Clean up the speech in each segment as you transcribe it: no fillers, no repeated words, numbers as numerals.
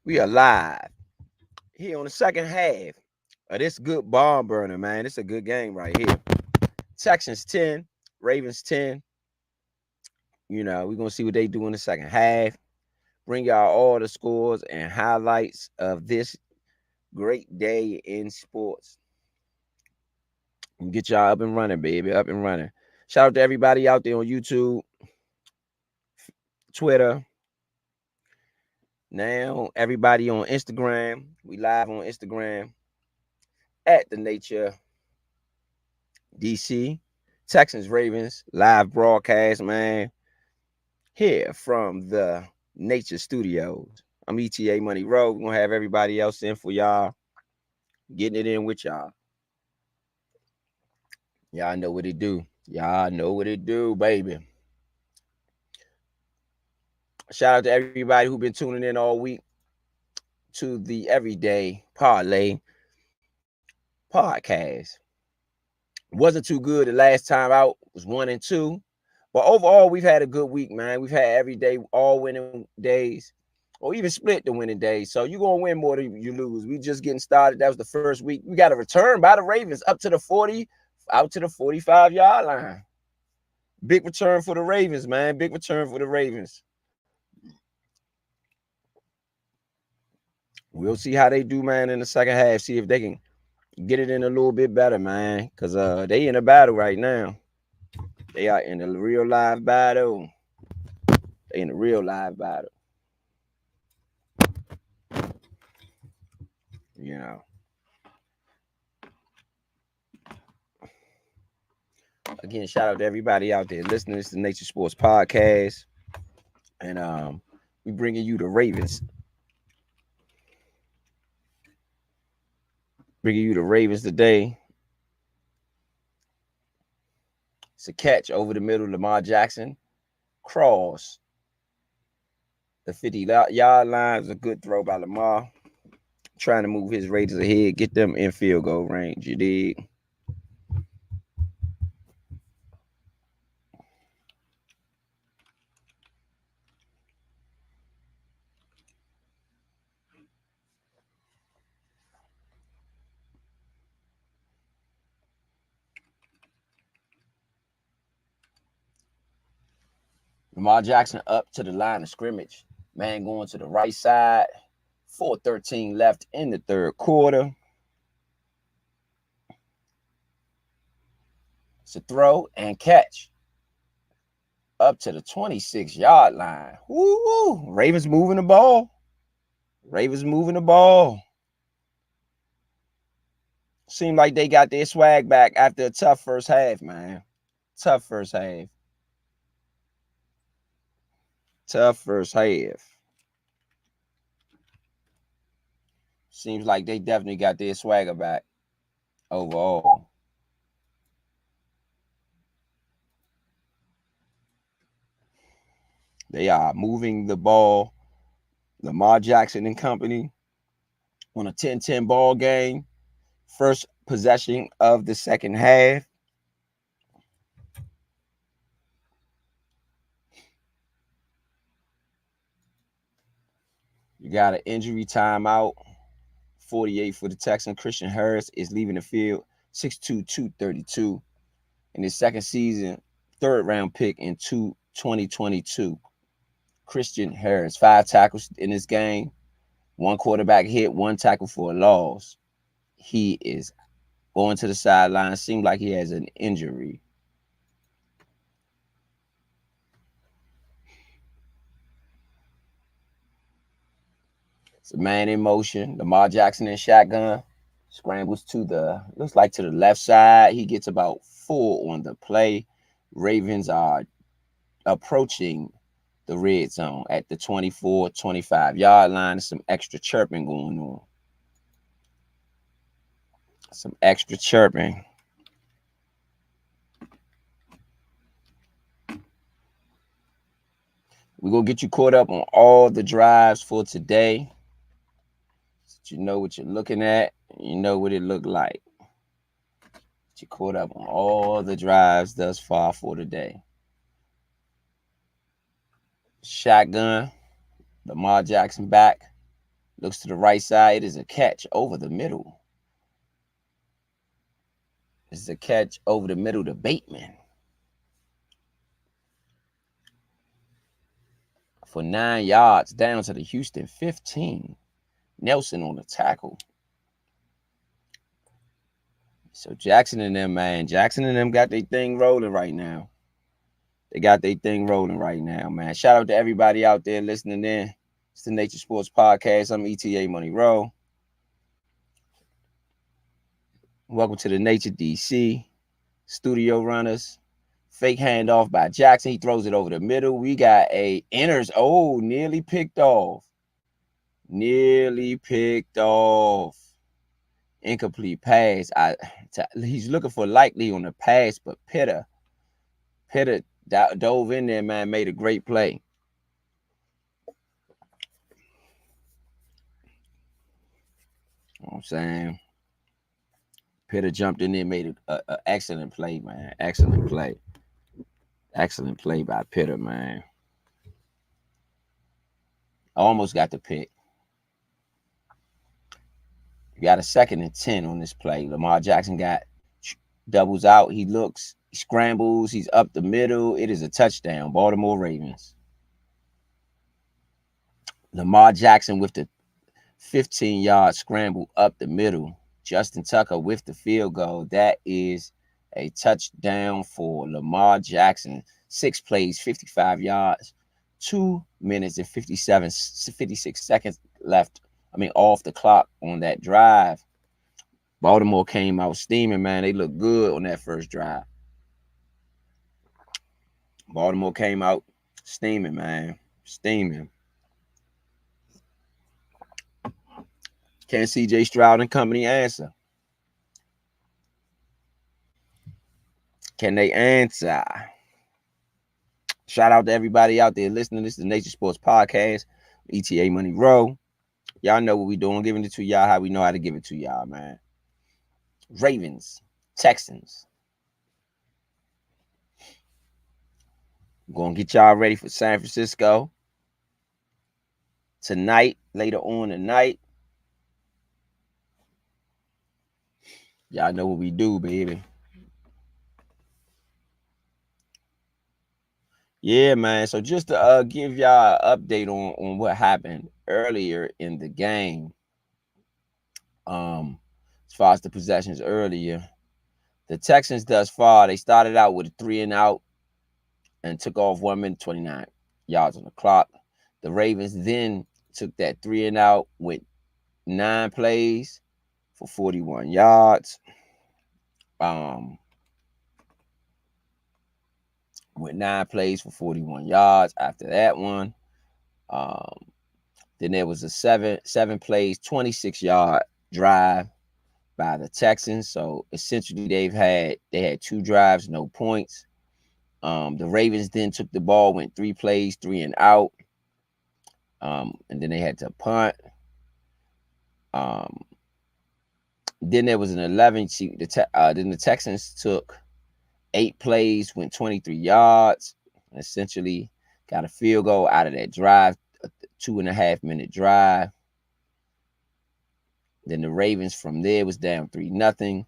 We are live here on the second half of this good barn burner, man. It's a good game right here. Texans 10, Ravens 10. We're going to see what they do in the second half. Bring y'all all the scores and highlights of this great day in sports. And get y'all up and running, baby. Up and running. Shout out to everybody out there on YouTube, Twitter. Now, everybody on Instagram. We live on Instagram at the Nature DC. Texans Ravens live broadcast, man. Here from the Nature Studios. I'm ETA Money Road. We're gonna have everybody else in for y'all. Getting it in with y'all. Y'all know what it do. Y'all know what it do, baby. Shout out to everybody who been tuning in all week to the Everyday Parlay podcast. Wasn't too good the last time out. Was 1-2. But overall, we've had a good week, man. We've had every day, all winning days, or even split the winning days. So you're going to win more than you lose. We just getting started. That was the first week. We got a return by the Ravens up to the 40, out to the 45-yard line. Big return for the Ravens, man. Big return for the Ravens. We'll see how they do, man, in the second half. See if they can get it in a little bit better, man, because they in a battle right now. They are in a real live battle. They in a real live battle. Again, shout out to everybody out there listening. It's the Nature Sports Podcast. And we bringing you the Ravens. Bringing you the Ravens today. It's a catch over the middle. Lamar Jackson cross the 50-yard line. It's a good throw by Lamar. Trying to move his Raiders ahead, get them in field goal range. You dig? Lamar Jackson up to the line of scrimmage. Man going to the right side. 4:13 left in the third quarter. It's a throw and catch. Up to the 26-yard line. Woo! Ravens moving the ball. Ravens moving the ball. Seemed like they got their swag back after a tough first half, man. Tough first half. Tough first half. Seems like they definitely got their swagger back overall. They are moving the ball. Lamar Jackson and company on a 10-10 ball game. First possession of the second half. You got an injury timeout. 48 for the Texans. Christian Harris is leaving the field. 6'2", 232. In his second season, third-round pick in 2022. Christian Harris, 5 tackles in this game. 1 quarterback hit, 1 tackle for a loss. He is going to the sideline. Seems like he has an injury. It's a man in motion. Lamar Jackson in shotgun. Scrambles to the left side. He gets about 4 on the play. Ravens are approaching the red zone at the 24, 25-yard line. There's some extra chirping going on. Some extra chirping. We're going to get you caught up on all the drives for today. So you know what you're looking at. You know what it looked like. You're caught up on all the drives thus far for today. Shotgun. Lamar Jackson back. Looks to the right side. It is a catch over the middle. It's a catch over the middle to Bateman for 9 yards down to the Houston 15. Nelson on the tackle. So Jackson and them, man. Jackson and them got their thing rolling right now. They got their thing rolling right now, man. Shout out to everybody out there listening in. It's the Nature Sports Podcast. I'm ETA Money Row. Welcome to the Nature DC. Studio runners. Fake handoff by Jackson. He throws it over the middle. We got a enters. Oh, nearly picked off. Nearly picked off. Incomplete pass. He's looking for likely on the pass, but Pitter dove in there, man, made a great play. You know what I'm saying? Pitter jumped in there, made an excellent play, man. Excellent play. Excellent play by Pitter, man. Almost got the pick. You got a 2nd and 10 on this play. Lamar Jackson doubles out. He looks, he scrambles. He's up the middle. It is a touchdown. Baltimore Ravens. Lamar Jackson with the 15-yard scramble up the middle. Justin Tucker with the field goal. That is a touchdown for Lamar Jackson. 6 plays, 55 yards, 2 minutes and 56 seconds left. Off the clock on that drive. Baltimore came out steaming, man. They looked good on that first drive. Baltimore came out steaming, man. Steaming. Can CJ Stroud and company answer? Can they answer? Shout out to everybody out there listening. This is the Nature Sports Podcast. ETA Money Row. Y'all know what we doing. Giving it to y'all how we know how to give it to y'all, man. Ravens, Texans. I'm going to get y'all ready for San Francisco tonight, later on tonight. Y'all know what we do, baby. Yeah, man. So just to give y'all an update on what happened earlier in the game. As far as the possessions earlier, the Texans thus far, they started out with a 3 and out and took off 1 minute 29 yards on the clock. The Ravens then took that 3 and out with 9 plays for 41 yards. With 9 plays for 41 yards after that one. Then there was a seven plays, 26-yard drive by the Texans. So essentially they had 2 drives, no points. The Ravens then took the ball, went 3 plays, 3 and out. And then they had to punt. Then there was an 11. Then the Texans took 8 plays, went 23 yards, and essentially got a field goal out of that drive, a 2.5-minute drive. Then the Ravens from there was down 3-3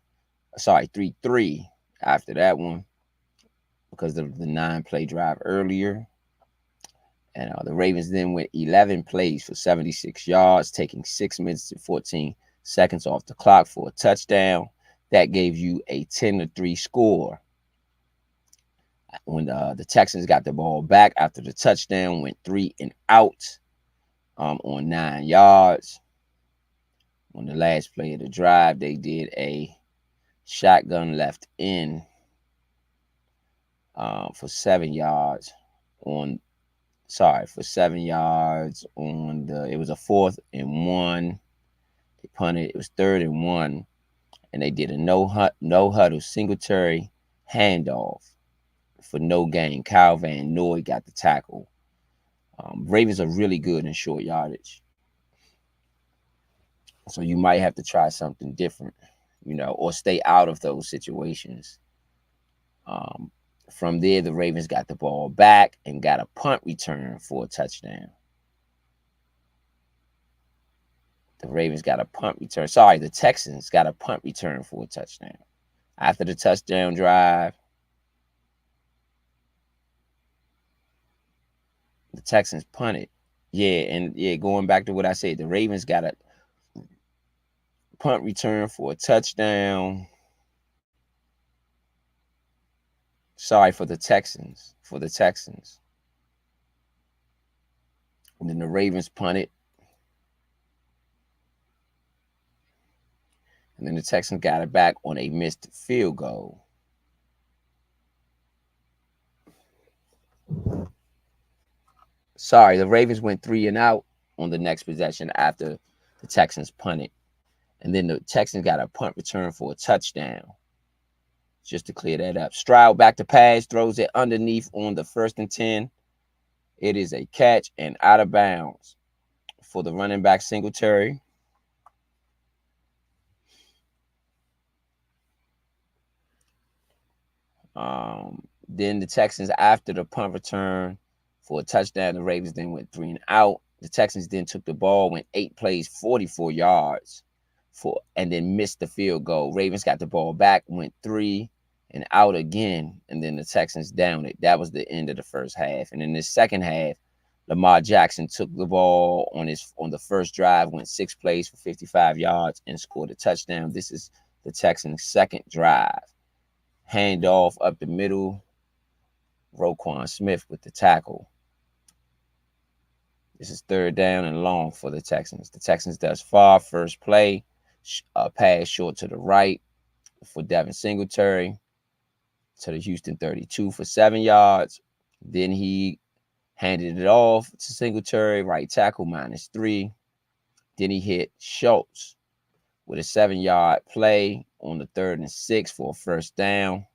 after that one because of the 9-play drive earlier. And the Ravens then went 11 plays for 76 yards, taking 6 minutes and 14 seconds off the clock for a touchdown. That gave you a 10-3 score. When the Texans got the ball back after the touchdown, went 3 and out on 9 yards. On the last play of the drive, they did a shotgun left in for 7 yards on 7 yards on it was a 4th and 1. They punted. It was 3rd and 1, and they did a no huddle Singletary handoff for no gain. Kyle Van Noy got the tackle. Ravens are really good in short yardage, so you might have to try something different, or stay out of those situations. From there, the Ravens got the ball back and got a punt return for a touchdown. The Ravens got a punt return. Sorry, the Texans got a punt return for a touchdown. After the touchdown drive, the Texans punted. Going back to what I said, the Ravens got a punt return for a touchdown. Sorry, for the Texans. And then the Ravens punted. And then the Texans got it back on a missed field goal. Sorry, the Ravens went 3 and out on the next possession after the Texans punted. And then the Texans got a punt return for a touchdown. Just to clear that up. Stroud back to pass, throws it underneath on the 1st and 10. It is a catch and out of bounds for the running back Singletary. Then the Texans, after the punt return for a touchdown, the Ravens then went 3 and out. The Texans then took the ball, went 8 plays, 44 yards, and then missed the field goal. Ravens got the ball back, went 3 and out again, and then the Texans downed it. That was the end of the first half. And in the second half, Lamar Jackson took the ball on the first drive, went 6 plays for 55 yards, and scored a touchdown. This is the Texans' second drive. Handoff up the middle. Roquan Smith with the tackle. This is 3rd down and long for the Texans. The Texans thus far, first play, pass short to the right for Devin Singletary to the Houston 32 for 7 yards. Then he handed it off to Singletary, right tackle, -3. Then he hit Schultz with a 7-yard play on the 3rd and 6 for a first down.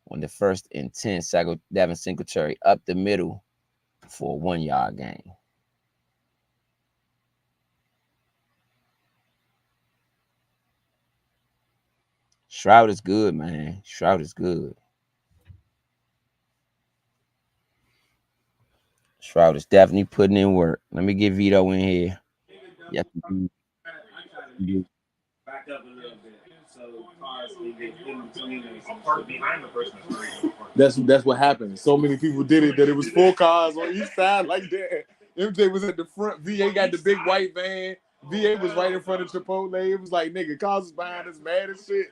On the 1st and 10, Devin Singletary up the middle for a 1-yard gain. Stroud is good, man. Stroud is good. Stroud is definitely putting in work. Let me get Vito in here. Yes, back up a little bit. So cars can get in between us. Park behind the person. That's what happened. So many people did it that it was 4 cars on each side like that. MJ was at the front. VA got the big white van. VA was right in front of Chipotle. It was like, nigga, cars was behind us mad as shit.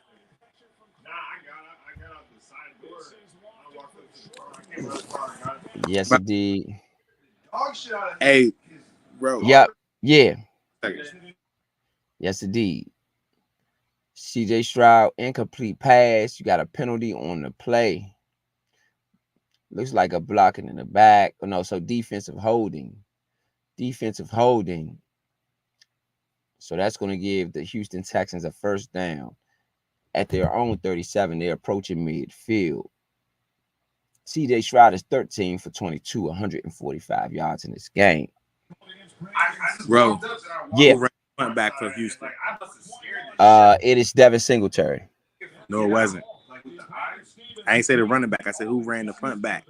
Nah, I got out the side door. I walked up to the car. I came out the car and got it. Yes, indeed. Hey, bro. Yep. Yeah. Yes, indeed. CJ Stroud, incomplete pass. You got a penalty on the play. Looks like a blocking in the back. Oh, no, so defensive holding. So that's going to give the Houston Texans a first down. At their own 37, they're approaching midfield. CJ Stroud is 13 for 22, 145 yards in this game. Bro, yeah. Who ran back for Houston? It is Devin Singletary. No, it wasn't. I ain't say the running back. I said who ran the punt back.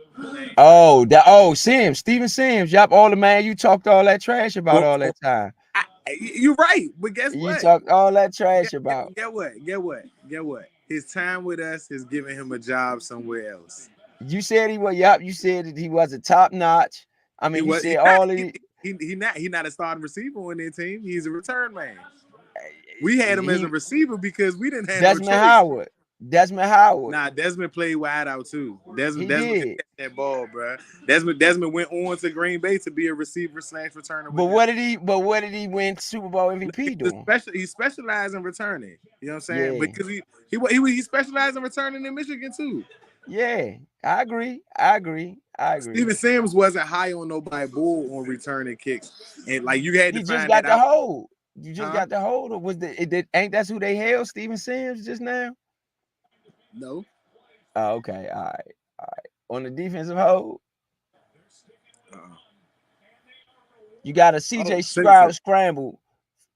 Sims, Steven Sims. Yup, all the man you talked all that trash about all that time. You're right, but guess what? You talked all that trash about. Get what? His time with us is giving him a job somewhere else. You said he was. Yup, you said that he was a top notch. I mean, you said all the. He not a starting receiver on their team. He's a return man. We had him as a receiver because we didn't have Desmond Howard. Nah, Desmond played wide out too. Desmond hit that ball, bro. Desmond went on to Green Bay to be a receiver/returner. But what did he win Super Bowl MVP doing? He specialized in returning. You know what I'm saying? Yeah. Because he specialized in returning in Michigan too. Yeah, I agree. Steven Sims wasn't high on nobody bull on returning kicks, and like you had to find that out. Hold. You just got the hold. Or ain't that's who they held? Steven Sims just now. No. Oh, okay. All right. On the defensive hold, you got a CJ Stroud scramble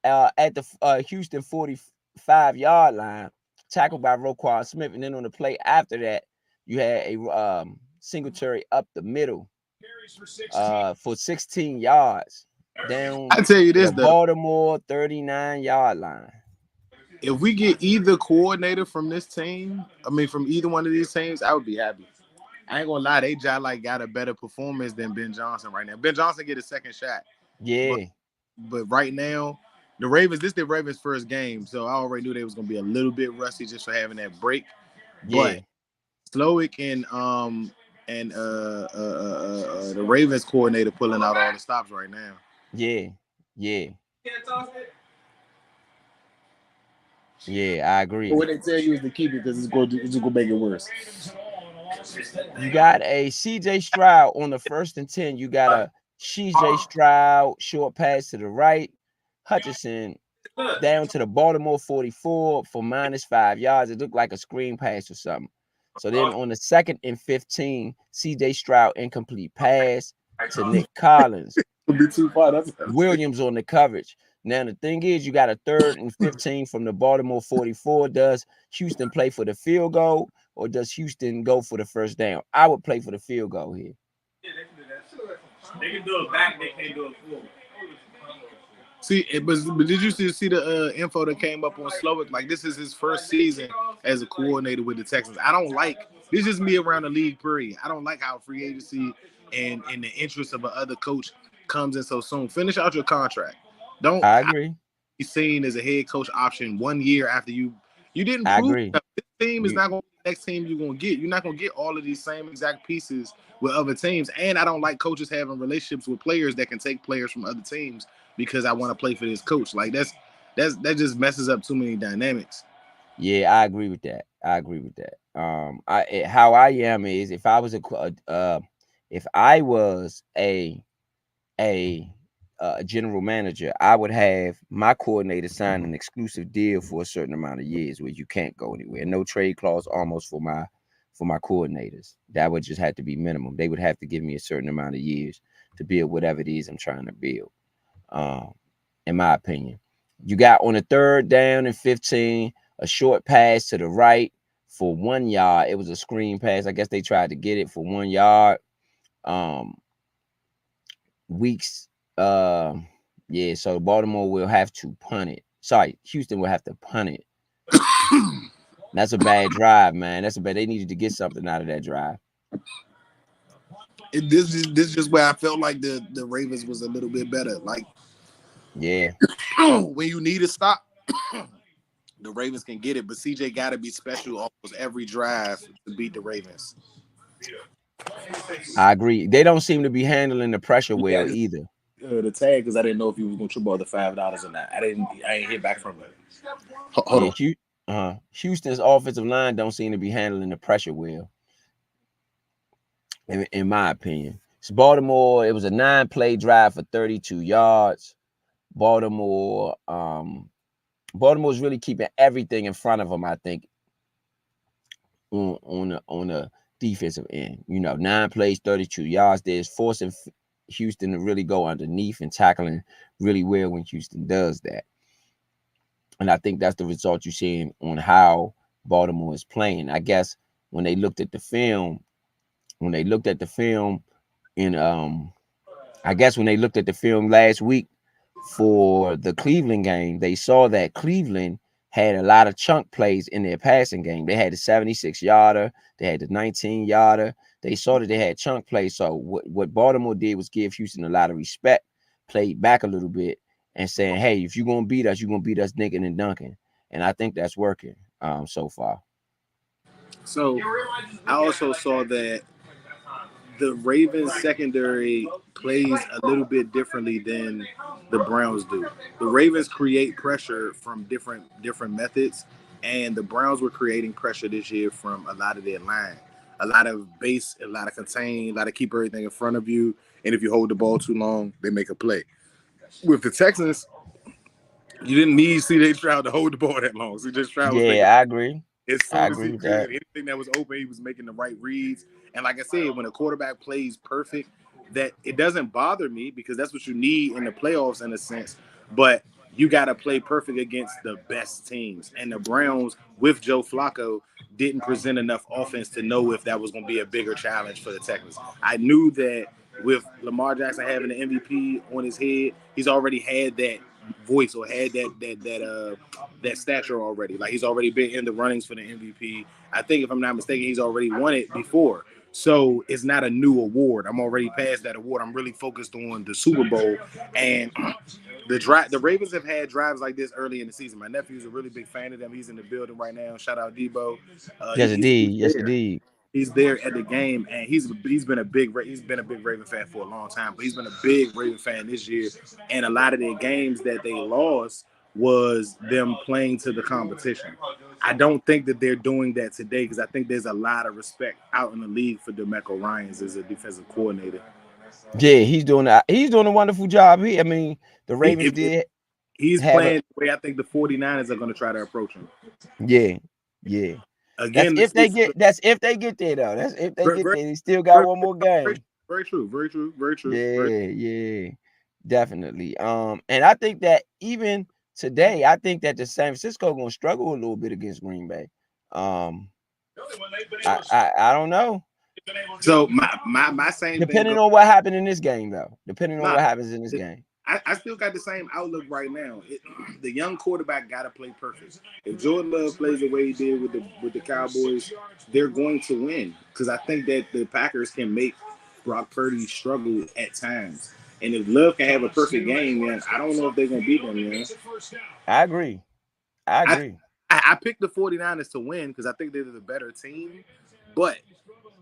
at the Houston 45-yard line, tackled by Roquan Smith, and then on the play after that, you had a Singletary up the middle for 16 yards. down I tell you to this the though, Baltimore 39-yard line. if we get either coordinator from this team, I mean from either one of these teams, I would be happy. I ain't gonna lie, they just like got a better performance than Ben Johnson right now. Ben Johnson get a second shot, but Yeah, right now, the Ravens. This the Ravens' first game, so I already knew they was gonna be a little bit rusty just for having that break. But yeah, Slowick and the Ravens coordinator pulling out all the stops right now. yeah, yeah, yeah. I But agree. what they tell you is to keep it because it's just gonna make it worse. You got a CJ Stroud on the 1st and 10. You got a CJ Stroud short pass to the right. Hutchinson down to the Baltimore 44 for -5 yards. It looked like a screen pass or something. So then on the 2nd and 15, CJ Stroud incomplete pass to Nick Collins. It'll be too far. That's Williams on the coverage. Now the thing is, you got a 3rd and 15 from the Baltimore 44. Does Houston play for the field goal or does Houston go for the first down? I would play for the field goal here. Yeah, they can do that. They can do it back. They can't do it forward. See, but did you see the info that came up on Slowick? Like this is his first season as a coordinator with the Texans. I don't like this. Is just me around the league. Period. I don't like how free agency and in the interest of another coach comes in so soon. Finish out your contract. Don't I agree. be seen as a head coach option 1 year after you didn't I prove agree. enough. This team is You, not going to be the next team you're going to get. You're not going to get all of these same exact pieces with other teams. And I don't like coaches having relationships with players that can take players from other teams because I want to play for this coach. Like that just messes up too many dynamics. yeah, I agree with that. I agree with that. How I am is if I was if I was a general manager, I would have my coordinator sign an exclusive deal for a certain amount of years where you can't go anywhere. No trade clause almost for my coordinators. That would just have to be minimum. They would have to give me a certain amount of years to build whatever it is I'm trying to build. Um, in my opinion. You got on the 3rd down and 15, a short pass to the right for 1 yard. It was a screen pass. I guess they tried to get it for 1 yard. Um, Weeks, yeah. So Baltimore will have to punt it. Sorry, Houston will have to punt it. That's a bad drive, man. That's a bad. They needed to get something out of that drive. This is just where I felt like the Ravens was a little bit better. Like Yeah, when you need a stop, the Ravens can get it, but CJ got to be special almost every drive to beat the Ravens. I agree. They don't seem to be handling the pressure well Yeah, either. the tag because I didn't know if you was gonna trip all the $5 or not. I ain't hear back from it. Hold Yeah, on. Houston's offensive line don't seem to be handling the pressure well, in my opinion. It's Baltimore. It was a 9-play drive for 32 yards. Baltimore, Baltimore's really keeping everything in front of them. I think on the defensive end. 9 plays, 32 yards. There's forcing Houston to really go underneath and tackling really well when Houston does that. And I think that's the result you're seeing on how Baltimore is playing. I guess when they looked at the film, in I guess when they looked at the film last week for the Cleveland game, they saw that Cleveland had a lot of chunk plays in their passing game. They had the 76-yarder, they had the 19-yarder. They saw that they had chunk plays. So what Baltimore did was give Houston a lot of respect, played back a little bit, and saying, hey, if you're going to beat us, you're going to beat us dinking and dunking. And I think that's working so far. So I also saw that the Ravens secondary plays a little bit differently than the Browns do. The Ravens create pressure from different methods, and the Browns were creating pressure this year from a lot of their line. A lot of base, a lot of contain, a lot of keep everything in front of you. And if you hold the ball too long, they make a play. With the Texans, you didn't need C.J. Stroud to hold the ball that long. C.J. Stroud was making Yeah, I agree. as I soon as agree he with could. that. Anything that was open, he was making the right reads. And like I said, when a quarterback plays perfect, that it doesn't bother me because that's what you need in the playoffs in a sense. But you got to play perfect against the best teams. And the Browns with Joe Flacco didn't present enough offense to know if that was going to be a bigger challenge for the Texans. I knew that with Lamar Jackson having the MVP on his head, he's already had that voice or had that stature already. Like he's already been in the runnings for the MVP. I think if I'm not mistaken, he's already won it before. So it's not a new award. I'm already past that award. I'm really focused on the Super Bowl and the Ravens have had drives like this early in the season. My nephew's a really big fan of them. He's in the building right now. Shout out Debo. Yes, He's indeed. Yes, there. indeed. He's there at the game, and he's been a big Raven fan for a long time. But he's been a big Raven fan this year, and a lot of their games that they lost was them playing to the competition. I don't think that they're doing that today because I think there's a lot of respect out in the league for DeMeco Ryans as a defensive coordinator. Yeah, he's doing a wonderful job. I mean, the Ravens If did he's have playing the way I think the 49ers are going to try to approach him. yeah. That's Again, if they get there though. That's if they get there. He still got one more game. Very true. Yeah, definitely. And I think that even today, I think that the San Francisco gonna struggle a little bit against Green Bay. I don't know. So my same Depending thing. on what happened in this game, though. Depending on Nah, what happens in this game. I still got the same outlook right now. The young quarterback got to play perfect. If Jordan Love plays the way he did with the Cowboys, they're going to win. Because I think that the Packers can make Brock Purdy struggle at times. And if Love can have a perfect game, man, I don't know if they're going to beat them, man. I agree. I picked the 49ers to win because I think they're the better team. But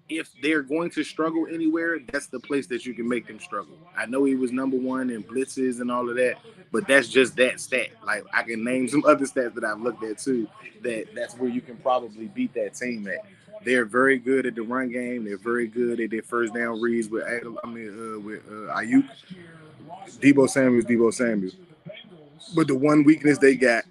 if they're going to struggle anywhere, that's the place that you can make them struggle. I know he was number one in blitzes and all of that, but that's just that stat. Like I can name some other stats that I've looked at too. That's where you can probably beat that team at. They're very good at the run game. They're very good at their first down reads with Ayuk, Debo Samuel. But the one weakness they got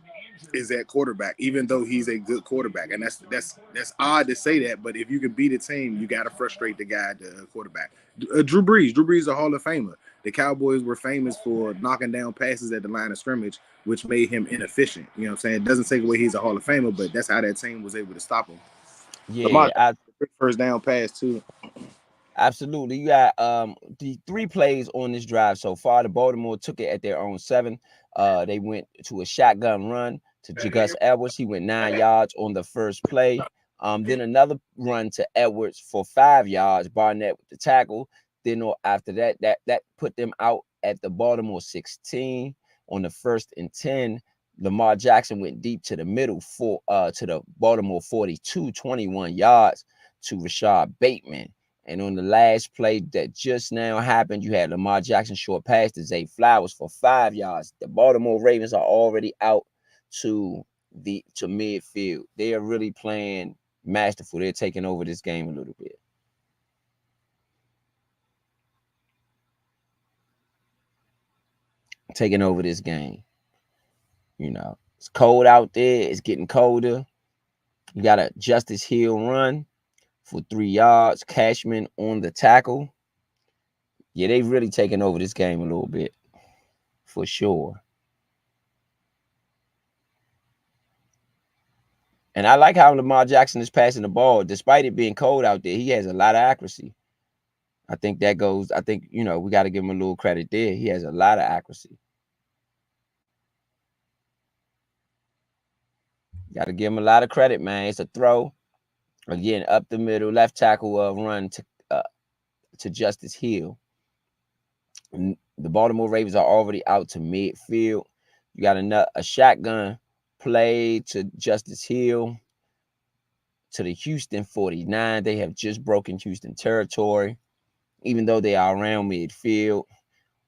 is at quarterback, even though he's a good quarterback. And that's odd to say that, but if you can beat a team, you got to frustrate the guy, the quarterback. Drew Brees is a Hall of Famer. The Cowboys were famous for knocking down passes at the line of scrimmage, which made him inefficient. You know what I'm saying? It doesn't take away he's a Hall of Famer, but that's how that team was able to stop him. Yeah, first down pass too. Absolutely. You got the 3 plays on this drive so far. The Baltimore took it at their own 7. They went to a shotgun run to Gus Edwards. He went 9 yards on the first play. Then another run to Edwards for 5 yards. Barnett with the tackle. Then after that put them out at the Baltimore 16 on the 1st and 10. Lamar Jackson went deep to the middle to the Baltimore 42, 21 yards to Rashad Bateman. And on the last play that just now happened, you had Lamar Jackson short pass to Zay Flowers for 5 yards. The Baltimore Ravens are already out to midfield. They are really playing masterful. They're taking over this game a little bit. Taking over this game. You know, it's cold out there. It's getting colder. You got a Justice Hill run for 3 yards. Cashman on the tackle. Yeah, they've really taken over this game a little bit, for sure. And I like how Lamar Jackson is passing the ball. Despite it being cold out there, he has a lot of accuracy. I think, we got to give him a little credit there. He has a lot of accuracy. Got to give him a lot of credit, man. It's a throw. Again, up the middle, left tackle run to Justice Hill. And the Baltimore Ravens are already out to midfield. You got a shotgun play to Justice Hill to the Houston 49. They have just broken Houston territory, even though they are around midfield.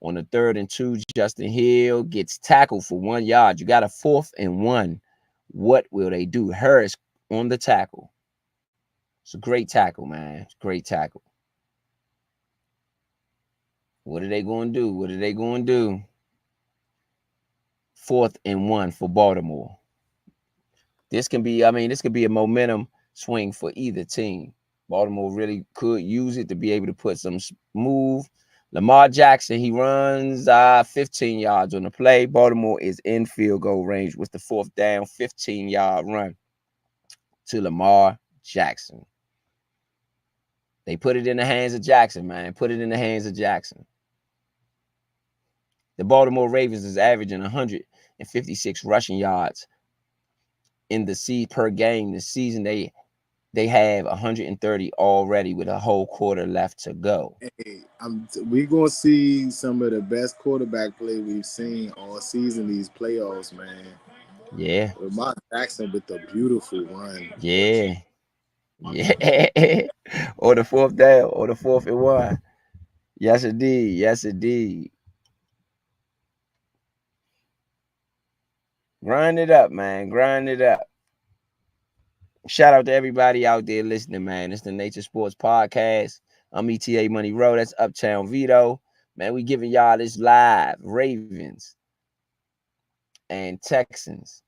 On the 3rd and 2, Justin Hill gets tackled for 1 yard. You got a 4th and 1. What will they do? Harris on the tackle. It's a great tackle, man. It's a great tackle. What are they going to do? 4th and 1 for Baltimore. This could be a momentum swing for either team. Baltimore really could use it to be able to put some move. Lamar Jackson, he runs 15 yards on the play. Baltimore is in field goal range with the 4th down, 15-yard run to Lamar Jackson. They put it in the hands of Jackson, man. Put it in the hands of Jackson. The Baltimore Ravens is averaging 156 rushing yards in the season per game this season. They have 130 already with a whole quarter left to go. Hey, we gonna see some of the best quarterback play we've seen all season. These playoffs, man. Yeah, Lamar Jackson with a beautiful run. yeah, yeah. Or the fourth down, or the 4th and 1. Yes, indeed. Yes, indeed. Grind it up, man. Grind it up. Shout out to everybody out there listening, man. It's the Nature Sports Podcast. I'm ETA Money Row. That's Uptown Vito. Man, we giving y'all this live Ravens and Texans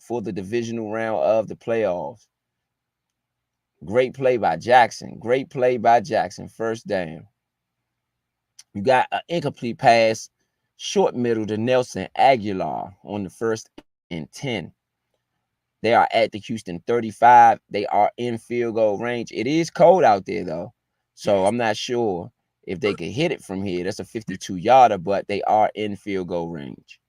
for the divisional round of the playoffs. Great play by Jackson. Great play by Jackson. First down. You got an incomplete pass, short middle to Nelson Aguilar on the 1st and 10. They are at the Houston 35. They are in field goal range. It is cold out there, though. So I'm not sure if they could hit it from here. That's a 52-yarder, but they are in field goal range.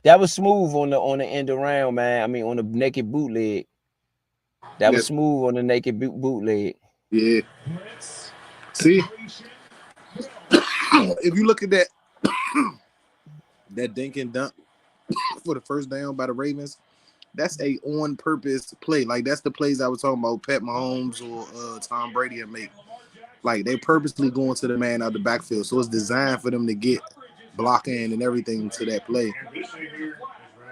That was smooth on the end around, man. I mean, on the naked bootleg. That was Yes, smooth on the naked bootleg. yeah. See, if you look at that dink and dunk for the first down by the Ravens, that's a on purpose play. Like that's the plays I was talking about, Pat Mahomes or Tom Brady and make. Like they purposely going to the man out the backfield, so it's designed for them to get blocking and everything to that play.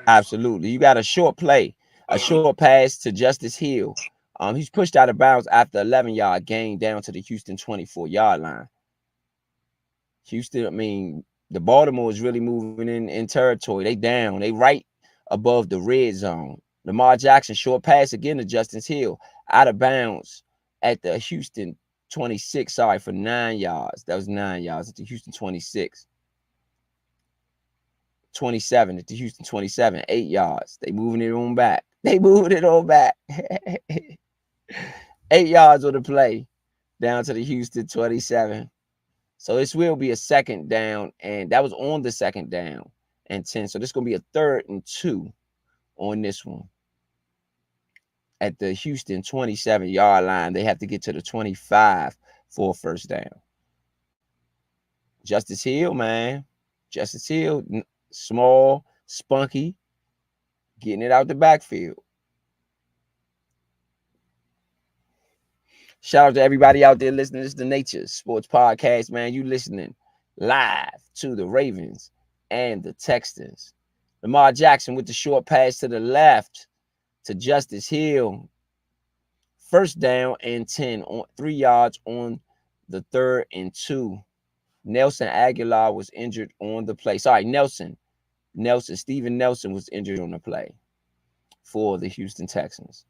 Absolutely. You got a short play, a short pass to Justice Hill. He's pushed out of bounds after 11-yard gain down to the Houston 24-yard line. Houston, I mean, the Baltimore is really moving in territory. They down. They right above the red zone. Lamar Jackson, short pass again to Justice Hill. Out of bounds at the Houston 26. Sorry, for 9 yards. That was 9 yards at the Houston 26. 27 at the Houston 27. 8 yards. They moving it on back. They moving it on back. 8 yards on the play down to the Houston 27. So this will be a second down, and that was on the 2nd down and 10. So this is going to be a 3rd and 2 on this one. At the Houston 27-yard line, they have to get to the 25 for a first down. Justice Hill, man. Justice Hill, small, spunky, getting it out the backfield. Shout out to everybody out there listening. This is the Nature Sports Podcast, man. You listening live to the Ravens and the Texans. Lamar Jackson with the short pass to the left to Justice Hill. 1st down and 10 on 3 yards on the 3rd and 2. Nelson Aguilar was injured on the play. Sorry, Steven Nelson was injured on the play for the Houston Texans.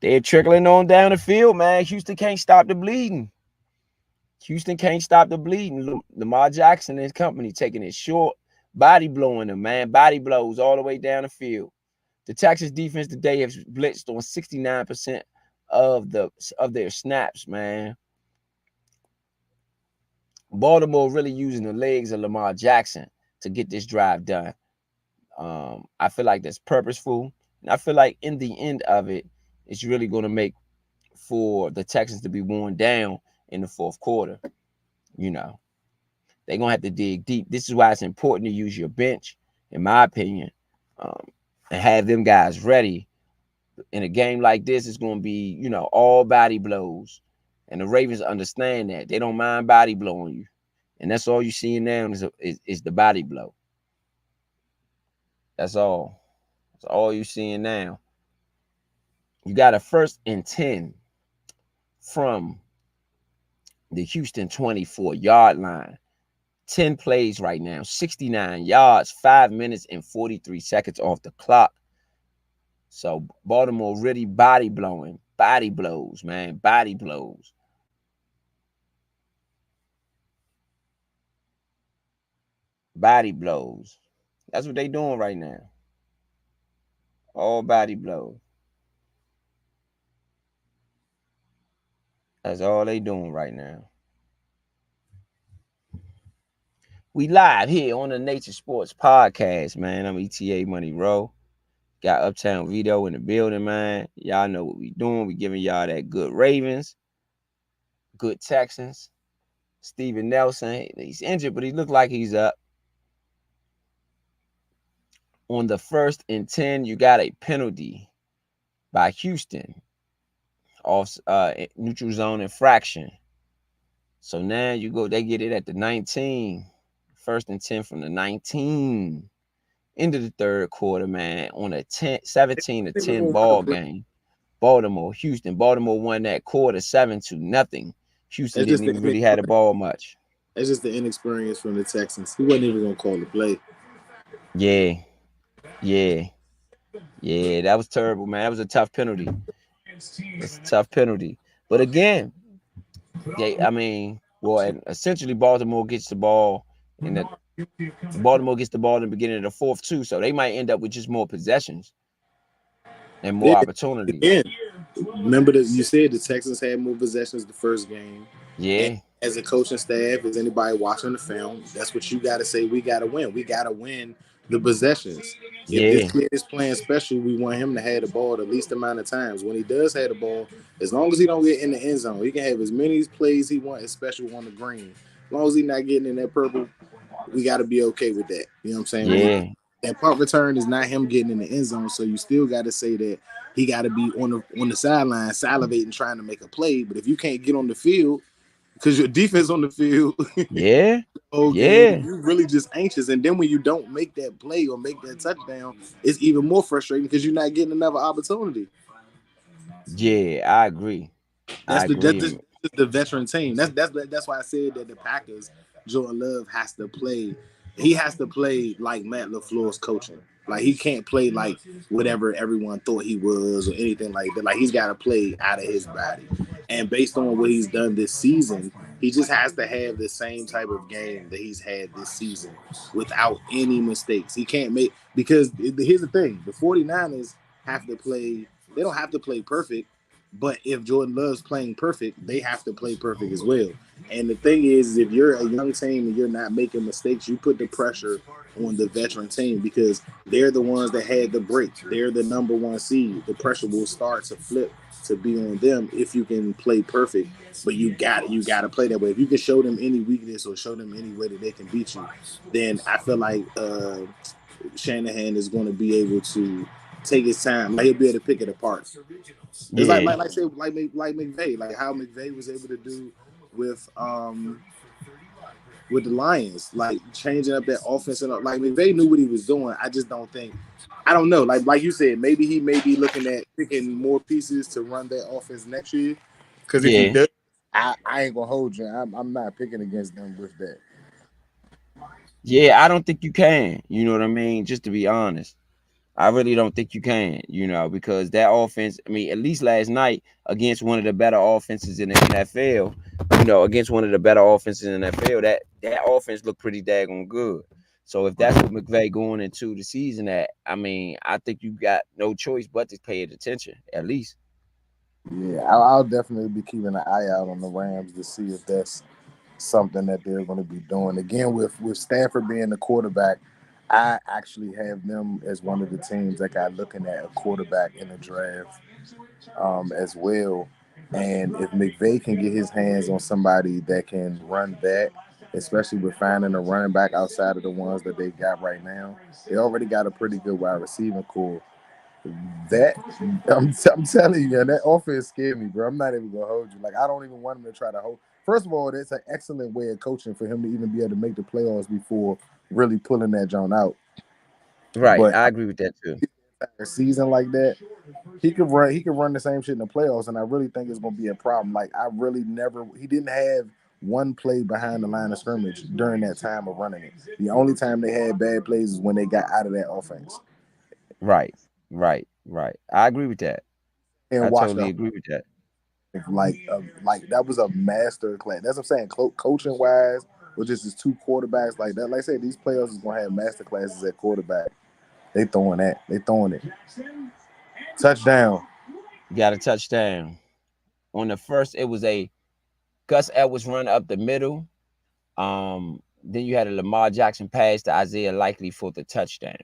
They're trickling on down the field, man. Houston can't stop the bleeding. Houston can't stop the bleeding. Lamar Jackson and his company taking it short, body blowing them, man. Body blows all the way down the field. The Texas defense today has blitzed on 69% of their snaps, man. Baltimore really using the legs of Lamar Jackson to get this drive done. I feel like that's purposeful. And I feel like in the end of it, it's really going to make for the Texans to be worn down in the 4th quarter. You know, they're going to have to dig deep. This is why it's important to use your bench, in my opinion, and have them guys ready. In a game like this, it's going to be, all body blows. And the Ravens understand that. They don't mind body blowing you. And that's all you're seeing now is the body blow. That's all. That's all you're seeing now. You got a 1st and 10 from the Houston 24-yard line. 10 plays right now, 69 yards, 5 minutes and 43 seconds off the clock. So Baltimore really body blowing. Body blows, man. Body blows. Body blows. That's what they doing right now. All body blows. That's all they doing right now. We live here on the Nature Sports Podcast, man. I'm ETA Money Row. Got Uptown Vito in the building, man. Y'all know what we doing. We giving y'all that good Ravens, good Texans. Steven Nelson, he's injured, but he looked like he's up. On the 1st and 10, you got a penalty by Houston off neutral zone infraction. So now they get it at the 19. 1st and 10 from the 19. Into the third quarter, man, on a 17-10 ball game. Houston. Baltimore won that quarter 7-0. Houston didn't even really have the ball much. That's just the inexperience from the Texans. He wasn't even gonna call the play. Yeah. That was terrible, man. That was a tough penalty. It's a tough penalty. But again, essentially Baltimore gets the ball in the beginning of the fourth too. So they might end up with just more possessions and more opportunities. Again, remember that you said the Texans had more possessions the first game. Yeah. And as a coaching staff, as anybody watching the film, that's what you got to say. We got to win. We got to win the possessions. Yeah. If this kid is playing special, we want him to have the ball the least amount of times. When he does have the ball, as long as he don't get in the end zone, he can have as many plays he wants, especially on the green. As long as he's not getting in that purple, we got to be okay with that. You know what I'm saying? Yeah. That punt return is not him getting in the end zone, so you still got to say that he got to be on the sideline salivating trying to make a play. But if you can't get on the field because your defense on the field, yeah, okay, you're really just anxious. And then when you don't make that play or make that touchdown, it's even more frustrating because you're not getting another opportunity. Yeah, I agree. That's the veteran team. That's why I said that the Packers, Jordan Love has to play. He has to play like Matt LaFleur's coaching. Like he can't play like whatever everyone thought he was or anything like that. Like he's got to play out of his body. And based on what he's done this season, he just has to have the same type of game that he's had this season without any mistakes. He can't make because here's the thing: the 49ers have to play. They don't have to play perfect. But if Jordan Love's playing perfect, they have to play perfect as well. And the thing is, if you're a young team and you're not making mistakes, you put the pressure on the veteran team because they're the ones that had the break. They're the number one seed. The pressure will start to flip to be on them if you can play perfect. But you got to play that way. If you can show them any weakness or show them any way that they can beat you, then I feel like Shanahan is going to be able to take his time. Like he'll be able to pick it apart. It's like McVay, like how McVay was able to do with the Lions, like changing up that offense and like McVay knew what he was doing. I just don't think, I don't know. Like you said, maybe he may be looking at picking more pieces to run that offense next year. Because if he does, I ain't gonna hold you. I'm not picking against them with that. Yeah, I don't think you can. You know what I mean? Just to be honest. I really don't think you can, because that offense, at least last night against one of the better offenses in the NFL, against one of the better offenses in the NFL, that offense looked pretty daggone good. So if that's what McVay going into the season at, I think you got no choice but to pay it attention, at least. Yeah, I'll definitely be keeping an eye out on the Rams to see if that's something that they're going to be doing. Again, with Stafford being the quarterback, I actually have them as one of the teams that got looking at a quarterback in the draft as well. And if McVay can get his hands on somebody that can run that, especially with finding a running back outside of the ones that they got right now, they already got a pretty good wide receiving core. That I'm telling you, man, that offense scared me, bro. I'm not even gonna hold you. Like I don't even want him to try to hold. First of all, that's an excellent way of coaching for him to even be able to make the playoffs before really pulling that John out. Right, but I agree with that too. A season like that, he could run the same shit in the playoffs, and I really think it's gonna be a problem. Like he didn't have one play behind the line of scrimmage during that time of running it. The only time they had bad plays is when they got out of that offense. Right. I agree with that. And I totally agree with that. Like that was a master class. That's what I'm saying. Coaching wise, with just his two quarterbacks like that. Like I said, these players is gonna have master classes at quarterback. They throwing that. They throwing it. Touchdown. Got a touchdown. On the first, it was a Gus Edwards run up the middle. Then you had a Lamar Jackson pass to Isaiah Likely for the touchdown.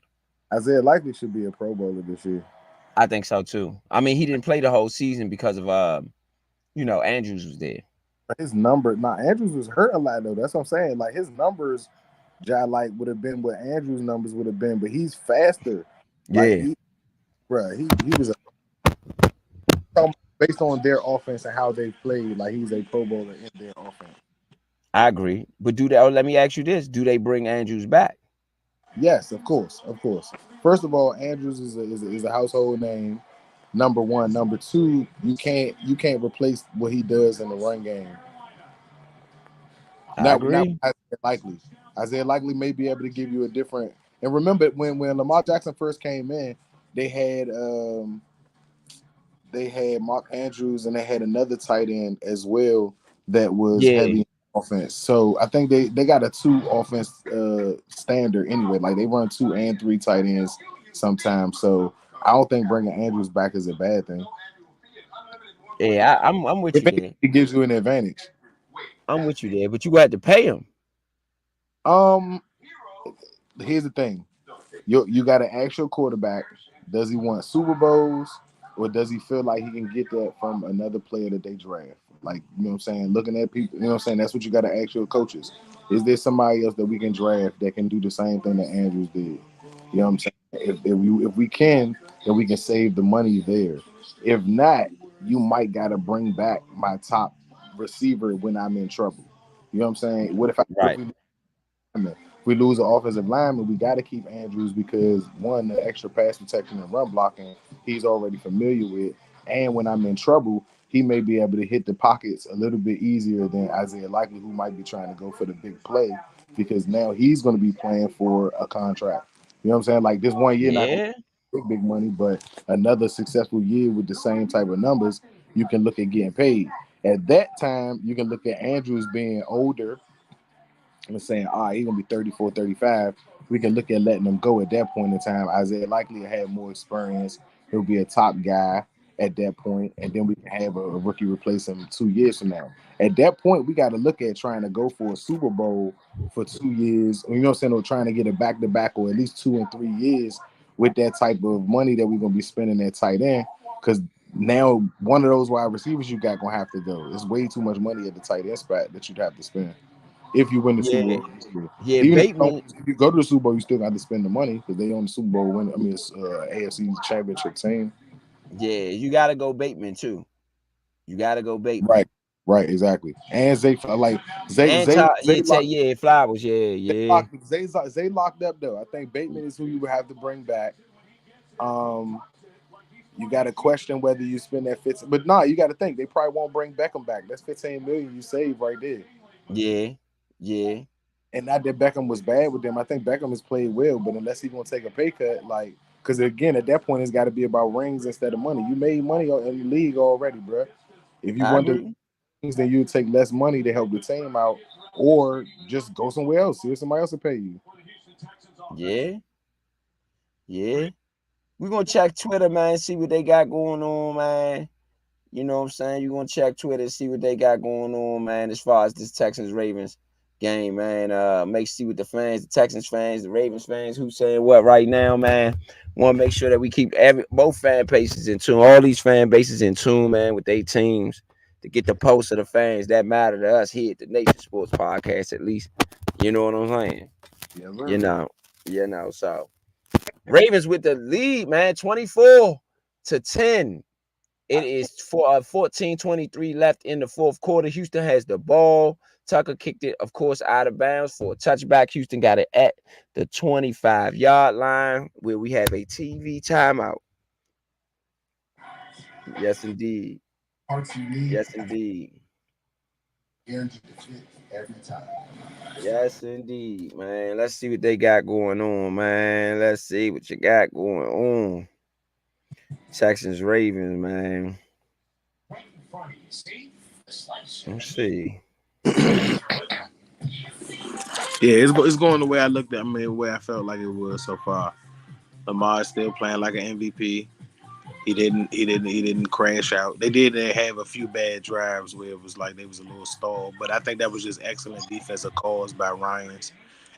Isaiah Likely should be a Pro Bowler this year. I think so too. I mean, he didn't play the whole season because of Andrews was there. His number, Andrews was hurt a lot though. That's what I'm saying. Like his numbers, like would have been what Andrews' numbers would have been, but he's faster. Like Yeah, he was based on their offense and how they played. Like he's a Pro Bowler in their offense. I agree. But let me ask you this: do they bring Andrews back? Yes, of course. First of all, Andrews is a household name. Number one, number two, you can't replace what he does in the run game. I Not agree. Isaiah Likely may be able to give you a different. And remember, when Lamar Jackson first came in, they had Mark Andrews and they had another tight end as well that was heavy offense. So I think they got a 2 offense standard anyway. Like they run 2 and 3 tight ends sometimes. So I don't think bringing Andrews back is a bad thing. Yeah, I'm with you there. It gives you an advantage. I'm with you there, but you got to pay him. Here's the thing. You got an actual quarterback. Does he want Super Bowls or does he feel like he can get that from another player that they draft? Like, you know what I'm saying? Looking at people, you know what I'm saying? That's what you got to ask your coaches. Is there somebody else that we can draft that can do the same thing that Andrews did? You know what I'm saying? If we can, then we can save the money there. If not, you might got to bring back my top receiver when I'm in trouble. You know what I'm saying? What if we lose an offensive lineman, we got to keep Andrews because one, the extra pass protection and run blocking, he's already familiar with. And when I'm in trouble, he may be able to hit the pockets a little bit easier than Isaiah Likely, who might be trying to go for the big play because now he's going to be playing for a contract. You know what I'm saying? Like this one year, not going to big money, but another successful year with the same type of numbers, you can look at getting paid. At that time, you can look at Andrews being older and saying, all right, he's going to be 34, 35. We can look at letting him go at that point in time. Isaiah Likely had more experience. He'll be a top guy at that point, and then we can have a rookie replace him 2 years from now. At that point, we got to look at trying to go for a Super Bowl for 2 years. You know what I'm saying? Or trying to get a back-to-back or at least 2 and 3 years with that type of money that we're going to be spending at tight end because now one of those wide receivers you got going to have to go. It's way too much money at the tight end spot that you'd have to spend. If you win the Super Bowl, even Bateman. if you go to the Super Bowl, you still got to spend the money because they own the Super Bowl win. I mean, it's AFC Championship team. Yeah, you got to go Bateman too. You got to go Bateman. Right, exactly. And Zay Flowers, Zay locked up though. I think Bateman is who you would have to bring back. You got to question whether you spend that 15, but you got to think they probably won't bring Beckham back. That's $15 million you save right there. Yeah. And not that Beckham was bad with them. I think Beckham has played well, but unless he's gonna take a pay cut, like, because again, at that point, it's got to be about rings instead of money. You made money in the league already, bro. If you want the rings, then you take less money to help the team out, or just go somewhere else. See if somebody else will pay you. Yeah. We're gonna check Twitter, man, see what they got going on, man. You know what I'm saying? You're gonna check Twitter, see what they got going on, man, as far as this Texans Ravens game, man. See what the fans, the Texans fans, the Ravens fans, who's saying what right now, man. Want to make sure that we keep both fan bases in tune, all these fan bases in tune, man, with their teams to get the pulse of the fans that matter to us here at the Nature Sports Podcast, at least. You know what I'm saying? Yeah, So Ravens with the lead, man, 24-10. It is for 14:23 left in the fourth quarter. Houston has the ball. Tucker kicked it, of course, out of bounds for a touchback. Houston got it at the 25-yard line where we have a TV timeout. Yes, indeed. Yes, indeed. Every time. Yes, indeed, man. Let's see what they got going on, man. Let's see what you got going on. Texans Ravens, man. Let's see. Yeah, it's going the way I looked at. I mean, the way I felt like it was so far. Lamar is still playing like an MVP. He didn't crash out. They have a few bad drives where it was like they was a little stalled, but I think that was just excellent defensive calls by Ryans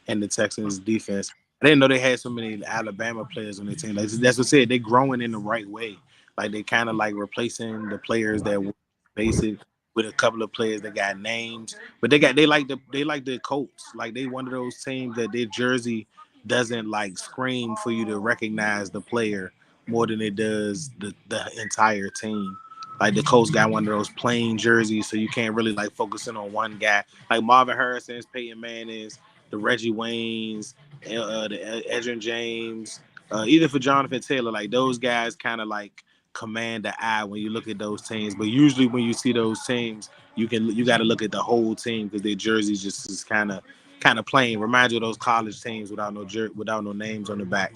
and the Texans defense. I didn't know they had so many Alabama players on their team. Like, that's what I said. They're growing in the right way. Like they kind of like replacing the players that were basic with a couple of players that got names. But they like the Colts. Like they one of those teams that their jersey doesn't like scream for you to recognize the player more than it does the entire team. Like the Colts got one of those plain jerseys, so you can't really like focus in on one guy. Like Marvin Harrison's, Peyton Manning's, the Reggie Waynes, the Edgerrin James, even for Jonathan Taylor, like those guys kind of like command the eye when you look at those teams. But usually when you see those teams, you got to look at the whole team because their jerseys just is kind of plain. Reminds you of those college teams without no names on the back.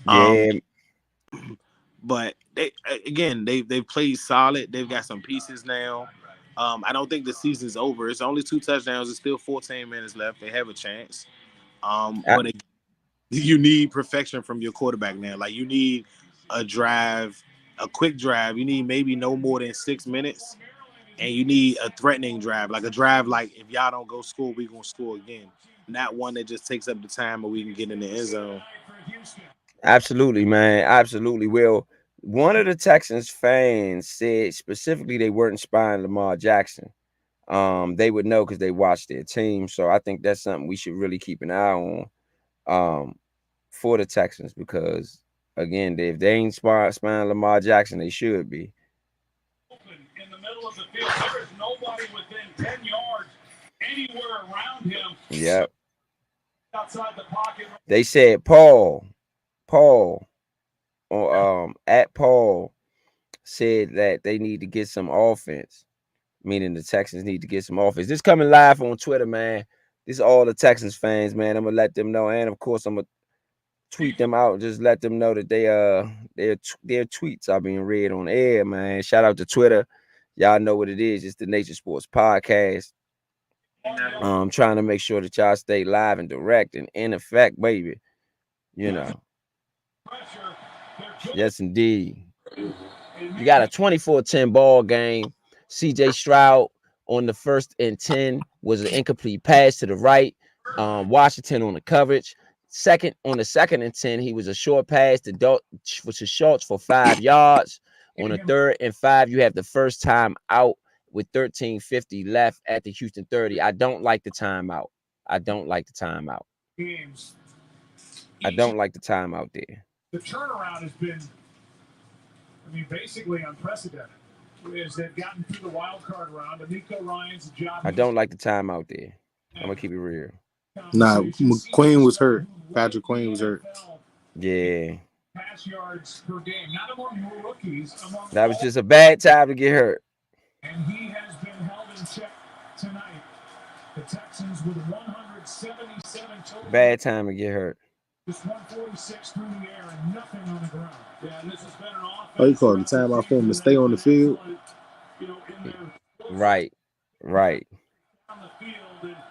Um, Yeah, but they played solid. They've got some pieces now. I don't think the season's over. It's only 2 touchdowns. It's still 14 minutes left. They have a chance. I, But you need perfection from your quarterback now. Like you need a drive, a quick drive. You need maybe no more than 6 minutes, and you need a threatening drive, like a drive like if y'all don't go score, we gonna score again. Not one that just takes up the time, or we can get in the end zone. absolutely, man. Absolutely. Well, one of the Texans fans said specifically they weren't spying Lamar Jackson. They would know because they watched their team. So I think that's something we should really keep an eye on for the Texans because again, if they ain't spying Lamar Jackson, they should be. In the middle of the field, there is nobody within 10 yards anywhere around him. Yep. Outside the pocket. They said Paul, or at Paul said that they need to get some offense, meaning the Texans need to get some offense. This coming live on Twitter, man. This is all the Texans fans, man. I'm gonna let them know, and of course, I'm gonna tweet them out and just let them know that their tweets are being read on air, man. Shout out to Twitter. Y'all know what it is. It's the Nature Sports Podcast. Trying to make sure that y'all stay live and direct and in effect, baby. You know. Yes, indeed. You got a 24-10 ball game. CJ Stroud on the 1st and 10 was an incomplete pass to the right. Washington on the coverage. On the 2nd and 10, he was a short pass to Schultz for 5 yards. On the 3rd and 5, you have the first time out with 13:50 left at the Houston 30. I don't like the timeout. I don't like the timeout. I don't like the timeout there. The turnaround has been, basically unprecedented. As they've gotten through the wild card round, D'Amico Ryan's job. I don't like the timeout there. I'm gonna keep it real. Nah, Queen was hurt. Patrick Queen was hurt. Yeah. Pass yards per game, not among rookies. That was just a bad time to get hurt. And he has been held in check tonight. The Texans with 177 total. Bad time to get hurt. Just 146 through the air and nothing on the ground. Yeah, and this has been an offense. Oh, you call it the timeout for him to stay on the field? Right.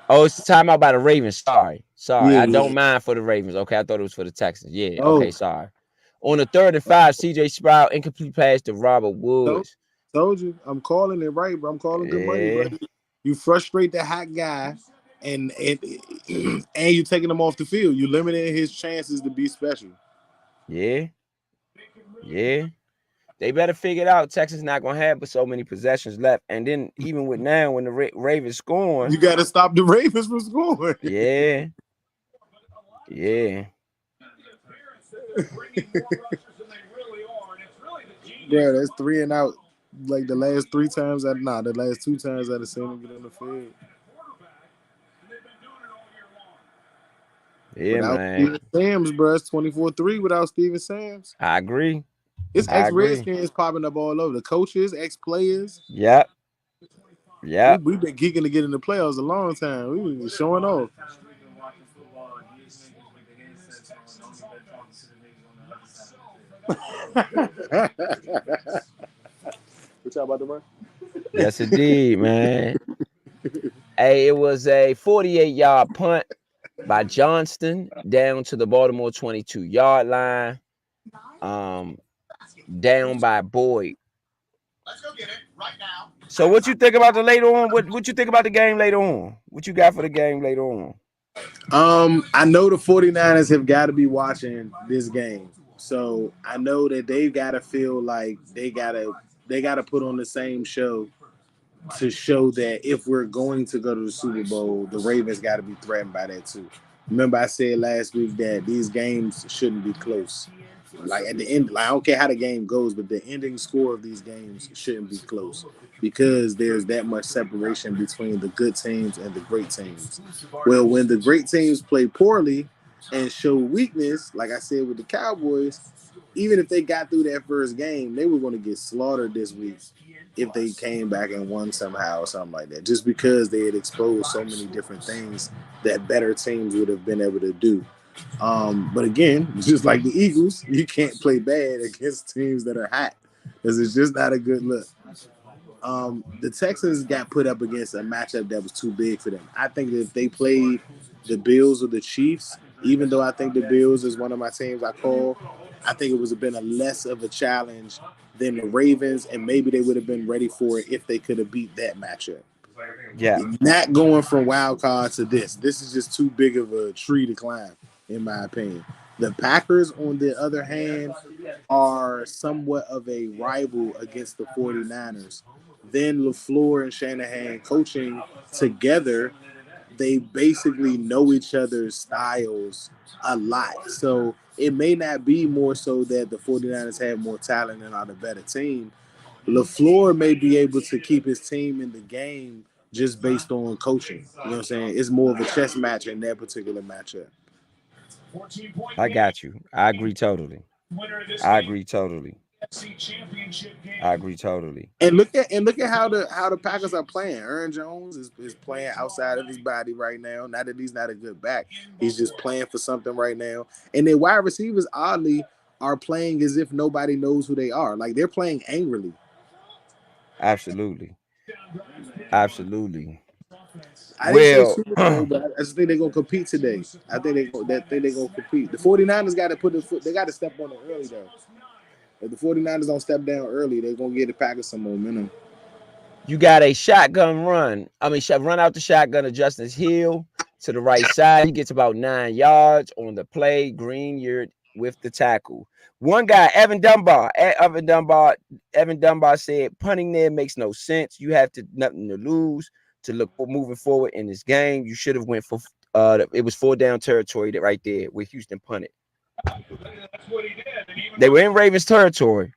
Oh, it's the timeout by the Ravens. Sorry. Yeah, I don't yeah. mind for the Ravens. Okay, I thought it was for the Texans. Yeah. Oh. Okay, sorry. On the 3rd and 5, CJ Sprout incomplete pass to Robert Woods. Told you, I'm calling it right, bro. I'm calling good money, bro. You frustrate the hot guy, and you taking him off the field. You limiting his chances to be special. Yeah. They better figure it out. Texas not gonna have but so many possessions left, and then even with now when the Ravens scoring, you got to stop the Ravens from scoring. Yeah. Bro, that's 3 and out. Like the last 3 times the last 2 times I've seen him get on the field. Yeah, without man. Steven Sams, bro, it's 24-3 without Steven Sams. I agree. It's ex-Redskins popping up all over. The coaches, ex-players. Yep. We've been geeking to get in the playoffs a long time. We've been showing off. What y'all about to run? Yes, indeed, man. Hey, it was a 48-yard punt by Johnston down to the Baltimore 22-yard line. Down by Boyd. Let's go get it right now. So what you think about the later on? What you think about the game later on? What you got for the game later on? I know the 49ers have got to be watching this game. So I know that they've got to feel like they gotta put on the same show to show that if we're going to go to the Super Bowl, the Ravens got to be threatened by that too. Remember, I said last week that these games shouldn't be close. Like at the end, like I don't care how the game goes, but the ending score of these games shouldn't be close because there's that much separation between the good teams and the great teams. Well, when the great teams play poorly and show weakness, like I said with the Cowboys, even if they got through that first game, they were going to get slaughtered this week if they came back and won somehow or something like that, just because they had exposed so many different things that better teams would have been able to do. But again, just like the Eagles, you can't play bad against teams that are hot because it's just not a good look. The Texans got put up against a matchup that was too big for them. I think that if they played the Bills or the Chiefs, even though I think the Bills is one of my teams I call, I think it would have been a less of a challenge than the Ravens, and maybe they would have been ready for it if they could have beat that matchup. Yeah. Not going from wild card to this. This is just too big of a tree to climb, in my opinion. The Packers, on the other hand, are somewhat of a rival against the 49ers. Then LaFleur and Shanahan coaching together, they basically know each other's styles a lot. So it may not be more so that the 49ers have more talent and are the better team. LaFleur may be able to keep his team in the game just based on coaching. You know what I'm saying? It's more of a chess match in that particular matchup. I got you. I agree totally. I agree totally. I agree totally. And look at how the Packers are playing. Aaron Jones is playing outside of his body right now. Not that he's not a good back. He's just playing for something right now. And their wide receivers oddly are playing as if nobody knows who they are. Like they're playing angrily. Absolutely. Absolutely. I didn't say Well, Super Bowl, but I just think they're gonna compete today. I think they're gonna compete. The 49ers got to put the foot. They got to step on it early though. If the 49ers don't step down early, they're gonna get the Packers some momentum. you got a shotgun run. Run out the shotgun of Justice Hill to the right side. He gets about 9 yards on the play. Green, you're with the tackle. One guy, Evan Dunbar said, punting there makes no sense. You have nothing to lose to look moving forward in this game. You should have went for it was 4-down territory right there where Houston punted. That's what he did. And even They were in Ravens territory.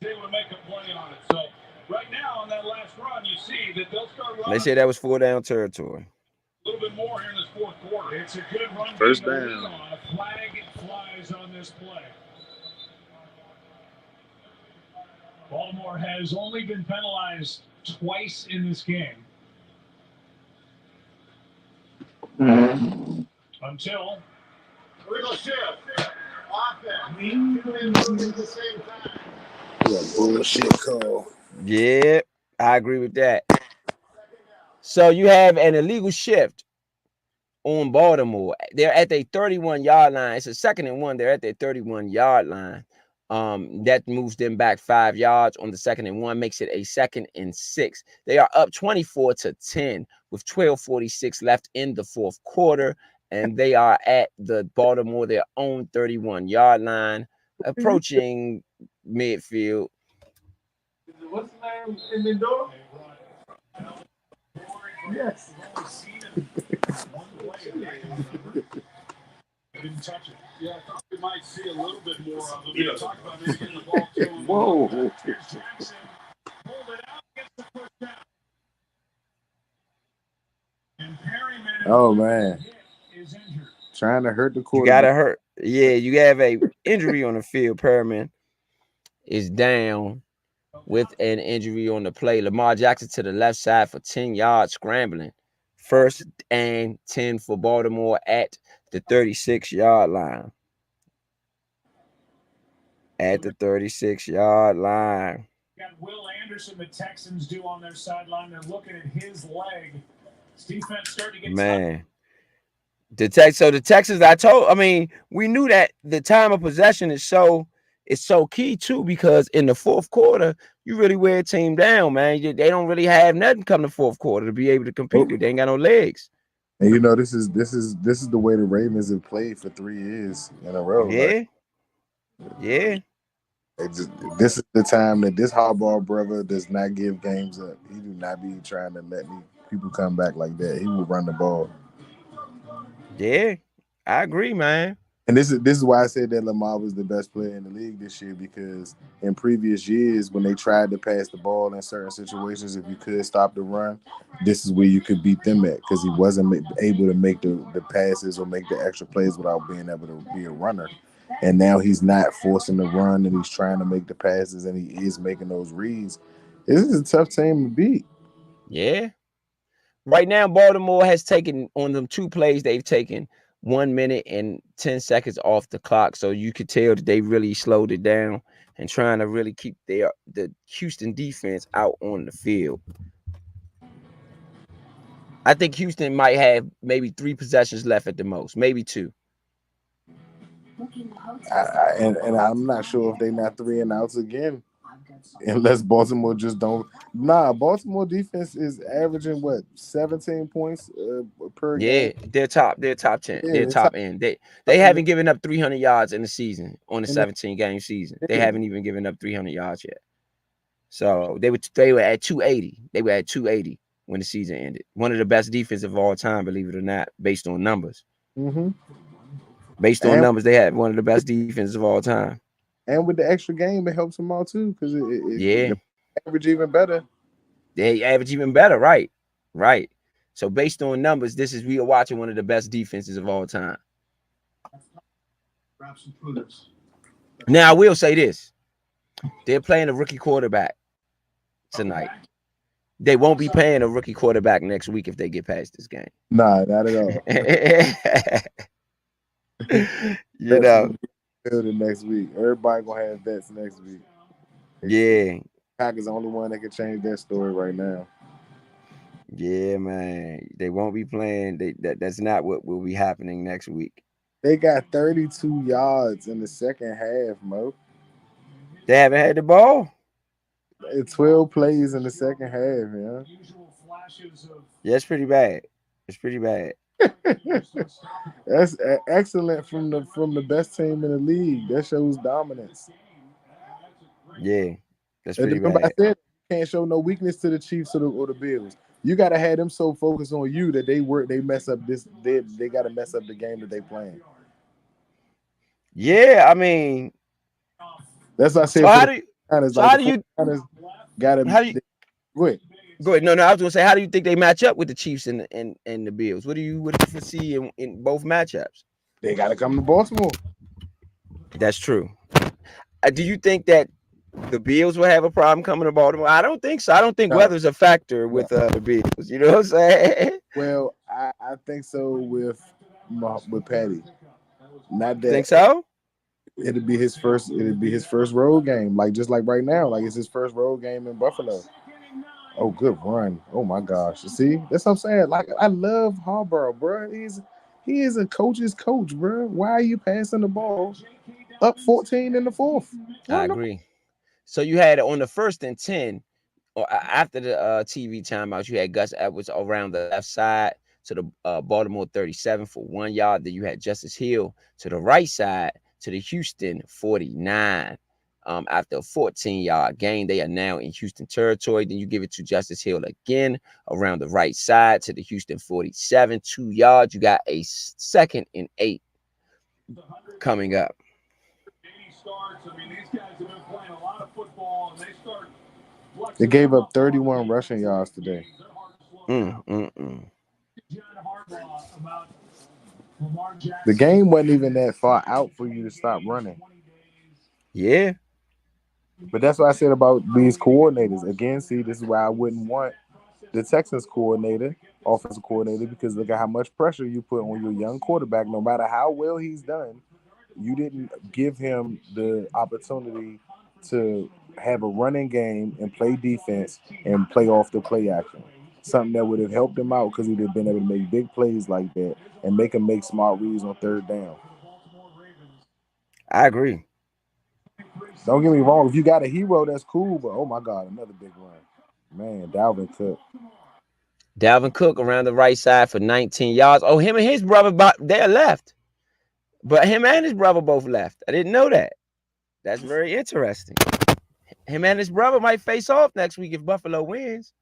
They were making a play on it. So right now on that last run, you see that they'll start running. They said that was 4-down territory. A little bit more here in this fourth quarter. It's a good run. First down. A flag flies on this play. Baltimore has only been penalized twice in this game. Until we're going to shift. Bullshit call. Yeah, I agree with that. So you have an illegal shift on Baltimore. They're at their 31-yard line. It's a 2nd and 1. They're at their 31-yard line. That moves them back 5 yards on the 2nd and 1, makes it a 2nd and 6. They are up 24-10 with 12:46 left in the fourth quarter, and they are at the Baltimore, their own 31-yard line, approaching midfield. What's the name in the door? Yes. Didn't touch it. Yeah, I thought we might see a little bit more of him. Yeah. Talk about maybe getting the ball to him. Whoa. Here's Jackson. Pulled it out, gets the first down. And Perryman. Oh man. Is injured. Trying to hurt the You quarterback. gotta hurt. Yeah, you have a injury on the field. Perriman is down with an injury on the play. Lamar Jackson to the left side for 10 yards scrambling. 1st and 10 for Baltimore at the 36-yard line. At the 36-yard line. Got Will Anderson, the Texans do on their sideline. They're looking at his leg. Defense starting to get Man. So the Texans, we knew that the time of possession is so key too, because in the fourth quarter, you really wear a team down, man. They don't really have nothing come the fourth quarter to be able to compete. Oh, They ain't got no legs. and this is the way the Ravens have played for 3 years in a row. Like, Yeah, yeah, this is the time that this Harbaugh brother does not give games up. He do not be trying to let people come back like that. He will run the ball. yeah. I agree, man. And this is why I said that Lamar was the best player in the league this year, because in previous years when they tried to pass the ball in certain situations, if you could stop the run, this is where you could beat them at, because he wasn't able to make the passes or make the extra plays without being able to be a runner. And now he's not forcing the run, and he's trying to make the passes, and he is making those reads. This is a tough team to beat. Yeah. Right now, Baltimore has taken on them 2 plays. They've taken 1 minute and 10 seconds off the clock, so you could tell that they really slowed it down and trying to really keep the Houston defense out on the field. I think Houston might have maybe 3 possessions left at the most, maybe 2. And I'm not sure if they're not 3-and-outs again, unless Baltimore just don't. Nah, Baltimore defense is averaging what, 17 points per game. Yeah, they're top 10. Yeah, They're it's top top end. They up in the haven't given up 300 yards in the season, on the in the 17-game season. They yeah. haven't even given up 300 yards yet. So they were at 280. They were at 280 when the season ended. One of the best defenses of all time, believe it or not, based on numbers. Mm-hmm. Based on And numbers, they had one of the best defenses of all time. and with the extra game, it helps them out too, because Yeah, the average even better. they average even better, right? Right. So based on numbers, we are watching one of the best defenses of all time. Now I will say this: they're playing a rookie quarterback tonight. They won't be paying a rookie quarterback next week if they get past this game. Nah, not at all. you Vets know, will be building next week. Everybody gonna have vets next week. yeah, Packers the only one that can change that story right now. yeah, man. They won't be playing. That's not what will be happening next week. They got 32 yards in the second half, Mo. They haven't had the ball. 12 plays in the second half, man. Yeah, it's pretty bad. It's pretty bad. That's excellent from the best team in the league. That shows dominance. Yeah, that's And pretty remember, I bad. said you can't show no weakness to the Chiefs or the Bills. You gotta have them so focused on you that they mess up this. They gotta mess up the game that they playing. Yeah, I mean, That's what I so said for how the do you, 49ers. so Like how the do you, 49ers gotta how do you go ahead. go ahead? No, I was gonna say, how do you think they match up with the Chiefs and the Bills? What do you foresee in both matchups? They gotta come to Baltimore. That's true. Do you think that the Bills will have a problem coming to Baltimore? I don't think so. I don't think No, weather's a factor no. with the Bills. You know what I'm saying? Well, I think so with Patty. Not You think that so? it'd be his first road game. Like just like right now, like it's his first road game in Buffalo. Oh, good run. Oh my gosh. See, that's what I'm saying. Like I love Harbaugh, bro. He is a coach's coach, bro. Why are you passing the ball up 14 in the fourth? I Run the agree. So you had on the 1st and 10, or after the TV timeout, you had Gus Edwards around the left side to the Baltimore 37 for 1 yard. Then you had Justice Hill to the right side to the Houston 49. After a 14-yard gain, they are now in Houston territory. Then you give it to Justice Hill again around the right side to the Houston 47, 2 yards. You got a 2nd and 8 coming up. They gave up 31 rushing yards today. Mm, mm, mm. The game wasn't even that far out for you to stop running. Yeah. But that's what I said about these coordinators. Again, see, this is why I wouldn't want the Texans coordinator, offensive coordinator, because look at how much pressure you put on your young quarterback. No matter how well he's done, you didn't give him the opportunity to have a running game and play defense and play off the play action. something that would have helped him out because he'd have been able to make big plays like that and make him make smart reads on third down. I agree. Don't get me wrong. If you got a hero, that's cool. But oh my God, another big run, man. Dalvin Cook. Dalvin Cook around the right side for 19 yards. Oh, him and his brother, they're left. But him and his brother both left. I didn't know that. That's very interesting. Him and his brother might face off next week if Buffalo wins.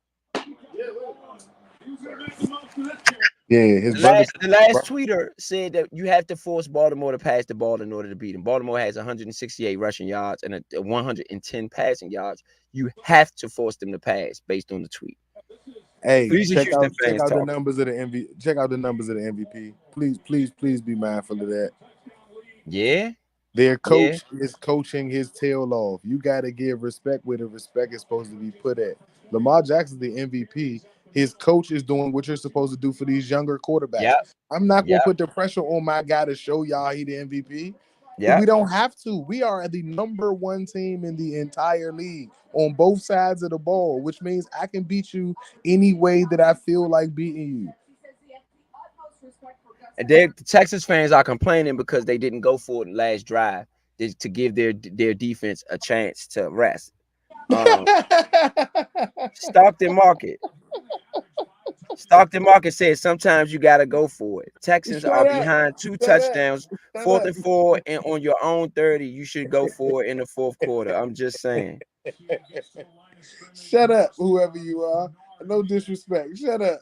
Yeah, his brother. The last tweeter said that you have to force Baltimore to pass the ball in order to beat them. Baltimore has 168 rushing yards and a 110 passing yards. You have to force them to pass based on the tweet. Hey, These are Houston check fans out the talking. numbers of the MVP. Check out the numbers of the MVP. Please be mindful of that. Yeah, Their yeah, coach is coaching his tail off. You got to give respect where the respect is supposed to be put at. Lamar Jackson's the MVP. His coach is doing what you're supposed to do for these younger quarterbacks. yep, I'm not going to yep, put the pressure on my guy to show y'all he the MVP. We yep. don't have to. We are the number one team in the entire league on both sides of the ball, which means I can beat you any way that I feel like beating you. And the Texas fans are complaining because they didn't go for it in the last drive to give their defense a chance to rest. Stockton Market. Stockton Market says sometimes you got to go for it. Texans Shut are up. behind 2 Shut up. touchdowns, Shut fourth up. and 4, and on your own 30, you should go for it in the fourth quarter. I'm just saying. Shut up, whoever you are. No disrespect. Shut up.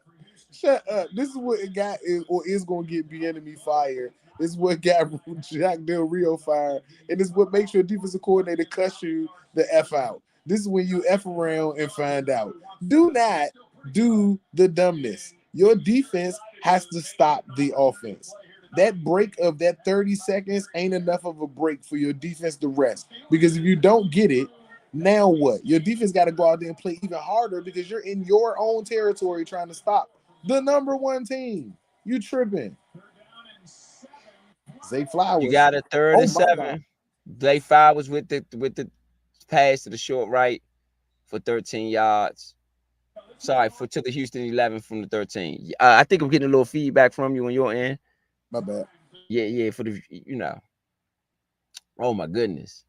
Shut up. This is what it got is or is going to get Bieniemy fired. This is what got Jack Del Rio fired. And this is what makes your defensive coordinator cuss you the F out. This is when you F around and find out. Do not do the dumbness. Your defense has to stop the offense. That break of that 30 seconds ain't enough of a break for your defense to rest. Because if you don't get it, now what? Your defense got to go out there and play even harder because you're in your own territory trying to stop the number one team. You tripping. Zay You Flowers. got a third Oh and my God. 7. Blake Fire was with the pass to the short right for 13 yards. Sorry, to the Houston 11 from the 13. I think I'm getting a little feedback from you on your end. My bad. Yeah, for the. Oh my goodness.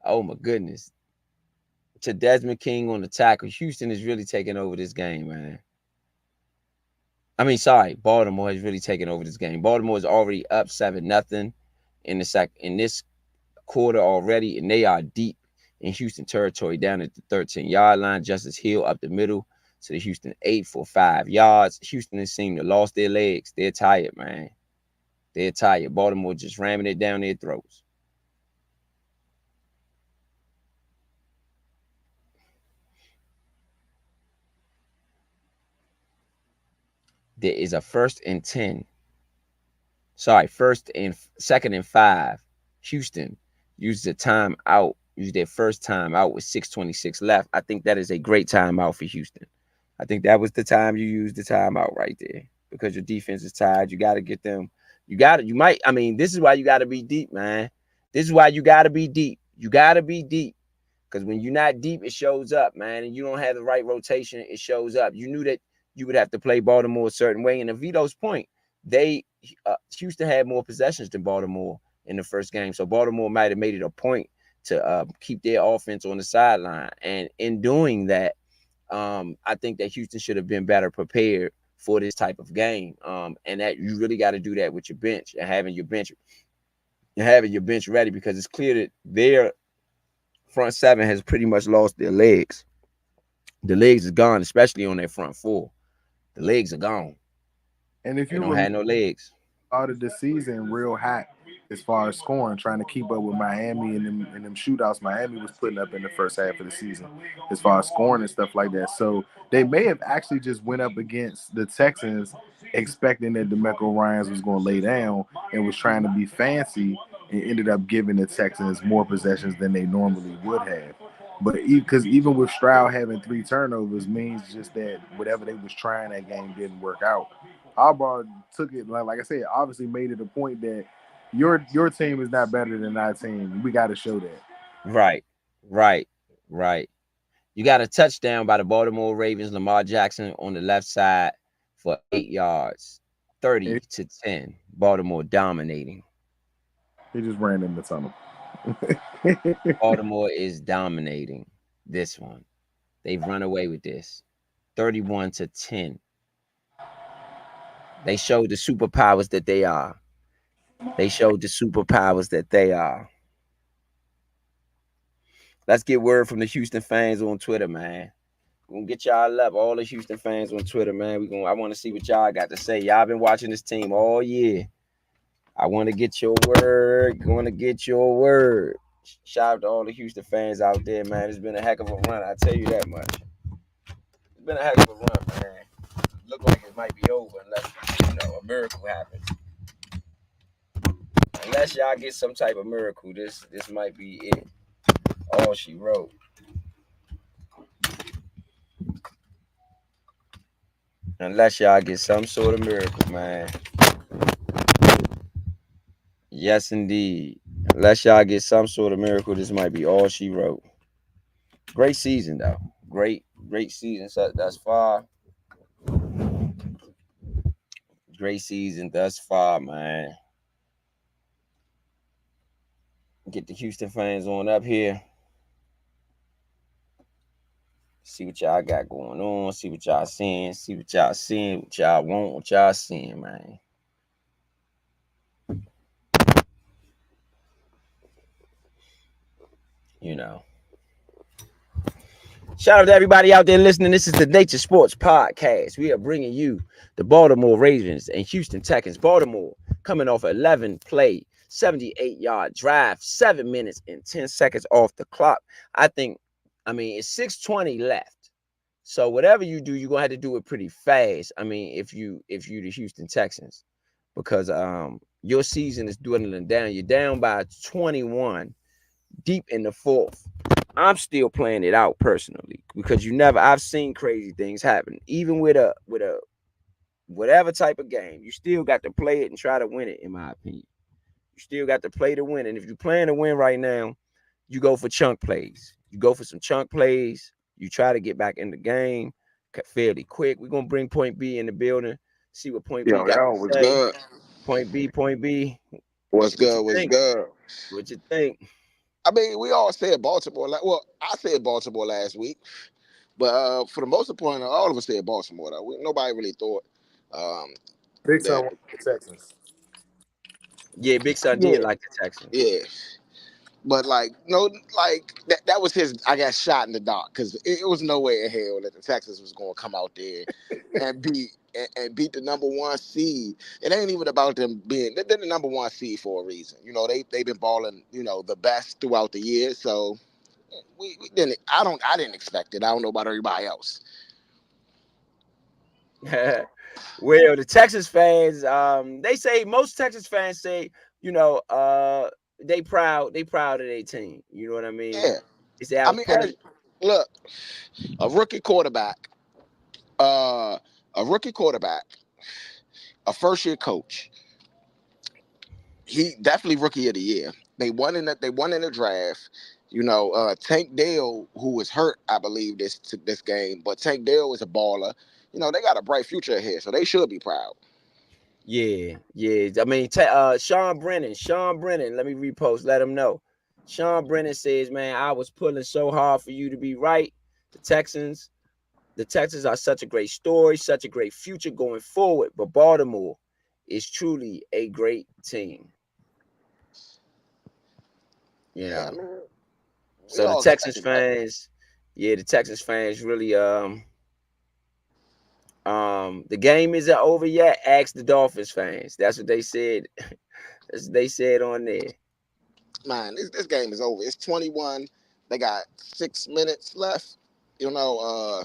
Oh my goodness. To Desmond King on the tackle. Houston is really taking over this game, man. I mean, sorry, Baltimore has really taken over this game. Baltimore is already up 7-0 in this quarter already, and they are deep in Houston territory down at the 13-yard line. Justice Hill up the middle to the Houston 8 for 5 yards. Houston has seemed to lost their legs. They're tired, man. They're tired. Baltimore just ramming it down their throats. There is a 1st and 10. Sorry, second and 5. Houston used the timeout. Used their first timeout with 6:26 left. I think that is a great timeout for Houston. I think that was the time you used the timeout right there because your defense is tired. You got to get them. This is why you got to be deep, man. This is why you got to be deep. You got to be deep because when you're not deep, it shows up, man. And you don't have the right rotation, it shows up. You knew that you would have to play Baltimore a certain way. And to Vito's point, Houston had more possessions than Baltimore in the first game. So Baltimore might have made it a point to keep their offense on the sideline. And in doing that, I think that Houston should have been better prepared for this type of game. And that you really got to do that with your bench and having your bench ready because it's clear that their front 7 has pretty much lost their legs. The legs is gone, especially on their front 4. The legs are gone. And if They you don't remember, have no legs. started the season real hot as far as scoring, trying to keep up with Miami and them shootouts Miami was putting up in the first half of the season, as far as scoring and stuff like that. So they may have actually just went up against the Texans, expecting that DeMeco Ryans was going to lay down and was trying to be fancy, and ended up giving the Texans more possessions than they normally would have. But because even with Stroud having 3 turnovers means just that whatever they was trying that game didn't work out. Harbaugh took it like I said, obviously made it a point that your team is not better than our team. We got to show that. Right, right, right. You got a touchdown by the Baltimore Ravens, Lamar Jackson on the left side for 8 yards, 30-10. Baltimore dominating. He just ran in the tunnel. Baltimore is dominating this one. They've run away with this. 31-10. They showed the superpowers that they are. They showed the superpowers that they are. Let's get word from the Houston fans on Twitter, man. We're gonna get y'all up, all the Houston fans on Twitter, man. I want to see what y'all got to say. Y'all been watching this team all year. I want to get your word. Want to get your word. Shout out to all the Houston fans out there, man. It's been a heck of a run. I tell you that much. It's been a heck of a run, man. Look like it might be over unless a miracle happens. Unless y'all get some type of miracle, this might be it. All she wrote. Unless y'all get some sort of miracle, man. Yes, indeed. Unless y'all get some sort of miracle, this might be all she wrote. Great season, though. Great season thus far. Great season thus far, man. Get the Houston fans on up here. See what y'all got going on. See what y'all seeing. See what y'all seeing. What y'all want. What y'all seeing, man. You know. Shout out to everybody out there listening. This is the Nature Sports Podcast. We are bringing you the Baltimore Ravens and Houston Texans. Baltimore coming off an 11-play, 78-yard drive, 7 minutes and 10 seconds off the clock. It's 6:20 left. So whatever you do, you're gonna have to do it pretty fast. If you the Houston Texans, because your season is dwindling down. You're down by 21 deep in the fourth. I'm still playing it out personally because I've seen crazy things happen. Even with a whatever type of game, you still got to play it and try to win it, in my opinion. You still got to play to win. And if you're playing to win right now, you go for chunk plays. You go for some chunk plays. You try to get back in the game fairly quick. We're gonna bring Point B in the building, see what Point B got to What's say. good? Point B. What's What you good? What's think? good? What you think? I mean, we all said Baltimore. I said Baltimore last week, but for the most part, all of us said Baltimore. Though nobody really thought um, Big that. time with the Texans. Yeah, Big Son did Yeah, like the Texans. yeah. But that was his, I guess, shot in the dark because it was no way in hell that the Texans was going to come out there and beat the number one seed. It ain't even about them being they're the number one seed for a reason. They've been balling the best throughout the year. So we didn't. I didn't expect it. I don't know about everybody else. Well, the Texas fans, they say most Texas fans say, they proud of their team. You know what I mean? Yeah, They say I I was mean, pulling. look, a rookie quarterback, uh, a rookie quarterback, a first year coach. He definitely rookie of the year. They won in the draft. Tank Dell, who was hurt, I believe this game, but Tank Dell is a baller. They got a bright future ahead, so they should be proud. Yeah, yeah. Sean Brennan. Let me repost. Let him know. Sean Brennan says, "Man, I was pulling so hard for you to be right. The Texans, the Texans are such a great story, such a great future going forward. But Baltimore is truly a great team. You Yeah, I know." mean, we So the all Texans expected that. fans, yeah, the Texans fans really the game isn't over yet. Ask the Dolphins fans. That's what they said. That's what they said on there. Man, this game is over. It's 21. They got 6 minutes left. You know, uh,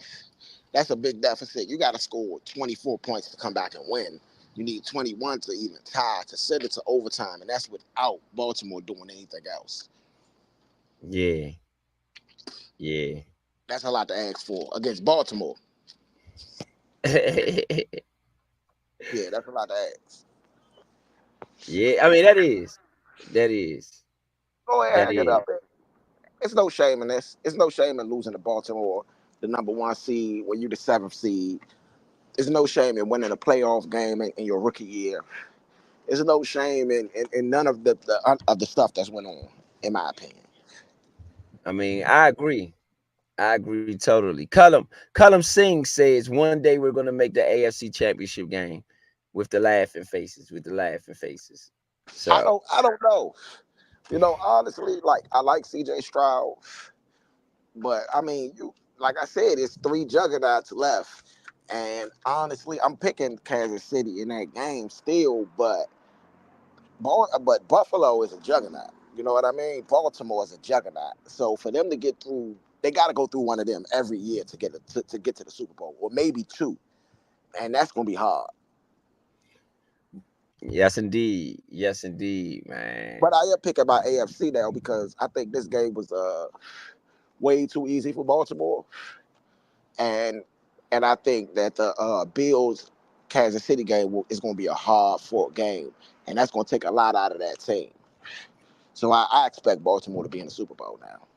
that's a big deficit. You got to score 24 points to come back and win. You need 21 to even tie to send it to overtime, and that's without Baltimore doing anything else. Yeah, yeah. That's a lot to ask for against Baltimore. Yeah, that's a lot to ask. Yeah, I mean that is. That is. Go ahead, That hang it is. up. It's no shame in this. It's no shame in losing to Baltimore, the number one seed, when you the seventh seed. There's no shame in winning a playoff game in your rookie year. There's no shame in none of the stuff that's went on, in my opinion. I mean, I agree. I agree totally. Cullum Singh says one day we're gonna make the AFC Championship game with the laughing faces, with the laughing faces. So I don't know. Honestly, like I like CJ Stroud, but I mean, you like I said, it's three juggernauts left. And honestly, I'm picking Kansas City in that game still, but Buffalo is a juggernaut. You know what I mean? Baltimore is a juggernaut. So for them to get through, they got to go through one of them every year to get to the Super Bowl, or maybe two, and that's gonna be hard. yes indeed, man. But I am picking my AFC now because I think this game was way too easy for Baltimore, and I think that the Bills Kansas City game is going to be a hard fought game, and that's going to take a lot out of that team. So I expect Baltimore to be in the Super Bowl now.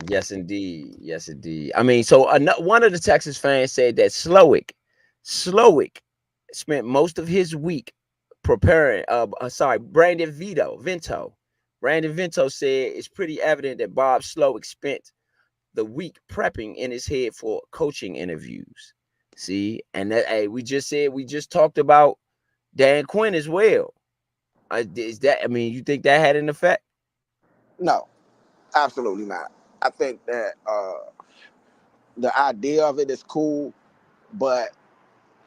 Yes indeed, yes indeed. I mean, so one of the Texas fans said that Slowick spent most of his week preparing. Brandon Vento said it's pretty evident that Bob Slowick spent the week prepping in his head for coaching interviews. See, and that hey, we just talked about Dan Quinn as well. Is that? I mean, you think that had an effect? No, absolutely not. I think that the idea of it is cool, but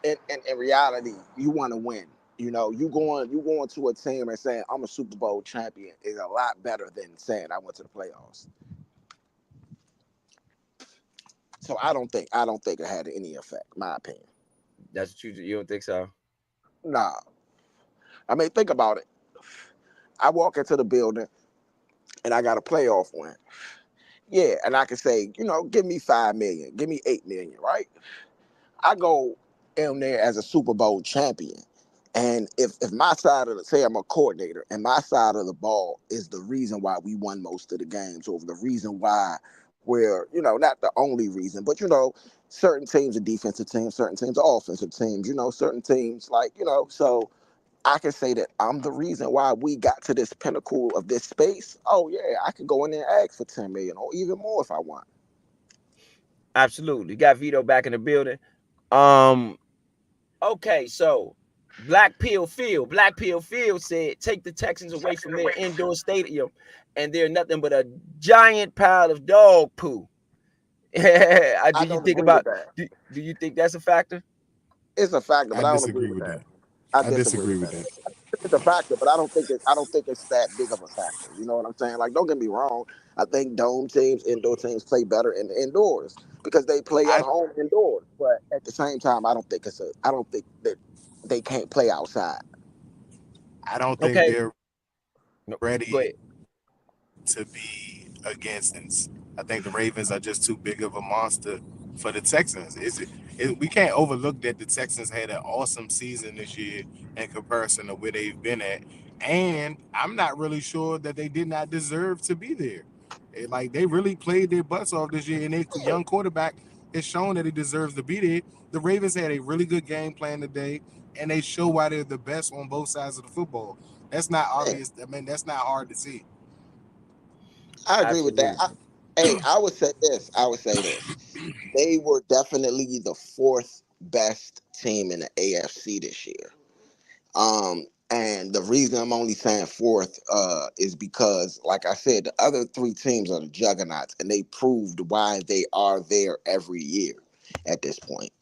in reality, you want to win. You going to a team and saying I'm a Super Bowl champion is a lot better than saying I went to the playoffs. So I don't think it had any effect. My opinion. That's what you don't think so? Nah, I mean think about it. I walk into the building and I got a playoff win. Yeah, and I can say, give me 5 million, give me 8 million, right? I go in there as a Super Bowl champion. And if my side of the say I'm a coordinator and my side of the ball is the reason why we won most of the games, or the reason why we're, not the only reason, but certain teams are defensive teams, certain teams are offensive teams, certain teams like, so I can say that I'm the reason why we got to this pinnacle of this space. Oh yeah, I can go in there and ask for 10 million or even more if I want. Absolutely. Got Vito back in the building. Um. Okay, so Black Pill Field said take the Texans away from their indoor stadium, and they're nothing but a giant pile of dog poo. Do I you don't think agree with about? that. Do you think that's a factor? It's a factor, I but I don't agree disagree with with that. that. I I disagree disagree with with that. that. It's a factor, but I don't think it's that big of a factor. You know what I'm saying? Like, don't get me wrong. I think dome teams, indoor teams play better in the indoors because they play at I home indoors. But at the same time, I don't think that they can't play outside. I don't think Okay, they're no, go ahead. ready to be against. I think the Ravens are just too big of a monster for the Texans. We can't overlook that the Texans had an awesome season this year in comparison to where they've been at, and I'm not really sure that they did not deserve to be there. Like they really played their butts off this year, and their young quarterback has shown that he deserves to be there. The Ravens had a really good game plan today, and they show why they're the best on both sides of the football. That's not Yeah, obvious. I mean, that's not hard to see. I agree with that. Absolutely. Hey, I would say this. I would say this. They were definitely the fourth best team in the AFC this year. And the reason I'm only saying fourth is because, like I said, the other three teams are the juggernauts, and they proved why they are there every year at this point.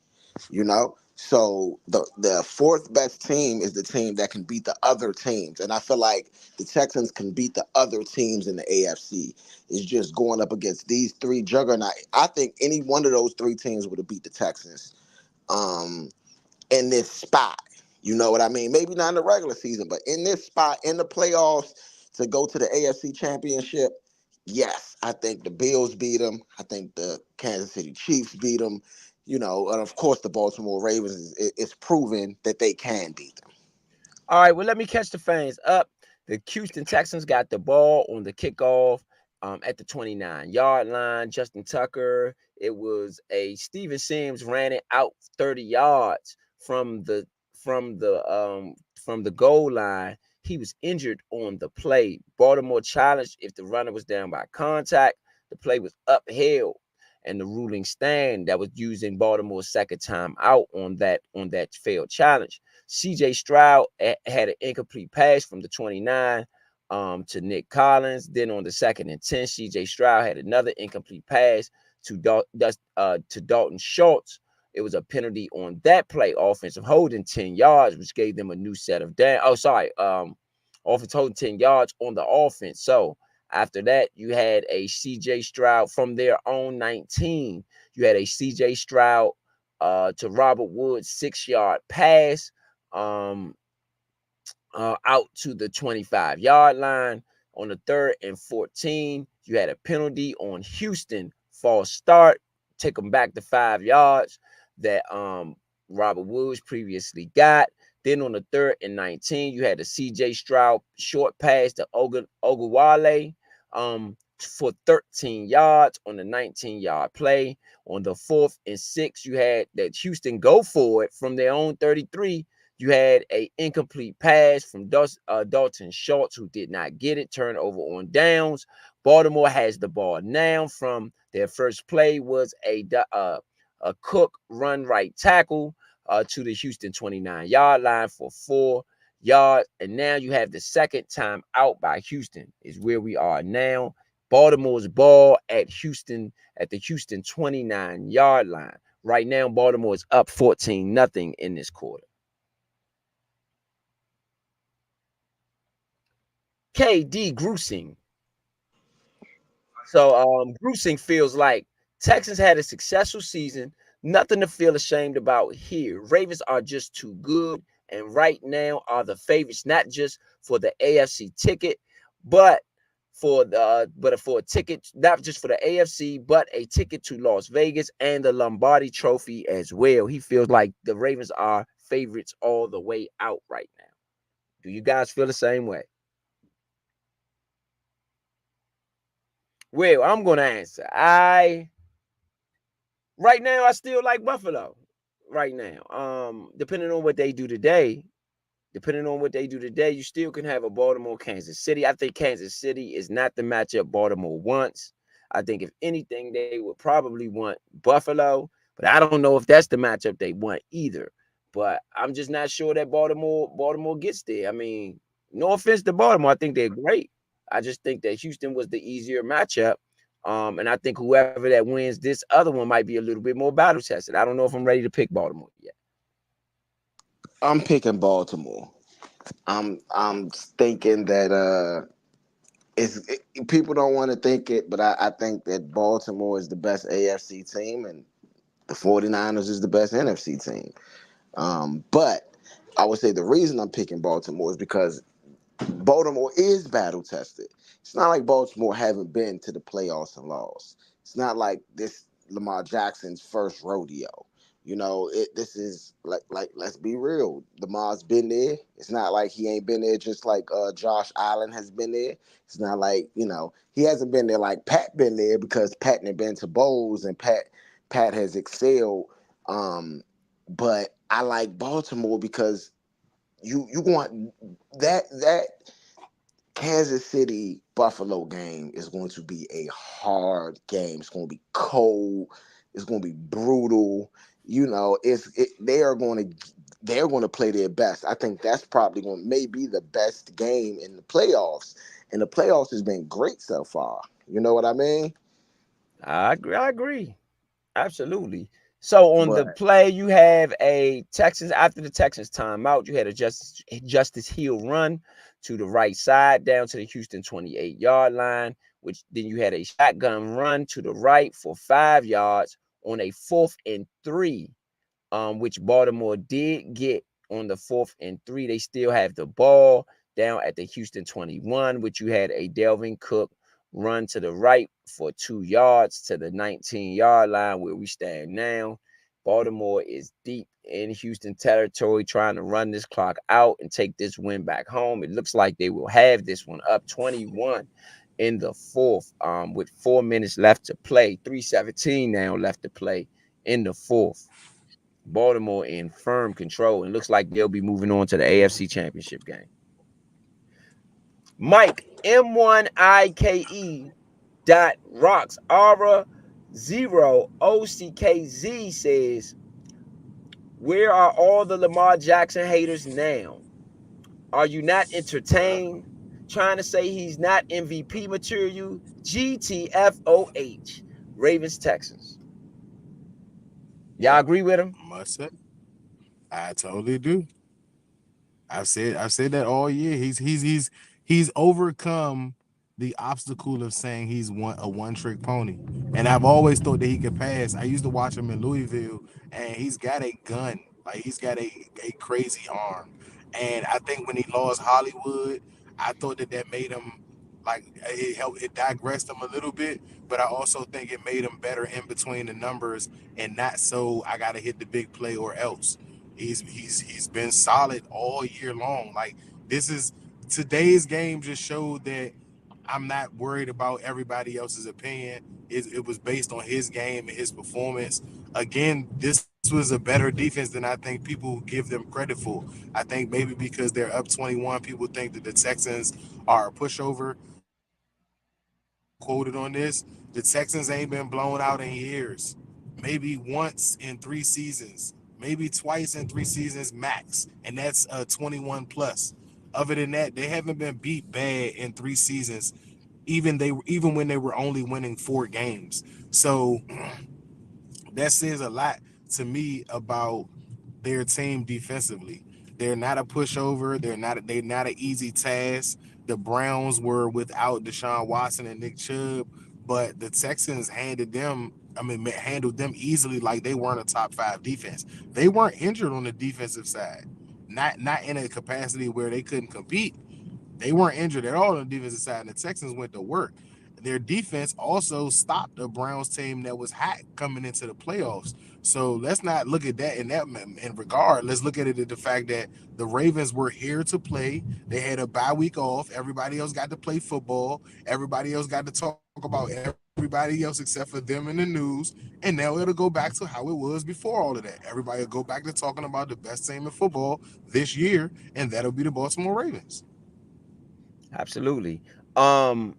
So the fourth best team is the team that can beat the other teams, and I feel like the Texans can beat the other teams in the AFC. It's just going up against these three juggernauts. I think any one of those three teams would have beat the Texans. Um, in this spot. You know what I mean? Maybe not in the regular season, but in this spot in the playoffs to go to the AFC Championship, yes, I think the Bills beat them. I think the Kansas City Chiefs beat them. And of course the Baltimore Ravens is proven that they can beat them. All right, well, let me catch the fans up. The Houston Texans got the ball on the kickoff at the 29-yard line. Justin Tucker, it was a Steven Sims ran it out 30 yards from the from the goal line. He was injured on the play. Baltimore challenged if the runner was down by contact. The play was upheld, and the ruling stand that was using Baltimore's second time out on that failed challenge. CJ Stroud had an incomplete pass from the 29 to Nick Collins. Then on the 2nd and 10, CJ Stroud had another incomplete pass to Dalton Schultz. It was a penalty on that play, offensive holding 10 yards, which gave them a new set of down. Oh, sorry. Offense holding 10 yards on the offense. So after that, you had a CJ Stroud from their own 19. You had a CJ Stroud to Robert Woods 6-yard pass. Out to the 25-yard line. On the 3rd and 14, you had a penalty on Houston, false start, take them back to 5 yards that Robert Woods previously got. Then on the 3rd and 19, you had the CJ Stroud short pass to Ogwale for 13 yards on the 19-yard play. On the 4th and 6, you had that Houston go for it from their own 33. You had a incomplete pass from Dalton Schultz, who did not get it. Turnover on downs. Baltimore has the ball now. From their first play was a Cook run right tackle to the Houston 29-yard line for 4 yards. And now you have the second time out by Houston is where we are now. Baltimore's ball at the Houston 29-yard line. Right now, Baltimore is up 14-0 in this quarter. KD Gruesing. So Gruesing feels like Texans had a successful season, nothing to feel ashamed about here. Ravens are just too good, and right now are the favorites, not just for the AFC ticket, but for a ticket, not just for the AFC, but a ticket to Las Vegas and the Lombardi Trophy as well. He feels like the Ravens are favorites all the way out right now. Do you guys feel the same way? Well, I'm gonna answer. Right now I still like Buffalo. Right now, depending on what they do today, you still can have a Baltimore, Kansas City. I think Kansas City is not the matchup Baltimore wants. I think if anything, they would probably want Buffalo, but I don't know if that's the matchup they want either. But I'm just not sure that Baltimore gets there. I mean, no offense to Baltimore, I think they're great. I just think that Houston was the easier matchup. And I think whoever that wins this other one might be a little bit more battle tested. I don't know if I'm ready to pick Baltimore yet. I'm picking Baltimore. I'm thinking that people don't want to think it, but I think that Baltimore is the best AFC team and the 49ers is the best NFC team. But I would say the reason I'm picking Baltimore is because Baltimore is battle tested. It's not like Baltimore haven't been to the playoffs and lost. It's not like this Lamar Jackson's first rodeo. This is like let's be real. Lamar's been there. It's not like he ain't been there just like Josh Allen has been there. It's not like, he hasn't been there like Pat been there because Pat had been to bowls and Pat has excelled. But I like Baltimore because you want that Kansas City Buffalo game is going to be a hard game. It's going to be cold. It's going to be brutal. They're going to play their best. I think that's probably going to maybe the best game in the playoffs. And the playoffs has been great so far. You know what I mean? I agree. Absolutely. So on the But play, you have a Texans after the Texans timeout. You had a Justice Hill run to the right side down to the Houston 28-yard line, which then you had a shotgun run to the right for 5 yards on a 4th and 3, which Baltimore did get on the 4th and 3. They still have the ball down at the Houston 21, which you had a Delvin Cook run to the right for 2 yards to the 19-yard line where we stand now. Baltimore is deep in Houston territory trying to run this clock out and take this win back home. It looks like they will have this one up 21 in the fourth, with 4 minutes left to play. 3:17 now left to play in the fourth. Baltimore in firm control, and looks like they'll be moving on to the AFC Championship game. Mike M1IKE dot rocks Aura 0OCKZ says, where are all the Lamar Jackson haters now? Are you not entertained? Trying to say he's not MVP material? GTFOH. Ravens, Texans. Y'all agree with him? Must say, I totally do. I've said that all year. He's overcome the obstacle of saying he's a one-trick pony. And I've always thought that he could pass. I used to watch him in Louisville, and he's got a gun. Like, he's got a crazy arm. And I think when he lost Hollywood, I thought that made him, like, it digressed him a little bit, but I also think it made him better in between the numbers and not so I gotta hit the big play or else. He's been solid all year long. Like, this is today's game just showed that I'm not worried about everybody else's opinion. It was based on his game and his performance. Again, this was a better defense than I think people give them credit for. I think maybe because they're up 21, people think that the Texans are a pushover. Quoted on this, the Texans ain't been blown out in years. Maybe once in 3 seasons, maybe twice in 3 seasons max, and that's 21 plus. Other than that, they haven't been beat bad in 3 seasons, even when they were only winning 4 games. So that says a lot to me about their team defensively. They're not a pushover. They're not an easy task. The Browns were without Deshaun Watson and Nick Chubb, but the Texans handled them easily, like they weren't a top 5 defense. They weren't injured on the defensive side. Not in a capacity where they couldn't compete. They weren't injured at all on the defensive side, and the Texans went to work. Their defense also stopped a Browns team that was hot coming into the playoffs. So let's not look at that in regard. Let's look at it at the fact that the Ravens were here to play. They had a bye week off. Everybody else got to play football. Everybody else got to talk about everybody else except for them in the news. And now it'll go back to how it was before all of that. Everybody will go back to talking about the best team in football this year, and that'll be the Baltimore Ravens. Absolutely. Um,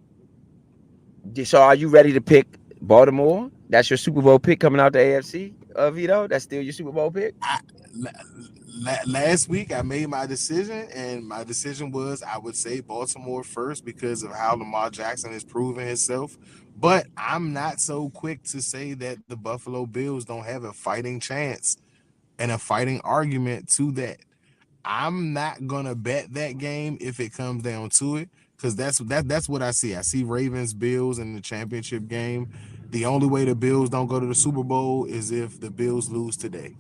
so are you ready to pick Baltimore? That's your Super Bowl pick coming out the AFC, Vito? That's still your Super Bowl pick? Last week I made my decision, and my decision was I would say Baltimore first because of how Lamar Jackson has proven himself. But I'm not so quick to say that the Buffalo Bills don't have a fighting chance and a fighting argument to that. I'm not gonna bet that game if it comes down to it, because that's what I see. I see Ravens Bills in the championship game. The only way the Bills don't go to the Super Bowl is if the Bills lose today.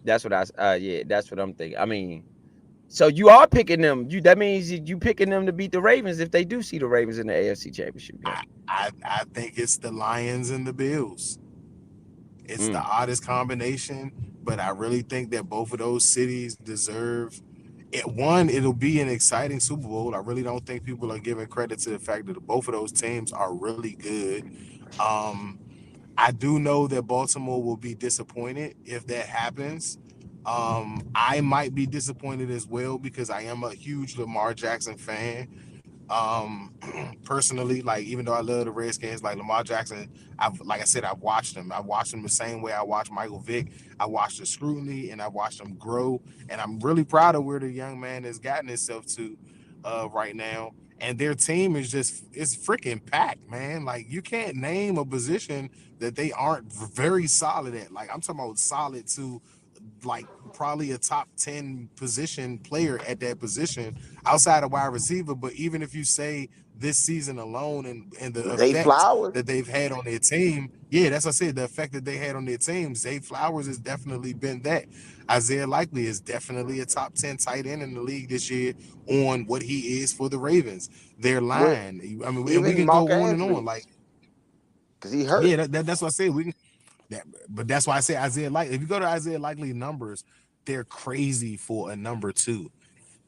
That's what yeah, that's what I'm thinking. I mean, so you are picking them. That means you picking them to beat the Ravens if they do see the Ravens in the AFC Championship game. I think it's the Lions and the Bills. It's the oddest combination, but I really think that both of those cities deserve it. One, it'll be an exciting Super Bowl. I really don't think people are giving credit to the fact that both of those teams are really good. I do know that Baltimore will be disappointed if that happens. I might be disappointed as well because I am a huge Lamar Jackson fan. Personally, like, even though I love the Redskins, like Lamar Jackson, like I said, I've watched him. I watched him the same way I watched Michael Vick. I watched the scrutiny and I watched him grow. And I'm really proud of where the young man has gotten himself to right now. And their team it's freaking packed, man. Like, you can't name a position that they aren't very solid at. Like, I'm talking about solid to like probably a top 10 position player at that position outside of wide receiver. But even if you say this season alone and the Zay effect Flowers. that they've had on their team, yeah, that's what I said, the effect that they had on their team, Zay Flowers has definitely been that. Isaiah Likely is definitely a top 10 tight end in the league this year on what he is for the Ravens. Their With line, I mean, and we even can Mark go on and on. Andrews, Like, because he hurt. yeah, that's what I said. We can but that's why I say Isaiah Likely. If you go to Isaiah Likely numbers, they're crazy for a number 2.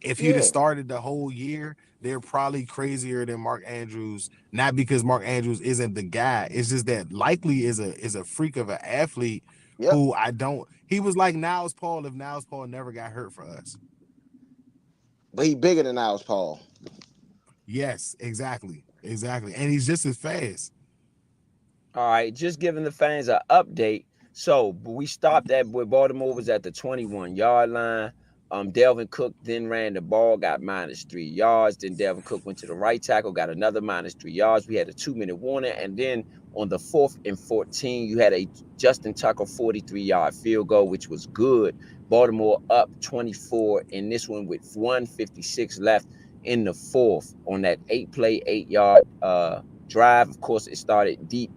If you'd have Yeah. started the whole year, they're probably crazier than Mark Andrews. Not because Mark Andrews isn't the guy. It's just that likely is a freak of an athlete Yep. who I don't. He was like Niles Paul if Niles Paul never got hurt for us. But he bigger than Niles Paul. Yes, exactly, and he's just as fast. All right, just giving the fans an update. So we stopped at where Baltimore was at the 21-yard line. Delvin Cook then ran the ball, got -3 yards. Then Delvin Cook went to the right tackle, got another -3 yards. We had a 2-minute warning, and then on the 4th and 14, you had a Justin Tucker 43-yard field goal, which was good. Baltimore up 24 in this one with 1:56 left in the fourth on that 8-play, 8-yard drive. Of course, it started deep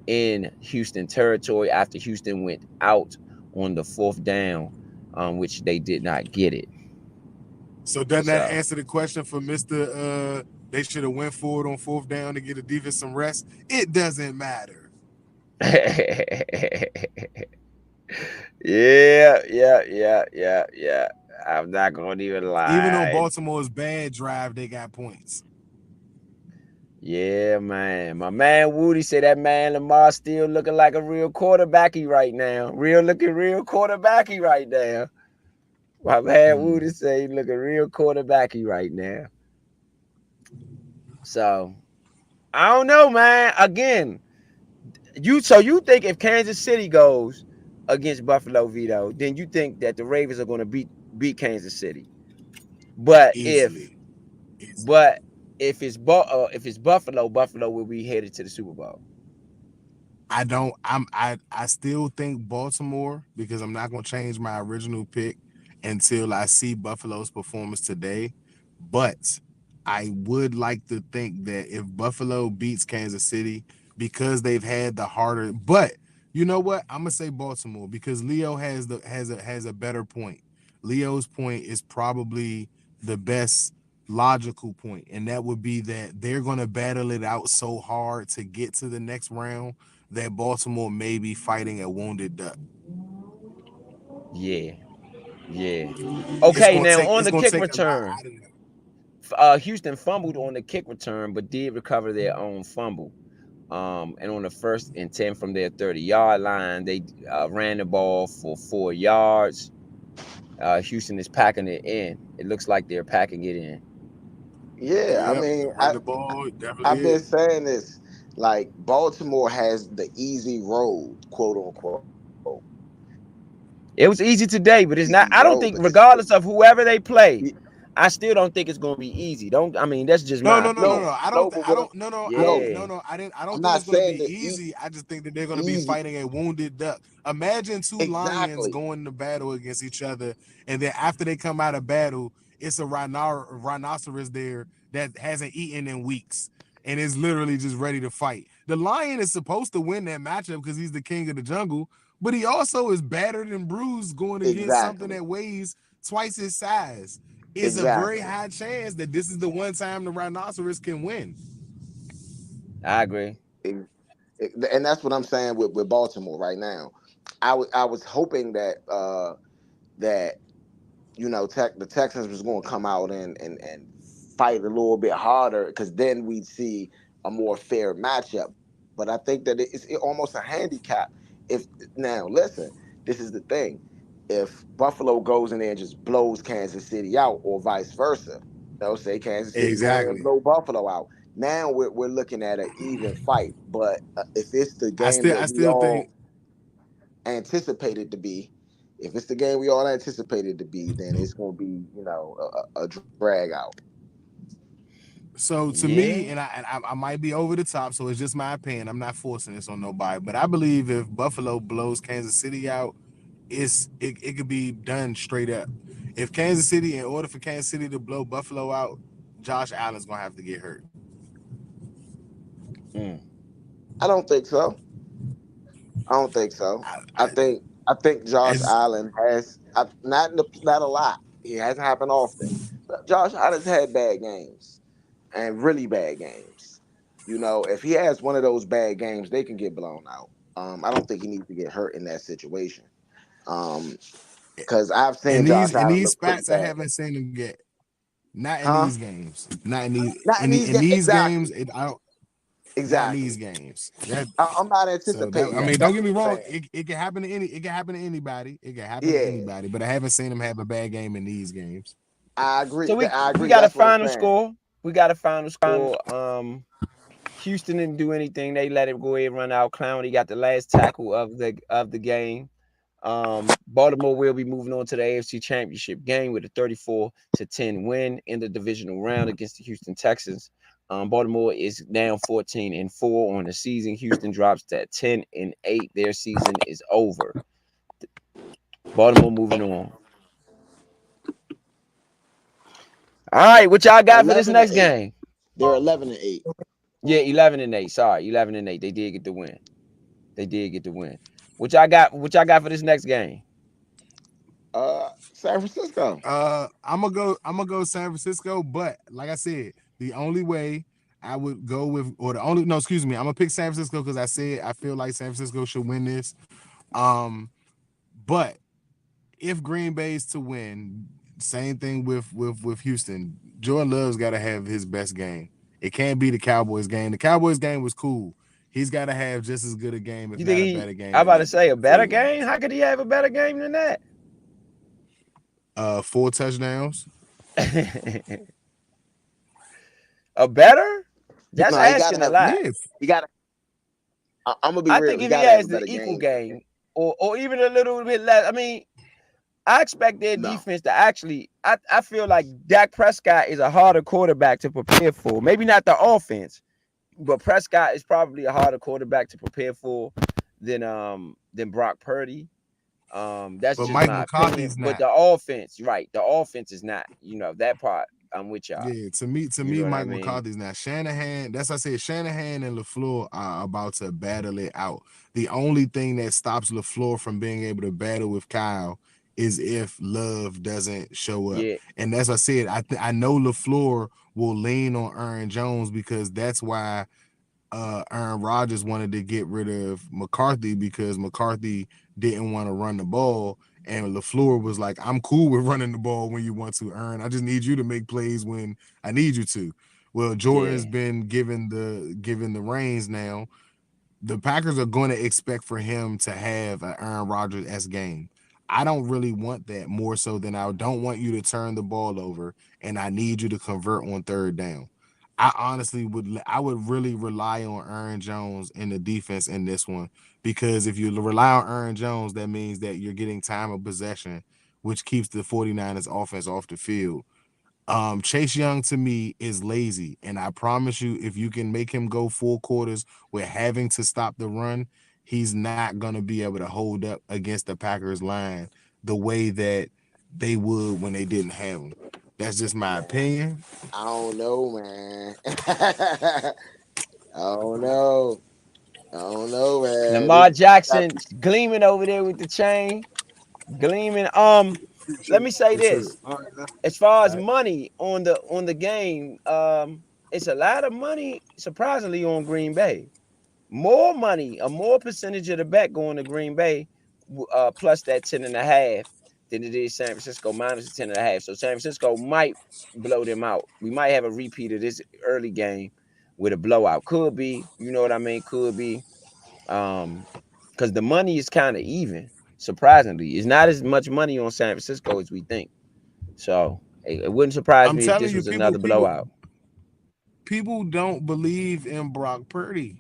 in Houston territory after Houston went out on the 4th down, which they did not get it. So doesn't that So answer the question for Mr. They should have went forward on 4th down to get a defense some rest? It doesn't matter. yeah. I'm not gonna even Even on lie. Baltimore's bad drive, they got points. Yeah, man. My man Woody said that man Lamar still looking like a real quarterbacky right now. Real quarterbacky right now. My man Woody say he looking real quarterbacky right now. So I don't know, man. Again, you think if Kansas City goes against Buffalo Vito, then you think that the Ravens are going to beat Kansas City. But Easily. if it's Buffalo will be headed to the Super Bowl. I still think Baltimore, because I'm not gonna change my original pick until I see Buffalo's performance today. But I would like to think that if Buffalo beats Kansas City, because they've had the harder, but you know what? I'm gonna say Baltimore because Leo has a better point. Leo's point is probably the best logical point, and that would be that they're gonna battle it out so hard to get to the next round that Baltimore may be fighting a wounded duck. Yeah. It's Okay, gonna now take on it's the gonna kick take a lot return, out of them. Houston fumbled on the kick return, but did recover their own fumble. And on the 1st and 10 from their 30-yard line, they ran the ball for 4 yards. Houston is packing it in. It looks like they're packing it in. Yeah, I Yep, mean, run the ball definitely I've been is. saying this. Like Baltimore has the easy road, quote unquote. It was easy today, but it's Easy not. I don't road, think, but regardless of whoever they play, y- I still don't think it's going to be easy. I mean, that's just No, my no, no, no, opinion. no. no, no. But I what? don't. No, no. I No, didn't. No, Yeah, no. I didn't. I don't I'm think not it's gonna saying be the easy. I just think that they're gonna be easy. fighting a wounded duck. Imagine two lions Exactly, going to battle against each other, and then after they come out of battle, it's a rhinoceros there that hasn't eaten in weeks and is literally just ready to fight. The lion is supposed to win that matchup because he's the king of the jungle, but he also is battered and bruised going against something exactly, that weighs twice his size. It's a very exactly. high chance that this is the one time the rhinoceros can win. I agree. And that's what I'm saying with Baltimore right now. I was hoping that that the Texans was going to come out and fight a little bit harder because then we'd see a more fair matchup. But I think that it's almost a handicap. If now listen, this is the thing: if Buffalo goes in there and just blows Kansas City out, or vice versa, say Kansas City go in there and Exactly. blow Buffalo out. Now we're looking at an even fight. But if it's the game that I we still all think anticipated to be, if it's the game we all anticipated to be, then it's going to be, a drag out. so. To me, Yeah. and I might be over the top, so it's just my opinion. I'm not forcing this on nobody, but I believe if Buffalo blows Kansas City out, it could be done straight up. If Kansas City, in order for Kansas City to blow Buffalo out, Josh Allen's gonna have to get hurt. Mm. I don't think so. I don't think so. I, I I think I think Josh as Allen has not a lot. It hasn't happened often. But Josh Allen's had bad games and really bad games. If he has one of those bad games, they can get blown out. I don't think he needs to get hurt in that situation. Um, because I've seen in Josh these Allen look pretty spats, I bad. haven't seen him get. Not in Huh? these games. Not in these Not in these in games. these games. Exactly. I don't. Not in these Exactly. games. That I'm not so that anticipating I that. mean, don't That's get what me I'm wrong. saying. It can happen to any. It can happen to anybody. It can happen to Yeah, anybody. But I haven't seen him have a bad game in these games. I agree. So I we agree. got a That's what I'm final saying. score. We got a final score. Houston didn't do anything. They let it go ahead and run out. Clowney got the last tackle of the game. Baltimore will be moving on to the AFC Championship game with a 34-10 win in the divisional round against the Houston Texans. Baltimore is now 14-4 on the season. Houston drops to 10-8. Their season is over. Baltimore moving on. All right, what y'all got for this 11 next to 8. game? They're 11 to 8. Yeah, 11-8. Sorry, 11-8. They did get the win. They did get the win. What y'all got? What y'all got for this next game? San Francisco. I'm gonna go San Francisco, but like I said, the only way I would go with, or the only no, excuse me, I'm gonna pick San Francisco because I said I feel like San Francisco should win this. But if Green Bay's to win, same thing with Houston. Jordan Love's got to have his best game. It can't be the Cowboys game. The Cowboys game was cool. He's got to have just as good a game, if You think not a he? better game I'm than about to that say a before better he game. lost. How could he have a better game than that? 4 touchdowns. A better? That's No, he got to asking a have. lot. Yeah, He got. I'm gonna be I real. think He if he got to have has a the better equal game. game, or even a little bit less, I mean, I expect their No. defense to actually. I feel like Dak Prescott is a harder quarterback to prepare for. Maybe not the offense, but Prescott is probably a harder quarterback to prepare for than Brock Purdy. That's but just Mike my opinion. McCarthy's But not. the offense, right? The offense is not. That part. I'm with y'all. Yeah, to You me, know what I Mike mean? McCarthy's not. Shanahan, that's I said. Shanahan and LaFleur are about to battle it out. The only thing that stops LaFleur from being able to battle with Kyle is if Love doesn't show up. Yeah, And as I said, I know LaFleur will lean on Aaron Jones because that's why Aaron Rodgers wanted to get rid of McCarthy because McCarthy didn't want to run the ball. And LaFleur was like, I'm cool with running the ball when you want to, Aaron. I just need you to make plays when I need you to. Well, Jordan's yeah, been given the reins now. The Packers are going to expect for him to have an Aaron Rodgers-esque game. I don't really want that more so than I don't want you to turn the ball over and I need you to convert on third down. I would really rely on Aaron Jones in the defense in this one because if you rely on Aaron Jones, that means that you're getting time of possession, which keeps the 49ers offense off the field. Chase Young to me is lazy, and I promise you, if you can make him go 4 quarters with having to stop the run, he's not gonna be able to hold up against the Packers line the way that they would when they didn't have him. That's just my opinion. I don't know, man. I don't know. I don't know, man. Lamar This got Jackson gleaming over there with the chain, gleaming. Let me say Appreciate it. this: All right, now. as far All as right. money on the game, it's a lot of money surprisingly on Green Bay. More money, a more percentage of the bet going to Green Bay, plus that 10.5 than it is San Francisco minus the 10.5. So San Francisco might blow them out. We might have a repeat of this early game with a blowout. Could be, you know what I mean? Could be. Because the money is kind of even. Surprisingly, it's not as much money on San Francisco as we think. So it wouldn't surprise I'm me if telling this you, was another blowout. people don't believe in Brock Purdy.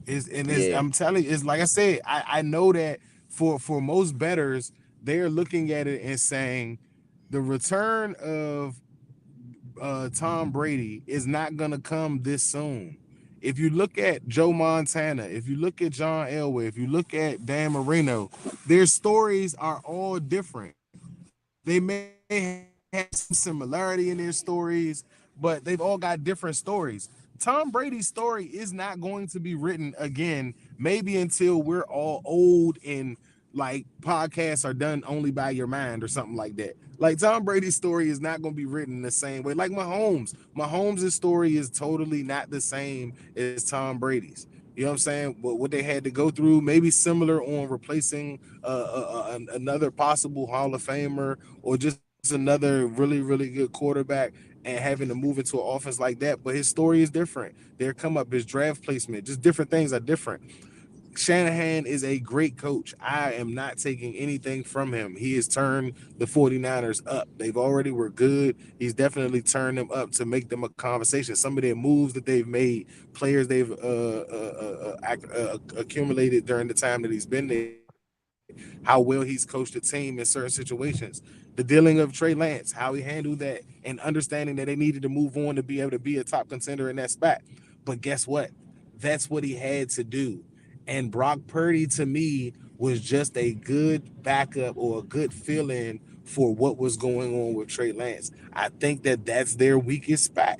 Yeah, I'm telling you, it's like I said, I know that for most bettors, they're looking at it and saying the return of Tom Brady is not gonna come this soon. If you look at Joe Montana, if you look at John Elway, if you look at Dan Marino, their stories are all different. They may have some similarity in their stories, but they've all got different stories. Tom Brady's story is not going to be written again, maybe until we're all old and like podcasts are done only by your mind or something like that. Like Tom Brady's story is not going to be written the same way. Like Mahomes. Mahomes' story is totally not the same as Tom Brady's. You know what I'm saying? What they had to go through, maybe similar on replacing another possible Hall of Famer or just another really, really good quarterback and having to move into an offense like that. But his story is different. Their come up, his draft placement, just different things are different. Shanahan is a great coach. I am not taking anything from him. He has turned the 49ers up. They've already were good. He's definitely turned them up to make them a conversation. Some of their moves that they've made, players they've accumulated during the time that he's been there, how well he's coached the team in certain situations, the dealing of Trey Lance, how he handled that, and understanding that they needed to move on to be able to be a top contender in that spot. But guess what? That's what he had to do. And Brock Purdy to me was just a good backup or a good fill-in for what was going on with Trey Lance. I think that that's their weakest spot,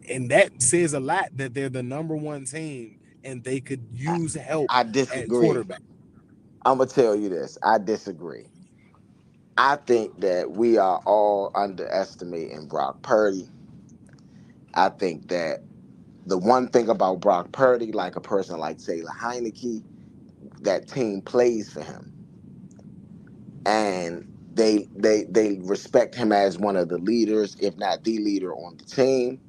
and that says a lot that they're the number one team and they could I, use help I at disagree. quarterback. I'm gonna tell you this. I disagree. I think that we are all underestimating Brock Purdy. I think that the one thing about Brock Purdy, like a person like Taylor Heineke, that team plays for him, and they respect him as one of the leaders, if not the leader on the team.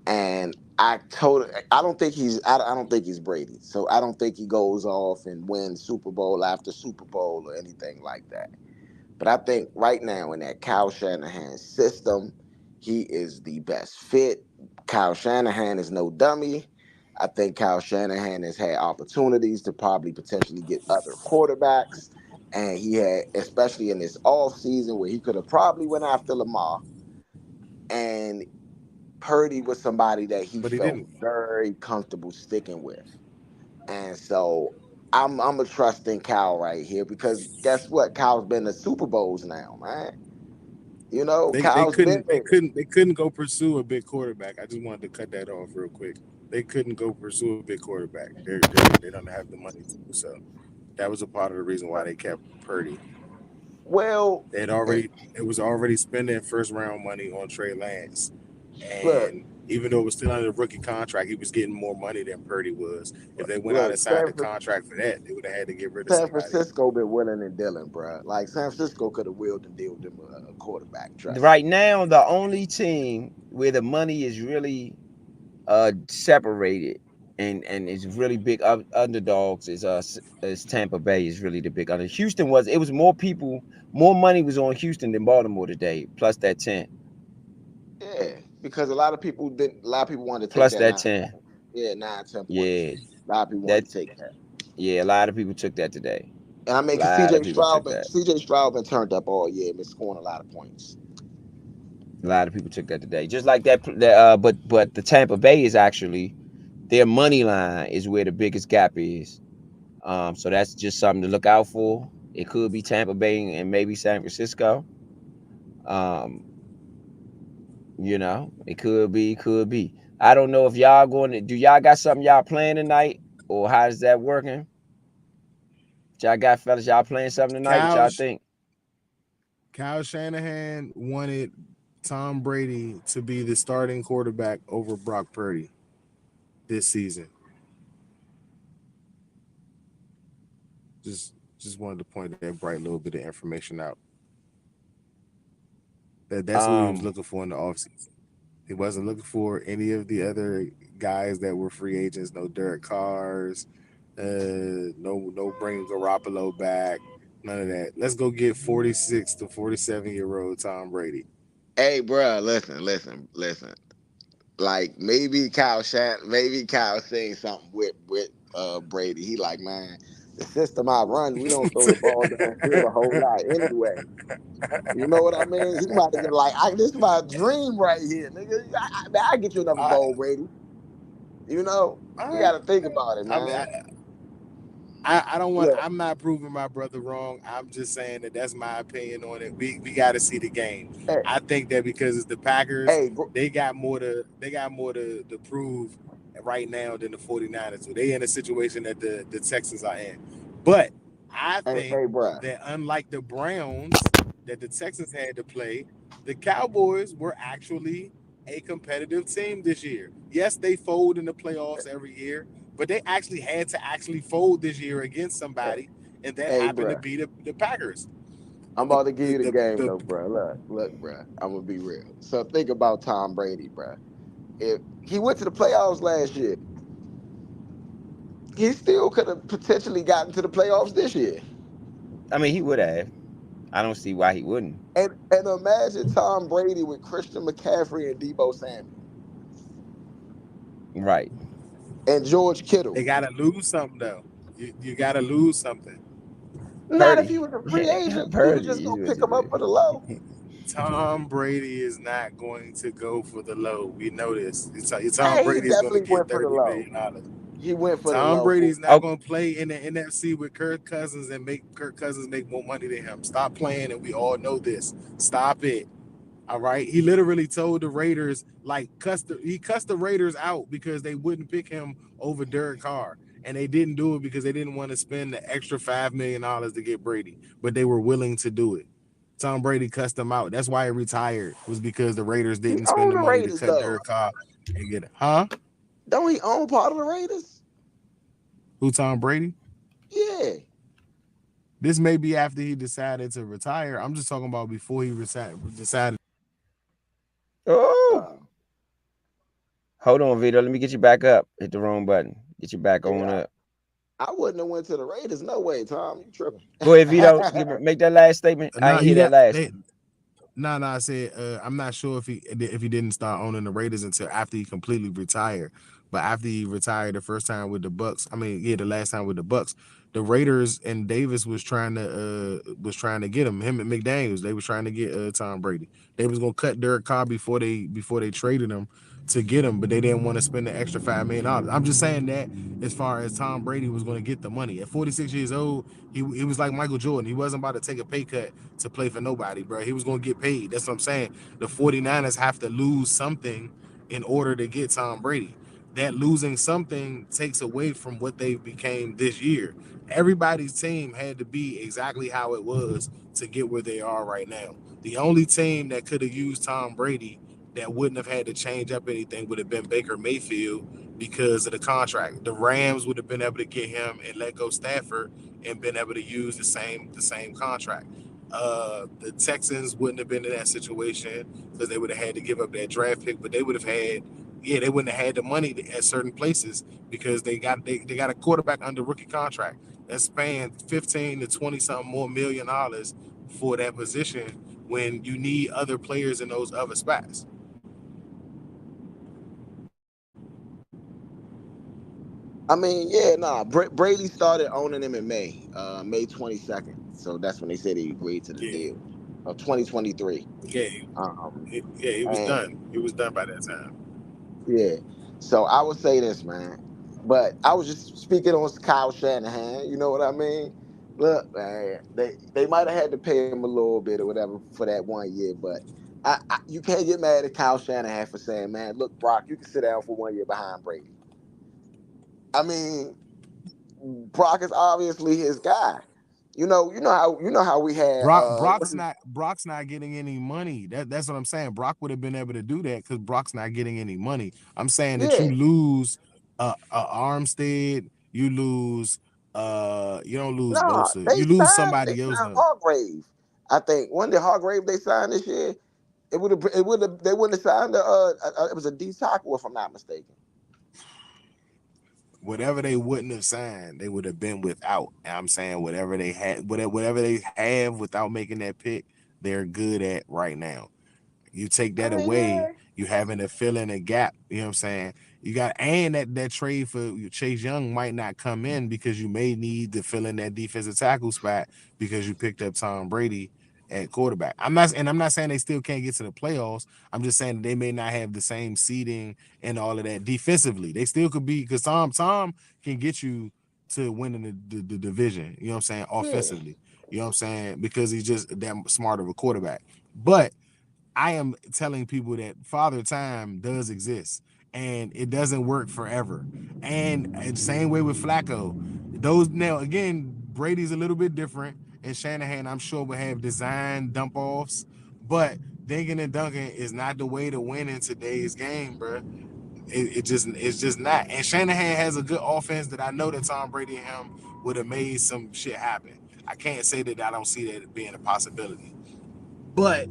And I don't think I don't think he's Brady. So I don't think he goes off and wins Super Bowl after Super Bowl or anything like that. But I think right now in that Kyle Shanahan system, he is the best fit. Kyle Shanahan is no dummy. I think Kyle Shanahan has had opportunities to probably potentially get other quarterbacks. And he had, especially in this off season where he could have probably went after Lamar. And Purdy was somebody that he But he felt didn't. very comfortable sticking with. And so I'm a trusting Cal right here because guess what? Cal's been to Super Bowls now, man. You know, They Cal's been couldn't they there. couldn't they couldn't go pursue a big quarterback. I just wanted to cut that off real quick. They couldn't go pursue a big quarterback. They don't have the money to do so. That was a part of the reason why they kept Purdy. Well, eh, It was already spending first round money on Trey Lance, look, and even though it was still under the rookie contract, he was getting more money than Purdy was. If they went out look, and signed the contract for that, they would have had to get rid of San somebody. Francisco been willing and dealing, bro. Like San Francisco could have willed and dealt them a quarterback. Trust me. Right now, the only team where the money is really separated and is really big underdogs is Tampa Bay is really the big under. Houston was it was more people, more money was on Houston than Baltimore today. Plus that 10, Yeah, because a lot of people didn't. A lot of people wanted to take plus that that 9 10. points. Yeah, 9 10 points. Yeah, A lot of people wanted that to take that. yeah, a lot of people took that today. And I A mean, cause lot of people took that. CJ Stroud been turned up all year, been scoring a lot of points. A lot of people took that today. Just like that. But the Tampa Bay is actually their money line is where the biggest gap is. So that's just something to look out for. It could be Tampa Bay and maybe San Francisco. Um, it could be. I don't know if y'all going to do y'all got something y'all playing tonight or how's that working? Y'all got fellas, y'all playing something tonight? What Kyle y'all think? Kyle Shanahan wanted Tom Brady to be the starting quarterback over Brock Purdy this season. Just wanted to point that bright little bit of information out. That's what he was Um, looking for in the offseason. He wasn't looking for any of the other guys that were free agents. No Derek Carrs, no bringing Garoppolo back. None of that. Let's go get 46 to 47-year-old Tom Brady. Hey, bro, listen. Like maybe Kyle saying something with Brady. He like, man, the system I run, we don't throw the ball downfield a whole lot anyway. You know what I mean? He might have been like, this is my dream right here, nigga. I get you another I, bowl, Brady. You know, all you right. got to think about it, I mean, man. I don't want. Look, I'm not proving my brother wrong. I'm just saying that that's my opinion on it. We got to see the game. hey, I think that because it's the Packers, hey, they got more to prove right now than the 49ers do. They in a situation that the Texans are in. But I think bro. that unlike the Browns that the Texans had to play, the Cowboys were actually a competitive team this year. Yes, they fold in the playoffs every year, but they actually had to actually fold this year against somebody, and that Hey, happened to bro. be the Packers. I'm about to give you the game The though, bro. Look, bro. I'm gonna be real. So think about Tom Brady, bro. If he went to the playoffs last year, he still could have potentially gotten to the playoffs this year. I mean, he would have. I don't see why he wouldn't. And imagine Tom Brady with Christian McCaffrey and Debo Samuel Right. and George they Kittle. gotta lose something though. You gotta lose something. Not if Purdy. he was a free agent. You were just Purdy is gonna what pick you him up do. for the low. Tom Brady is not going to go for the low. We know this. Tom Hey, he Brady is going to definitely get went for the low. $30 million. He went for the Tom low. Brady's not Oh, going to play in the NFC with Kirk Cousins and make Kirk Cousins make more money than him. Stop playing, and we all know this. Stop it. All right. He literally told the Raiders, he cussed the Raiders out because they wouldn't pick him over Derek Carr. And they didn't do it because they didn't want to spend the extra $5 million to get Brady, but they were willing to do it. Tom Brady cussed them out. That's why he retired, was because the Raiders He didn't spend owned the the money to Raiders cut though. Derek Carr and get it. Huh? Don't he own part of the Raiders? Who, Tom Brady? Yeah. This may be after he decided to retire. I'm just talking about before he decided. oh. Uh, Hold on, Vito. Let me get you back up. Hit the wrong button. Get you back on yeah, up. I wouldn't have went to the Raiders. No way, Tom. You tripping? Go ahead, Vito. Make that last statement. I No, ain't he hear that got last they. one. No, I said I'm not sure if he didn't start owning the Raiders until after he completely retired. But after he retired the first time with the Bucks, I mean, yeah, the last time with the Bucks, the Raiders and Davis was trying to get him. Him and McDaniels, they was trying to get Tom Brady. They was gonna cut Derek Carr before they traded him to get him, but they didn't want to spend the extra $5 million. I'm just saying that as far as Tom Brady was going to get the money at 46 years old, he was like Michael Jordan. He wasn't about to take a pay cut to play for nobody, bro. He was going to get paid. That's what I'm saying. The 49ers have to lose something in order to get Tom Brady. That losing something takes away from what they became this year. Everybody's team had to be exactly how it was to get where they are right now. The only team that could have used Tom Brady that wouldn't have had to change up anything would have been Baker Mayfield because of the contract. The Rams would have been able to get him and let go Stafford and been able to use the same contract. The Texans wouldn't have been in that situation because they would have had to give up that draft pick, but they would have had, yeah, they wouldn't have had the money at certain places because they got a quarterback under rookie contract that's paying 15 to 20 something more $1 million for that position when you need other players in those other spots. I mean, yeah, nah. Brady started owning him in May 22nd. So that's when they said he agreed to the Yeah, deal of 2023. yeah, he was And done. He was done by that time. yeah, so I would say this, man. But I was just speaking on Kyle Shanahan. You know what I mean? Look, man, they might have had to pay him a little bit or whatever for that 1 year, but you can't get mad at Kyle Shanahan for saying, man, look, Brock, you can sit down for 1 year behind Brady. I mean, Brock is obviously his guy. You know how we had Brock's not getting any money. That's what I'm saying. Brock would have been able to do that because Brock's not getting any money. I'm saying that yeah. you lose Armstead, you don't lose No, Bosa, they you lose signed they somebody else. signed Hargrave. I think when did Hargrave they signed this year? It would have they wouldn't have signed it was a D tackle if I'm not mistaken. Whatever they wouldn't have signed, they would have been without. And I'm saying whatever they have without making that pick, they're good at right now. You take I that mean, yeah. away, you having to fill in a gap. You know what I'm saying? You got and that trade for Chase Young might not come in because you may need to fill in that defensive tackle spot because you picked up Tom Brady at quarterback. I'm not saying they still can't get to the playoffs. I'm just saying they may not have the same seeding and all of that defensively. They still could be because Tom can get you to winning the division. You know what I'm saying? Yeah. Offensively. You know what I'm saying? Because he's just that smart of a quarterback. But I am telling people that Father Time does exist and it doesn't work forever. And same way with Flacco. Those now again, Brady's a little bit different, and Shanahan, I'm sure, will have design dump offs, but dinking and dunking is not the way to win in today's game, bro. It's just not. And Shanahan has a good offense that I know that Tom Brady and him would have made some shit happen. I can't say that I don't see that being a possibility. But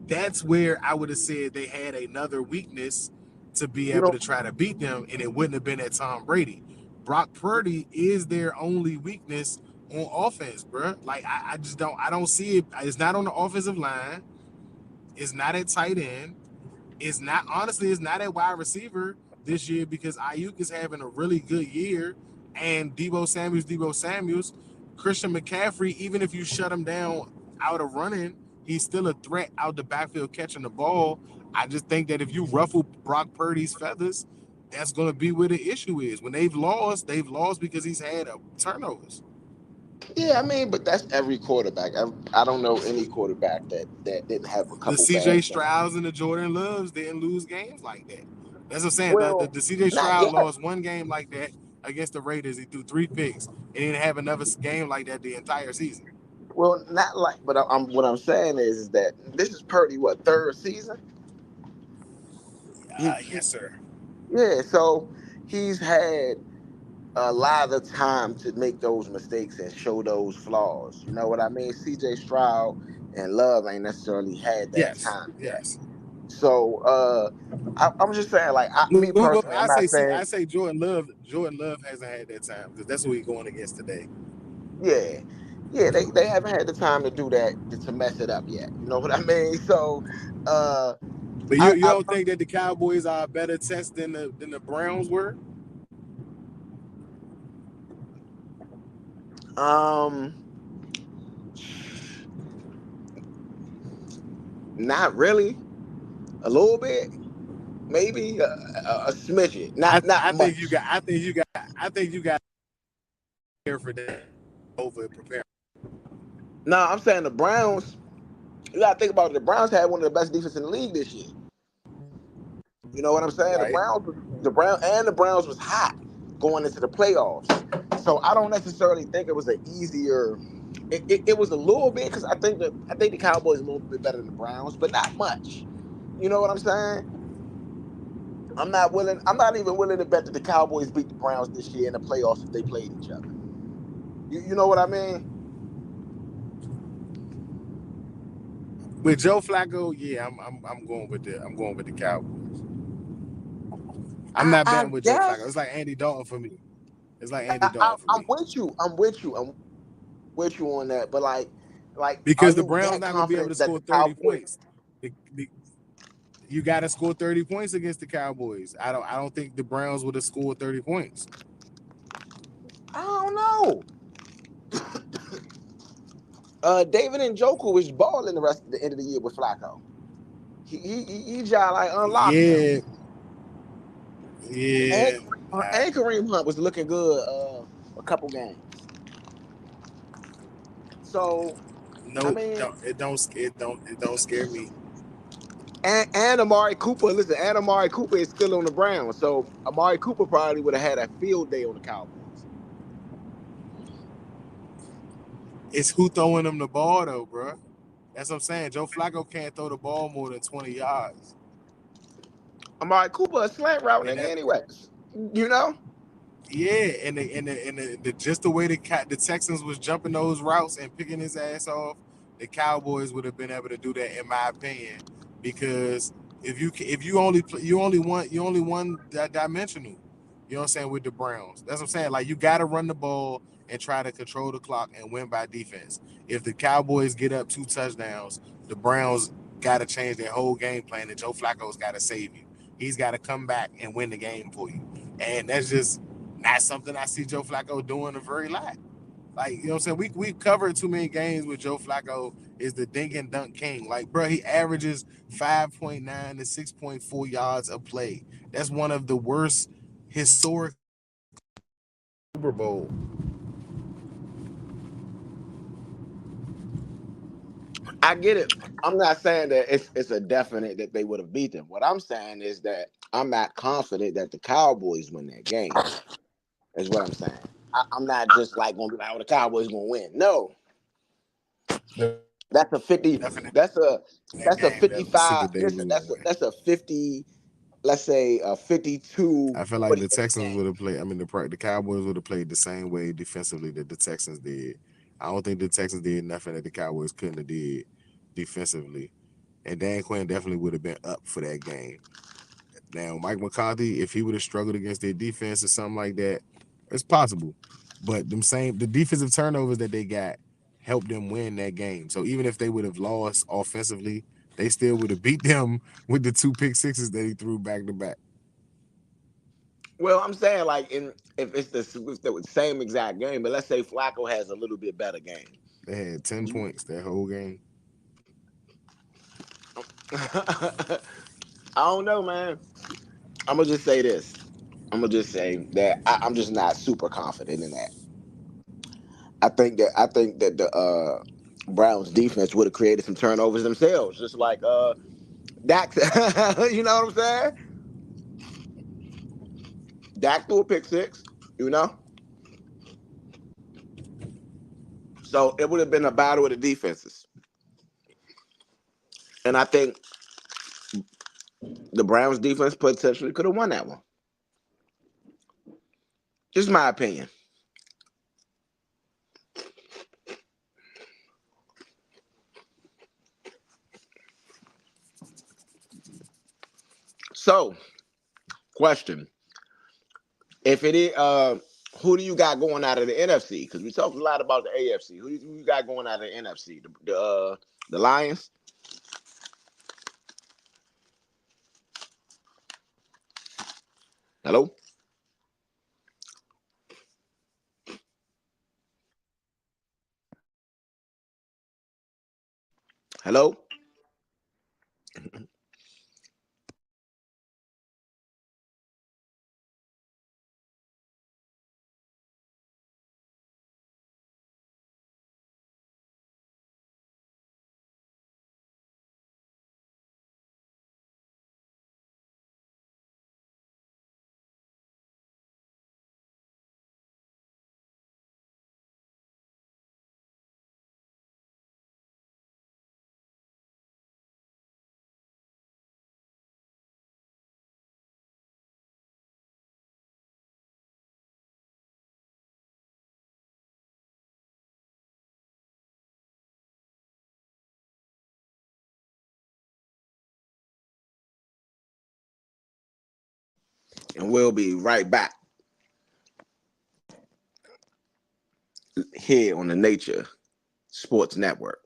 that's where I would have said they had another weakness to be You able know, to try to beat them, and it wouldn't have been at Tom Brady. Brock Purdy is their only weakness on offense, bro. Like I just don't see it. It's not on the offensive line. It's not at tight end. It's not at wide receiver this year because Ayuk is having a really good year, and Debo Samuels, Christian McCaffrey. Even if you shut him down out of running, he's still a threat out the backfield catching the ball. I just think that if you ruffle Brock Purdy's feathers, that's going to be where the issue is. When they've lost because he's had turnovers. yeah, I mean, but that's every quarterback. I don't know any quarterback that didn't have a The couple C.J. bad games. Strouds and the Jordan Loves didn't lose games like that. That's what I'm saying. Well, The C.J. not Stroud yet. lost one game like that against the Raiders. He threw 3 picks and didn't have another game like that the entire season. Well, not like, but what I'm saying is that this is Purdy, what, third season? He Yes, sir. yeah, so he's had a lot of time to make those mistakes and show those flaws. You know what I mean? CJ Stroud and Love ain't necessarily had that Yes, time yet. yes. So I'm just saying, like, me Well, personally, I'm not saying, I say Jordan Love hasn't had that time because that's who he's going against today. yeah, yeah, they haven't had the time to do that to mess it up yet. You know what I mean? So uh, But I, you I don't think that the Cowboys are a better test than the Browns were? um. Not really. A little bit, maybe a smidget. Not much. I think you got here for that over preparing. No, I'm saying the Browns. You gotta think about it. The Browns had one of the best defenses in the league this year. You know what I'm saying? Right. The Browns was hot going into the playoffs. So I don't necessarily think it was an easier. It was a little bit because I think the Cowboys are a little bit better than the Browns, but not much. You know what I'm saying? I'm not even willing to bet that the Cowboys beat the Browns this year in the playoffs if they played each other. You know what I mean? With Joe Flacco, yeah, I'm going with the Cowboys. I'm not I betting with Joe Flacco. It's guess like Andy Dalton for me. It's like Andy Dalton for I'm me. with you. I'm with you. I'm with you on that. But are Because the you Browns that not going to be able to confident that score the 30 Cowboys? points. You got to score 30 points against the Cowboys. I don't think the Browns would have scored 30 points. I don't know. David Njoku was balling the rest of the end of the year with Flacco. He just like unlocked him. Yeah. Yeah. And Kareem Hunt was looking good a couple games. So I No, mean, it don't scare me. and Amari Cooper. Listen, and Amari Cooper is still on the Browns. So Amari Cooper probably would have had a field day on the Cowboys. It's who throwing them the ball though, bro. That's what I'm saying. Joe Flacco can't throw the ball more than 20 yards. Amari Cooper a slant route And nigga that, anyways. You know? yeah, and the just the way the Texans was jumping those routes and picking his ass off, the Cowboys would have been able to do that in my opinion. Because if you only one dimensional, you know what I'm saying, with the Browns. That's what I'm saying. Like you got to run the ball and try to control the clock and win by defense. If the Cowboys get up 2 touchdowns, the Browns got to change their whole game plan, and Joe Flacco's got to save you. He's got to come back and win the game for you. And that's just not something I see Joe Flacco doing a very lot. Like, you know what I'm saying? We've covered too many games with Joe Flacco is the dink and dunk king. Like, bro, he averages 5.9 to 6.4 yards a play. That's one of the worst historic Super Bowl. I get it. I'm not saying that it's a definite that they would have beat them. What I'm saying is that I'm not confident that the Cowboys win that game. Is what I'm saying. I'm not just like gonna be like, oh, the Cowboys gonna win. No, that's a 50. Definitely that That's a game that looks 55. like they Listen, was gonna win. that's a 50. Let's say a 52. I feel like the 48 Texans game. would have played. I mean, the Cowboys would have played the same way defensively that the Texans did. I don't think the Texans did nothing that the Cowboys couldn't have did defensively. And Dan Quinn definitely would have been up for that game. Now, Mike McCarthy, if he would have struggled against their defense or something like that, it's possible. But the defensive turnovers that they got helped them win that game. So even if they would have lost offensively, they still would have beat them with the 2 pick-sixes that he threw back to back. Well, I'm saying like if it's the same exact game, but let's say Flacco has a little bit better game. They had 10 points that whole game. I don't know, man. I'm gonna just say this. I'm gonna just say that I'm just not super confident in that. I think that the Browns defense would have created some turnovers themselves, just like Dak. You know what I'm saying? Dak threw a pick six. You know, so it would have been a battle of the defenses, and I think the Browns defense potentially could have won that one. Just my opinion. So, question: if it is, who do you got going out of the NFC? Because we talked a lot about the AFC. Who you got going out of the NFC? The Lions. Hello. Hello. And we'll be right back here on the Nature Sports Network.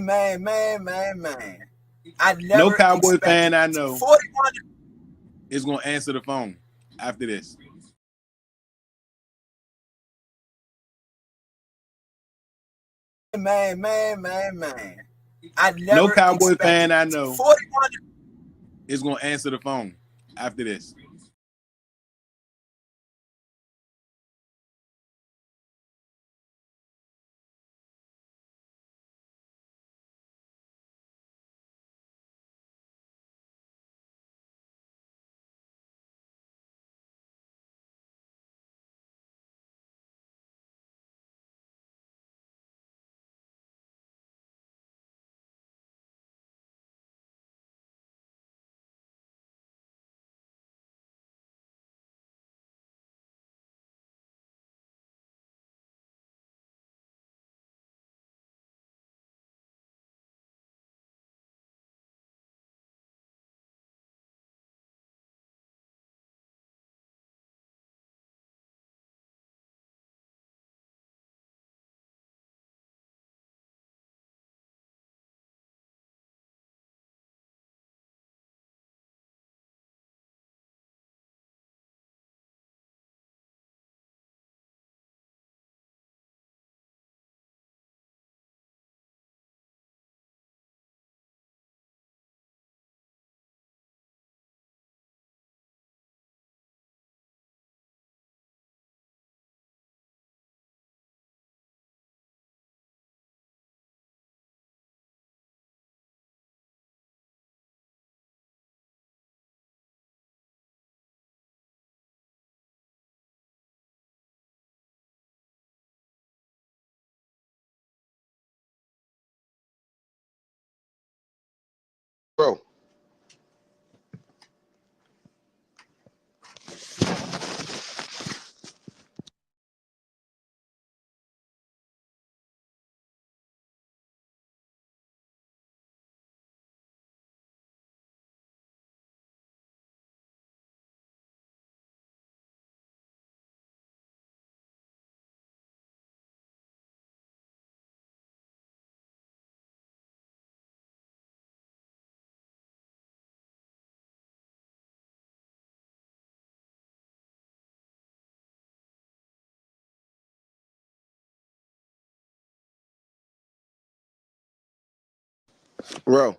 Man. I No never Cowboy fan expected I know 41. is gonna answer the phone after this. Man. I No never Cowboy fan expected I know 41. is gonna answer the phone after this. Bro. Bro.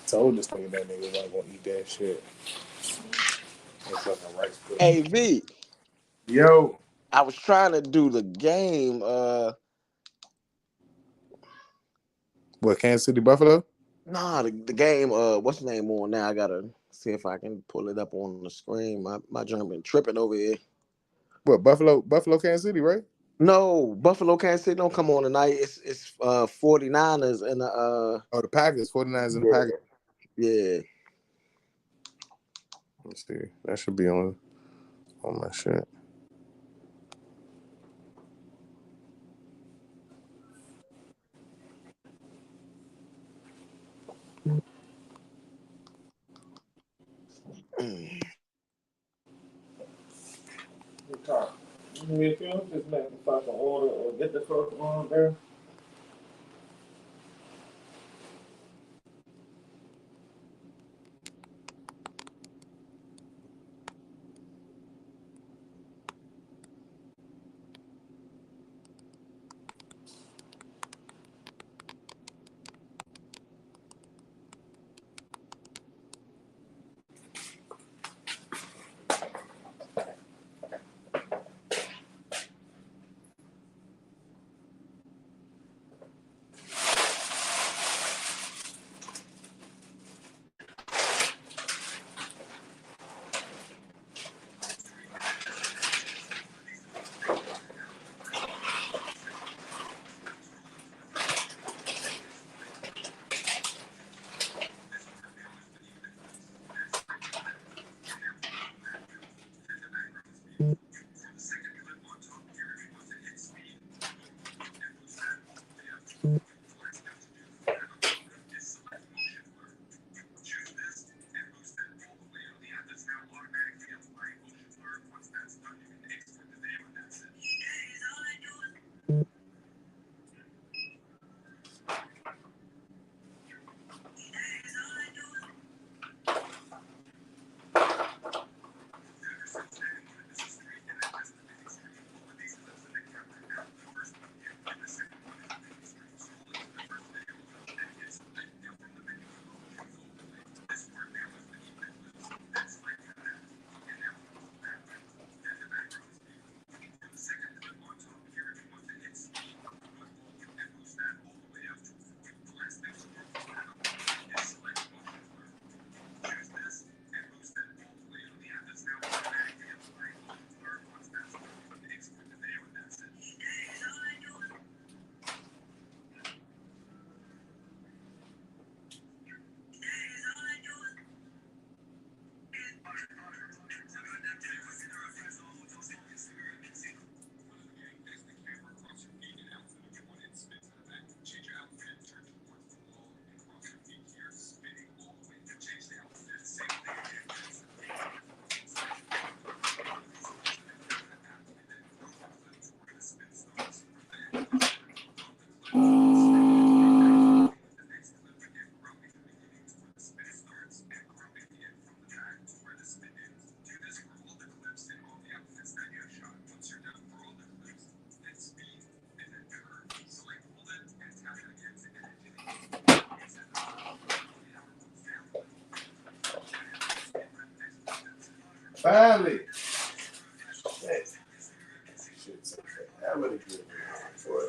Told this nigga that nigga wasn't gonna eat that shit. That fucking rice pudding. Hey V, Yo, I was trying to do the game. what? Kansas City Buffalo? Nah, the game. What's the name on now? I gotta see if I can pull it up on the screen. My joint been tripping over here. What? Buffalo, Kansas City, right? No, Buffalo Kansas City don't come on tonight. It's 49ers and Oh, the Packers, 49ers and the yeah, Packers. yeah. Let's see. That should be on my shit. Just make the fucking order or get the fuck on there. Finally. Shit. Shit's hella good. Boy.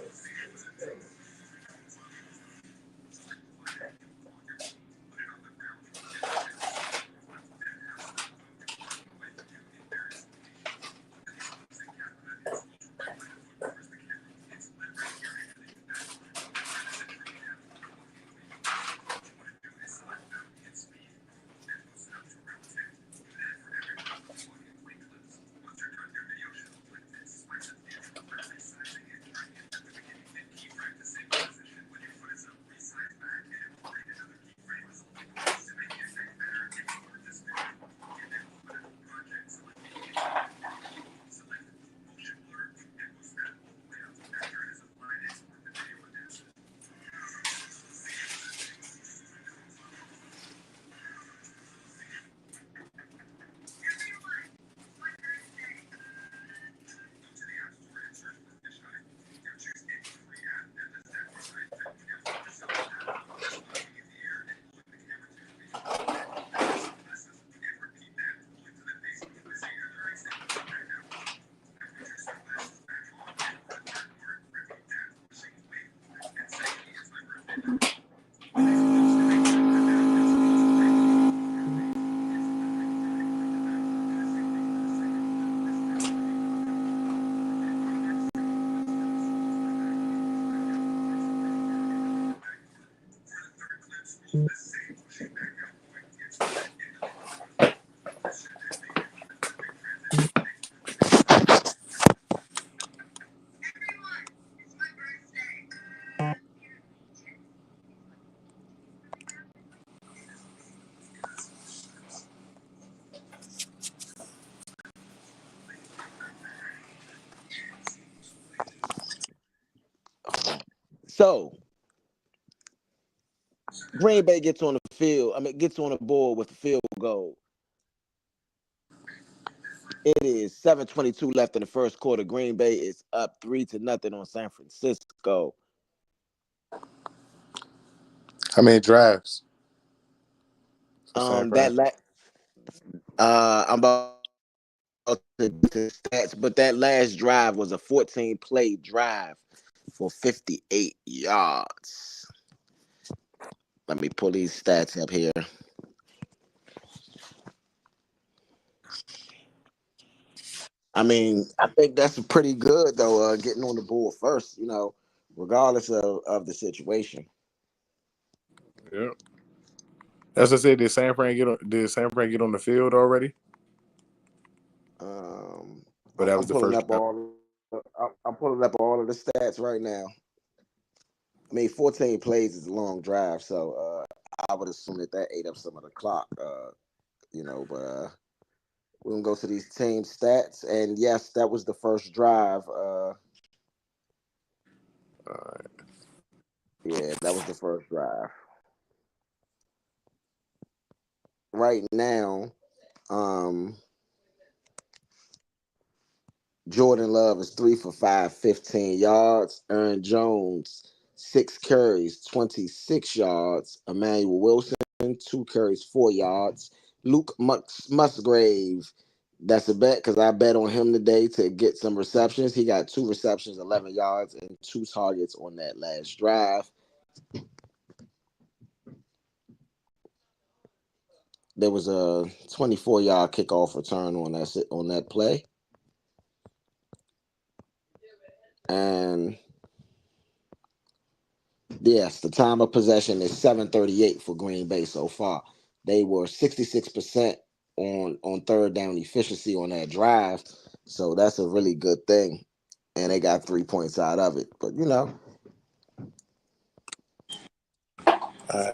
So Green Bay gets on the field. I mean, gets on the board with the field goal. It is 7:22 left in the first quarter. Green Bay is up 3-0 on San Francisco. How many drives for San That Fran? I'm about to get to the stats, but that last drive was a 14-play drive for 58 yards. Let me pull these stats up here. I mean, I think that's pretty good though. Getting on the board first, regardless of the situation. Yeah. As I said, did San Fran get on the field already? But that was I'm the pulling first up drive. I'm pulling up all of the stats right now. I mean, 14 plays is a long drive, so I would assume that ate up some of the clock. But we're gonna go to these team stats, and yes, that was the first drive. Yeah, that was the first drive. Right now, um, Jordan Love is 3 for 5, 15 yards. Aaron Jones, 6 carries, 26 yards. Emmanuel Wilson, 2 carries, 4 yards. Luke Musgrave, that's a bet because I bet on him today to get some receptions. He got 2 receptions, 11 yards, and 2 targets on that last drive. There was a 24-yard kickoff return on that play, and yes, the time of possession is 7:38 for Green Bay so far. They were 66% on third down efficiency on that drive, so that's a really good thing. And they got 3 points out of it. But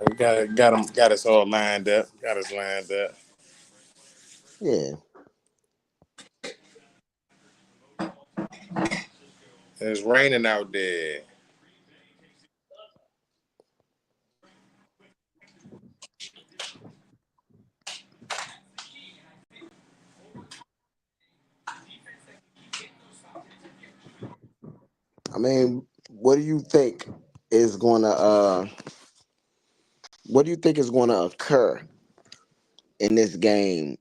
We got us all lined up. Got us lined up. yeah. It's raining out there. I mean, what do you think is gonna occur in this game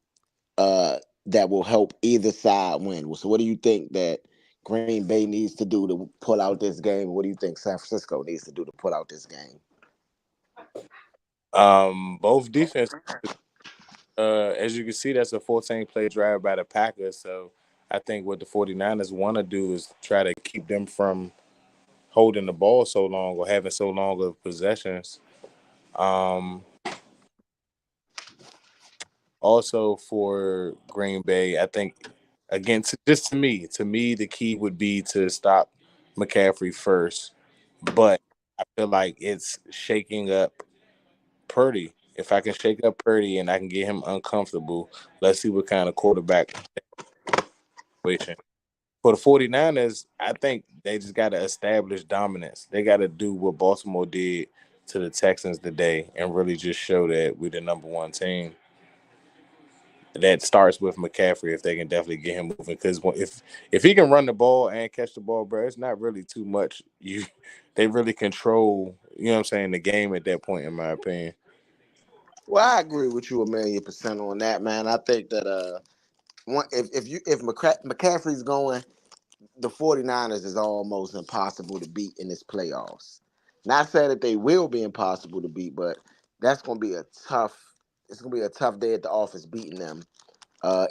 that will help either side win? So what do you think that Green Bay needs to do to pull out this game? What do you think San Francisco needs to do to pull out this game? Both defense. As you can see, that's a 14-play drive by the Packers. So I think what the 49ers want to do is try to keep them from holding the ball so long or having so long of possessions. Um, Also for Green Bay, I think again, just to me, the key would be to stop McCaffrey first. But I feel like it's shaking up Purdy. If I can shake up Purdy and I can get him uncomfortable, let's see what kind of quarterback situation. For the 49ers, I think they just got to establish dominance. They got to do what Baltimore did to the Texans today and really just show that we're the number one team. That starts with McCaffrey if they can definitely get him moving. Because if he can run the ball and catch the ball, bro, it's not really too much. They really control, you know what I'm saying, the game at that point, in my opinion. Well, I agree with you 1,000,000% on that, man. I think that if McCaffrey's going, the 49ers is almost impossible to beat in this playoffs. Not saying that they will be impossible to beat, but that's gonna be a tough. It's gonna be a tough day at the office beating them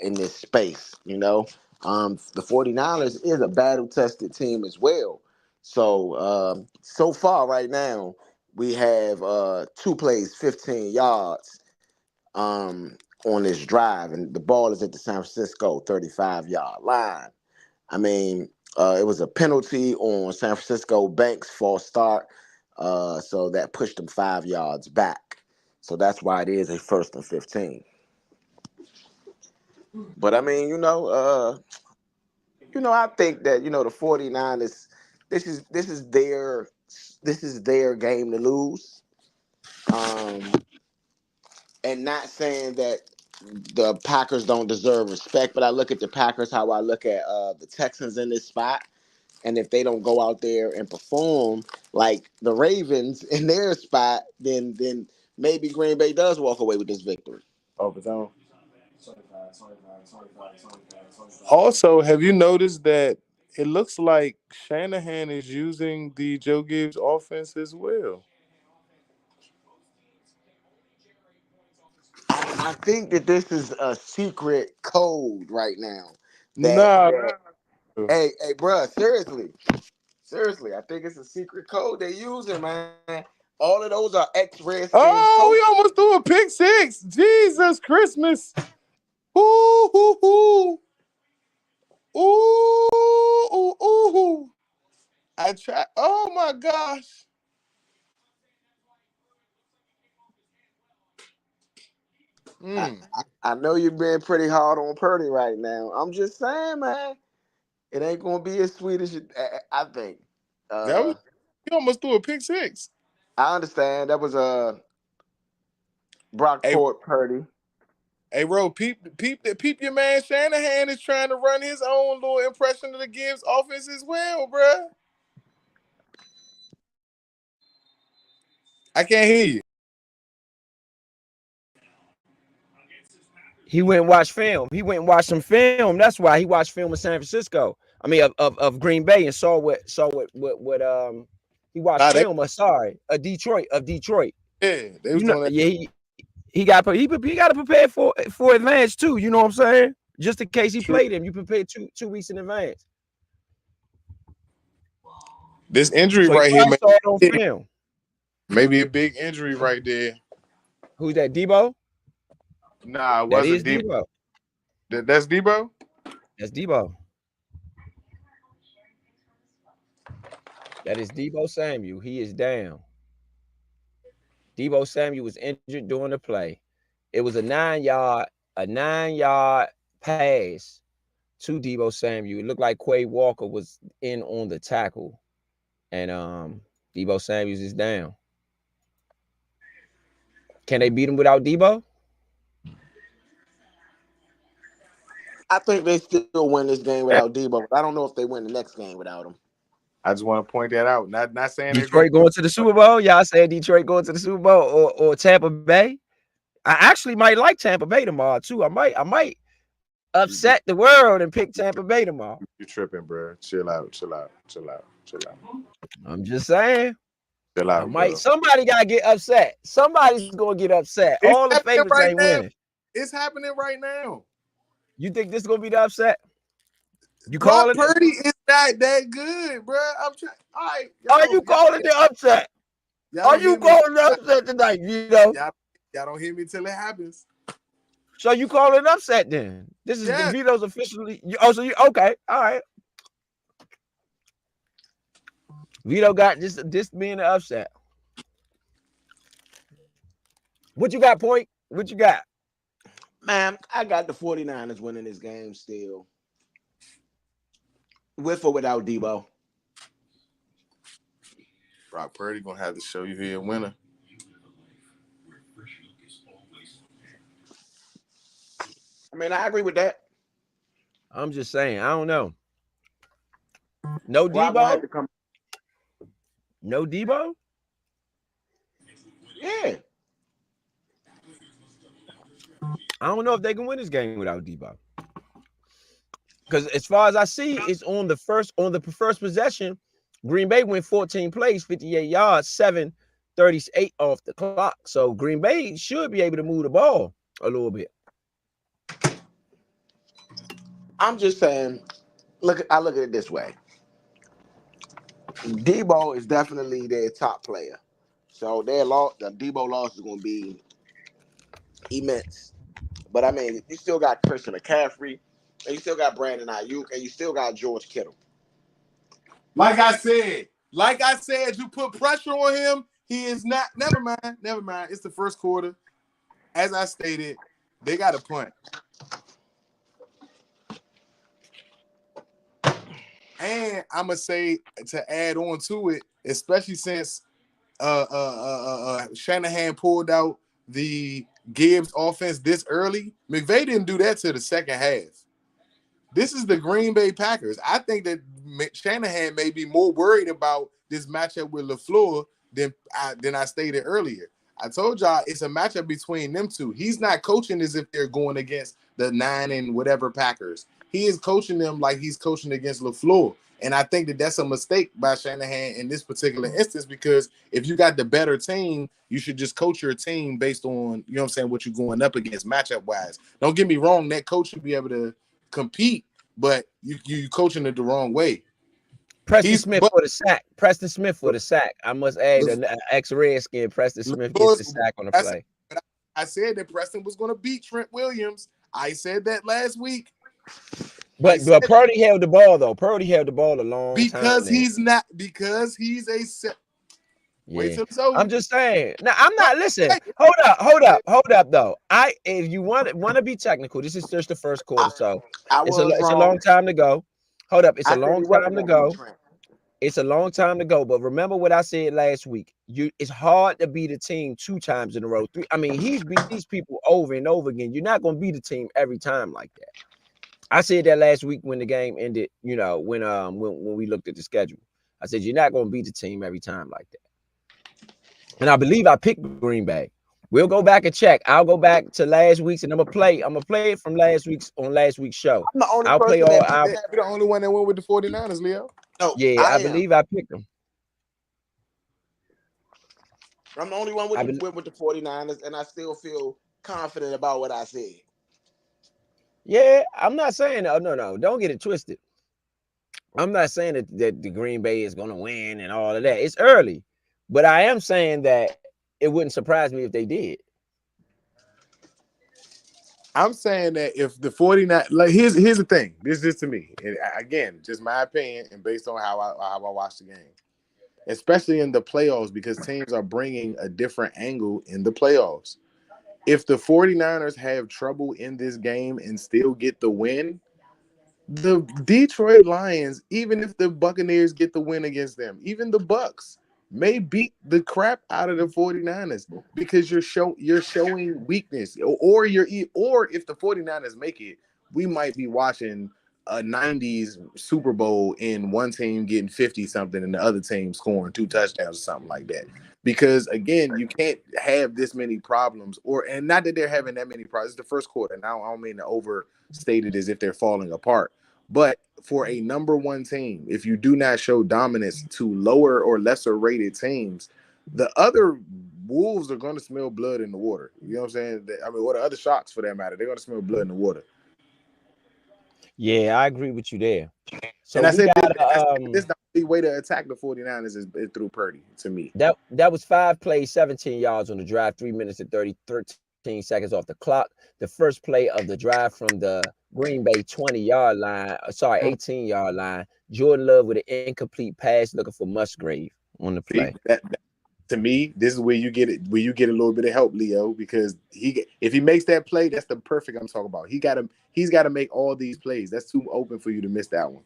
in this space. The 49ers is a battle tested team as well. So so far right now, we have 2 plays, 15 yards on this drive, and the ball is at the San Francisco 35-yard line. I mean, it was a penalty on San Francisco Banks' false start, so that pushed them 5 yards back. So that's why it is a 1st and 15. But I mean, I think that the 49ers, this is their game to lose. Um, and not saying that the Packers don't deserve respect, but I look at the Packers how I look at the Texans in this spot. And if they don't go out there and perform like the Ravens in their spot, then maybe Green Bay does walk away with this victory. Overtime. Also, have you noticed that it looks like Shanahan is using the Joe Gibbs offense as well? I think that this is a secret code right now. That, Nah, that hey, bro, seriously, I think it's a secret code they using, man. All of those are ex-Redskins oh, coaches. we almost threw a pick six. Jesus Christmas. Ooh, ooh, ooh. Ooh, ooh, ooh. I try. Oh my gosh. I, Mm. I know you're being pretty hard on Purdy right now. I'm just saying, man, it ain't gonna be as sweet as I think. That was Uh, he almost threw a pick six. I understand that was Hey, Brockport Purdy. hey, bro, peep your man Shanahan is trying to run his own little impression of the Gibbs offense as well, bro. I can't hear you. He went and watched film. He went and watched some film. That's why he watched film of San Francisco. I mean, of Green Bay, and saw what he watched Nah, they film. Sorry, of Detroit. yeah, they was You know, doing that. yeah, he got to prepare for advance too. You know what I'm saying? Just in case he True. played him, you prepare two weeks in advance. This injury So he right here, probably saw it on film. maybe a big injury right there. Who's that? Debo? Nah, it That wasn't is Debo. Debo. That's Debo. That's Debo. That is Debo Samuel. He is down. Debo Samuel was injured during the play. It was a 9 yard pass to Debo Samuel. It looked like Quay Walker was in on the tackle, and Debo Samuels is down. Can they beat him without Debo? I think they still win this game without Debo. But I don't know if they win the next game without him. I just want to point that out. Not saying they're going Detroit going to the Super Bowl? Y'all saying Detroit going to the Super Bowl or Tampa Bay? I actually might like Tampa Bay tomorrow too. I might to. upset the world and pick Tampa Bay tomorrow. You tripping, bro? Chill out, I'm just saying. chill I out, might. bro. Somebody gotta get upset. Somebody's gonna get upset. It's All the happening favorites right ain't now. winning. It's happening right now. You think this is gonna be the upset? You Brock calling it? Purdy is not that good, bro. I'm trying. All right, Are you calling the upset? y'all Are don't you hear me. calling the upset tonight? Y'all don't hear me till it happens. So you calling an upset then? This is the Yeah, Vito's officially. So you okay? All right. Vito got this being the upset. What you got, Point? What you got? Man, I got the 49ers winning this game still. With or without Debo. Brock Purdy gonna have to show you he a winner. I mean, I agree with that. I'm just saying. I don't know. No Brock gonna have Debo. to come. No Debo. Yeah. I don't know if they can win this game without Debo. Because as far as I see, it's on the first possession. Green Bay went 14 plays, 58 yards, 7:38 off the clock. So Green Bay should be able to move the ball a little bit. I'm just saying, I look at it this way. Debo is definitely their top player. So their loss, the Debo loss is going to be immense. But I mean, you still got Christian McCaffrey, and you still got Brandon Ayuk, and you still got George Kittle. Like I said, you put pressure on him. He is not. Never mind. It's the first quarter. As I stated, they got a punt. And I'm gonna say to add on to it, especially since Shanahan pulled out the Gibbs offense this early. McVay didn't do that till the second half. This is the Green Bay Packers. I think that Shanahan may be more worried about this matchup with LaFleur than I stated earlier. I told y'all it's a matchup between them two. He's not coaching as if they're going against the 9 and whatever Packers. He is coaching them like he's coaching against LaFleur. And I think that that's a mistake by Shanahan in this particular instance, because if you got the better team, you should just coach your team based on, you know what I'm saying, what you're going up against matchup-wise. Don't get me wrong, that coach should be able to compete, but you coaching it the wrong way. Preston Smith for the sack. I must add an ex-Redskin. Preston Smith gets the sack on the play. I said that Preston was going to beat Trent Williams. I said that last week. But Purdy held the ball though. Purdy held the ball a long time. Because he's a Wait till it's over. I'm just saying. Now I'm not. Listen. Hold up. Though. If you want to be technical, this is just the first quarter, so it's a long time to go. Hold up. It's a long time to go. It's a long time to go. But remember what I said last week. It's hard to beat a team 2 times in a row. 3. I mean, he's beat these people over and over again. You're not going to beat a team every time like that. I said that last week when the game ended. You know, when we looked at the schedule, I said you're not going to beat the team every time like that. And I believe I picked Green Bay. We'll go back and check. I'll go back to last week's and I'm gonna play it from last week's show. I'm the only I'll play all. I'll be the only one that went with the 49ers, Leo. No, yeah, I believe I picked them. I'm the only one with the 49ers, and I still feel confident about what I said. Yeah, I'm not saying no. Don't get it twisted. I'm not saying that the Green Bay is gonna win and all of that. It's early, but I am saying that it wouldn't surprise me if they did. I'm saying that if the 49, like here's the thing. This is just to me, and again, just my opinion, and based on how I watch the game, especially in the playoffs, because teams are bringing a different angle in the playoffs. If the 49ers have trouble in this game and still get the win, the Detroit Lions, even if the Buccaneers get the win against them, even the Bucks may beat the crap out of the 49ers because you're showing weakness, or if the 49ers make it, we might be watching a 90s Super Bowl in one team getting 50 something and the other team scoring 2 touchdowns or something like that. Because again, you can't have this many problems, and not that they're having that many problems. It's the first quarter. Now I don't mean to overstate it as if they're falling apart. But for a number one team, if you do not show dominance to lower or lesser rated teams, the other Wolves are going to smell blood in the water. You know what I'm saying? I mean, what are other Sharks for that matter? They're going to smell blood in the water. Yeah, I agree with you there. So and I said this the only way to attack the 49ers is through Purdy, to me. That was 5 plays, 17 yards on the drive, 3 minutes and 13 seconds off the clock. The first play of the drive from the Green Bay 20-yard line, 18-yard line. Jordan Love with an incomplete pass looking for Musgrave on the play. To me, this is where you get it, where you get a little bit of help, Leo, because if he makes that play, that's the perfect I'm talking about. He's got to make all these plays. That's too open for you to miss that one.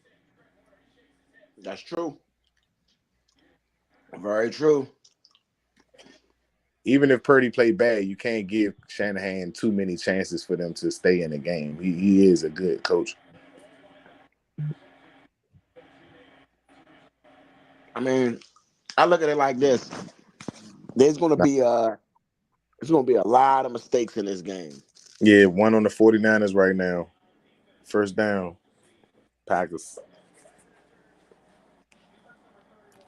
That's true. Very true. Even if Purdy played bad, you can't give Shanahan too many chances for them to stay in the game. He is a good coach. I mean, I look at it like this. There's going to be a lot of mistakes in this game. Yeah, one on the 49ers right now. First down. Packers.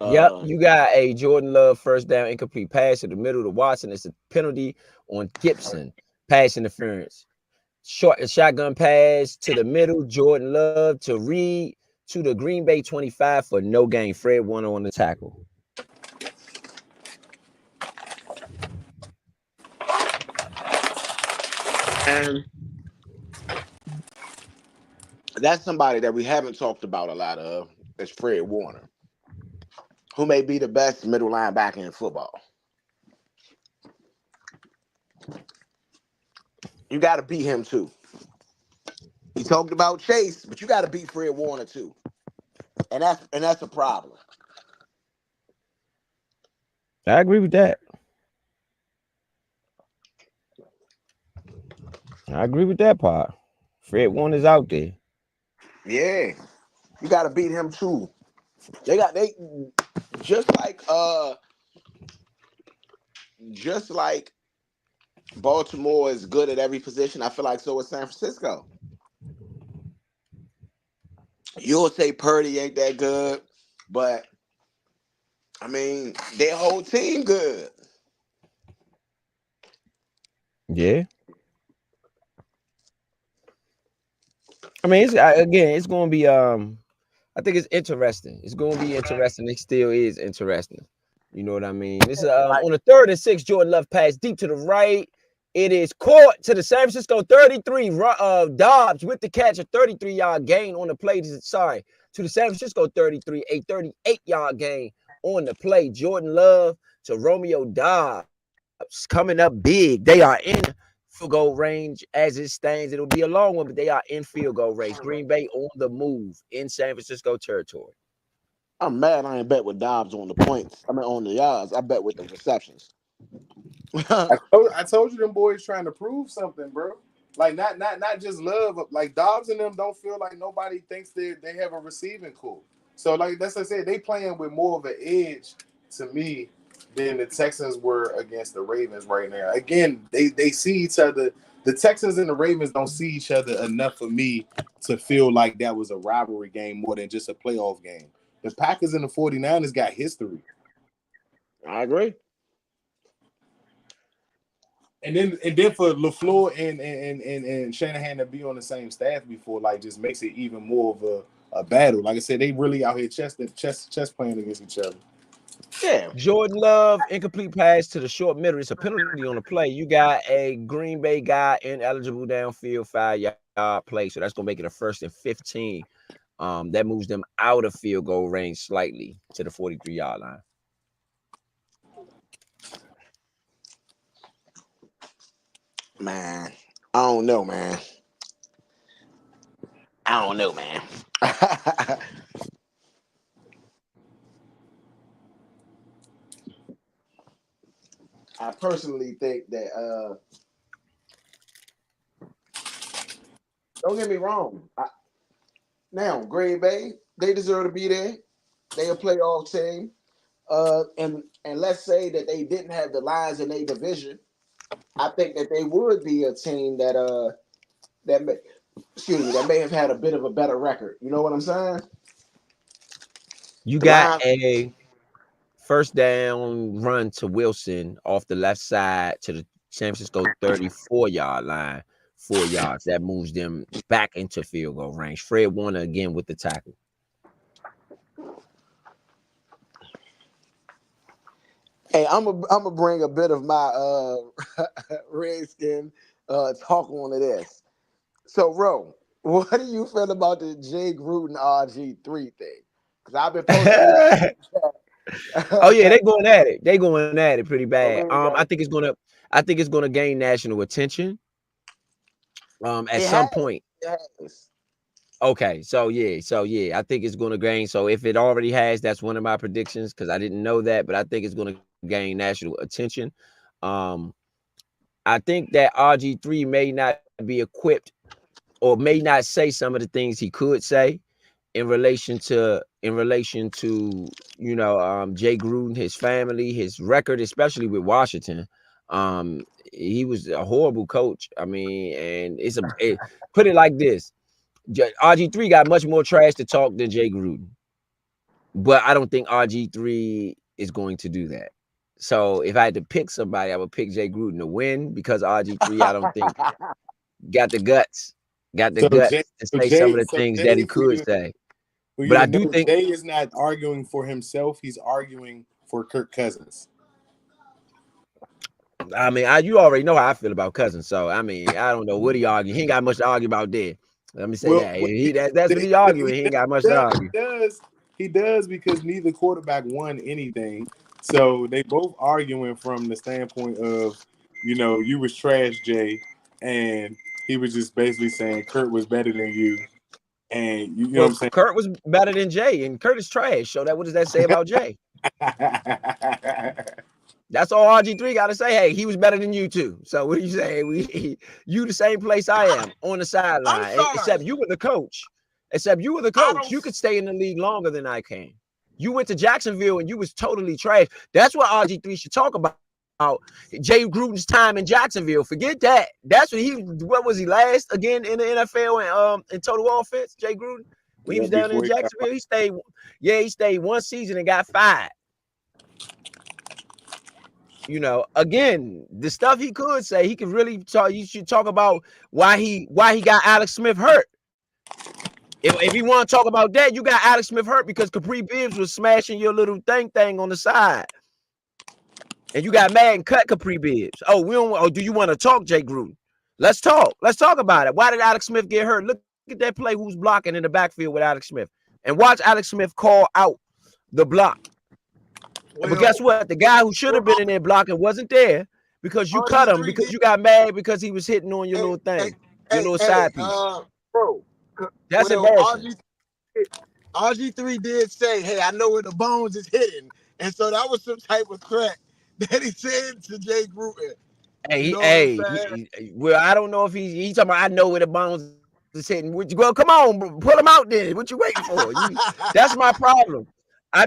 Yep, you got a Jordan Love first down incomplete pass in the middle to Watson. It's a penalty on Gibson. Pass interference. Shotgun pass to the middle. Jordan Love to Reed to the Green Bay 25 for no gain. Fred won on the tackle. And that's somebody that we haven't talked about a lot of is Fred Warner, who may be the best middle linebacker in football. You got to beat him too. He talked about Chase, but you got to beat Fred Warner too, and that's a problem. I agree with that. I agree with that part. Fred Warner's out there. Yeah, you got to beat him too. They just like Baltimore is good at every position. I feel like so is San Francisco. You'll say Purdy ain't that good, but I mean their whole team good. Yeah. I mean, it's going to be I think it's interesting. It's going to be interesting. It still is interesting. You know what I mean? This is Like, on the 3rd and 6. Jordan Love pass deep to the right. It is caught to the San Francisco 33. Dobbs with the catch, a 33-yard gain on the play. Sorry, to the San Francisco 33, a 38-yard gain on the play. Jordan Love to Romeo Dobbs coming up big. They are in field goal range as it stands. It'll be a long one, but they are in field goal range. Green Bay on the move in San Francisco territory. I'm mad I ain't bet with Dobbs on the points. I mean on the yards. I bet with the receptions. I told you them boys trying to prove something, bro. Like not just love. Like Dobbs and them don't feel like nobody thinks they have a receiving core. So like that's what I said, they playing with more of an edge to me than the Texans were against the Ravens right now. Again, they see each other. The Texans and the Ravens don't see each other enough for me to feel like that was a rivalry game more than just a playoff game. The Packers and the 49ers got history. I agree. And then for LaFleur and Shanahan to be on the same staff before, like, just makes it even more of a battle. Like I said, they really out here chess playing against each other. Yeah. Jordan Love, incomplete pass to the short middle. It's a penalty on the play. You got a Green Bay guy ineligible downfield, 5-yard play. So that's going to make it a 1st and 15. That moves them out of field goal range slightly to the 43-yard line. Man, I don't know, man. I personally think that don't get me wrong. Now, Green Bay, they deserve to be there. They a playoff team. And let's say that they didn't have the Lions in their division. I think that they would be a team that may have had a bit of a better record. You know what I'm saying? You The got Lions, a first down run to Wilson off the left side to the San Francisco 34-yard line, 4 yards. That moves them back into field goal range. Fred Warner again with the tackle. hey, I'm gonna bring a bit of my Redskin talk on to this. So, Ro, what do you feel about the Jay Gruden RG3 thing? Because I've been posting this. Oh yeah, they going at it. They going at it pretty bad. Okay, I think it's gonna gain national attention. At it some has. point. It has. Okay, so yeah, I think it's gonna gain. So if it already has, that's one of my predictions because I didn't know that, but I think it's gonna gain national attention. Um, I think that RG3 may not be equipped or may not say some of the things he could say in relation to Jay Gruden, his family, his record, especially with Washington. He was a horrible coach. I mean, and put it like this: RG3 got much more trash to talk than Jay Gruden, but I don't think RG3 is going to do that. So if I had to pick somebody, I would pick Jay Gruden to win because RG3, I don't think got the guts So Jay, to say some of the things that he could say. for you But I to do know, think Jay is not arguing for himself. He's arguing for Kirk Cousins. I mean, you already know how I feel about Cousins, so I mean, I don't know what he argued. He ain't got much to argue about there. Let me say Well, that. That's what he arguing. He ain't got much to argue. He does because neither quarterback won anything. So they both arguing from the standpoint of, you was trash, Jay, and he was just basically saying Kurt was better than you, and you know Well, what Kurt was better than Jay, and Kurt is trash. So what does that say about Jay? I'm saying? That's all RG3 got to say. Hey, he was better than you too. So what do you say? You the same place I am on the I'm sideline, except sorry. you were the coach. Except you were the I coach. don't. You could stay in the league longer than I can. You went to Jacksonville and you was totally trash. That's what RG3 should talk about. Jay Gruden's time in Jacksonville. Forget that. That's what was he last again in the NFL and in total offense? Jay Gruden when he Yeah, was down in before he got Jacksonville, he stayed. Yeah, he stayed one season and got fired. Again, the stuff he could say, he could really talk. You should talk about why he got Alex Smith hurt. If you want to talk about that, you got Alex Smith hurt because Capri Bibbs was smashing your little thing on the side, and you got mad and cut Capri Bibbs. Oh, we don't. Oh, do you want to talk, Jay Gruden? Let's talk. Let's talk about it. Why did Alex Smith get hurt? Look at that play. Who's blocking in the backfield with Alex Smith? And watch Alex Smith call out the block. Well, But guess what? The guy who should have been in there blocking wasn't there because you cut him RG3 because did. you got mad because he was hitting on your Hey, little hey, thing, your little hey, side piece. bro. That's Well, embarrassing. RG3 did say, "Hey, I know where the bones is hidden," and so that was some type of threat that he said to Jay Gruden. You know what I'm saying? Well, I don't know if he's talking about. I know where the bones is hitting. Well, come on, bro, pull him out then. What you waiting for? That's my problem.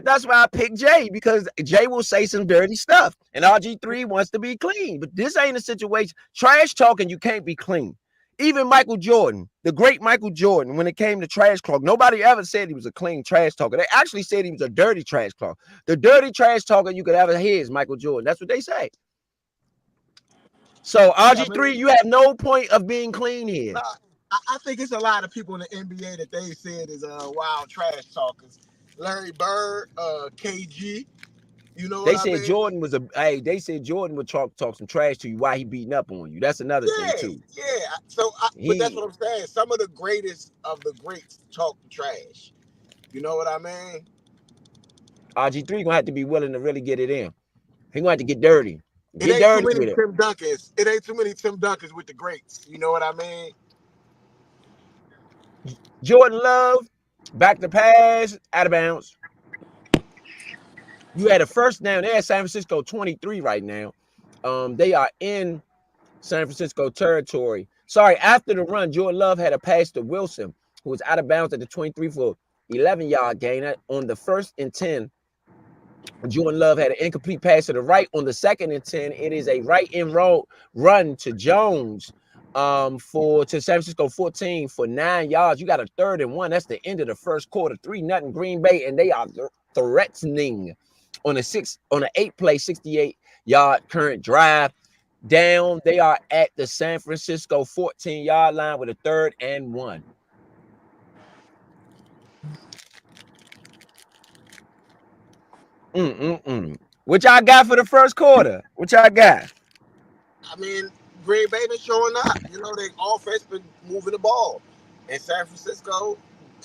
That's why I picked Jay because Jay will say some dirty stuff, and RG3 wants to be clean. But this ain't a situation. Trash talking, you can't be clean. Even Michael Jordan, the great Michael Jordan, when it came to trash talk, nobody ever said he was a clean trash talker. They actually said he was a dirty trash talker. The dirty trash talker you could ever hear is Michael Jordan. That's what they say. So I RG3, mean, you have no point of being clean here. nah, I think it's a lot of people in the NBA that they said is wild trash talkers. Larry Bird, KG. You know what They I said mean? Jordan was a they said Jordan would talk some trash to you while he beating up on you. That's another thing Yeah, too. yeah. So, but that's He what I'm saying. Some of the greatest of the greats talk trash. You know what I mean? RG3 gonna have to be willing to really get it in. He gonna have to get dirty. It Get ain't too dirty many with it. Tim Duncans. It ain't too many Tim Duncans with the greats. You know what I mean? Jordan Love, back to pass, out of bounds. You had a first down. They're at San Francisco 23 right now. They are in San Francisco territory. Sorry, after the run, Jordan Love had a pass to Wilson, who was out of bounds at the 23 for 11-yard gain on the 1st and 10. Jordan Love had an incomplete pass to the right on the 2nd and 10. It is a right in road run to Jones to San Francisco 14 for 9 yards. You got a 3rd and 1. That's the end of the first quarter. 3-0 Green Bay, and they are threatening on an 8-play 68-yard current drive. Down, they are at the San Francisco 14-yard line with a 3rd and 1. What y'all got for the first quarter? What y'all got? I mean, Green Bay been showing up. You know, they offense been moving the ball, and San Francisco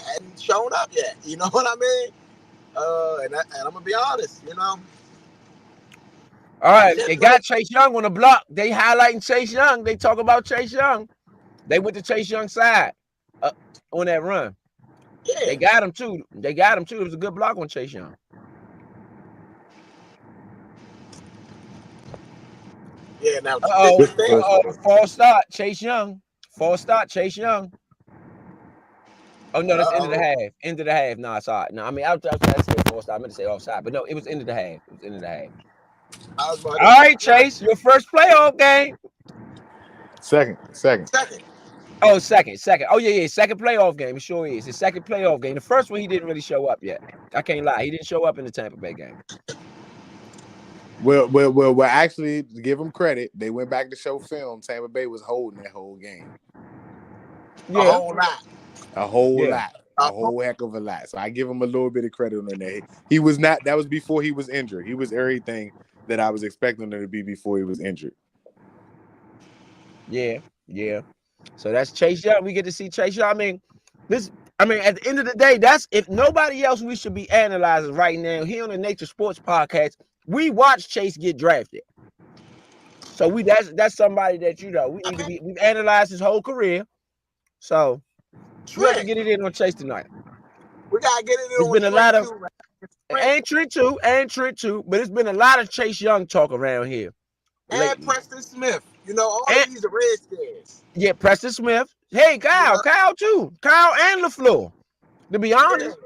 hadn't shown up yet. You know what I mean? And I'm gonna be honest. You know, All that right, 10 they play. got Chase Young on the block. They highlighting Chase Young. They talk about Chase Young. They went to Chase Young's side on that run. Yeah, They got him too. It was a good block on Chase Young. yeah. Now Uh-oh. the thing. Uh-oh. False start. Chase Young. False start. Chase Young. Oh, no, that's end of the Uh-oh. half. End of the half. No, it's all right. No, I mean, I was trying to say false start. I meant to say offside, but no, it was end of the half. It was end of the half. I was about to All say right, Chase, your first playoff game. Second. second. Oh, second. Oh, yeah. Second playoff game. It sure is. His second playoff game. The first one, he didn't really show up yet. I can't lie. He didn't show up in the Tampa Bay game. Well. Actually, to give them credit, they went back to show film. Tampa Bay was holding that whole game. A whole lot. A whole Yeah. lot. A whole heck of a lot. So I give him a little bit of credit on that. He was not. That was before he was injured. He was everything that I was expecting him to be before he was injured. Yeah, yeah. So that's Chase Young. We get to see Chase Young. I mean, at the end of the day, that's if nobody else we should be analyzing right now here on the Nature Sports Podcast. We watch Chase get drafted. So that's somebody that we I need to mean, be. We've analyzed his whole career. So we have to Trent, get it in on Chase tonight. we gotta get it It's on been a Trent lot of too, man. Trent and Trent too, but it's been a lot of Chase Young talk around here and lately. Preston Smith. You know, all of And these are Redskins. yeah, Preston Smith. Hey, You know, Kyle too. Kyle and LaFleur. To be yeah. honest.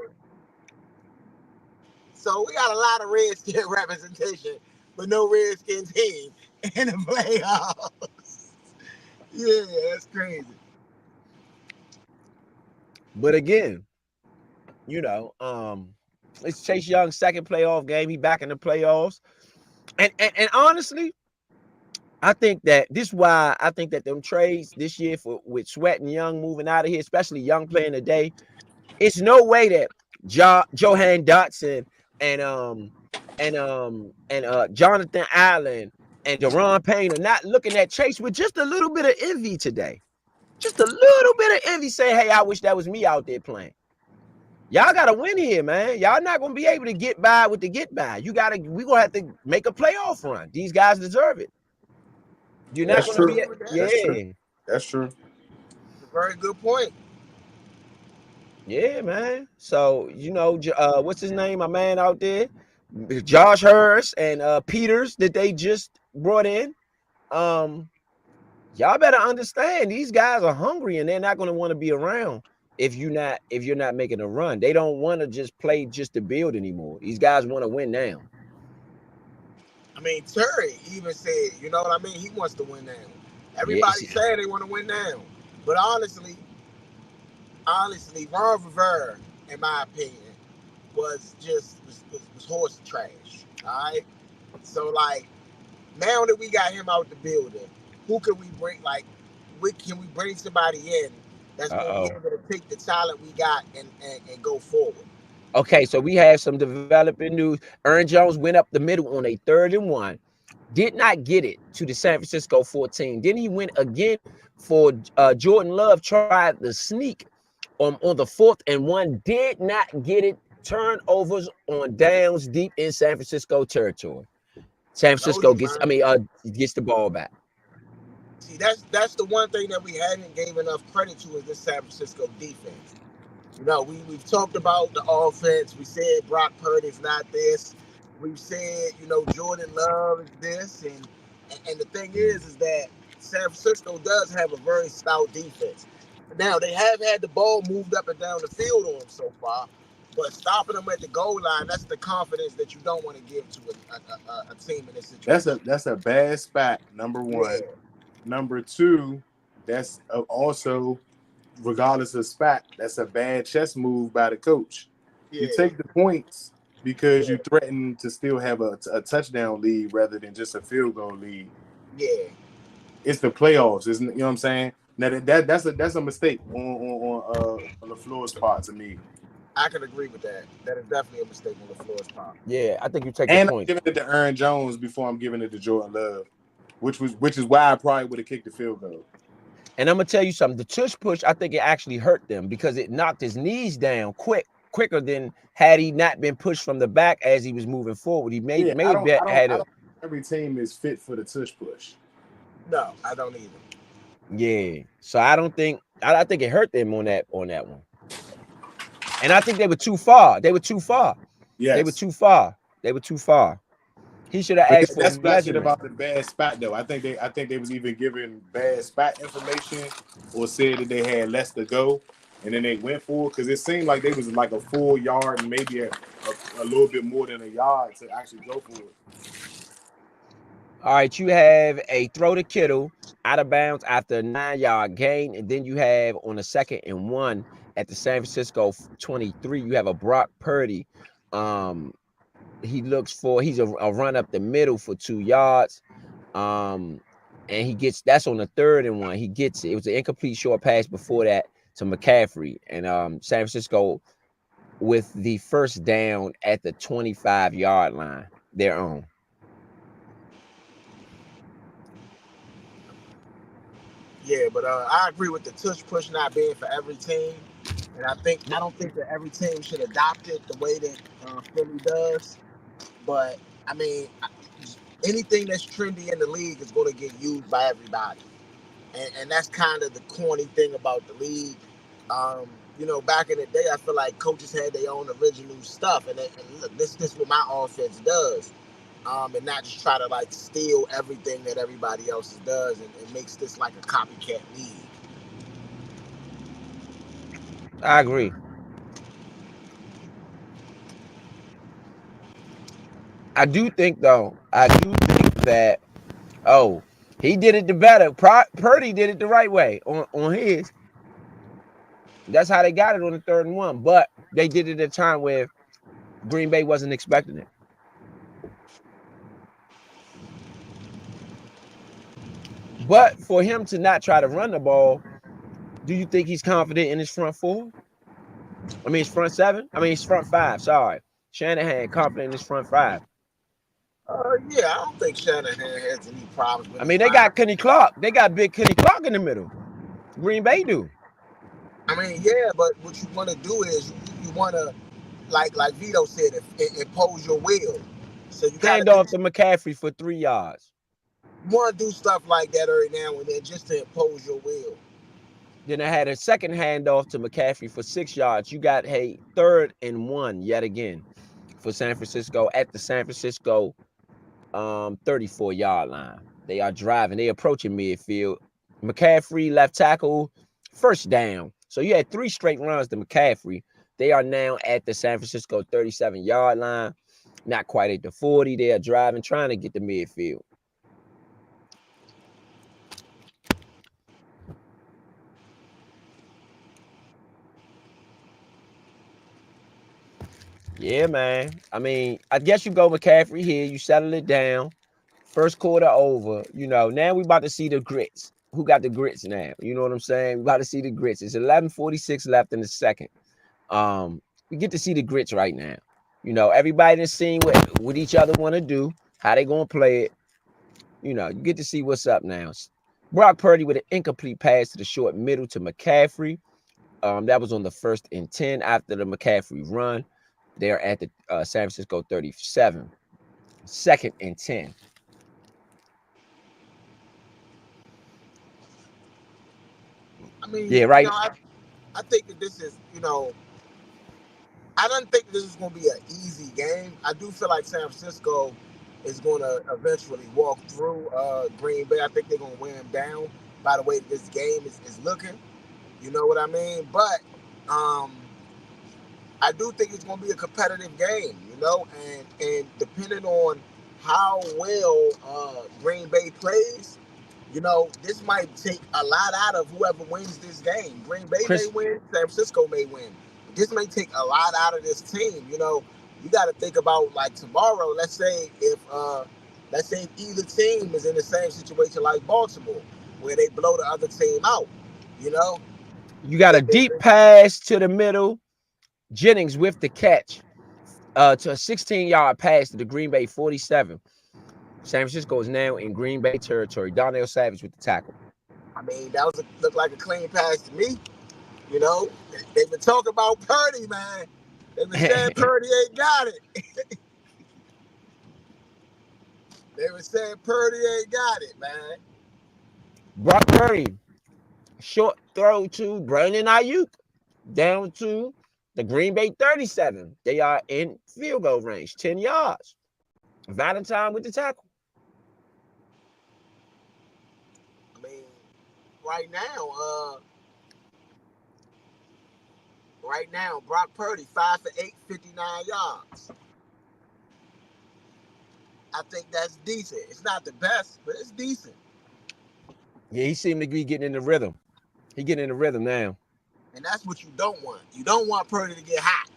So we got a lot of Redskin representation, but no Redskin team in the playoffs. Yeah, that's crazy. But again, it's Chase Young's second playoff game. He back in the playoffs. And honestly, I think that this is why I think that them trades this year with Sweat and Young moving out of here, especially Young playing today, it's no way that Johan Dotson and Jonathan Allen and Deron Payne are not looking at Chase with just a little bit of envy today. Just a little bit of envy saying, hey, I wish that was me out there playing. Y'all gotta win here, man. Y'all not gonna be able to get by with the get by. We're gonna have to make a playoff run. These guys deserve it. You're not That's gonna true. be That's true. yeah. That's true. It's a very good point. Yeah, man. So what's his name? My man out there, Josh Hurst and Peters that they just brought in. Y'all better understand these guys are hungry and they're not going to want to be around if you're not making a run. They don't want to just play just to build anymore. These guys want to win now. I mean, Terry even said, you know what I mean? He wants to win now. Yes. Everybody said they want to win now. But honestly, Ron Rivera, in my opinion, was horse trash. All right. So like now that we got him out the building, who can we bring? Like, can we bring somebody in that's going to be able to take the talent we got and go forward? Okay, so we have some developing news. Aaron Jones went up the middle on a 3rd and 1. Did not get it to the San Francisco 14. Then he went again for Jordan Love, tried the sneak on the 4th and 1. Did not get it. Turnovers on downs deep in San Francisco territory. San Francisco gets the ball back. See, that's the one thing that we hadn't gave enough credit to is this San Francisco defense. You know, we've talked about the offense. We said Brock Purdy's not this. We've said, you know, Jordan Love is this, and the thing is that San Francisco does have a very stout defense. Now they have had the ball moved up and down the field on them so far, but stopping them at the goal line, that's the confidence that you don't want to give to a team in this situation. That's a bad spot. Number one. Yeah. Number two, that's also, regardless of spot, that's a bad chess move by the coach. Yeah. You take the points because Yeah. you threaten to still have a touchdown lead rather than just a field goal lead. Yeah. It's the playoffs, isn't it? You know what I'm saying? Now that's a mistake on LaFleur's part to me. I can agree with that. That is definitely a mistake on LaFleur's part. Yeah, I think you take And the I'm point. giving it to Aaron Jones before I'm giving it to Jordan Love, which is why I probably would have kicked the field goal. And I'm gonna tell you something. The tush push, I think it actually hurt them because it knocked his knees down quicker than had he not been pushed from the back as he was moving forward. He may have had a every team is fit for the tush push. No, I don't either. yeah. So I don't think I think it hurt them on that one. And I think they were too far. Yes. They were too far. He should have asked for that's what I said measurement. about the bad spot though. I think they was either giving bad spot information or said that they had less to go, and then they went for it because it seemed like they was like a full yard and maybe a little bit more than a yard to actually go for it. All right, you have a throw to Kittle out of bounds after a 9-yard gain, and then you have on a 2nd and 1 at the San Francisco 23. You have a Brock Purdy. He's a run up the middle for 2 yards. And that's on the 3rd and 1. He gets it. It was an incomplete short pass before that to McCaffrey. And San Francisco with the first down at the 25-yard line, their own. Yeah, but I agree with the tush push not being for every team, and I don't think that every team should adopt it the way that Philly does. But I mean, anything that's trendy in the league is going to get used by everybody, and that's kind of the corny thing about the league. Um, back in the day, I feel like coaches had their own original stuff, and look, this what my offense does, and not just try to like steal everything that everybody else does, and makes this like a copycat league. I agree. I do think though. I do think that. Oh, he did it the better. Purdy did it the right way on his. That's how they got it on the 3rd and 1. But they did it at a time where Green Bay wasn't expecting it. But for him to not try to run the ball, do you think he's confident in his front four? I mean, his front seven? I mean, his front five. Sorry. Shanahan confident in his front five. Yeah, I don't think Shanahan has any problems with I his mean, they line. got Kenny Clark. They got big Kenny Clark in the middle. Green Bay do. I mean, yeah, but what you want to do is you want to, like Vito said, impose your will. So you got to Hand do off to McCaffrey for 3 yards. you want to do stuff like that every now and then just to impose your will. Then I had a second handoff to McCaffrey for 6 yards. You got 3rd and 1 yet again for San Francisco at the San Francisco 34-yard line. They are driving. They approaching midfield. McCaffrey left tackle, first down. So you had 3 straight runs to McCaffrey. They are now at the San Francisco 37-yard line. Not quite at the 40. They are driving, trying to get the midfield. Yeah, man. I mean, I guess you go McCaffrey here. You settle it down. First quarter over. Now we about to see the grits. Who got the grits now? You know what I'm saying? We about to see the grits. It's 11:46 left in the second. We get to see the grits right now. Everybody that's seen what each other want to do, how they gonna play it. You get to see what's up now. Brock Purdy with an incomplete pass to the short middle to McCaffrey. That was on the 1st and 10 after the McCaffrey run. They're at the San Francisco 37. 2nd and 10. I mean, Yeah, right. I think that this is, I don't think this is going to be an easy game. I do feel like San Francisco is going to eventually walk through Green Bay. I think they're going to wear them down by the way that this game is looking. You know what I mean? But um, I do think it's going to be a competitive game, and depending on how well Green Bay plays, this might take a lot out of whoever wins this game. Green Bay may Chris, win, San Francisco may win. This may take a lot out of this team. You got to think about like tomorrow. Let's say if either team is in the same situation like Baltimore, where they blow the other team out. You know, you got a if deep pass to the middle. Jennings with the catch to a 16-yard pass to the Green Bay 47. San Francisco is now in Green Bay territory. Darnell Savage with the tackle. I mean, that looked like a clean pass to me. You know, they've been talking about Purdy, man. They've been saying Purdy ain't got it. They were saying Purdy ain't got it, man. Brock Purdy, short throw to Brandon Ayuk, down to the Green Bay 37. They are in field goal range, 10 yards. Valentine with the tackle. I mean, right now, Brock Purdy 5 for 8, 59 yards. I think that's decent. It's not the best, but it's decent. Yeah, he seemed to be getting in the rhythm. He getting in the rhythm now. And that's what you don't want. You don't want Purdy to get hot.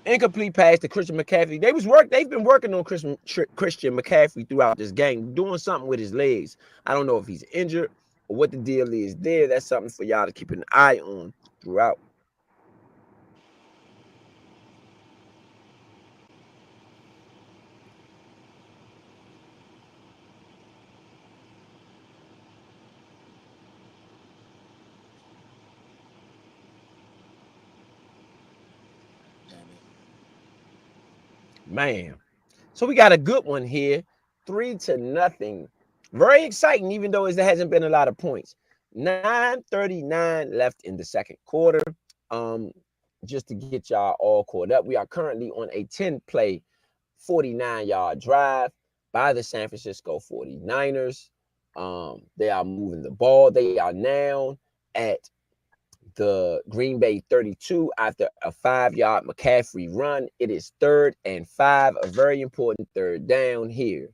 Incomplete pass to Christian McCaffrey. They've been working on Christian McCaffrey throughout this game, doing something with his legs. I don't know if he's injured or what the deal is there. That's something for y'all to keep an eye on throughout. Man. So we got a good one here. 3-0. Very exciting, even though there hasn't been a lot of points. 9:39 left in the second quarter. Um, just to get y'all all caught up, we are currently on a 10-play, 49-yard drive by the San Francisco 49ers. They are moving the ball. They are now at the Green Bay 32 after a 5-yard McCaffrey run. It is 3rd and 5, a very important third down here.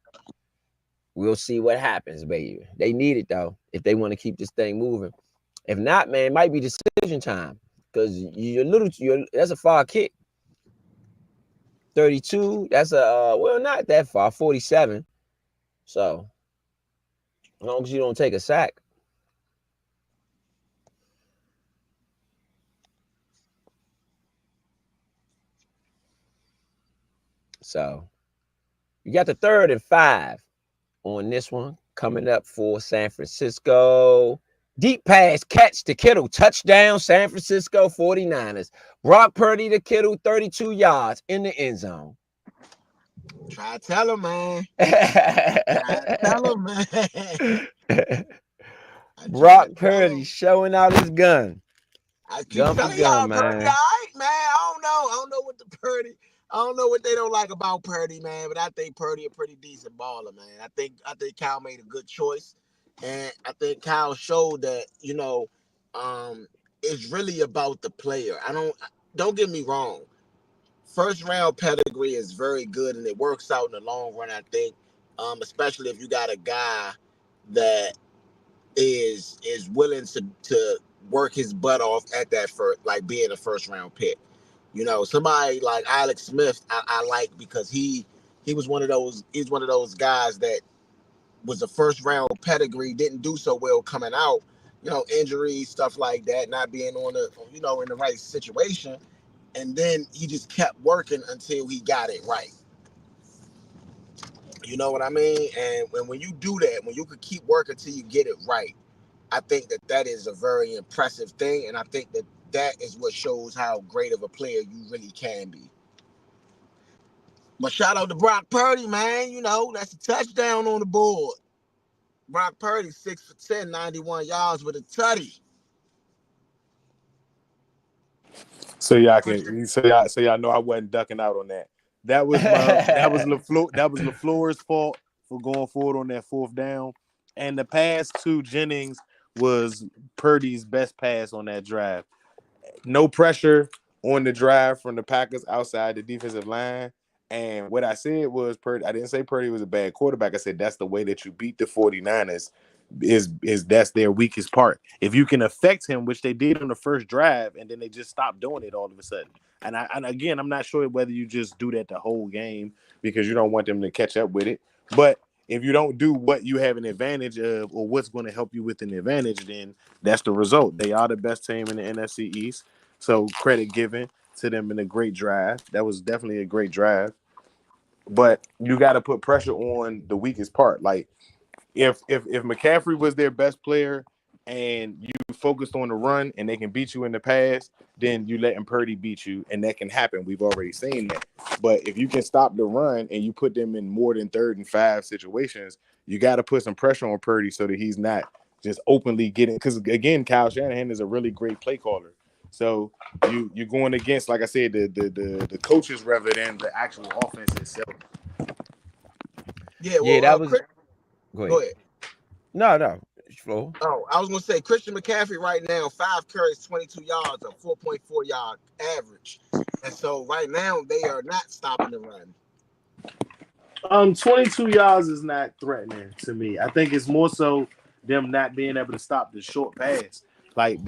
We'll see what happens, baby. They need it, though, if they want to keep this thing moving. If not, man, it might be decision time because that's a far kick. 32, that's well, not that far, 47. So, as long as you don't take a sack. So, you got the 3rd and 5 on this one coming up for San Francisco. Deep pass catch to Kittle. Touchdown, San Francisco 49ers. Brock Purdy to Kittle, 32 yards in the end zone. Try to tell him, man. Try to tell him, man. Brock Purdy showing out his gun. I keep Jumpy telling gun, y'all, man. Purdy, all right, man. I don't know what the Purdy. I don't know what they don't like about Purdy, man. But I think Purdy a pretty decent baller, man. I think Kyle made a good choice, and I think Kyle showed that it's really about the player. Don't get me wrong. First round pedigree is very good, and it works out in the long run. I think, especially if you got a guy that is willing to work his butt off at that first, like being a first round pick. Somebody like Alex Smith, I like because he was one of those guys that was a first round pedigree, didn't do so well coming out, injuries, stuff like that, not being on the in the right situation, and then he just kept working until he got it right. You know what I mean? And when you do that, when you could keep working till you get it right, I think that is a very impressive thing, and I think that is what shows how great of a player you really can be. But shout out to Brock Purdy, man. That's a touchdown on the board. Brock Purdy, 6 for 10, 91 yards with a tutty. So y'all know I wasn't ducking out on that. That was LaFleur's fault for going forward on that 4th down. And the pass to Jennings was Purdy's best pass on that drive. No pressure on the drive from the Packers outside the defensive line. And what I said was Purdy. I didn't say Purdy was a bad quarterback. I said that's the way that you beat the 49ers is that's their weakest part. If you can affect him, which they did on the first drive, and then they just stopped doing it all of a sudden. And again, I'm not sure whether you just do that the whole game because you don't want them to catch up with it. But if you don't do what you have an advantage of or what's going to help you with an advantage, then that's the result. They are the best team in the NFC East. So credit given to them in a great drive. That was definitely a great drive. But you got to put pressure on the weakest part. Like if McCaffrey was their best player and you focused on the run and they can beat you in the pass, then you letting Purdy beat you, and that can happen. We've already seen that. But if you can stop the run and you put them in more than 3rd and 5 situations, you got to put some pressure on Purdy so that he's not just openly getting. Because again, Kyle Shanahan is a really great play caller. So you're going against, like I said, the coaches rather than the actual offense itself. Yeah, well, that was. Go ahead. No. Oh, I was gonna say Christian McCaffrey right now, 5 carries, 22 yards, a 4.4 yard average, and so right now they are not stopping the run. 22 yards is not threatening to me. I think it's more so them not being able to stop the short pass. Like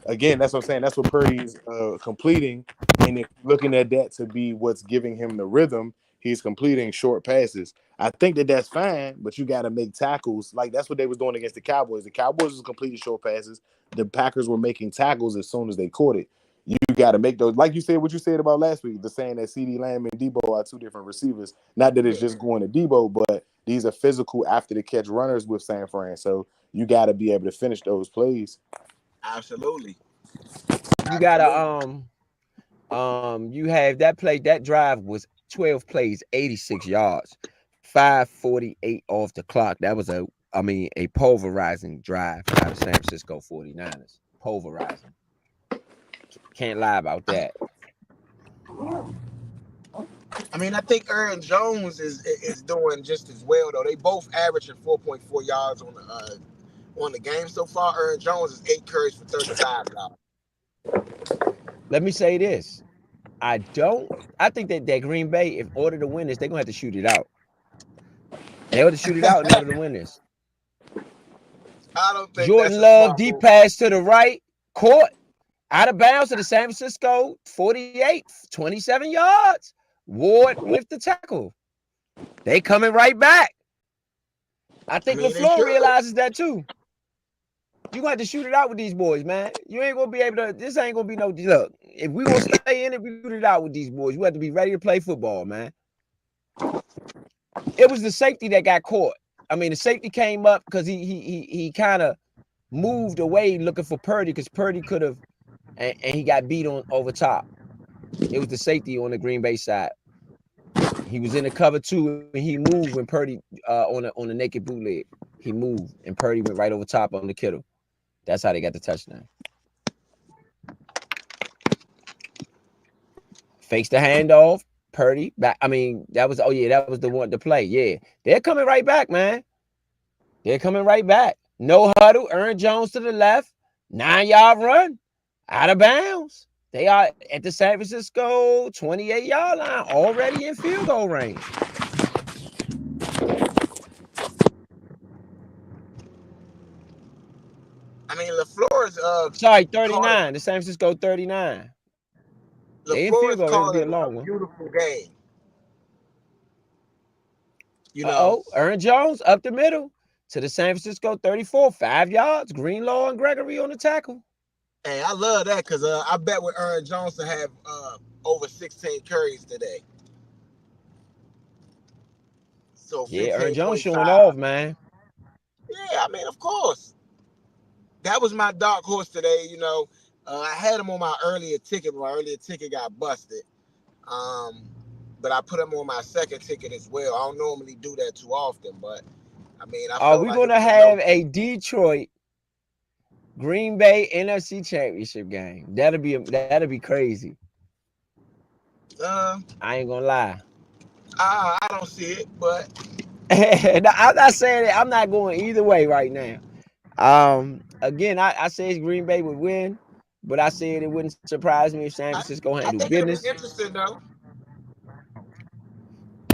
again, that's what I'm saying. That's what Purdy's completing, and if looking at that to be what's giving him the rhythm, he's completing short passes. I think that's fine, but you got to make tackles. Like that's what they was doing against the Cowboys. The Cowboys was completing short passes. The Packers were making tackles as soon as they caught it. You got to make those, like you said, what you said about last week, the saying that CeeDee Lamb and Debo are 2 different receivers. Not that it's just going to Debo, but these are physical after the catch runners with San Fran. So you got to be able to finish those plays. Absolutely. You gotta You have that play, that drive was 12 plays, 86 yards, 5:48 off the clock. That was a pulverizing drive by the San Francisco 49ers. Pulverizing. Can't lie about that. I mean, I think Aaron Jones is doing just as well though. They both averaging 4.4 yards on the game so far. Aaron Jones is 8 carries for 35 yards. Let me say this. I think that Green Bay, in order to win this, they're gonna have to shoot it out. They have to shoot it out in order to win this. I don't think that's Jordan a Love, smart deep move. pass to the right, caught out of bounds to the San Francisco 48, 27 yards. Ward with the tackle. They coming right back. I I think mean, they LaFleur should. realizes that too. You got to shoot it out with these boys, man. You ain't gonna be able to. This ain't gonna be no look. If we gonna stay in it, we shoot it out with these boys. We have to be ready to play football, man. It was the safety that got caught. I mean, the safety came up because he kind of moved away looking for Purdy because Purdy could have, and he got beat on over top. It was the safety on the Green Bay side. He was in the cover two, and he moved when Purdy on the naked bootleg. He moved, and Purdy went right over top on the Kittle. That's how they got the touchdown. Fakes the handoff. Purdy back. I mean, that was that was the play. Yeah, they're coming right back, man. They're coming right back. No huddle. Aaron Jones to the left. 9-yard run. Out of bounds. They are at the San Francisco 28-yard line, already in field goal range. I mean, LaFleur's Sorry, called 39. The San Francisco 39. They in field LaFleur's goal. It'll called be a it a long one. beautiful game. You know, Uh-oh. Aaron Jones up the middle to the San Francisco 34. 5 yards. Greenlaw and Gregory on the tackle. hey, I love that because I bet with Aaron Jones to have over 16 carries today. So Yeah, Aaron Jones 15.5. showing off, man. Yeah, I mean, of course. That was my dark horse today. You know, I had him on my earlier ticket, but my earlier ticket got busted. Um, but I put him on my second ticket as well. I don't normally do that too often, but I mean, I Are felt we like it going to was a no. have a Detroit Green Bay NFC Championship game? That'll be crazy. Uh, I ain't gonna lie. I don't see it, but No, I'm not saying it. I'm not going either way right now. Again, I said Green Bay would win, but I said it wouldn't surprise me if San I, Francisco I handled think it'll be business. interesting though.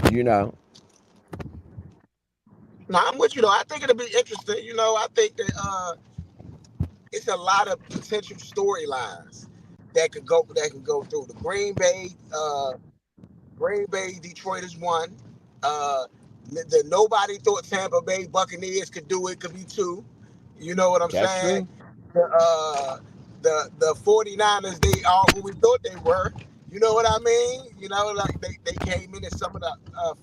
You know, No, I'm with you though. I think it'll be interesting. You know, I think that it's a lot of potential storylines that can go through. Green Bay, Detroit is one. Uh, nobody thought Tampa Bay Buccaneers could do it. Could be two. You know what I'm that's saying? true. The 49ers, they are who we thought they were. You know what I mean? You know, like they came in as some of the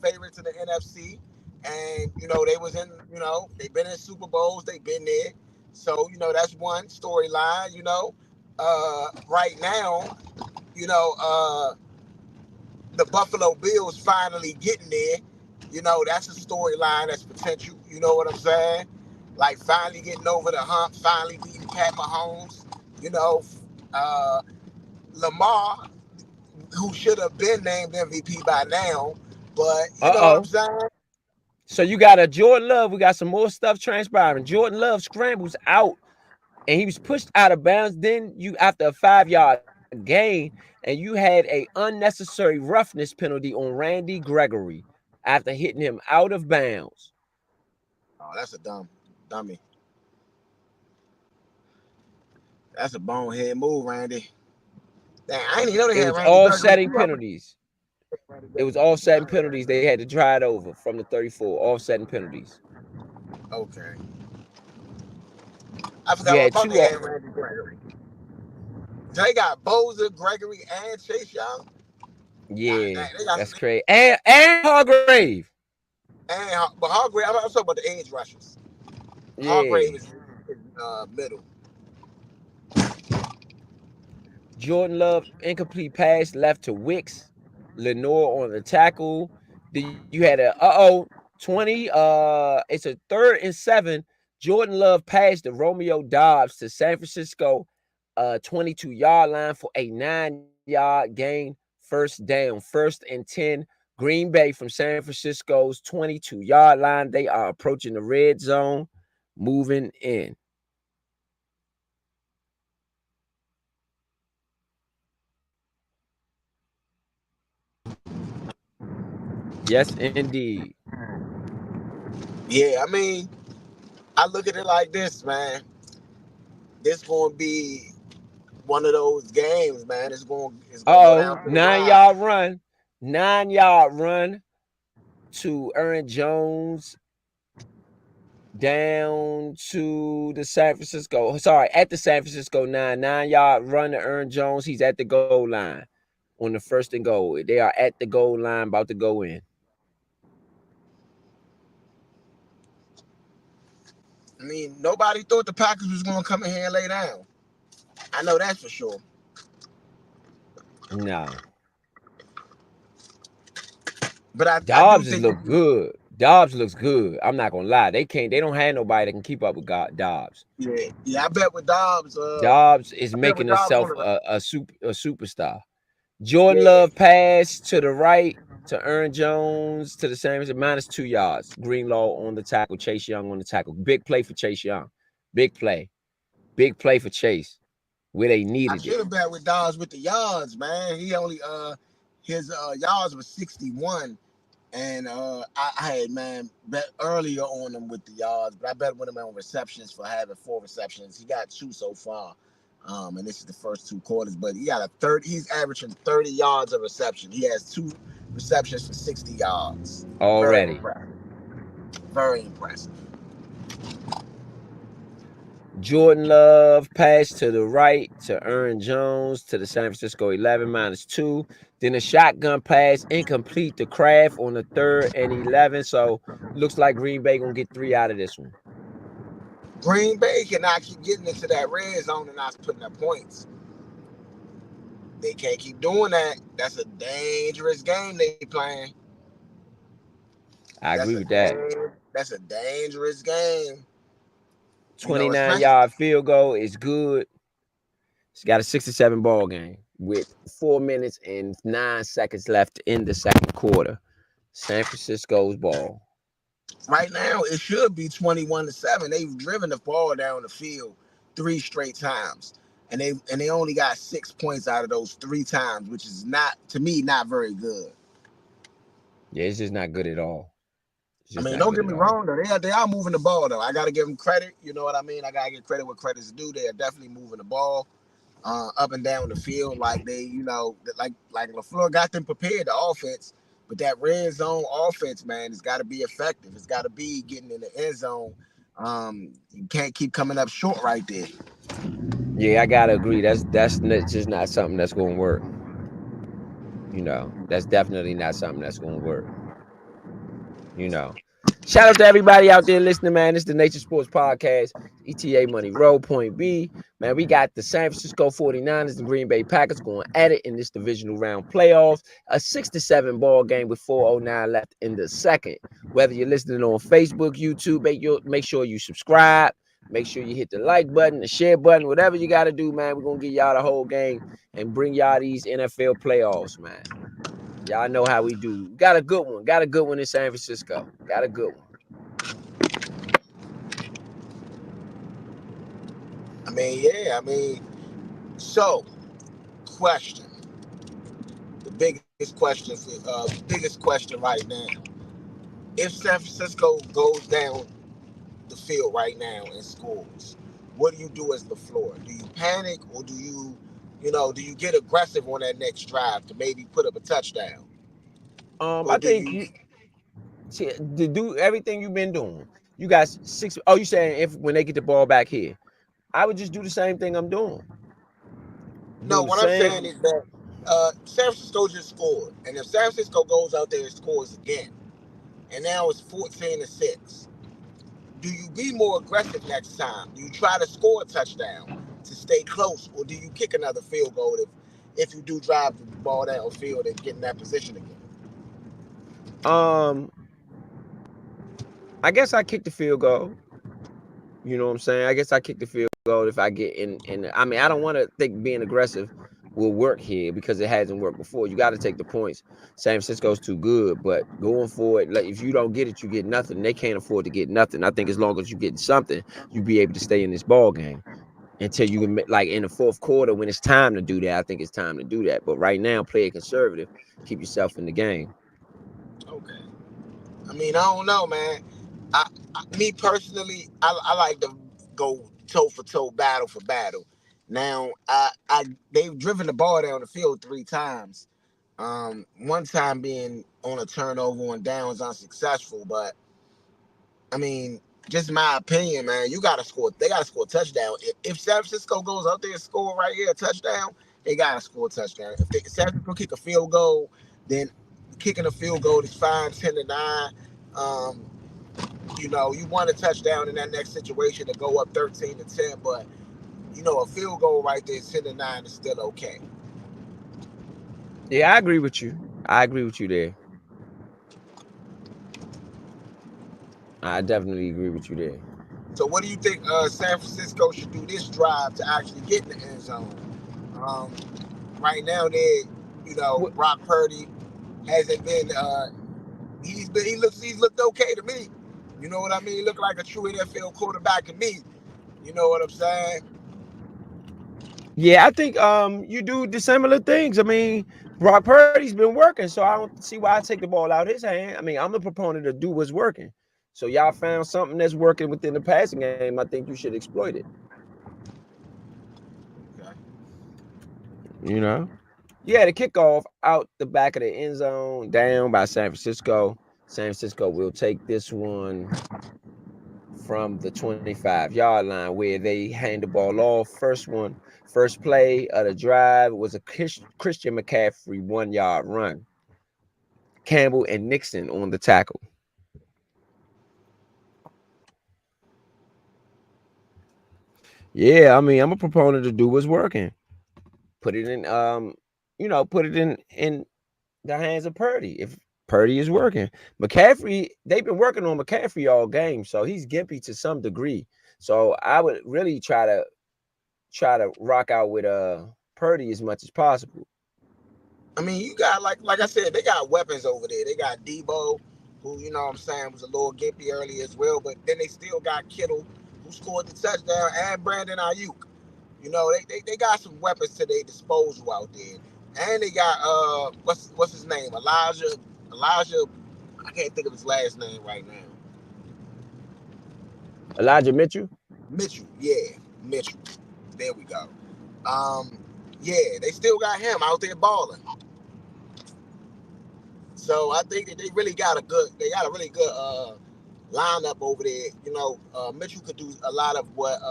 favorites in the NFC, and you know they was in. You know they've been in Super Bowls. They've been there. So you know that's one storyline. You know, right now, you know. The Buffalo Bills finally getting there. You know, that's a storyline that's potential. You know what I'm saying? Like finally getting over the hump, finally beating Pat Mahomes. You know, uh, Lamar, who should have been named MVP by now, but you know what I'm Uh-oh. saying? So you got a Jordan Love. We got some more stuff transpiring. Jordan Love scrambles out and he was pushed out of bounds. Then you, after a 5-yard gain, and you had a unnecessary roughness penalty on Randy Gregory after hitting him out of bounds. Oh, that's a dummy. That's a bonehead move, Randy. Dang, I didn't even know they It had was Randy Gregory. offsetting penalties. It was offsetting penalties. They had to try it over from the 34. Offsetting penalties. Okay. I You forgot all had about two. they had Randy Gregory. They got Boza, Gregory, and Chase Young. God Yeah, dang, they got that's crazy. And Hargrave. but Hargrave. I'm talking about the edge rushers. Hargrave Yeah. is middle. Jordan Love incomplete pass left to Wicks. Lenore on the tackle. Then you had a 20. It's a 3rd and 7. Jordan Love passed to Romeo Dobbs to San Francisco 22-yard line for a 9-yard gain. First down, 1st and 10. Green Bay from San Francisco's 22-yard line. They are approaching the red zone, moving in. Yes, indeed. Yeah, I mean, I look at it like this, man. This gonna be one of those games, man. It's gonna go down Uh-oh, to the nine wire. yard run, 9-yard run to Aaron Jones down to the San Francisco. Sorry, at the San Francisco 9-yard run to Aaron Jones. He's at the goal line on the 1st and goal. They are at the goal line, about to go in. I mean, nobody thought the Packers was gonna come in here and lay down. I know that's for sure. No, But I do Dobbs has think looked good. Dobbs looks good. I'm not gonna lie. They can't. They don't have nobody that can keep up with Dobbs. yeah, I bet with Dobbs, Dobbs is I bet with making Dobbs himself on the a superstar. Jordan yeah. Love pass to the right to Aaron Jones to the same -2 yards. Greenlaw on the tackle. Chase Young on the tackle. Big play for Chase Young. Big play. Big play for Chase where they I needed it. should have bet with Dobbs with the yards, man. He only his yards was 61. And I had man bet earlier on him with the yards, but I bet with him on receptions for having 4 receptions. He got 2 so far. And this is the first 2 quarters, but he got a third. He's averaging 30 yards of reception. He has 2 receptions for 60 yards. Very Already. impressive. Very impressive. Jordan Love pass to the right to Aaron Jones to the San Francisco 11 -2. Then a shotgun pass incomplete to Kraft on the 3rd and 11. So looks like Green Bay gonna get 3 out of this one. Green Bay cannot keep getting into that red zone and not putting up points. They can't keep doing that. That's a dangerous game they playing. I agree with that. That's a dangerous game. You know, 29 especially yard field goal is good. It's got a 67 ball game with 4 minutes and 9 seconds left in the second quarter. San Francisco's ball. right now it should be 21-7. They've driven the ball down the field 3 straight times. And they only got 6 points out of those 3 times, which is not, to me, not very good. Yeah, it's just not good at all. It's I just mean, not don't good get at me all. wrong though. They are moving the ball though. I gotta give them credit. You know what I mean? I gotta give credit where credit's due. They are definitely moving the ball up and down the field, like they, like LaFleur got them prepared. The offense, but that red zone offense, man, it's got to be effective. It's got to be getting in the end zone. You can't keep coming up short right there. Yeah, I gotta agree. Just not something that's gonna work. That's definitely not something that's gonna work. you know. Shout out to everybody out there listening, man. It's the Nature Sports Podcast. ETA Money Road, Point B. Man, we got the San Francisco 49ers and Green Bay Packers going at it in this divisional round playoffs. A 6-7 ball game with 4:09 left in the second. Whether you're listening on Facebook, YouTube, make sure you subscribe. Make sure you hit the like button, the share button, whatever you got to do, man. We're going to get y'all the whole game and bring y'all these NFL playoffs, man. Y'all know how we do. Got a good one. Got a good one in San Francisco. Got a good one. So, question. The biggest question right now. If San Francisco goes down the field right now and scores, what do you do as the floor? Do you panic or do you get aggressive on that next drive to maybe put up a touchdown? Or I do think you you see to do everything you've been doing. You got 6. Oh, you saying if when they get the ball back here, I would just do the same thing I'm doing. No, Do the what I'm saying same. is that San Francisco just scored. And if San Francisco goes out there and scores again, and now it's 14-6, do you be more aggressive next time? Do you try to score a touchdown to stay close, or do you kick another field goal if you do drive the ball downfield and get in that position again? Um, I guess I kicked the field goal. You know what I'm saying? I guess I kick the field goal if I get in. I mean, I don't want to think being aggressive will work here because it hasn't worked before. You got to take the points. San Francisco's too good, but going forward, like if you don't get it, you get nothing. They can't afford to get nothing. I think as long as you get something, you be able to stay in this ball game until you can like in the fourth quarter when it's time to do that. I think it's time to do that. But right now, play it conservative. Keep yourself in the game. Okay. I mean, I don't know, man. Me personally, I like to go toe for toe, battle for battle. Now, they've driven the ball down the field 3 times. One time being on a turnover on downs unsuccessful, but I mean, just my opinion, man. You gotta score. They gotta score a touchdown. If San Francisco goes out there and score right here a touchdown, they gotta score a touchdown. If San Francisco kick a field goal, then kicking a field goal is fine, 10-9. Um, you want a touchdown in that next situation to go up 13-10, but a field goal right there, 10-9 is still okay. Yeah, I agree with you. I agree with you there. I definitely agree with you there. So, what do you think San Francisco should do this drive to actually get in the end zone? Um, right now, Brock Purdy hasn't been. He's looked okay to me. You know what I mean? He looked like a true NFL quarterback to me. You know what I'm saying? Yeah, I think you do the similar things. I mean, Brock Purdy's been working, so I don't see why I take the ball out his hand. I mean, I'm the proponent of do what's working. So y'all found something that's working within the passing game. I think you should exploit it. Okay. You know? Yeah, the kickoff out the back of the end zone, down by San Francisco. San Francisco will take this one from the 25-yard line where they hand the ball off. First play of the drive was a Christian McCaffrey 1-yard run. Campbell and Nixon on the tackle. Yeah, I mean, I'm a proponent to do what's working. Put it in, put it in the hands of Purdy. If Purdy is working, McCaffrey, they've been working on McCaffrey all game, so he's gimpy to some degree. So I would really try to rock out with Purdy as much as possible. I mean, you got like I said, they got weapons over there. They got Debo, who what I'm saying was a little gimpy early as well, but then they still got Kittle, who scored the touchdown, and Brandon Ayuk. They got some weapons to their disposal out there, and they got what's his name, Elijah. I can't think of his last name right now. Elijah Mitchell. Mitchell, yeah, Mitchell. There we go. Um, yeah, they still got him out there balling. So I think that they got a really good lineup over there. Mitchell could do a lot of what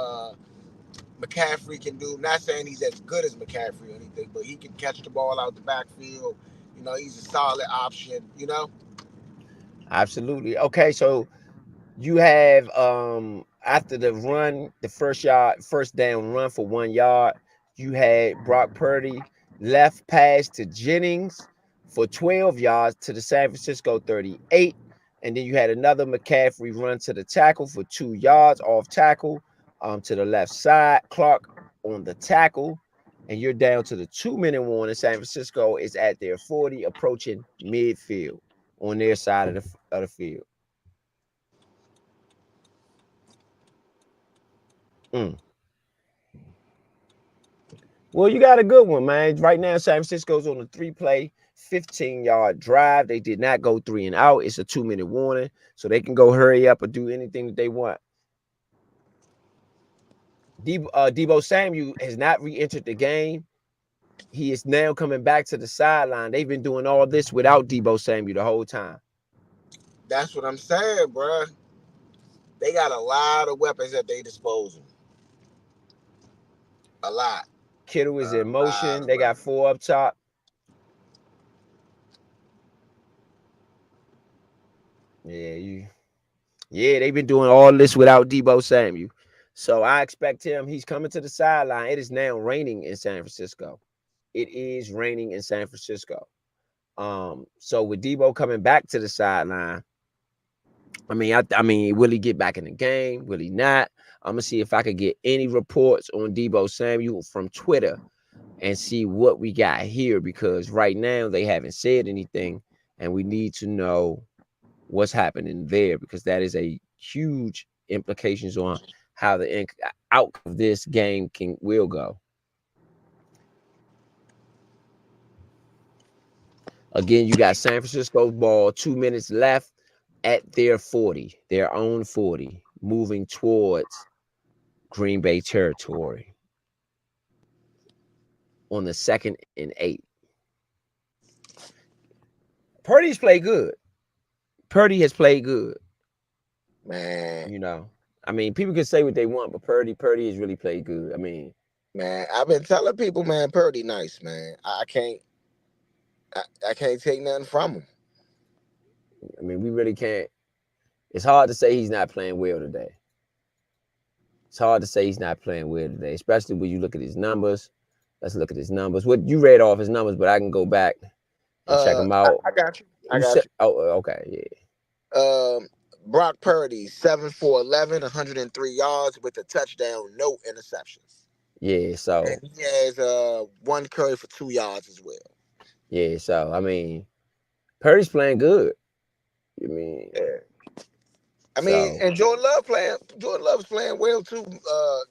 McCaffrey can do. Not saying he's as good as McCaffrey or anything, but he can catch the ball out the backfield. He's a solid option. Absolutely. Okay, so you have after the run, the first down run for 1 yard, you had Brock Purdy left pass to Jennings for 12 yards to the San Francisco 38. And then you had another McCaffrey run to the tackle for 2 yards off tackle to the left side. Clark on the tackle. And you're down to the 2-minute warning. San Francisco is at their 40, approaching midfield on their side of the field. Mm. Well, you got a good one, man. Right now, San Francisco's on a 3-play, 15-yard drive. They did not go 3 and out. It's a 2-minute warning, so they can go hurry up or do anything that they want. Debo Samuel has not re-entered the game. He is now coming back to the sideline. They've been doing all this without Debo Samuel the whole time. That's what I'm saying, bro. They got a lot of weapons at their disposal. A lot. Kittle is A in lot motion. of They got weapons. 4 up top. Yeah, they've been doing all this without Debo Samuel. So I expect him. He's coming to the sideline. It is now raining in San Francisco. It is raining in San Francisco. So with Debo coming back to the sideline, I mean, will he get back in the game? Will he not? I'm gonna see if I could get any reports on Debo Samuel from Twitter and see what we got here, because right now they haven't said anything, and we need to know what's happening there, because that is a huge implications on how the outcome of this game will go. Again, you got San Francisco's ball, 2 minutes left at their 40, their own 40, moving towards Green Bay territory on the 2nd and 8. Purdy's played good. Purdy has played good. Man, You know, I mean, people can say what they want, but Purdy has really played good. I mean, man, I've been telling people, man, Purdy nice, man. I can't take nothing from him. we really can't. It's hard to say he's not playing well today. It's hard to say he's not playing well today, especially when you look at his numbers. Let's look at his numbers. What you read off his numbers, but I can go back and check them out. I got you. I You got said, oh, okay, yeah. Brock Purdy, 7 for 11, 103 yards with a touchdown, no interceptions. Yeah, so And he has one carry for 2 yards as well. yeah, so I mean, Purdy's playing good. I mean, Yeah. so And Jordan Love's playing well too,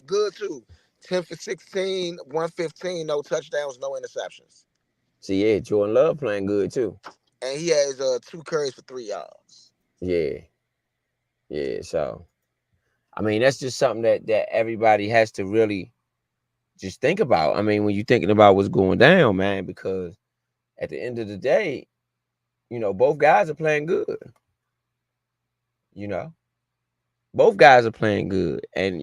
good too. 10 for 16, 115, no touchdowns, no interceptions. see, yeah, Jordan Love playing good too. And he has 2 carries for 3 yards. Yeah, yeah. So I mean, that's just something that everybody has to really just think about. I mean, when you're thinking about what's going down, man, because at the end of the day, both guys are playing good. You know, both guys are playing good, and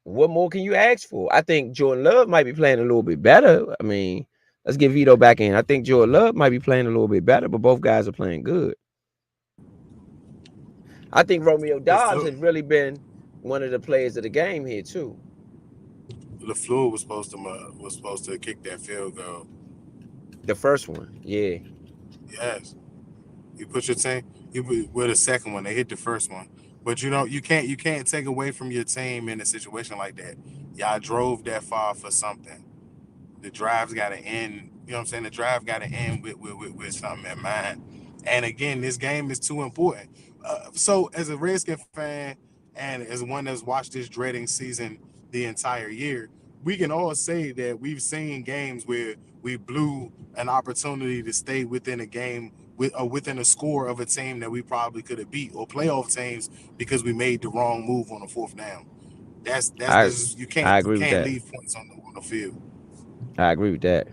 what more can you ask for? I think Jordan Love might be playing a little bit better. I mean, let's get Vito back in. I think Jordan Love might be playing a little bit better, but both guys are playing good. I think Romeo Dobbs has really been one of the players of the game here too. LaFleur was supposed to kick that field goal. The first one, yeah. Yes, you put your team. With the second one, they hit the first one. But you can't take away from your team in a situation like that. Y'all drove that far for something. The drive's got to end. You know what I'm saying? The drive got to end with something in mind. And again, this game is too important. So as a Redskin fan and as one that's watched this dreading season the entire year, we can all say that we've seen games where we blew an opportunity to stay within a game within a score of a team that we probably could have beat, or playoff teams, because we made the wrong move on the fourth down. That's I just, you I can't agree with that. leave points on the field. I agree with that.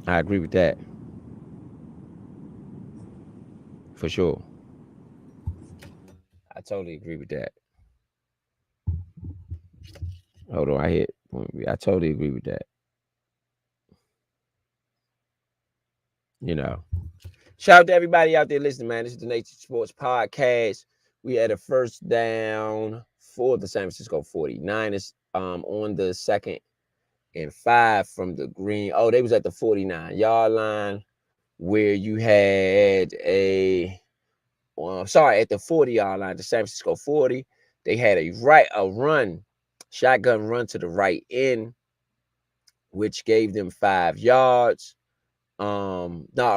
I agree with that. For sure. I totally agree with that. Hold on, I totally agree with that. Shout out to everybody out there listening, man. This is the Natured Sports Podcast. We had a first down for the San Francisco 49ers on the 2nd and 5 from the green. Oh, they was at the 49-yard line, where you had at the 40-yard line, the San Francisco 40. They had a shotgun run to the right end, which gave them 5 yards. A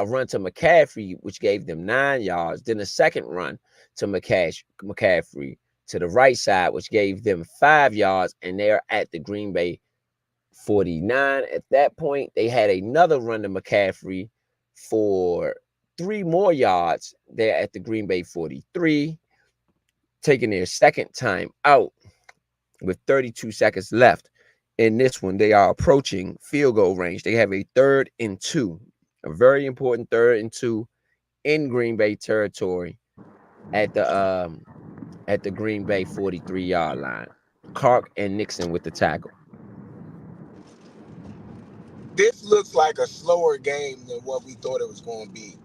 run to McCaffrey, which gave them 9 yards. Then a second run to McCaffrey to the right side, which gave them 5 yards, and they're at the Green Bay 49. At that point, they had another run to McCaffrey for 3 more yards. They're at the Green Bay 43, taking their second time out with 32 seconds left. In this one, they are approaching field goal range. They have a 3rd and 2, a very important 3rd and 2 in Green Bay territory at the Green Bay 43-yard line. Clark and Nixon with the tackle. This looks like a slower game than what we thought it was going to be.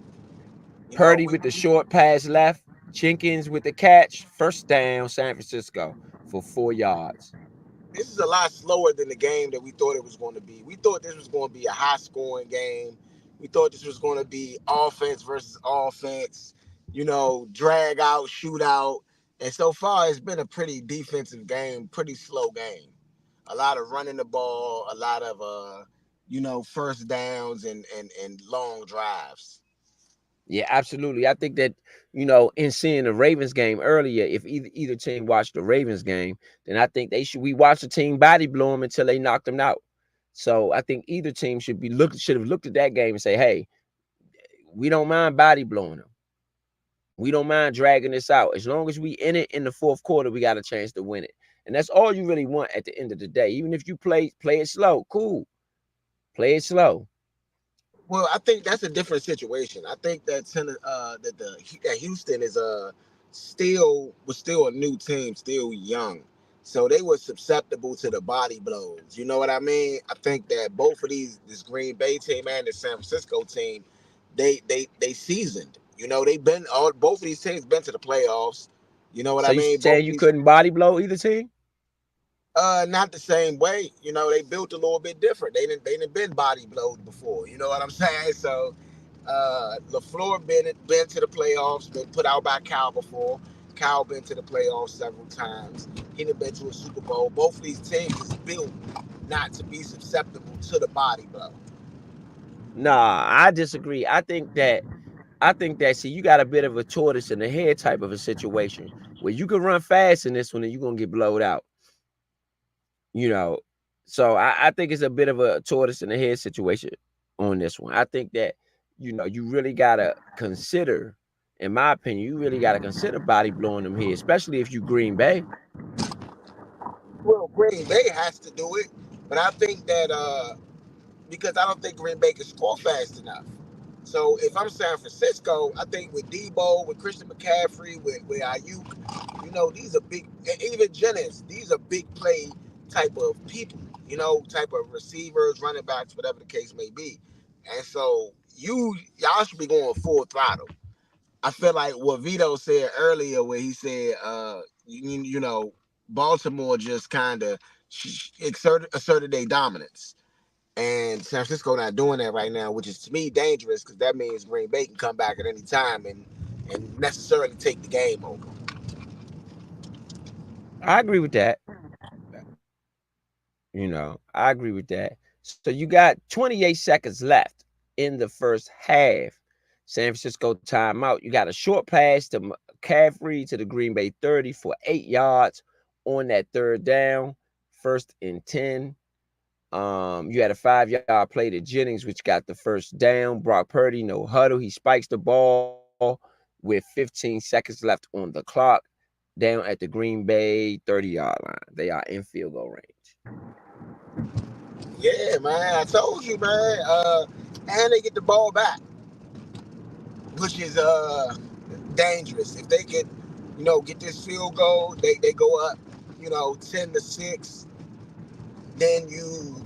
Purdy with the short pass left Jenkins with the catch, first down, San Francisco for 4 yards. This is a lot slower than the game that we thought it was going to be. We thought this was going to be a high scoring game. We thought this was going to be offense versus offense, drag out, shootout. And so far, it's been a pretty defensive game, pretty slow game. A lot of running the ball, a lot of first downs and long drives. Yeah, absolutely. I think that, in seeing the Ravens game earlier, if either team watched the Ravens game, then I think we watch the team body blow them until they knocked them out. So I think either team should have looked at that game and say, hey, we don't mind body blowing them. We don't mind dragging this out. As long as we in it in the fourth quarter, we got a chance to win it. And that's all you really want at the end of the day. Even if you play it slow, cool. Play it slow. Well, I think that's a different situation. I think that Houston is still a new team, still young, so they were susceptible to the body blows. You know what I mean? I think that both of this Green Bay team and the San Francisco team, they seasoned. They've been all both of these teams been to the playoffs. You know what So I you mean? saying Both you these couldn't body blow either team? not the same way. They built a little bit different. They didn't been body blowed before. You know what I'm saying? So LaFleur been to the playoffs, been put out by Cal before. Cal been to the playoffs several times. He done been to a Super Bowl. Both of these teams is built not to be susceptible to the body blow. Nah, I disagree. I think that see, you got a bit of a tortoise in the head type of a situation where you can run fast in this one and you're gonna get blowed out. You know, so I think it's a bit of a tortoise in the head situation on this one. I think that you really gotta consider, in my opinion, you really gotta consider body blowing them here, especially if you Green Bay. Well, Green Bay has to do it, but I think that because I don't think Green Bay can score fast enough. So if I'm San Francisco, I think with Debo, with Christian McCaffrey, with Ayuk, these are big, and even Jennings, these are big play type of people, type of receivers, running backs, whatever the case may be. And so y'all should be going full throttle. I feel like what Vito said earlier, where he said, Baltimore just kind of asserted their dominance. And San Francisco not doing that right now, which is to me dangerous because that means Green Bay can come back at any time and necessarily take the game over. I agree with that. I agree with that. So you got 28 seconds left in the first half. San Francisco timeout. You got a short pass to McCaffrey to the Green Bay 30 for 8 yards on that third down. First and 10. You had a 5-yard play to Jennings, which got the first down. Brock Purdy, no huddle. He spikes the ball with 15 seconds left on the clock down at the Green Bay 30-yard line. They are in field goal range. Yeah, man, I told you, man. And they get the ball back, which is dangerous. If they could, get this field goal, they go up, 10-6. Then you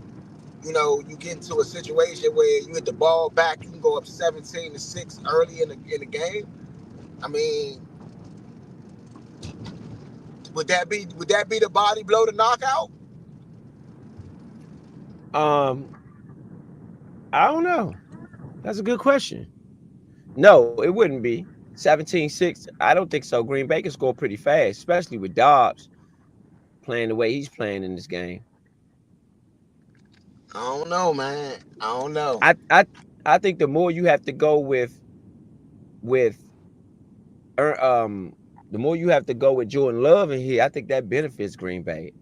get into a situation where you get the ball back, you can go up 17-6 early in the game. I mean, would that be the body blow to knockout? Um, I don't know. That's a good question. No, it wouldn't be 17-6. I don't think so. Green Bay can score pretty fast, especially with Dobbs playing the way he's playing in this game. I don't know, man. I don't know. I I I think the more you have to go with the more you have to go with Jordan Love in here, I think that benefits Green Bay.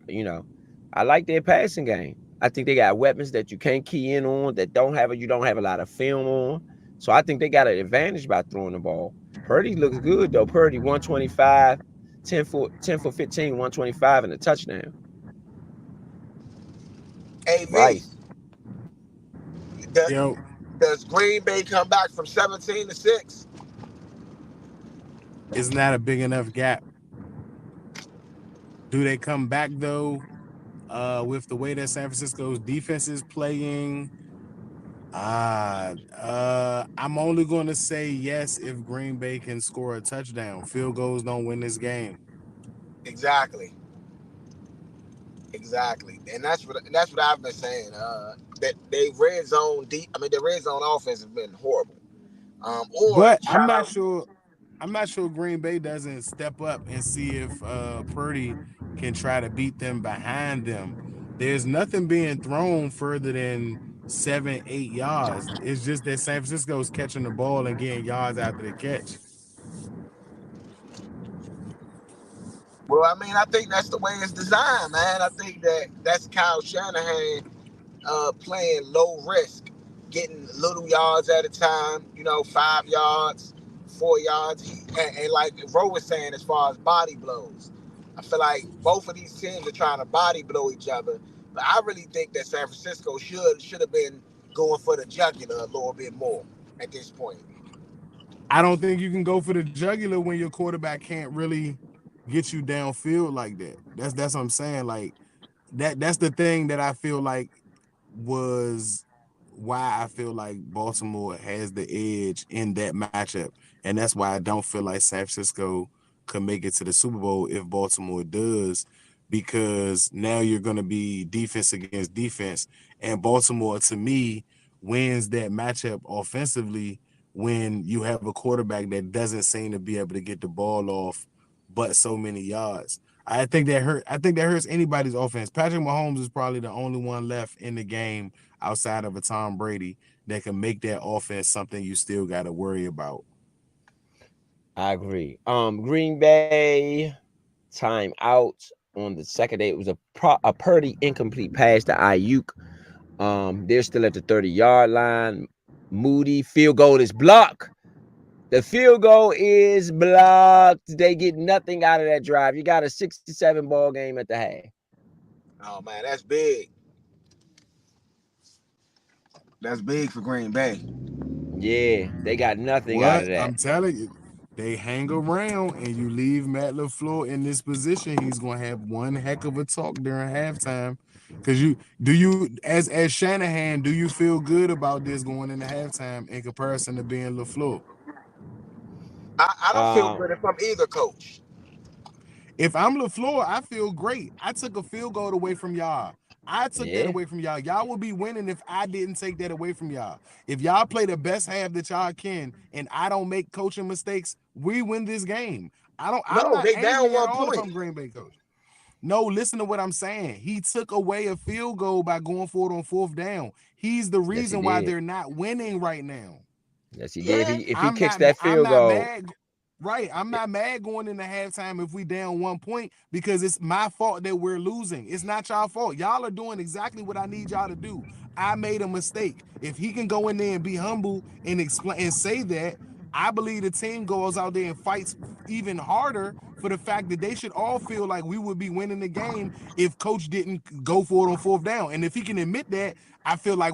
I like their passing game. I think they got weapons that you can't key in on that you don't have a lot of film on. So I think they got an advantage by throwing the ball. Purdy looks good though. Purdy 125, 10 for 15, 125 and a touchdown. AV, Rice. does, Yo, does Green Bay come back from 17-6? isn't that a big enough gap? Do they come back though? With the way that San Francisco's defense is playing, I'm only going to say yes if Green Bay can score a touchdown. Field goals don't win this game. Exactly, exactly, and that's what I've been saying. That they red zone deep. I mean, the red zone offense has been horrible. Or But try to. I'm not sure Green Bay doesn't step up and see if Purdy can try to beat them behind them. There's nothing being thrown further than 7, 8 yards. It's just that San Francisco's catching the ball and getting yards after the catch. Well, I mean, I think that's the way it's designed, man. I think that's Kyle Shanahan playing low risk, getting little yards at a time. 5 yards, 4 yards, and like Ro was saying, as far as body blows, I feel like both of these teams are trying to body blow each other. But I really think that San Francisco should have been going for the jugular a little bit more at this point. I don't think you can go for the jugular when your quarterback can't really get you downfield like that. That's what I'm saying. Like that's the thing that I feel like was why I feel like Baltimore has the edge in that matchup. And that's why I don't feel like San Francisco could make it to the Super Bowl if Baltimore does, because now you're going to be defense against defense. And Baltimore, to me, wins that matchup offensively when you have a quarterback that doesn't seem to be able to get the ball off but so many yards. I think that hurts anybody's offense. Patrick Mahomes is probably the only one left in the game outside of a Tom Brady that can make that offense something you still got to worry about. I agree. Green Bay time out on the second day. It was a pretty incomplete pass to Ayuk. They're still at the 30-yard line. Moody field goal is blocked. The field goal is blocked. They get nothing out of that drive. You got a 67 ball game at the half. Oh man, that's big. That's big for Green Bay. Yeah, they got nothing out What? of that. I'm telling you, they hang around and you leave Matt LaFleur in this position, he's gonna have one heck of a talk during halftime. Cause you as Shanahan, do you feel good about this going into halftime in comparison to being LaFleur? I don't feel Um, good if I'm either coach. If I'm LaFleur, I feel great. I took a field goal away from y'all. I took that yeah. away from y'all. Y'all will be winning if I didn't take that away from y'all. If y'all play the best half that y'all can and I don't make coaching mistakes, we win this game. I'm No, not they down angry at one all if point. I'm Green Bay coach. No, listen to what I'm saying. He took away a field goal by going for it on fourth down. He's the Yes, he reason why did. they're not winning right now. Yes, he did. Yeah, If he kicks that I'm field not goal, mad. Right. I'm not mad going into halftime if we down 1 point because it's my fault that we're losing. It's not y'all fault. Y'all are doing exactly what I need y'all to do. I made a mistake. If he can go in there and be humble and explain and say that, I believe the team goes out there and fights even harder for the fact that they should all feel like we would be winning the game if coach didn't go for it on fourth down. And if he can admit that, I feel like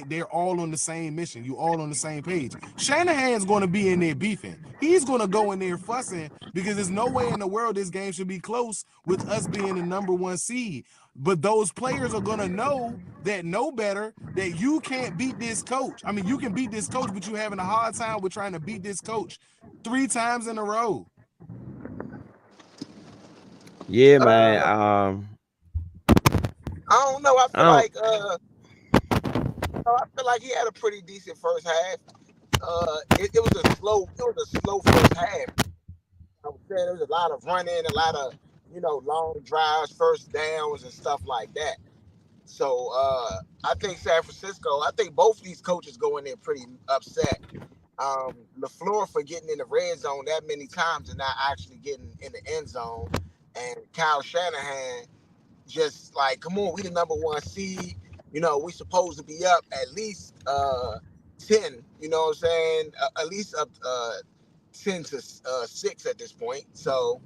they're all on the same mission. You all on the same page. Shanahan's going to be in there beefing. He's going to go in there fussing because there's no way in the world this game should be close with us being the number one seed. But those players are going to know better that you can't beat this coach. I mean, you can beat this coach, but you're having a hard time with trying to beat this coach 3 times in a row. yeah, man. uh, I don't know. I don't. I feel like he had a pretty decent first half. It was a slow first half. I would say there was a lot of running, a lot of long drives, first downs, and stuff like that. So I think San Francisco. I think both of these coaches go in there pretty upset. LaFleur for getting in the red zone that many times and not actually getting in the end zone, and Kyle Shanahan just like, come on, we the number one seed. We supposed to be up at least 10. You know what I'm saying? At least up 10 to 6 at this point. So,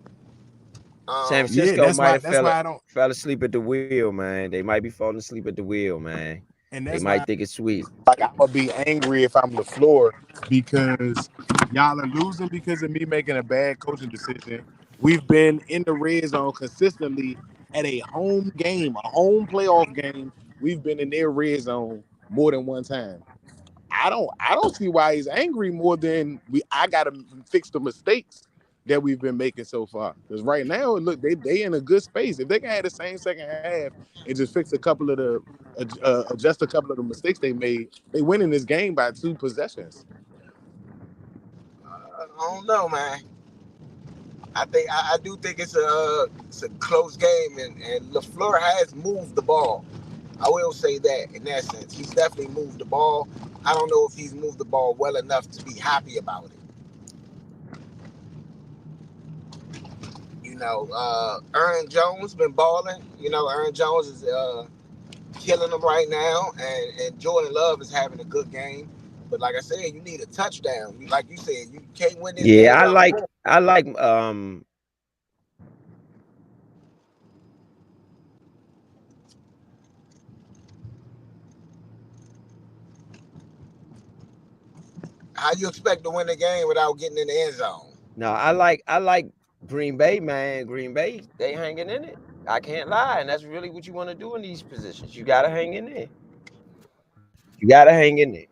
San um, Yeah, Francisco might have that's why I don't. fell asleep at the wheel, man. They might be falling asleep at the wheel, man. And They that's might why think it's sweet. like I'm gonna be angry if I'm LaFleur because y'all are losing because of me making a bad coaching decision. We've been in the red zone consistently at a home game, a home playoff game. We've been in their red zone more than one time. I don't see why he's angry more than I gotta fix the mistakes that we've been making so far. Because right now, look, they in a good space. If they can have the same second half and just fix a couple of the adjust a couple of the mistakes they made, they winning this game by 2 possessions. I don't know, man. I do think it's a close game, and LaFleur has moved the ball. I will say that in that sense, he's definitely moved the ball. I don't know if he's moved the ball well enough to be happy about it. Aaron Jones been balling. Aaron Jones is killing them right now, and Jordan Love is having a good game. But like I said, you need a touchdown. Like you said, you can't win this game. Yeah, I like How you expect to win the game without getting in the end zone? no, I like Green Bay, man. Green Bay, they hanging in it. I can't lie, and that's really what you want to do in these positions. You gotta hang in there. You gotta hang in there.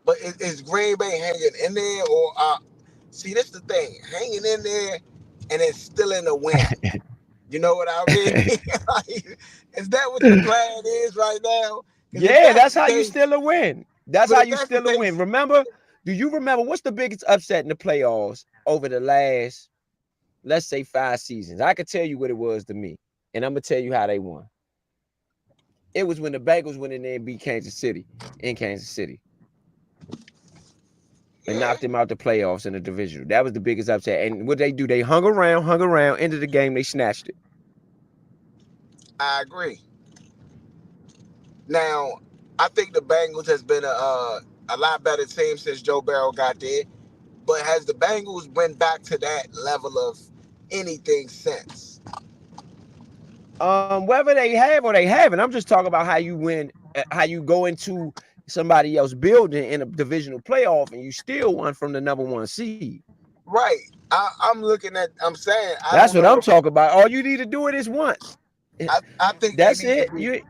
But is Green Bay hanging in there, or see, this the thing, hanging in there, and it's still in the win. You know what I mean? Is that what the plan is right now? Because if Yeah, that's that's the how you case, still a win. That's but how if you that's the still a win. case, Remember? Do you remember what's the biggest upset in the playoffs over the last, let's say, 5 seasons? I could tell you what it was to me, and I'm gonna tell you how they won. It was when the Bengals went in there and beat Kansas City in Kansas City and yeah, knocked them out the playoffs in the division. That was the biggest upset. And what they do, they hung around, ended the game, they snatched it. I agree. Now, I think the Bengals has been a lot better team since Joe Burrow got there. But has the Bengals went back to that level of anything since? Whether they have or they haven't, I'm just talking about how you win, how you go into somebody else building in a divisional playoff and you still won from the number 1 seed. Right. I'm looking at. I'm saying I That's don't what know I'm if talking about. All you need to do it is once. I think they That's need to it. be.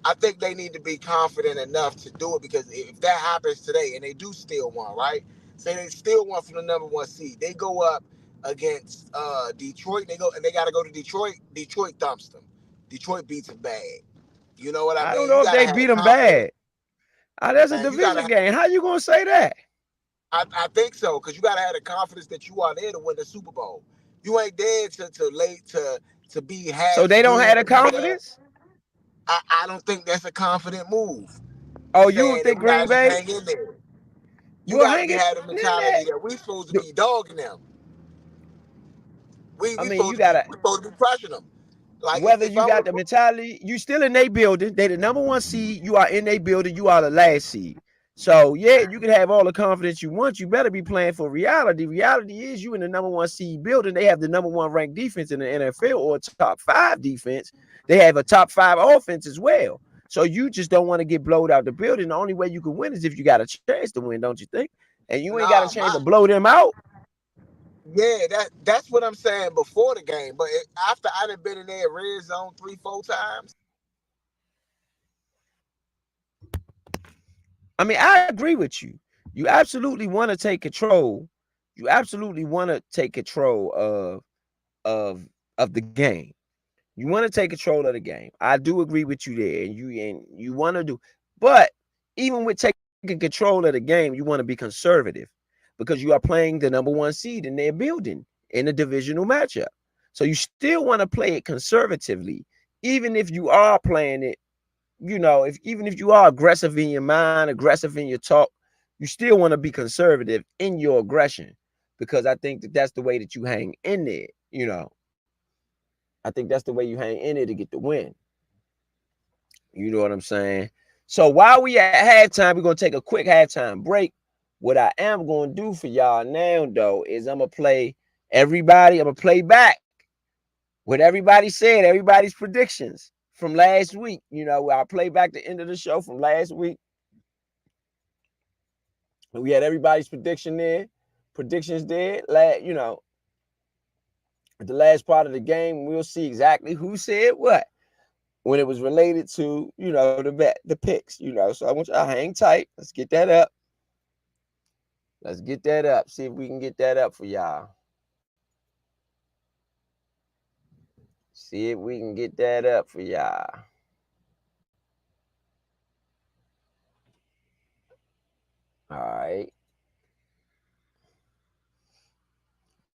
I think they need to be confident enough to do it, because if that happens today and they do steal one, right? Say they steal one from the number 1 seed, they go up against Detroit. They go and they got to go to Detroit. Detroit dumps them. Detroit beats them bad. You know what I I don't mean? You know if got to they have beat the them confidence, bad. That's a man. You got to division game. How you gonna say that? I think so, because you got to have the confidence that you are there to win the Super Bowl. You ain't there to be So half they don't have in. the confidence? I don't think that's a confident move. Oh, you don't Saying that think we got Green to just Bay hang in there. You will got to hang be it having the in there? mentality that we supposed to be dogging them. I We mean, you supposed to be gotta, crushing them. Like whether if you I'm got the mentality, you still in their building. They the number 1 seed. You are in their building. You are the last seed. So yeah, you can have all the confidence you want. You better be playing for reality. Reality is you in the number 1 seed building. They have the number 1 ranked defense in the NFL, or a top 5 defense. They have a top 5 offense as well. So you just don't want to get blowed out the building. The only way you can win is if you got a chance to win, don't you think? And you ain't got a nah chance my to blow them out. yeah, that's what I'm saying before the game. But after I done been in there red zone 3-4 times. I mean, I agree with you. You absolutely want to take control. You absolutely want to take control of of the game. You want to take control of the game. I do agree with you there, and you want to do. But even with taking control of the game, you want to be conservative because you are playing the number 1 seed in their building in a divisional matchup. So you still want to play it conservatively, even if you are playing it, if even if you are aggressive in your mind, aggressive in your talk, you still want to be conservative in your aggression, because I think that that's the way that you hang in there. I think that's the way you hang in there to get the win. You know what I'm saying? So while we at halftime, we're gonna take a quick halftime break. What I am gonna do for y'all now, though, is I'm gonna play everybody. I'm gonna play back what everybody said, everybody's predictions from last week. I'll play back the end of the show from last week. We had everybody's predictions there. At the last part of the game, we'll see exactly who said what. when it was related to, the picks, So I want y'all to hang tight. Let's get that up. Let's get that up. See if we can get that up for y'all. See if we can get that up for y'all. All right.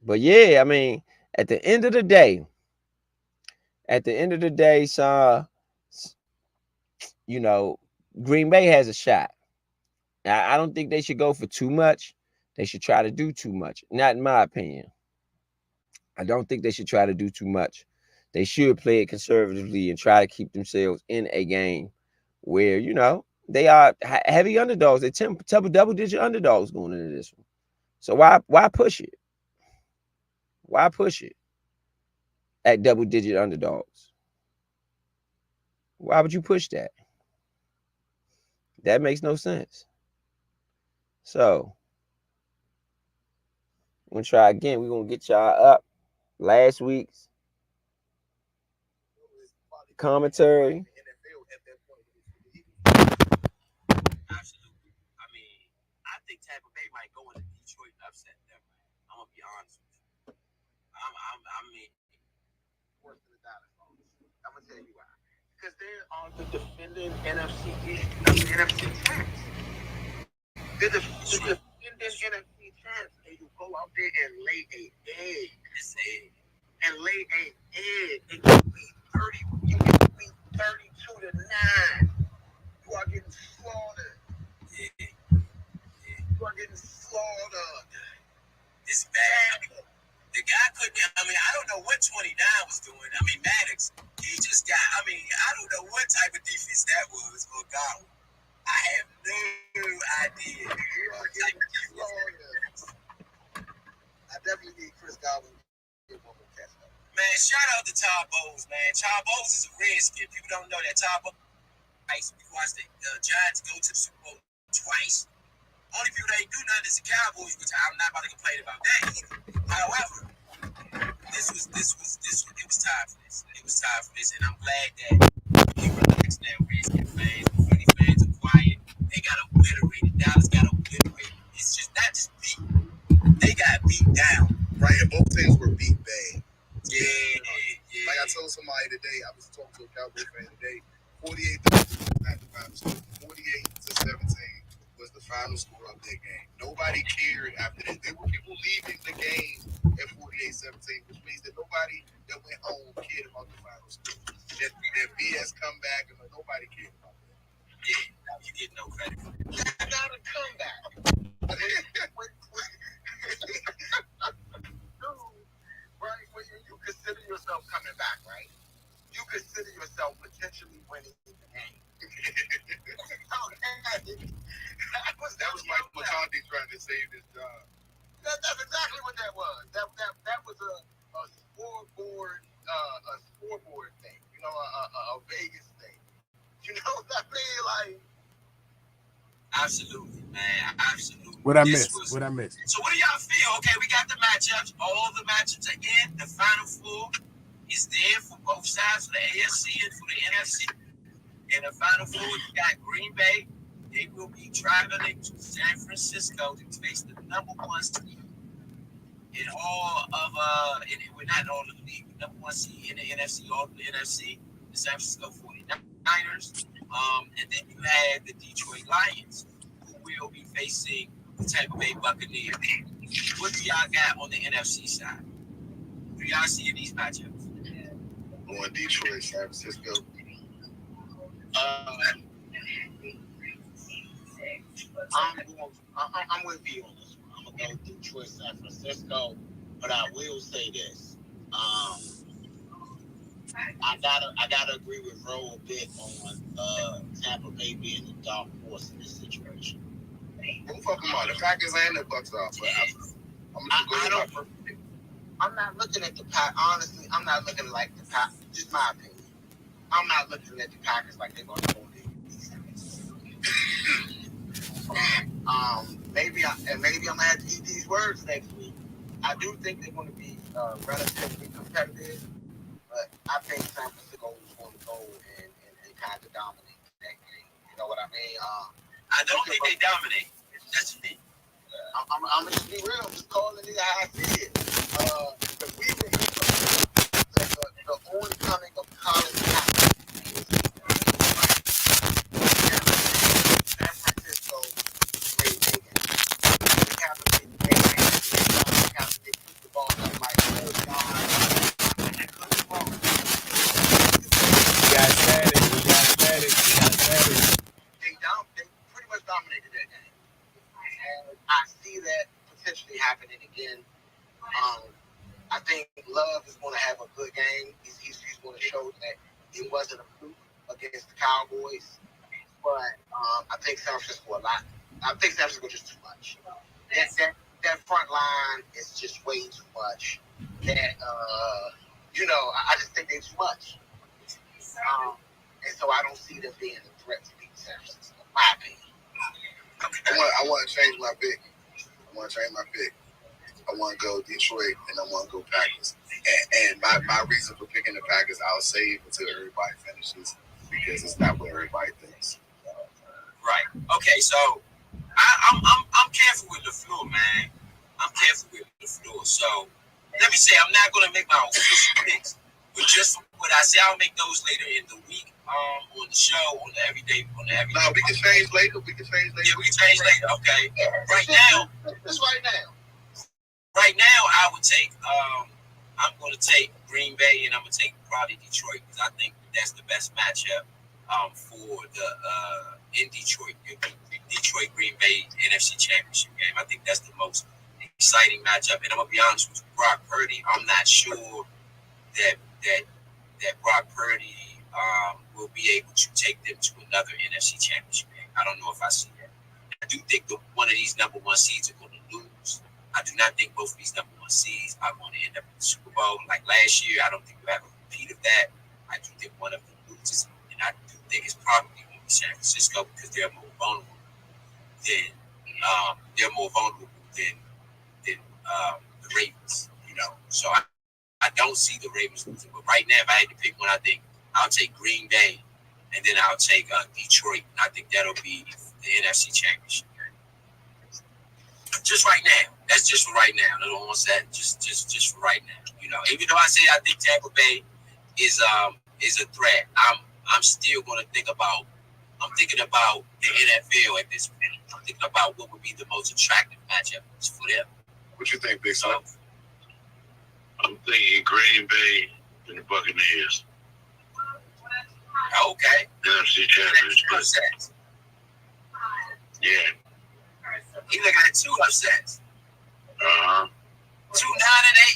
But yeah, I mean, at the end of the day, Green Bay has a shot. I don't think they should go for too much. They should try to do too much. Not in my opinion. I don't think they should try to do too much. They should play it conservatively and try to keep themselves in a game where, they are heavy underdogs. They're double-digit underdogs going into this one. So why push it? Why push it at double-digit underdogs? Why would you push that? That makes no sense. So, we're going to try again. We're going to get y'all up. Last week's commentary. Absolutely. I mean, I think Tampa Bay might go into Detroit and upset them. I'm gonna be honest with you. I mean, worse than the Dallas Cowboys. I'm gonna tell you why. Because they are the defending NFC champs. They're the defending NFC champs, and you go out there and lay an egg. And lay an egg, and you beat 32 to 9. You are getting slaughtered. You are getting slaughtered. It's bad. The guy couldn't. I mean, I don't know what 29 was doing. I mean, Maddox, he just got. I mean, I don't know what type of defense that was for God. I have no idea. You are getting slaughtered. I definitely need Chris Godwin to get one more catch. Man, shout out to Todd Bowles, man. Todd Bowles is a Redskin. People don't know that Todd Bowles. We watched the Giants go to the Super Bowl twice. Only people that ain't do nothing is the Cowboys, which I'm not about to complain about that either. However, it was time for this. It was time for this, and I'm glad that he relaxed that Redskin fans, Philly fans are quiet. They got obliterated. Dallas got obliterated. It's just not just beat. They got beat down. Right, and both teams were beat bad. Yeah. Like I told somebody today, I was talking to a Cowboy fan today. 48 to 17 was the final score of their game. Nobody cared after that. There were people leaving the game at 48-17, which means that nobody that went home cared about the final score. That BS comeback, and nobody cared about that. Yeah, you get no credit for it. That's not a comeback. Right? When you consider yourself coming back, right? You consider yourself potentially winning the game. That was Mike McCarthy trying to save his job. That's exactly what that was. That was a scoreboard thing. A Vegas thing. You know what I mean? Like, absolutely, man. Absolutely. What I missed? So what do y'all feel? Okay, we got the matchups. All the matchups are in. The Final Four is there for both sides, for the AFC and for the NFC. In the Final Four, you got Green Bay. They will be traveling to San Francisco to face the number one seed in all of we're not all of the league, the number one seed in the NFC, all of the NFC, the San Francisco 49ers. And then you have the Detroit Lions, who will be facing the Tampa Bay Buccaneers. What do y'all got on the NFC side? Do y'all see in these matchups? Going Detroit, San Francisco. I'm with you on this one. I'm gonna go Detroit, San Francisco, but I will say this. I gotta agree with Ro a bit on Tampa Bay being the dark horse in this situation. Both of them are. The Packers and the Bucks are. But I'm not looking at the Pack. Honestly, I'm not looking like the Pack. Just my opinion. I'm not looking at the Packers like they're gonna go there. Maybe I'm gonna have to eat these words next week. I do think they're going to be relatively competitive, but I think San Francisco is going to go go and kind of dominate that game. You know what I mean? I don't think they dominate. That's me. I'm gonna just be real. I'm just calling it how I see it. If we remember that the only coming of college athletes is San Francisco, Ray Higgins. We have to make we have to keep the ball up like oh God. And could be wrong. We got static. They pretty much dominated that game. And I see that potentially happening again. I think Love is going to have a good game. He's going to show that it wasn't a fluke against the Cowboys. But I think San Francisco I think San Francisco just too much. That front line is just way too much. That I just think they're too much. And so I don't see them being a threat to beat San Francisco. My opinion. I want to change my pick. I want to go Detroit and I want to go Packers. And my reason for picking the Packers, I'll save until everybody finishes because it's not what everybody thinks. Right. Okay. So I'm careful with the floor, man. I'm careful with the floor. So let me say I'm not gonna make my official picks, but just what I say, I'll make those later in the week. On the show, on the everyday. No, we can change later. Yeah, we can change later. Okay. Right now. Right now, I would take. I'm going to take Green Bay, and I'm going to take probably Detroit because I think that's the best matchup for the in Detroit, Green Bay NFC Championship game. I think that's the most exciting matchup. And I'm going to be honest with you, Brock Purdy. I'm not sure that Brock Purdy will be able to take them to another NFC Championship game. I don't know if I see that. I do think one of these number one seeds are going to lose. I do not think both of these number one seeds are going to end up in the Super Bowl. Like last year, I don't think we'll have a repeat of that. I do think one of them loses, and I do think it's probably going to be San Francisco because they're more vulnerable than the Ravens. So I don't see the Ravens losing. But right now, if I had to pick one, I think I'll take Green Bay, and then I'll take Detroit. And I think that'll be the NFC Championship. Just right now. That's just for right now. I don't want to say just for right now. Even though I say I think Tampa Bay is a threat, I'm still going to think about. I'm thinking about the NFL at this point. I'm thinking about what would be the most attractive matchup for them. What you think, Big Son? I'm thinking Green Bay and the Buccaneers. Okay. NFC Championship. Yeah. He looking at two upsets. 2 9-8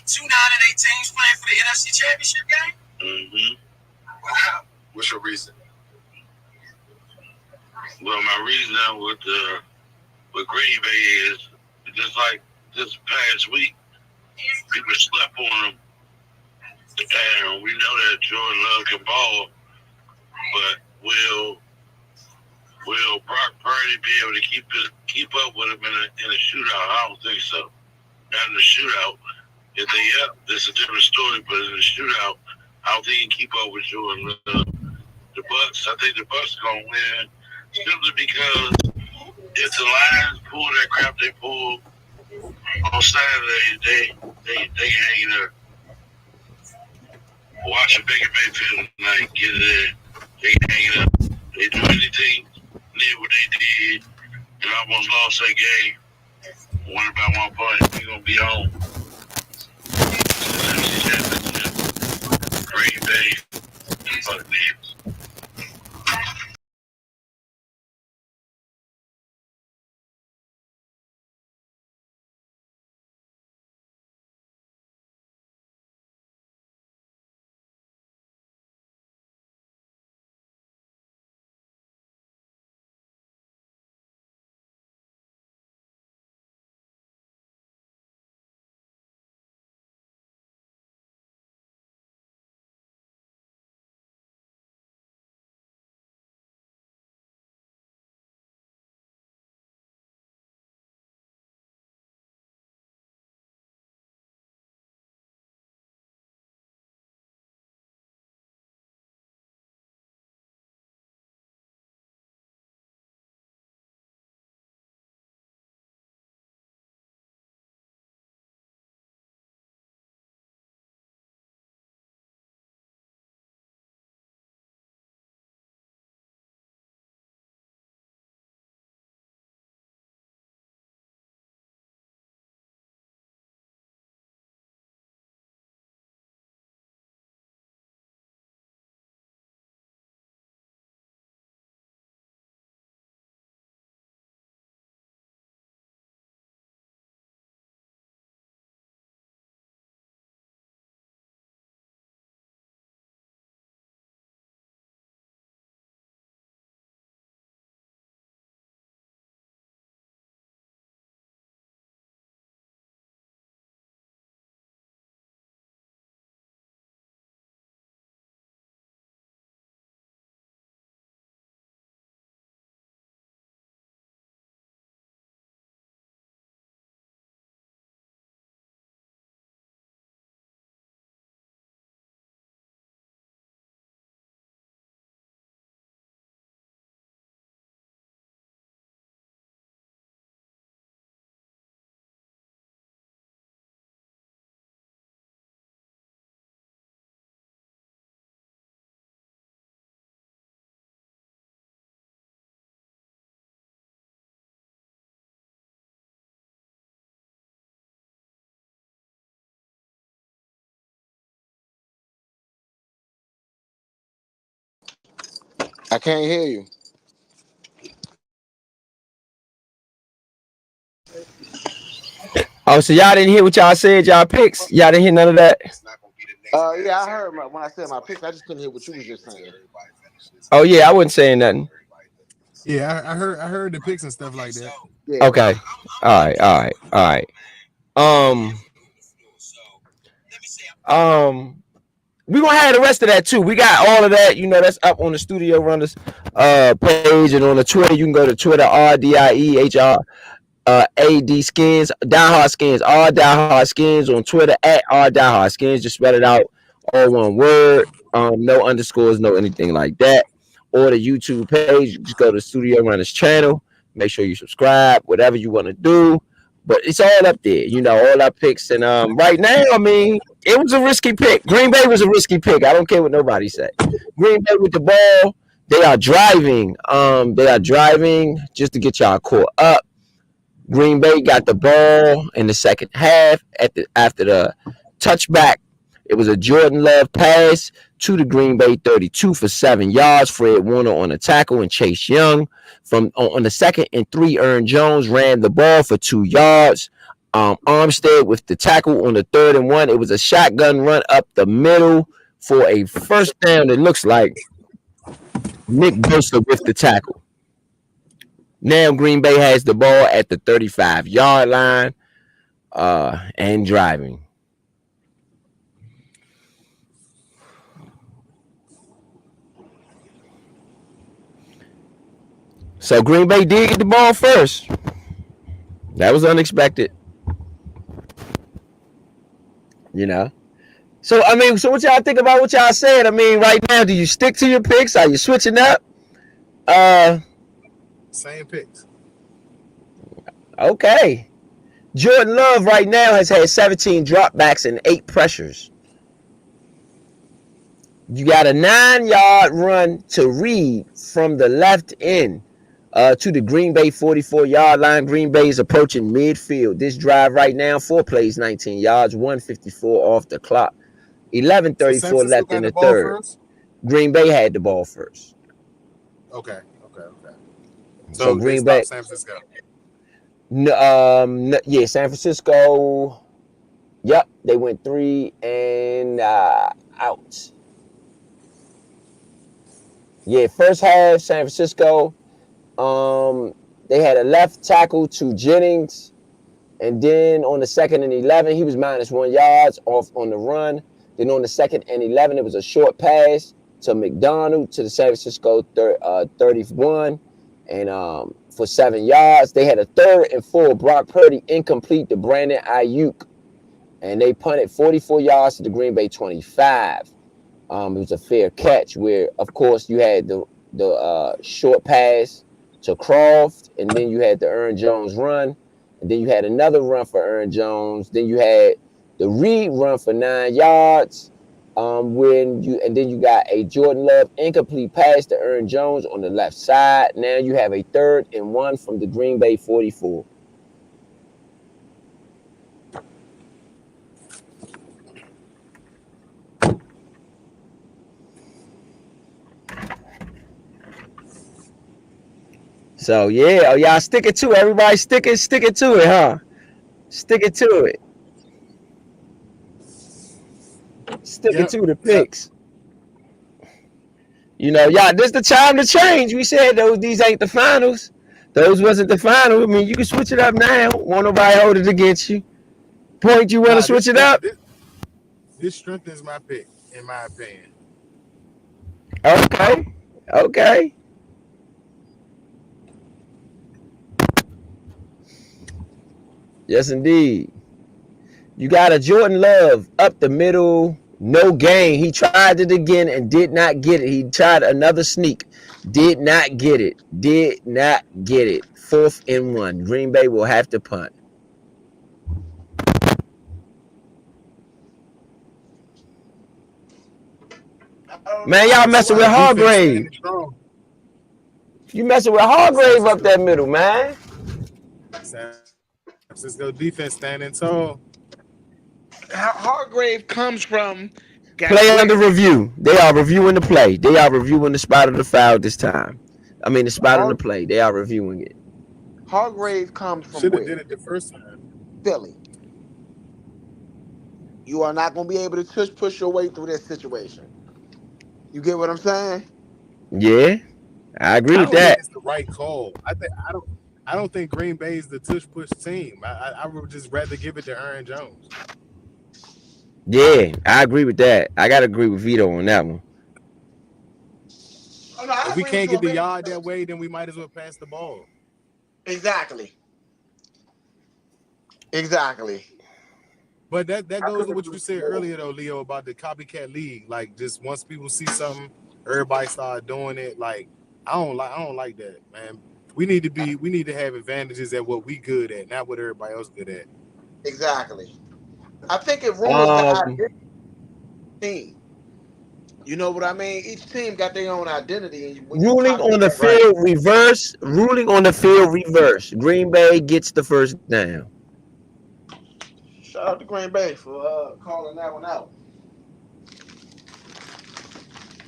teams playing for the NFC Championship game. Mm-hmm. Wow. What's your reason? Well, my reason with Green Bay is just like this past week, people slept on them, and we know that Jordan Love can ball, but will Brock Purdy be able to keep up with him in a shootout? I don't think so. Not in the shootout. If they up, it's a different story. But in the shootout, I don't think he can keep up with Jordan Love. The Bucks, I think the Bucks are gonna win simply because if the Lions pull that crap they pulled on Saturday, they can hang it up. Watch Baker Mayfield tonight, get it in. They can hang it up. They do anything near what they did, and almost lost that game. Won by 1 point. We're gonna be on. Green Bay, Buccaneers. I can't hear you. Oh, so y'all didn't hear what y'all said, y'all picks? Y'all didn't hear none of that? Yeah, I heard when I said my picks. I just couldn't hear what you was just saying. Oh yeah, I wasn't saying nothing. Yeah, I heard the picks and stuff like that. Yeah. Okay. All right. Um, we gonna have the rest of that too. We got all of that. You know, that's up on the Studio Runners page and on the Twitter. You can go to Twitter RDIEHR AD Skins, Die Skins, all Die Skins on Twitter at all Die Skins. Just spell it out, all one word. No underscores, no anything like that. Or the YouTube page. Just go to Studio Runners channel. Make sure you subscribe, whatever you want to do. But it's all up there, you know, all our picks. And right now, I mean, it was a risky pick. Green Bay was a risky pick. I don't care what nobody say. Green Bay with the ball. They are driving. They are driving just to get y'all caught up. Green Bay got the ball in the second half after the touchback. It was a Jordan Love pass to the Green Bay 32 for 7 yards. Fred Warner on the tackle and Chase Young from on the 2nd and 3. Aaron Jones ran the ball for 2 yards. Armstead with the tackle on the 3rd and 1. It was a shotgun run up the middle for a first down. It looks like Nick Bosa with the tackle. Now Green Bay has the ball at the 35-yard line and driving. So Green Bay did get the ball first. That was unexpected. You know. So I mean, so what y'all think about what y'all said? I mean, right now, do you stick to your picks? Are you switching up? Same picks. Okay. Jordan Love right now has had 17 dropbacks and 8 pressures. You got a 9-yard run to Reed from the left end to the Green Bay 44-yard line. Green Bay is approaching midfield. This drive right now, 4 plays, 19 yards, 154 off the clock. 11:34 So left in got the the ball third. first? Green Bay had the ball first. Okay. So So they Green Bay, stopped San Francisco. yeah, San Francisco. Yep, they went 3 and out. Yeah, first half, San Francisco. They had a left tackle to Jennings, and then on the 2nd and 11, he was minus 1 yards off on the run. Then on the 2nd and 11, it was a short pass to McDonald to the San Francisco 31, and for 7 yards. They had a 3rd and 4. Brock Purdy incomplete to Brandon Ayuk, and they punted 44 yards to the Green Bay 25. It was a fair catch where, of course, you had the short pass to Croft, and then you had the Aaron Jones run, and then you had another run for Aaron Jones. Then you had the Reed run for 9 yards. And then you got a Jordan Love incomplete pass to Aaron Jones on the left side. Now you have a 3rd and 1 from the Green Bay 44. So yeah, y'all stick it to it. Everybody stick it to it, huh? Stick it to it. Stick it to the picks. You know, y'all, this the time to change. We said these ain't the finals. Those wasn't the final. I mean, you can switch it up now. Won't nobody hold it against you. Point, you want to switch it up? This strengthens my pick, in my opinion. Okay. Yes, indeed. You got a Jordan Love up the middle, no gain. He tried it again and did not get it. He tried another sneak, did not get it. 4th and 1. Green Bay will have to punt. Man, y'all messing with Hargrave. You messing with Hargrave up that middle, man. San Francisco defense standing tall. Hargrave comes from Got Play under where review. They are reviewing the play. They are reviewing the spot of the foul this time. I mean, the spot on the Har- play. They are reviewing it. Hargrave comes from Should have where? did it the first time. Philly. You are not going to be able to push your way through this situation. You get what I'm saying? Yeah, I agree I with don't think that. it's the right call. I don't think Green Bay is the tush push team. I would just rather give it to Aaron Jones. Yeah, I agree with that. I gotta agree with Vito on that one. Oh, no, I If we agree with can't you get on the that. yard that way, then we might as well pass the ball. Exactly. Exactly. But that I goes to couldn't what agree you with said you more. earlier though, Leo, about the copycat league. Like just once people see something, everybody start doing it. Like I don't like that, man. We need to have advantages at what we good at, not what everybody else good at. Exactly. I think it ruins the Um, identity of the team. You know what I mean? Each team got their own identity, and when you ruling on the copycat, Right. field reverse. Ruling on the field reverse. Green Bay gets the first down. shout out to Green Bay for calling that one out.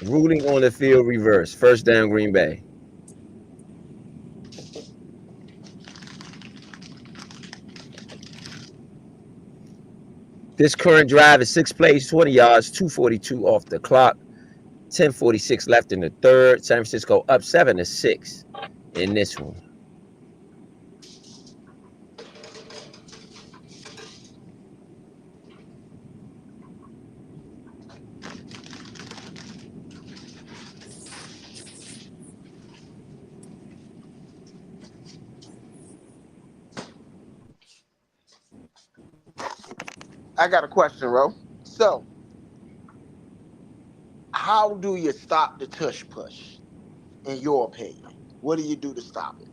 Ruling on the field reverse. First down, Green Bay. This current drive is 6 plays, 20 yards, 2:42 off the clock. 10:46 left in the third. San Francisco up 7-6 in this one. I got a question, Ro. So, how do you stop the tush push? In your opinion, what do you do to stop it?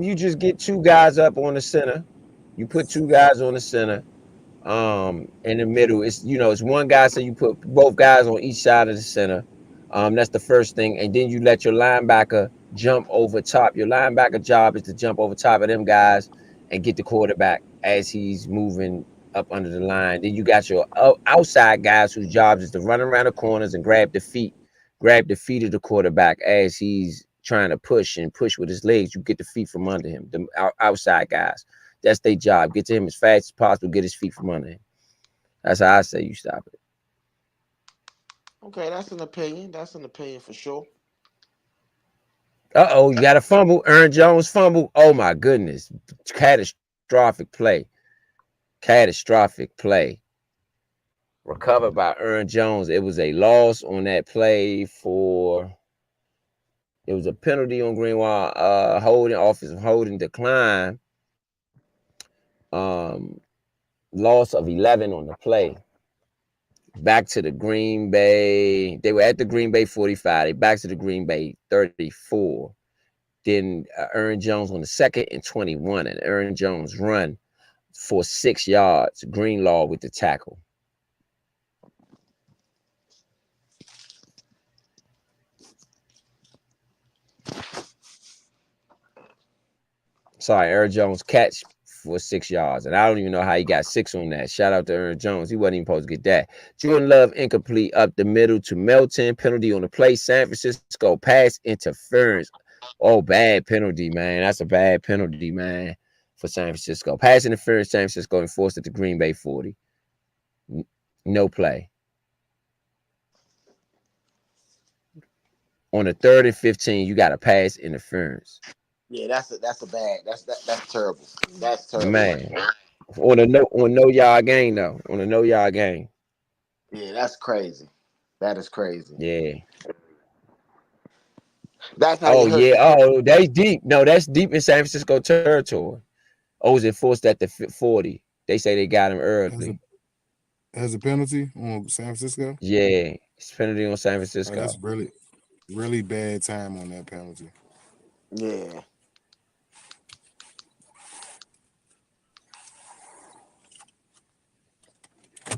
You just get two guys up on the center. You put two guys on the center. In the middle, it's one guy, so you put both guys on each side of the center. That's the first thing, and then you let your linebacker jump over top. Your linebacker job is to jump over top of them guys and get the quarterback as he's moving up under the line. Then you got your outside guys whose jobs is to run around the corners and grab the feet of the quarterback as he's trying to push with his legs. You get the feet from under him. The outside guys. That's their job. Get to him as fast as possible. Get his feet from under him. That's how I say you stop it. Okay, that's an opinion. That's an opinion for sure. You got a fumble. Aaron Jones fumble. Oh my goodness. Catastrophic play. Catastrophic play. Recovered by Aaron Jones. It was a loss on that play for. It was a penalty on Greenwald. Holding, offensive holding, decline. Um, Loss of 11 on the play. Back to the Green Bay. They were at the Green Bay 45. They back to the Green Bay 34. Then Aaron Jones on the second and 21. And Aaron Jones run for 6 yards. Greenlaw with the tackle. Sorry, Aaron Jones catch for 6 yards. And I don't even know how he got 6 on that. Shout out to Aaron Jones. He wasn't even supposed to get that. Jordan Love incomplete up the middle to Melton. Penalty on the play. San Francisco pass interference. Oh, bad penalty, man. That's a bad penalty, man, for San Francisco. Pass interference, San Francisco enforced at the Green Bay 40. No play. On the 3rd and 15, you got a pass interference. Yeah, that's a bad. That's terrible. That's terrible right Man. there. On no yard gain, though. On a no yard gain. Yeah, that's crazy. That is crazy. Yeah. That's how you Oh, hurt yeah. the team. Oh, that's deep. No, that's deep in San Francisco territory. Oh, was enforced at the 40. They say they got him As a early. as a penalty on San Francisco. Yeah. It's penalty on San Oh, that's Francisco. really bad time on that penalty. Yeah.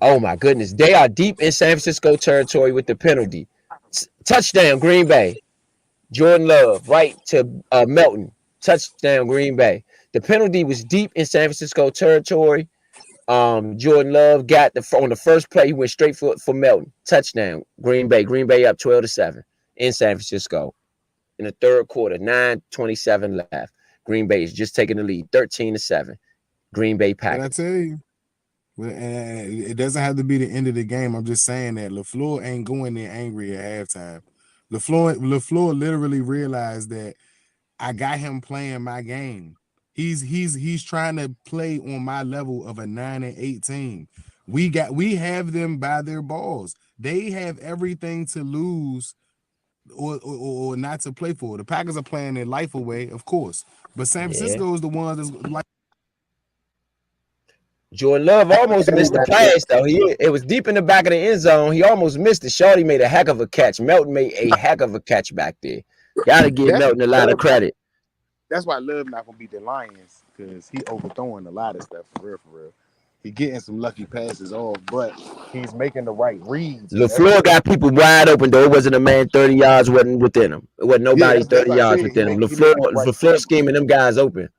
Oh, my goodness. They are deep in San Francisco territory with the penalty. Touchdown, Green Bay. Jordan Love, right to Melton. Touchdown, Green Bay. The penalty was deep in San Francisco territory. Jordan Love got on the first play. He went straight for Melton. Touchdown. Green Bay. Green Bay up 12-7 in San Francisco. In the third quarter, 9:27 left. Green Bay is just taking the lead, 13-7. Green Bay But I Packers. tell you, it doesn't have to be the end of the game. I'm just saying that LaFleur ain't going there angry at halftime. LaFleur literally realized that I got him playing my game. He's trying to play on my level of a 9-8 team. We have them by their balls. They have everything to lose or not to play for. The Packers are playing their life away, of course. But San Yeah. Francisco is the one that's like Jordan Love almost missed the pass, though. It was deep in the back of the end zone. He almost missed it. Shorty made a heck of a catch. Melton made a heck of a catch back there. Gotta give Melton a lot of credit. That's why Love not gonna beat the Lions, because he overthrowing a lot of stuff for real. He getting some lucky passes off, but he's making the right reads. LaFleur got people wide open, though. It wasn't a man 30 yards wasn't within him. It wasn't nobody 30 yards within him. LaFleur scheming them guys open.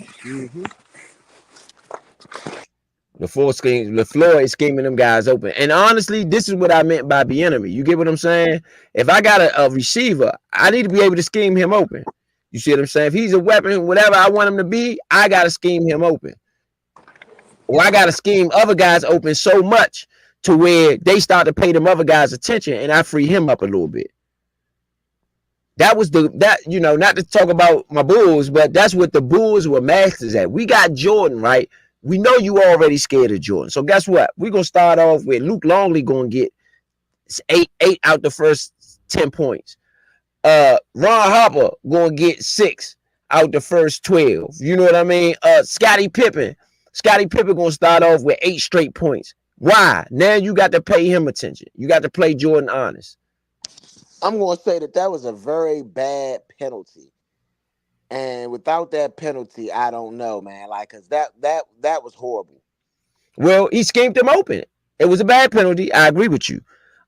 Mm-hmm. LaFleur is scheming them guys open. And honestly, this is what I meant by the enemy. You get what I'm saying? If I got a receiver, I need to be able to scheme him open. You see what I'm saying? If he's a weapon, whatever I want him to be, I got to scheme him open. Or I got to scheme other guys open so much to where they start to pay them other guys attention and I free him up a little bit. That was not to talk about my Bulls, but that's what the Bulls were masters at. We got Jordan, right? We know you already scared of Jordan. So guess what? We're going to start off with Luke Longley going to get eight out the first 10 points. Ron Harper going to get 6 out the first 12. You know what I mean? Scottie Pippen going to start off with 8 straight points. Why? Now you got to pay him attention. You got to play Jordan honest. I'm going to say that was a very bad penalty. And without that penalty, I don't know, man. Like, cause that was horrible. Well, he schemed him open. It was a bad penalty. I agree with you.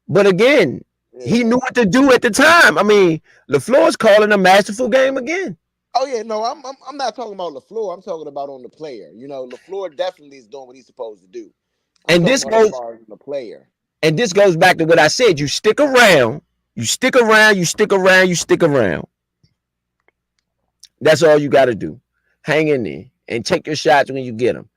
But again, he knew what to do at the time. I mean, LaFleur's calling a masterful game again. Oh yeah, no, I'm not talking about LaFleur. I'm talking about on the player. You know, LaFleur definitely is doing what he's supposed to do. And this goes the player. And this goes back to what I said. You stick around. You stick around. You stick around. You stick around. That's all you got to do. Hang in there and take your shots when you get them.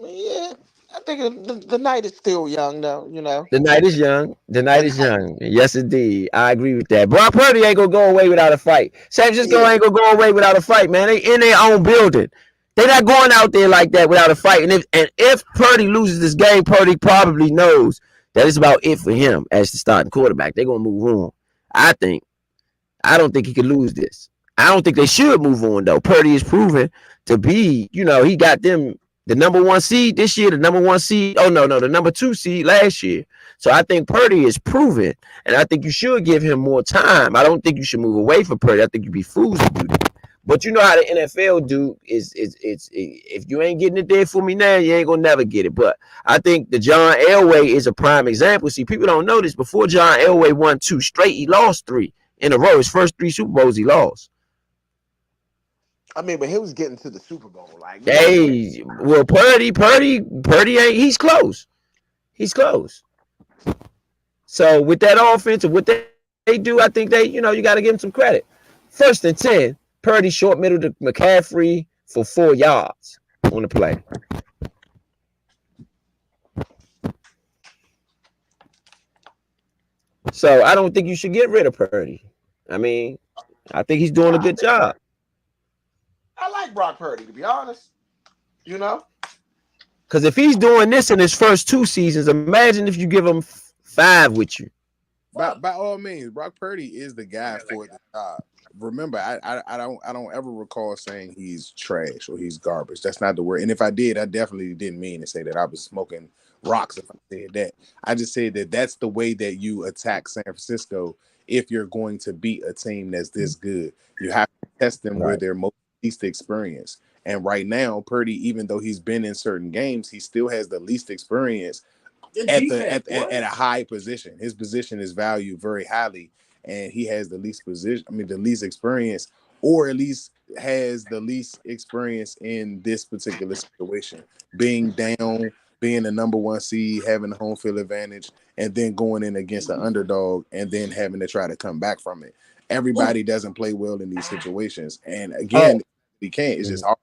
Yeah, I think the night is still young, though. You know, the night is young. The night is young. Yes, indeed. I agree with that. Brock Purdy ain't gonna go away without a fight. San Francisco ain't gonna go away without a fight, man. They in their own building. They're not going out there like that without a fight. And if Purdy loses this game, Purdy probably knows that it's about it for him as the starting quarterback. They're gonna move on. I don't think he could lose this. I don't think they should move on, though. Purdy is proven to be, he got them the number 1 seed this year, the number 1 seed. Oh, no, the number 2 seed last year. So I think Purdy is proven, and I think you should give him more time. I don't think you should move away from Purdy. I think you'd be fools to do that. But you know how the NFL do is if you ain't getting it there for me now, you ain't gonna never get it. But I think the John Elway is a prime example. See, people don't know this. Before John Elway won 2 straight, he lost 3 in a row. His first 3 Super Bowls he lost. I mean, but he was getting to the Super Bowl. Like, hey, well, Purdy ain't. He's close. He's close. So with that offense and what they do, I think you got to give him some credit. 1st and 10, Purdy short middle to McCaffrey for 4 yards on the play. So I don't think you should get rid of Purdy. I mean, I think he's doing a good job. I like Brock Purdy, to be honest. Because if he's doing this in his first 2 seasons, imagine if you give him 5 with you. By all means, Brock Purdy is the guy for the job. Remember, I don't ever recall saying he's trash or he's garbage. That's not the word. And if I did, I definitely didn't mean to say that. I was smoking rocks if I said that. I just said that that's the way that you attack San Francisco if you're going to beat a team that's this good. You have to test them where they're most least experienced. And right now, Purdy, even though he's been in certain games, he still has the least experience at a high position. His position is valued very highly, and he has the least experience or at least has the least experience in this particular situation, being down, being the number one seed, having the home field advantage, and then going in against the underdog and then having to try to come back from it. Everybody doesn't play well in these situations, and Oh, again, he can't. It's just hard.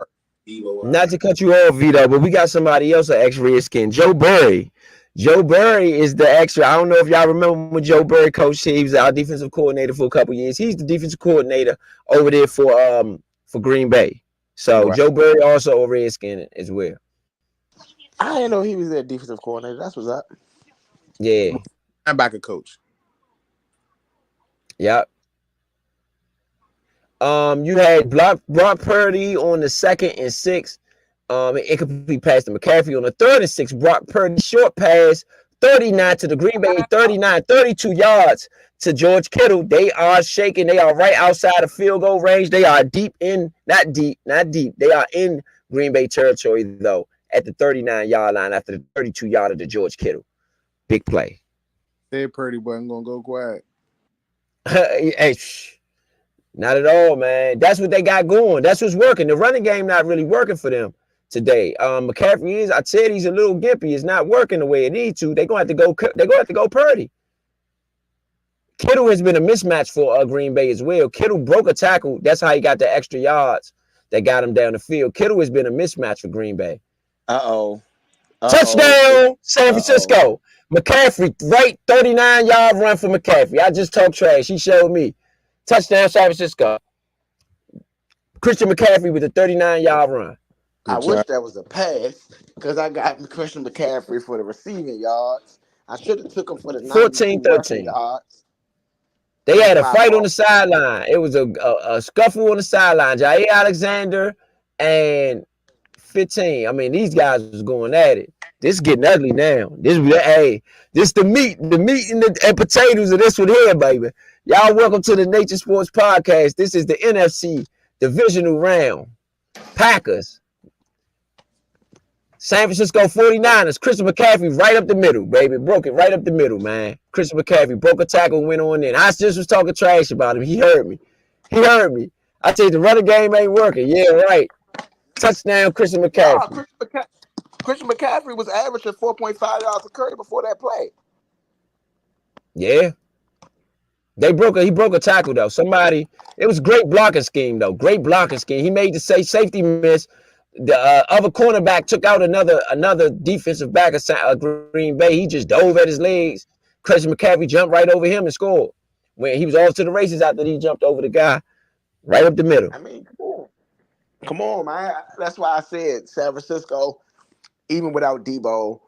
not to cut you off, Vito, but we got somebody else, an ex-Redskin, Joe Burry. Joe Burry is the extra. I don't know if y'all remember when Joe Burry coached. He was our defensive coordinator for a couple years. He's the defensive coordinator over there for Green Bay. So Right. Joe Burry also a Redskin as well. I didn't know he was their defensive coordinator. That's what's up. Yeah. Linebacker coach. Yep. You had Brock Purdy on the 2nd and 6. Incomplete pass to McCaffrey on the 3rd and 6. Brock Purdy short pass, 39 to the Green Bay, 39, 32 yards to George Kittle. They are shaking. They are right outside of field goal range. They are not deep. They are in Green Bay territory, though, at the 39-yard line after the 32-yarder to George Kittle. Big play. Said Purdy wasn't going to go quiet. Hey, not at all, man. That's what they got going. That's what's working. The running game not really working for them today. McCaffrey is. I said he's a little gimpy. It's not working the way it needs to. They're gonna have to go. They're gonna have to go Purdy. Kittle has been a mismatch for Green Bay as well. Kittle broke a tackle. That's how he got the extra yards that got him down the field. Kittle has been a mismatch for Green Bay. Touchdown, San Francisco. McCaffrey, right 39-yard run for McCaffrey. I just talked trash. He showed me. Touchdown, San Francisco. Christian McCaffrey with a 39-yard run. I wish that was a pass because I got Christian McCaffrey for the receiving yards. I should have took him for the 14-13 yards. They had a fight on the sideline. It was a scuffle on the sideline. Jair Alexander and 15. I mean, these guys was going at it. This is getting ugly now. This the meat and the potatoes of this one here, baby. Y'all welcome to the Nature Sports Podcast. This is the NFC divisional round. Packers. San Francisco 49ers. Christian McCaffrey right up the middle, baby. Broke it right up the middle, man. Christian McCaffrey broke a tackle, went on in. I just was talking trash about him. He heard me. I tell you, the running game ain't working. Yeah, right. Touchdown, Christian McCaffrey. Christian McCaffrey was averaging 4.5 yards a carry before that play. Yeah. He broke a tackle, though. It was great blocking scheme, though. Great blocking scheme. He made the safety miss. The other cornerback took out another defensive back of Green Bay. He just dove at his legs. Christian McCaffrey jumped right over him and scored. When he was off to the races after he jumped over the guy right up the middle. I mean, come on, man. That's why I said San Francisco, even without Debo,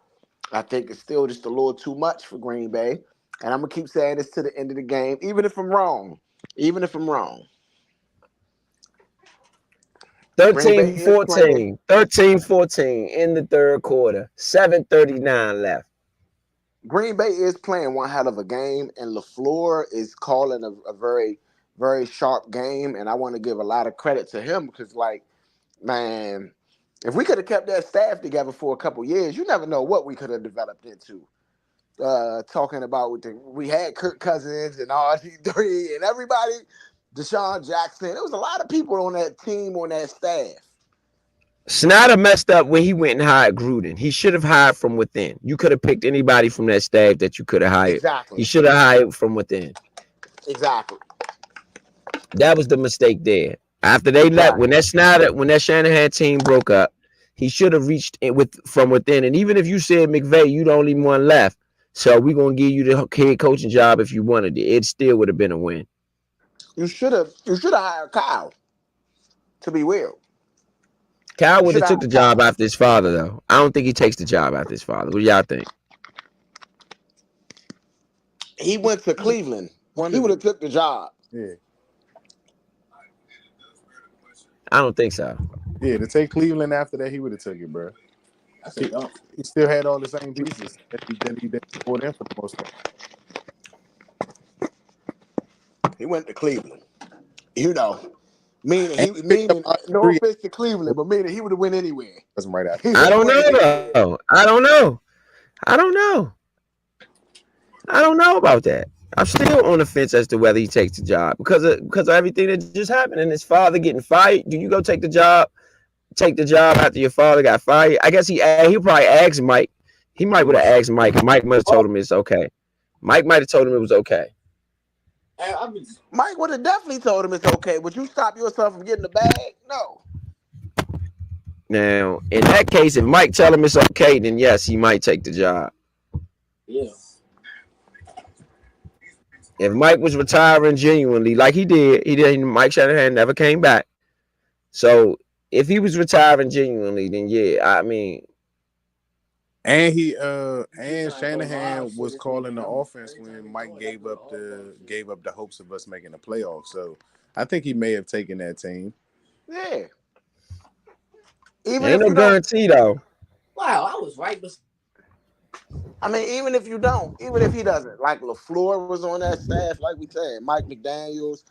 I think it's still just a little too much for Green Bay. And I'm going to keep saying this to the end of the game, even if I'm wrong. 13-14. 13-14 in the third quarter. 7:39 left. Green Bay is playing one hell of a game, and LaFleur is calling a very, very sharp game. And I want to give a lot of credit to him because, man, if we could have kept that staff together for a couple years, you never know what we could have developed into. Talking about we had Kirk Cousins and RG3 and everybody, Deshaun Jackson. There was a lot of people on that team, on that staff. Snyder messed up when he went and hired Gruden. He should have hired from within. You could have picked anybody from that staff that you could have hired. Exactly. He should have hired from within. Exactly. That was the mistake there. After they left, when that Shanahan team broke up, he should have reached from within. And even if you said McVay, you the only one left. So we're gonna give you the head coaching job if you wanted it. It still would have been a win. You should have hired Kyle. To be real, Kyle would have took the job after his father, though. I don't think he takes the job after his father. What do y'all think? He went to Cleveland. He would have took the job. Yeah. I don't think so. Yeah, to take Cleveland after that, he would have took it, bro. He still had all the same pieces that he did before them for the most part. He went to Cleveland. Meaning no offense to Cleveland, but meaning he would have went anywhere. That's right after. I don't know. I don't know about that. I'm still on the fence as to whether he takes the job because of everything that just happened and his father getting fired. Do you go take the job? Take the job after your father got fired? I guess he probably asked Mike. He might would have asked Mike, and Mike must have told him it's okay. Mike might have told him it was okay. Mike would have definitely told him it's okay. Would you stop yourself from getting the bag? No. Now, in that case, if Mike tell him it's okay, then yes, he might take the job. Yeah. If Mike was retiring genuinely, like he did, Mike Shanahan never came back. So if he was retiring genuinely, then yeah, I mean. And Shanahan was calling the offense when Mike gave up the hopes of us making the playoffs. So I think he may have taken that team. Yeah. Even Ain't if no you don't. guarantee though. Wow, I was right. I mean, even if you don't, even if he doesn't, like LaFleur was on that staff, like we said, Mike McDaniels,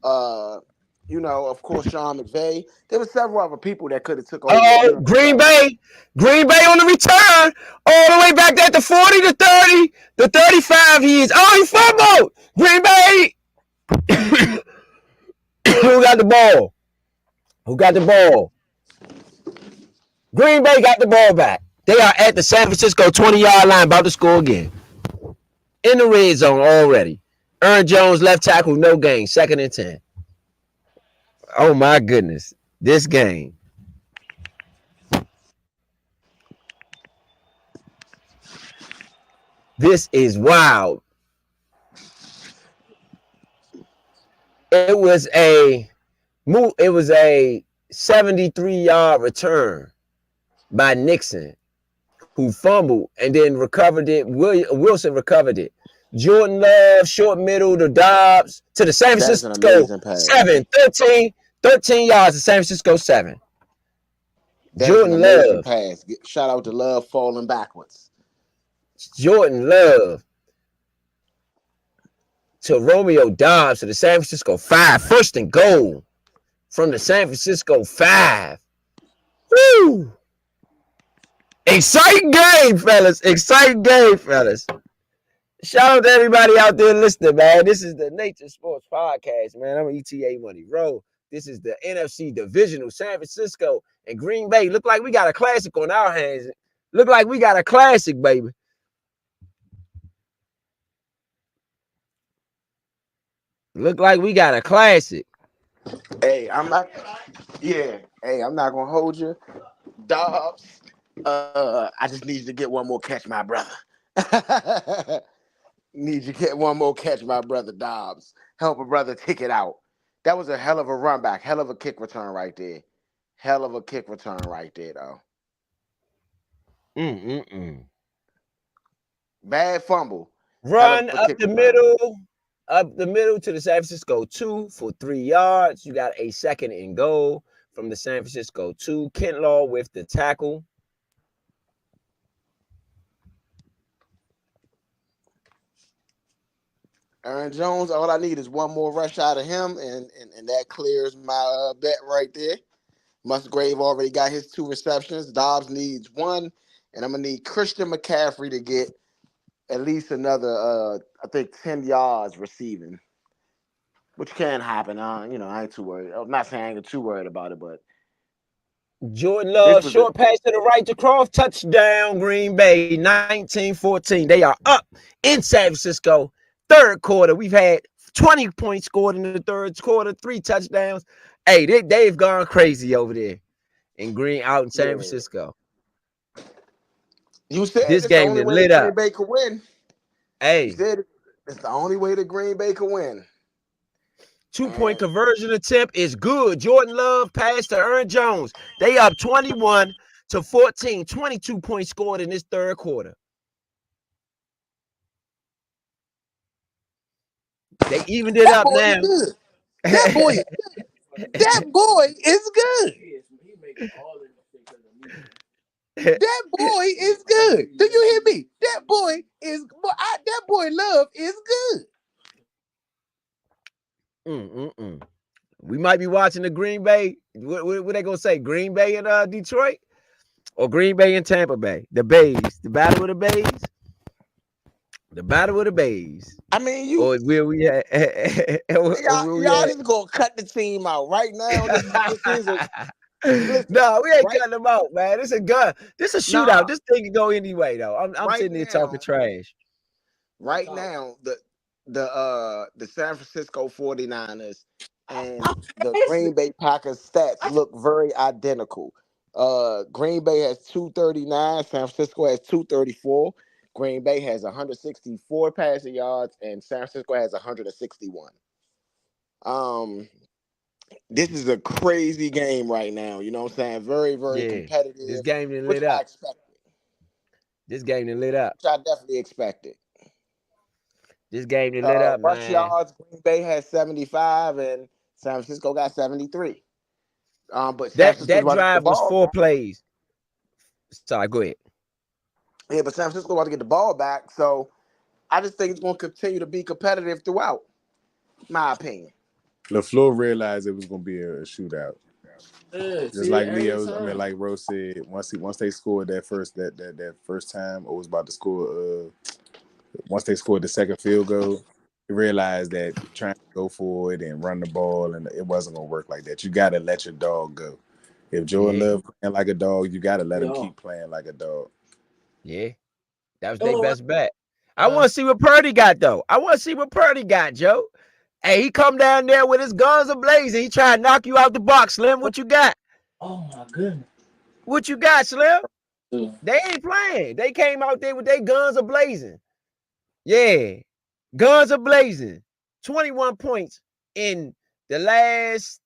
of course, Sean McVay. There were several other people that could have took over. Oh, Green Bay on the return, all the way back at the 40, the 30, the 35. He is. Oh, he fumbled. Green Bay. Who got the ball? Green Bay got the ball back. They are at the San Francisco 20-yard line, about to score again. In the red zone already. Aaron Jones, left tackle, no gain, 2nd and 10. Oh my goodness, this game. This is wild. It was a 73-yard return by Nixon, who fumbled and then recovered it. Wilson recovered it. Jordan Love, short middle to Dobbs to the San Francisco 7, 13 yards to San Francisco 7. Jordan Love. Pass. Shout out to Love falling backwards. Jordan Love to Romeo Dobbs to the San Francisco 5. 1st and goal from the San Francisco 5. Woo! Exciting game, fellas. Shout out to everybody out there listening, man. This is the Nature Sports Podcast, man. I'm ETA Money Roll. This is the NFC Divisional. San Francisco and Green Bay. Look like we got a classic on our hands. Look like we got a classic, baby. Look like we got a classic. Hey, I'm not gonna hold you. Dobbs, I just need you to get one more catch, my brother. Need you to get one more catch, my brother Dobbs. Help a brother kick it out. That was a hell of a run back, hell of a kick return right there. Though. Bad fumble. Run up the middle to the San Francisco 2 for 3 yards. You got a 2nd and goal from the San Francisco 2. Kinlaw with the tackle. Aaron Jones, all I need is one more rush out of him, and that clears my bet right there. Musgrave already got his 2 receptions. Dobbs needs 1, and I'm going to need Christian McCaffrey to get at least another, 10 yards receiving, which can happen. I ain't too worried. I'm not saying I ain't too worried about it, but Jordan Love, short pass to the right to Croft, touchdown, Green Bay, 19-14. They are up in San Francisco. 3rd quarter, we've had 20 points scored in the 3rd quarter, 3 touchdowns. Hey, they've gone crazy over there in San Francisco. You said this game is lit up. Green Bay could win. Hey, you said it's the only way that Green Bay could win. 2-point conversion attempt is good. Jordan Love passed to Aaron Jones. They up 21-14. 22 points scored in this 3rd quarter. They evened it up now. That boy is good. That boy is good. Do you hear me? That boy Love is good. We might be watching the Green Bay. What they gonna say? Green Bay and Detroit, or Green Bay and Tampa Bay? The Bays, the battle of the Bays. The battle of the bays. I mean, you Or will we at? Or y'all, will we y'all at? just gonna cut the team out right now. This is a listen No, we ain't right cutting them out, man. This a gun. This a shootout. nah This thing can go anyway, though. I'm right sitting here talking now. trash. Right now, the San Francisco 49ers and the Green Bay Packers stats look very identical. Green Bay has 239, San Francisco has 234. Green Bay has 164 passing yards, and San Francisco has 161. Um, this is a crazy game right now. You know what I'm saying? Very, very Yeah, this competitive, game done which lit I up. expected. This game done lit up. Which I definitely expected. This game done lit up, Rush man. yards, Green Bay has 75 and San Francisco got 73. But San Francisco's That about to get the drive was ball 4 back. plays. Sorry, go ahead. Yeah, but San Francisco about to get the ball back. So I just think it's going to continue to be competitive throughout, my opinion. LaFleur realized it was gonna be a shootout. Yeah, Just see, like every Leo, I mean, time. like Rose said, once they scored that first time, or was about to score. Once they scored the second field goal, he realized that trying to go for it and run the ball, and it wasn't gonna work like that. You gotta let your dog go. If Jordan Yeah, Love playing like a dog, you gotta let him Yo, keep playing like a dog. yeah. That was their yo, best bet. I uh, want to see what Purdy got, though. I want to see what Purdy got, Joe. Hey, he come down there with his guns ablazing. He try to knock you out the box, Slim. What you got? oh my goodness. What you got, Slim? Dude. They ain't playing. They came out there with their guns ablazing. Yeah, guns ablazing. 21 points in the last.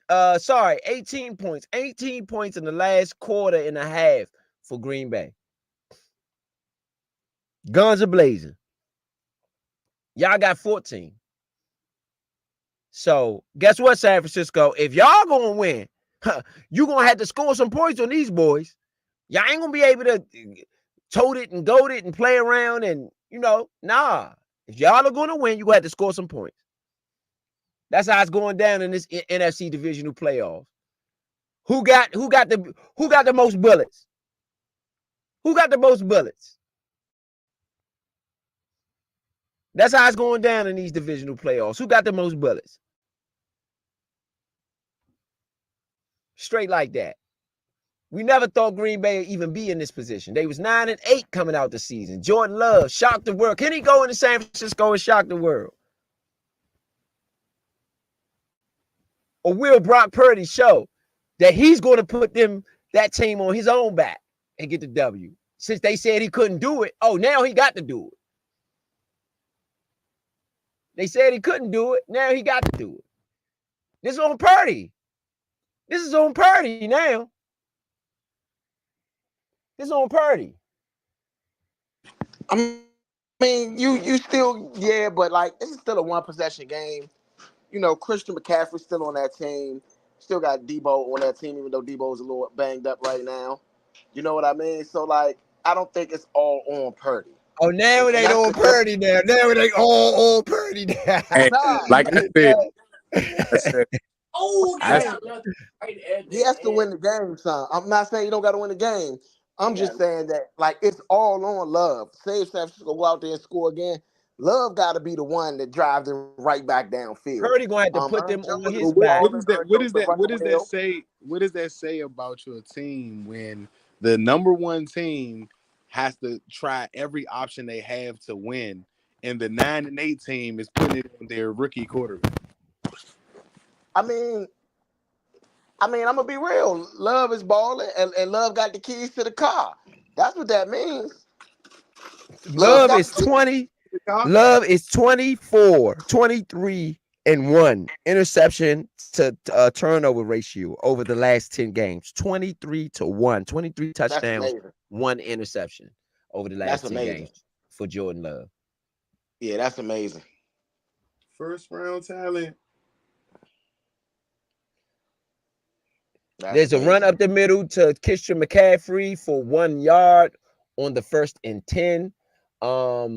18 points. 18 points in the last quarter and a half for Green Bay. Guns ablazing. Y'all got 14. So guess what, San Francisco? If y'all gonna win, you gonna have to score some points on these boys. Y'all ain't gonna be able to tote it and goat it and play around and nah. If y'all are gonna win, you gonna have to score some points. That's how it's going down in this NFC divisional playoffs. Who got the most bullets? Who got the most bullets? That's how it's going down in these divisional playoffs. Who got the most bullets? Straight like that. We never thought Green Bay would even be in this position. They was 9-8 coming out the season. Jordan Love shocked the world. Can he go into San Francisco and shock the world? Or will Brock Purdy show that he's going to put that team on his own back and get the W? Since they said he couldn't do it, now he got to do it. They said he couldn't do it. Now he got to do it. This is on Purdy. This is on Purdy now. This is on Purdy. I mean, you still, yeah, but like, this is still a one possession game. Christian McCaffrey's still on that team. Still got Debo on that team, even though Debo's a little banged up right now. You know what I mean? So, like, I don't think it's all on Purdy. Oh, now it And ain't that's on the difference. Purdy now. Now it ain't all on Purdy now. And Nah, like I said, Oh, I damn. Right at he the has to end. win the game, son. I'm not saying you don't got to win the game. I'm Yeah. just saying that, like, it's all on Love. Say if San Francisco go out there and score again, Love got to be the one that drives them right back downfield. Purdy gonna have to put Aaron them on Jones is his But what, back. what balling. is that? Aaron What Jones is been that? running What the does that mill. say? What does that say about your team when the number one team has to try every option they have to win, and the 9-8 team is putting it on their rookie quarterback? I mean, I'm gonna be real. Love is balling, and Love got the keys to the car. That's what that means. Love Love got is the keys. 20. Love is 24, 23, and 1 interception to turnover ratio over the last 10 games. 23-1. 23 That's touchdowns, amazing. 1 interception over the That's last 10 amazing. games for Jordan Love. Yeah, that's amazing. First round talent. That's There's a run amazing. up the middle to Christian McCaffrey for 1 yard on the 1st and 10. Oh,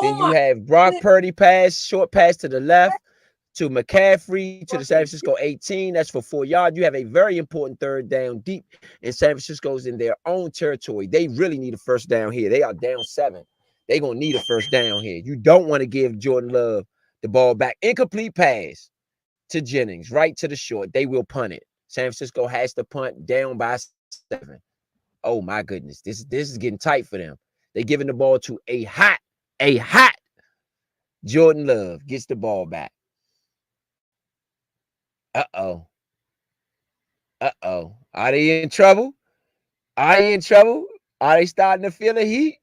Then you my have Brock goodness. Purdy short pass to the left to McCaffrey to the San Fucking Francisco 18. That's for 4 yards. You have a very important third down deep, and San Francisco's in their own territory. They really need a first down here. They are down 7. They're going to need a first down here. You don't want to give Jordan Love the ball back. Incomplete pass to Jennings, right to the short. They will punt it. San Francisco has to punt down by 7. Oh my goodness. This is getting tight for them. They're giving the ball to a hot Jordan Love. Gets the ball back. Uh-oh. Uh-oh. Are they in trouble? Are they in trouble? Are they starting to feel the heat?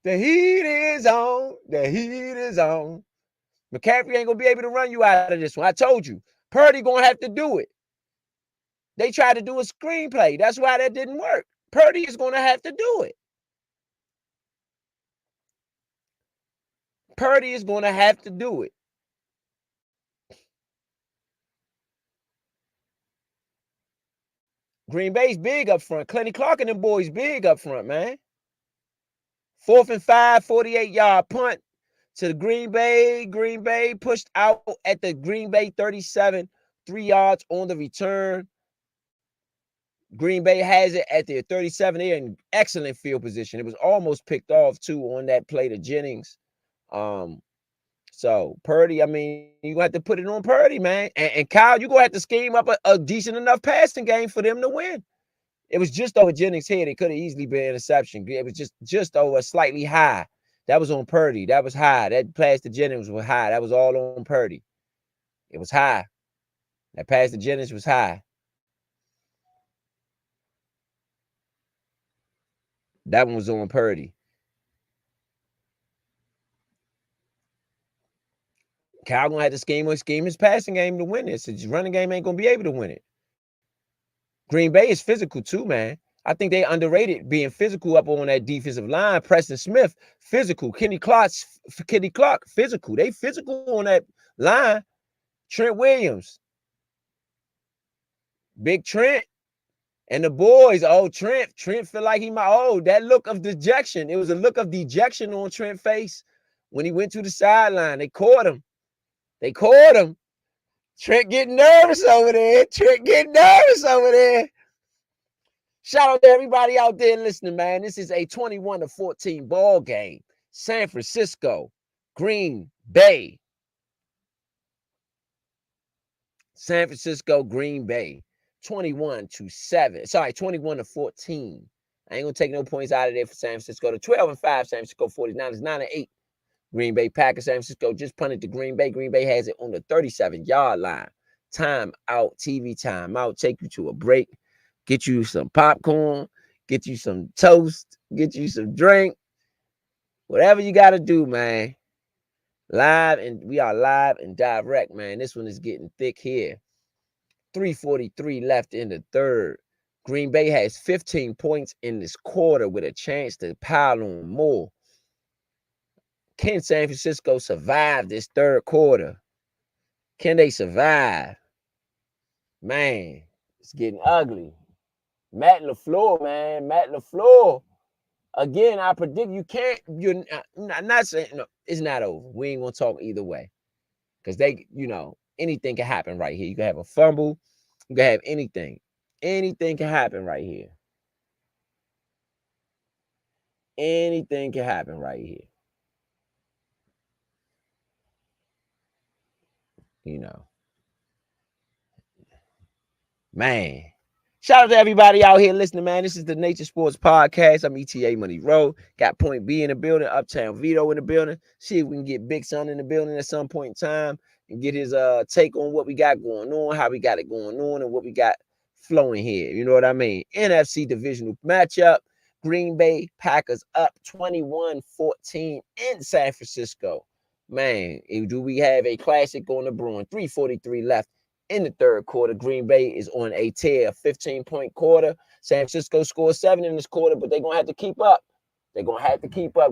The heat is on. The heat is on. McCaffrey ain't going to be able to run you out of this one. I told you. Purdy going to have to do it. They tried to do a screenplay. That's why that didn't work. Purdy is going to have to do it. Purdy is going to have to do it. Green Bay's big up front. Clenny Clark and them boys big up front, man. 4th and 5, 48-yard punt to the Green Bay. Green Bay pushed out at the Green Bay 37, 3 yards on the return. Green Bay has it at their 37. They're in excellent field position. It was almost picked off, too, on that play to Jennings. So, Purdy, I mean, you're going to have to put it on Purdy, man. And Kyle, you're going to have to scheme up a decent enough passing game for them to win. It was just over Jennings' head. It could have easily been an interception. It was just over slightly high. That was on Purdy. That was high. That pass to Jennings was high. That was all on Purdy. It was high. That pass to Jennings was high. That one was on Purdy. Kyle gonna have to scheme his passing game to win this. His running game ain't gonna be able to win it. Green Bay is physical too, man. I think they underrated being physical up on that defensive line. Preston Smith, physical. Kenny Clark, physical. They physical on that line. Trent Williams, Big Trent, and the boys. Oh, Trent feel like that look of dejection. It was a look of dejection on Trent's face when he went to the sideline. They caught him. Trent getting nervous over there. Shout out to everybody out there listening, man. This is a 21-14 ball game. San Francisco, Green Bay. San Francisco, Green Bay. 21-7. Sorry, 21-14. I ain't gonna take no points out of there for San Francisco. The 12-5 San Francisco 49ers, 9-8. Green Bay Packers. San Francisco just punted to Green Bay. Green Bay has it on the 37-yard line. Time out, TV time out. Take you to a break. Get you some popcorn. Get you some toast. Get you some drink. Whatever you got to do, man. We are live and direct, man. This one is getting thick here. 3:43 left in the third. Green Bay has 15 points in this quarter with a chance to pile on more. Can San Francisco survive this third quarter? Can they survive? Man, it's getting ugly. Matt LaFleur, man. Matt LaFleur. Again, I predict you're not saying, no, it's not over. We ain't going to talk either way. Because anything can happen right here. You can have a fumble. You can have anything. Anything can happen right here. Anything can happen right here. Man. Shout out to everybody out here listening, man. This is the Nature Sports Podcast. I'm ETA Money Road. Got Point B in the building. Uptown Vito in the building. See if we can get Big Son in the building at some point in time and get his take on what we got going on, how we got it going on, and what we got flowing here. You know what I mean? NFC divisional matchup. Green Bay Packers up 21-14 in San Francisco. Man, do we have a classic on the brewing? 3:43 left in the third quarter. Green Bay is on a tear, 15-point quarter. San Francisco scored 7 in this quarter, but they're going to have to keep up.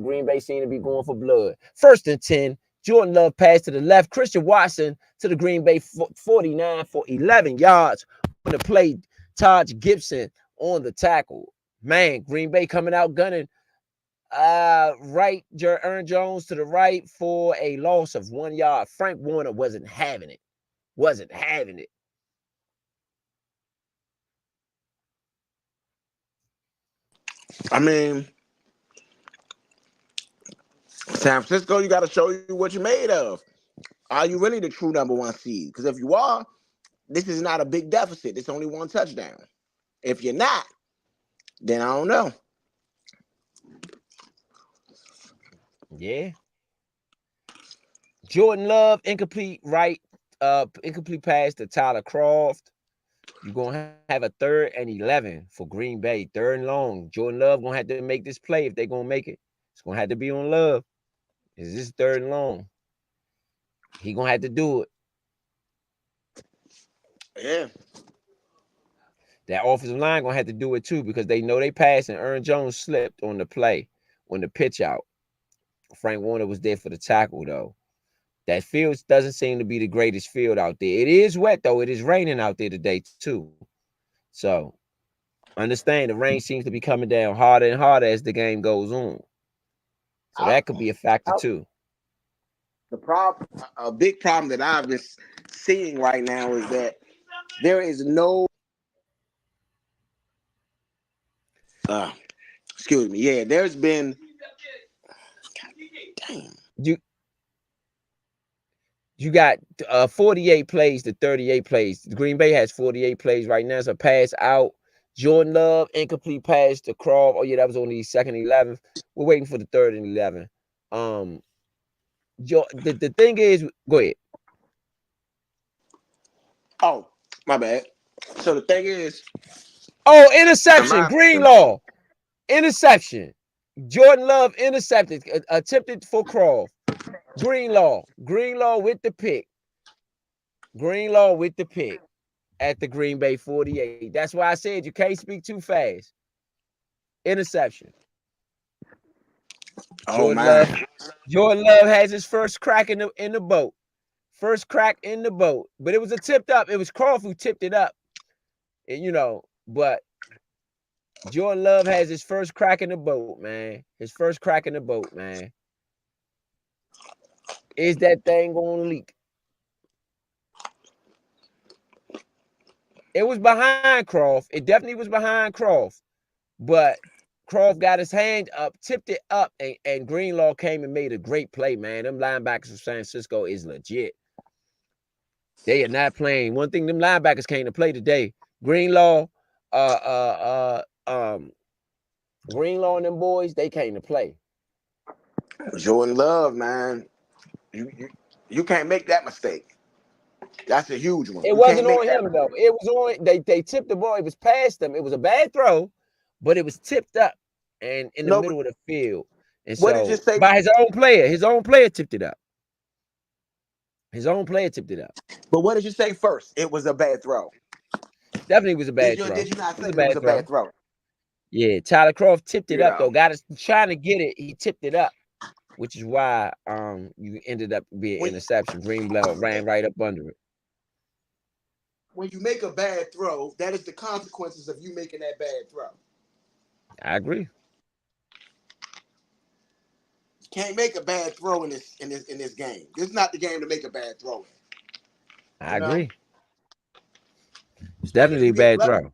Green Bay seem to be going for blood. 1st and 10. Jordan Love pass to the left. Christian Watson to the Green Bay 49 for 11 yards. On the play, Taj Gibson on the tackle. Man, Green Bay coming out gunning. Right, Aaron Jones to the right for a loss of 1 yard. Frank Warner wasn't having it. I mean, San Francisco, you got to show you what you're made of. Are you really the true number one seed? Because if you are, this is not a big deficit. It's only one touchdown. If you're not, then I don't know. Yeah. Jordan Love, incomplete pass to Tyler Croft. You're gonna have a 3rd and 11 for Green Bay, 3rd and long. Jordan Love gonna have to make this play if they're gonna make it. It's gonna have to be on Love. Is this 3rd and long? He gonna have to do it. Yeah. That offensive line gonna have to do it too because they know they passed and Aaron Jones slipped on the play on the pitch out. Frank Warner was there for the tackle though. That field doesn't seem to be the greatest field out there. It is wet though. It is raining out there today too. So understand the rain seems to be coming down harder and harder as the game goes on. So that could be a factor too. The problem, a big problem that I've been seeing right now is that there is no. Excuse me. Yeah, there's been. God damn. You got 48 plays to 38 plays. Green Bay has 48 plays right now. It's a pass out. Jordan Love, incomplete pass to Croft. Oh, yeah, that was only 2nd and 11th. We're waiting for the 3rd and 11. The thing is, go ahead. Oh, my bad. So the thing is. Oh, interception. Greenlaw. Interception. Jordan Love intercepted. Attempted for Croft. Greenlaw with the pick. Greenlaw with the pick at the Green Bay 48. That's why I said you can't speak too fast. Interception. Oh man. Jordan Love has his first crack in the boat. First crack in the boat. But it was a tipped up. It was Croft who tipped it up. And, but Jordan Love has his first crack in the boat, man. His first crack in the boat, man. Is that thing gonna leak? It was behind Croft. It definitely was behind Croft. But Croft got his hand up, tipped it up, and Greenlaw came and made a great play, man. Them linebackers from San Francisco is legit. They are not playing. One thing them linebackers came to play today. Greenlaw, Greenlaw and them boys, they came to play. Jordan Love, man. You can't make that mistake. That's a huge one. It wasn't on him, though. It was on, they tipped the ball. It was past them. It was a bad throw, but it was tipped up and in the middle of the field. And so, did you say? By his own player tipped it up. His own player tipped it up. But what did you say first? It was a bad throw. Definitely was a bad throw. Did you not say it was a bad throw? Yeah, Tyler Croft tipped it up, though. Got us trying to get it. He tipped it up, which is why you ended up being interception. Greenlaw ran right up under it. When you make a bad throw, that is the consequences of you making that bad throw. I agree. You can't make a bad throw in this game. This is not the game to make a bad throw in. I agree. It's definitely a bad throw.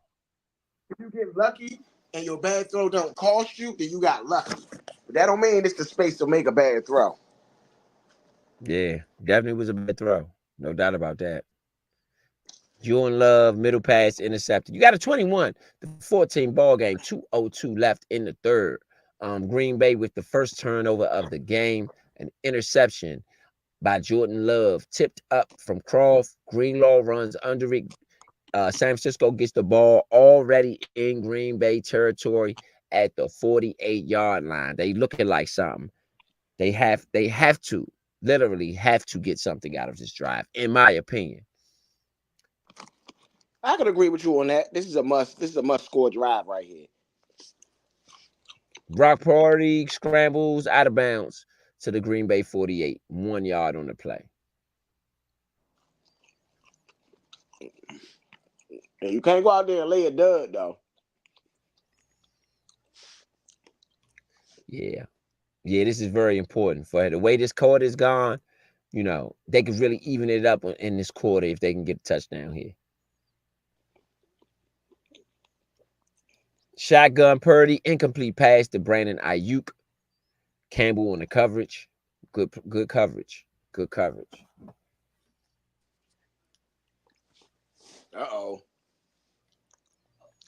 If you get lucky and your bad throw don't cost you, then you got lucky. But that don't mean it's the space to make a bad throw. Yeah, definitely was a bad throw. No doubt about that. Jordan Love, middle pass, intercepted. You got a 21-14 ball game, 2:02 left in the 3rd. Green Bay with the first turnover of the game, an interception by Jordan Love, tipped up from Croft. Greenlaw runs under it. San Francisco gets the ball already in Green Bay territory at the 48-yard line. They looking like something. They have to literally have to get something out of this drive, in my opinion. I could agree with you on that. This is a must score drive right here. Brock Purdy scrambles out of bounds to the Green Bay 48, 1 yard on the play. You can't go out there and lay a dud, though. Yeah, this is very important. For the way this quarter is gone, they could really even it up in this quarter if they can get a touchdown here. Shotgun Purdy, incomplete pass to Brandon Ayuk. Campbell on the coverage. Good coverage. Good coverage. Uh-oh.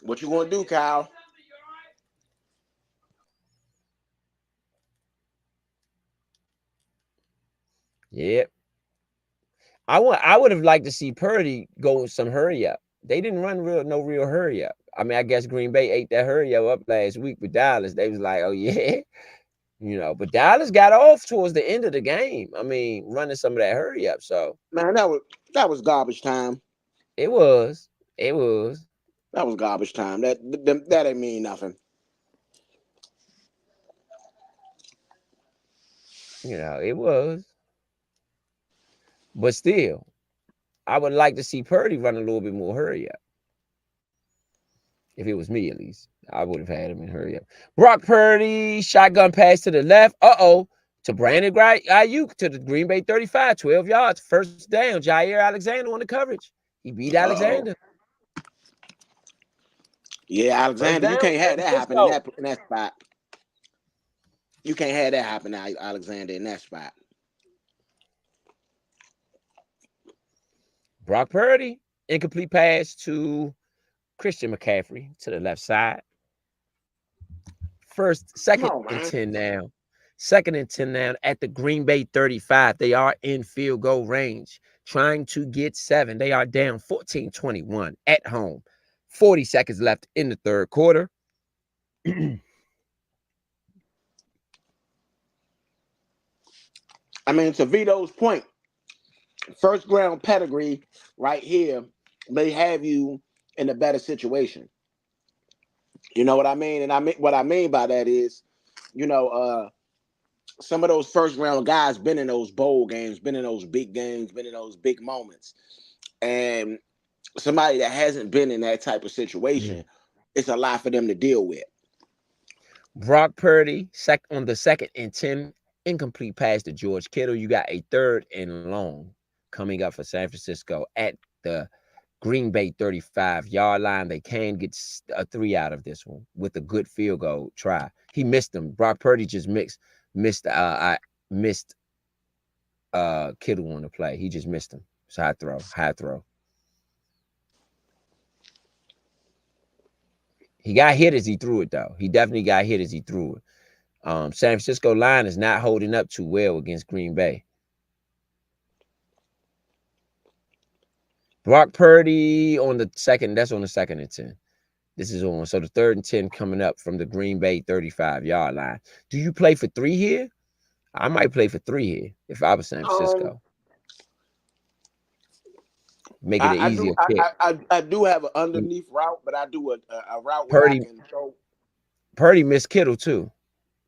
What you gonna do, Kyle? Yep. I would have liked to see Purdy go with some hurry up. They didn't run no real hurry up. I mean, I guess Green Bay ate that hurry up last week with Dallas. They was like, oh yeah, but Dallas got off towards the end of the game. I mean, running some of that hurry up. So Man, that was garbage time. it was. It was. That was garbage time. That ain't mean nothing. It was. But still, I would like to see Purdy run a little bit more hurry up. If it was me, at least, I would have had him in hurry up. Brock Purdy, shotgun pass to the left. To Brandon Ayuk to the Green Bay 35, 12 yards, first down. Jair Alexander on the coverage. He beat Uh-oh. Alexander. Yeah, First Alexander, you down, can't have San that happen in Francisco. that spot. You can't have that happen now, Alexander, in that spot. Brock Purdy, incomplete pass to Christian McCaffrey to the left side. Come Second on, and man. 10 now. Second and 10 now at the Green Bay 35. They are in field goal range, trying to get 7. They are down 14-21 at home. 40 seconds left in the third quarter. I mean, to Vito's point, first round pedigree right here may have you in a better situation. You know what I mean? And what I mean by that is, some of those first round guys been in those bowl games, been in those big games, been in those big moments. And somebody that hasn't been in that type of situation, it's a lot for them to deal with. Brock Purdy on the second and 10, incomplete pass to George Kittle. You got a third and long coming up for San Francisco at the Green Bay 35-yard line. They can get a 3 out of this one with a good field goal try. He missed them. Brock Purdy just missed Kittle on the play. He just missed him. It's high throw. He got hit as he threw it, though. He definitely got hit as he threw it. San Francisco line is not holding up too well against Green Bay. Brock Purdy on the second. That's on the second and 10. This is on. So the third and 10 coming up from the Green Bay 35-yard line. Do you play for 3 here? I might play for 3 here if I was San Francisco. Make it an easier kick. I do have an underneath route, but I do a route Purdy, where I can throw. Purdy missed Kittle too.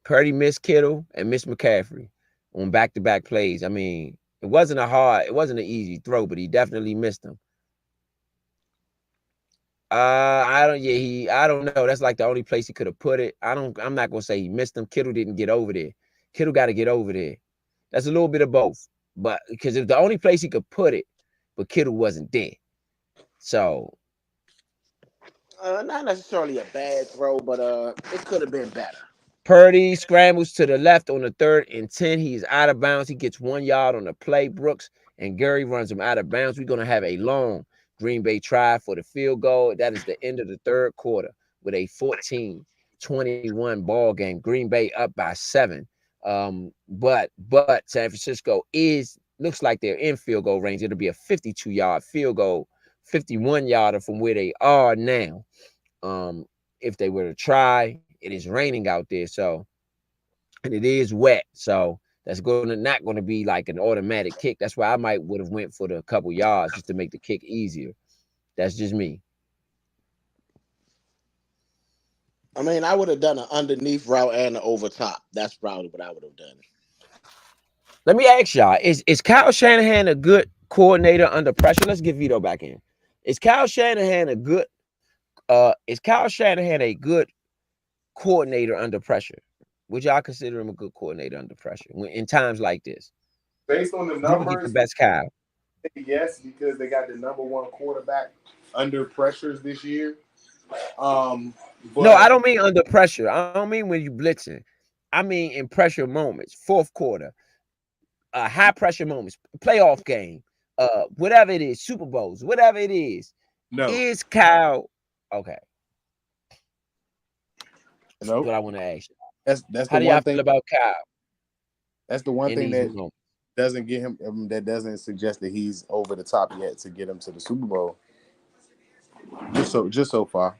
Purdy missed Kittle and missed McCaffrey on back-to-back plays. I mean, it wasn't an easy throw, but he definitely missed them. I don't know. That's like the only place he could have put it. I'm not gonna say he missed them. Kittle didn't get over there. Kittle got to get over there. That's a little bit of both. But because it's the only place he could put it, but Kittle wasn't there. So Not necessarily a bad throw, but it could have been better. Purdy scrambles to the left on the third and 10. He's out of bounds. He gets 1 yard on the play. Brooks and Gurley runs him out of bounds. We're gonna have a long Green Bay try for the field goal. That is the end of the third quarter with a 14-21 ball game. Green Bay up by 7. But San Francisco looks like they're in field goal range. It'll be a 52-yard field goal, 51-yarder from where they are now. If they were to try, it is raining out there, and it is wet, so that's not going to be like an automatic kick. That's why I would have went for the couple yards just to make the kick easier. That's just me. I mean, I would have done an underneath route and an over top. That's probably what I would have done. Let me ask y'all: Is Kyle Shanahan a good coordinator under pressure? Let's get Vito back in. Is Kyle Shanahan a good coordinator under pressure? Would y'all consider him a good coordinator under pressure in times like this? Based on the numbers, the best Kyle. Yes, because they got the #1 quarterback under pressures this year. But no, I don't mean under pressure. I don't mean when you blitzing. I mean, in pressure moments, fourth quarter, high pressure moments, playoff game, whatever it is, Super Bowls, whatever it No, is Kyle okay? That's no. what I want to ask you. That's the How do y'all one feel thing. about Kyle That's the one in thing these that moments? doesn't get him. That doesn't suggest that he's over the top yet to get him to the Super Bowl. Just so far.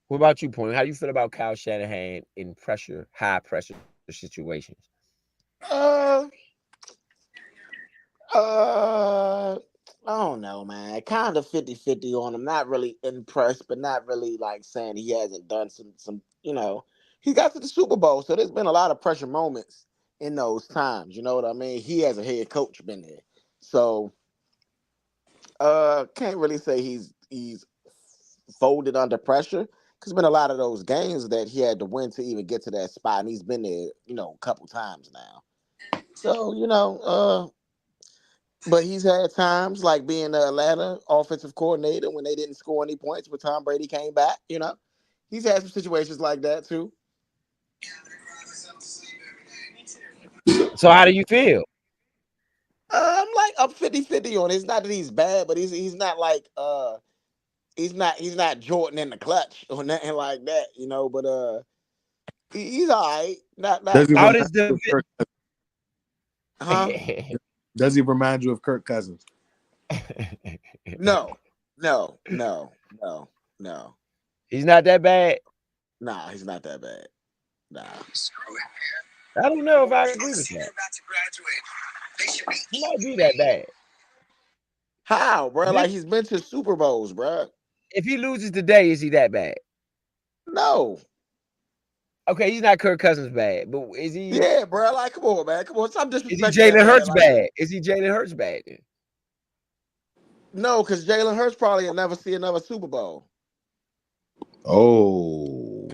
What about you, Point? How do you feel about Kyle Shanahan in high pressure situations? Uh, I don't know, man. Kind of 50-50 on him. Not really impressed, but not really like saying he hasn't done some. He got to the Super Bowl, so there's been a lot of pressure moments in those times. You know what I mean? He as a head coach been there. So can't really say he's folded under pressure. Cause been a lot of those games that he had to win to even get to that spot, and he's been there, a couple times now. So, but he's had times like being the Atlanta offensive coordinator when they didn't score any points, but Tom Brady came back. He's had some situations like that too. So how do you feel? I'm 50-50 on it. It's not that he's bad, but he's not like he's not Jordan in the clutch or nothing like that, but he's all right. Does Not he How not remind does you the of Kirk? huh? Does he remind you of Kirk Cousins? No, no, no, no, no. He's not that bad? Nah, he's not that bad. Nah. I don't know if I agree with that. He might be that bad. How, bro? This, Like he's been to Super Bowls, bro. if he loses today, is he that bad? No. Okay, he's not Kirk Cousins bad, but is he? Yeah, bro. Like, come on, man. Come on. Stop Is he disrespecting that Jalen man. Hurts Like, bad? Is he Jalen Hurts bad? Then? no, because Jalen Hurts probably will never see another Super Bowl. Oh,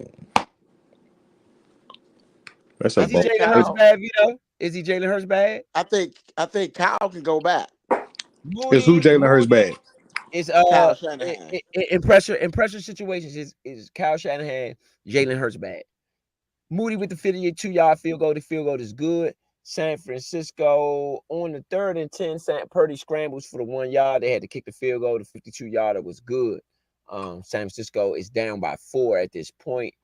that's a I Is he bold. think Jalen Hurts Kyle. bad, Vito? Is he Jalen Hurts bad? I think Kyle can go back. Is who Jalen Hurts Moody bad? is Kyle Shanahan. in pressure situations is Kyle Shanahan, Jalen Hurts bad. Moody with the 52-yard field goal. The field goal is good. San Francisco on the 3rd and 10. Purdy scrambles for the 1 yard. They had to kick the field goal. The 52-yarder was good. San Francisco is down by 4 at this point.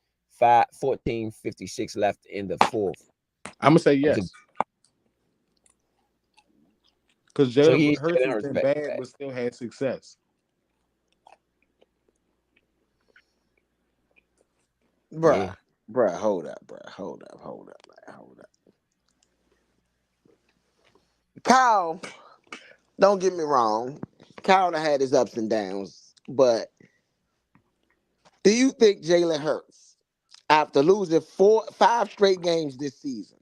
14:56 left in the fourth. I'm gonna say yes because So Jalen he is Hurts Jalen has Hurts been bad. bad but still had success. Yeah. Bruh, hold up, bruh. Hold up, man. Hold up. Kyle, don't get me wrong. Kyle done had his ups and downs, but do you think Jalen Hurts, after losing 5 straight games this season,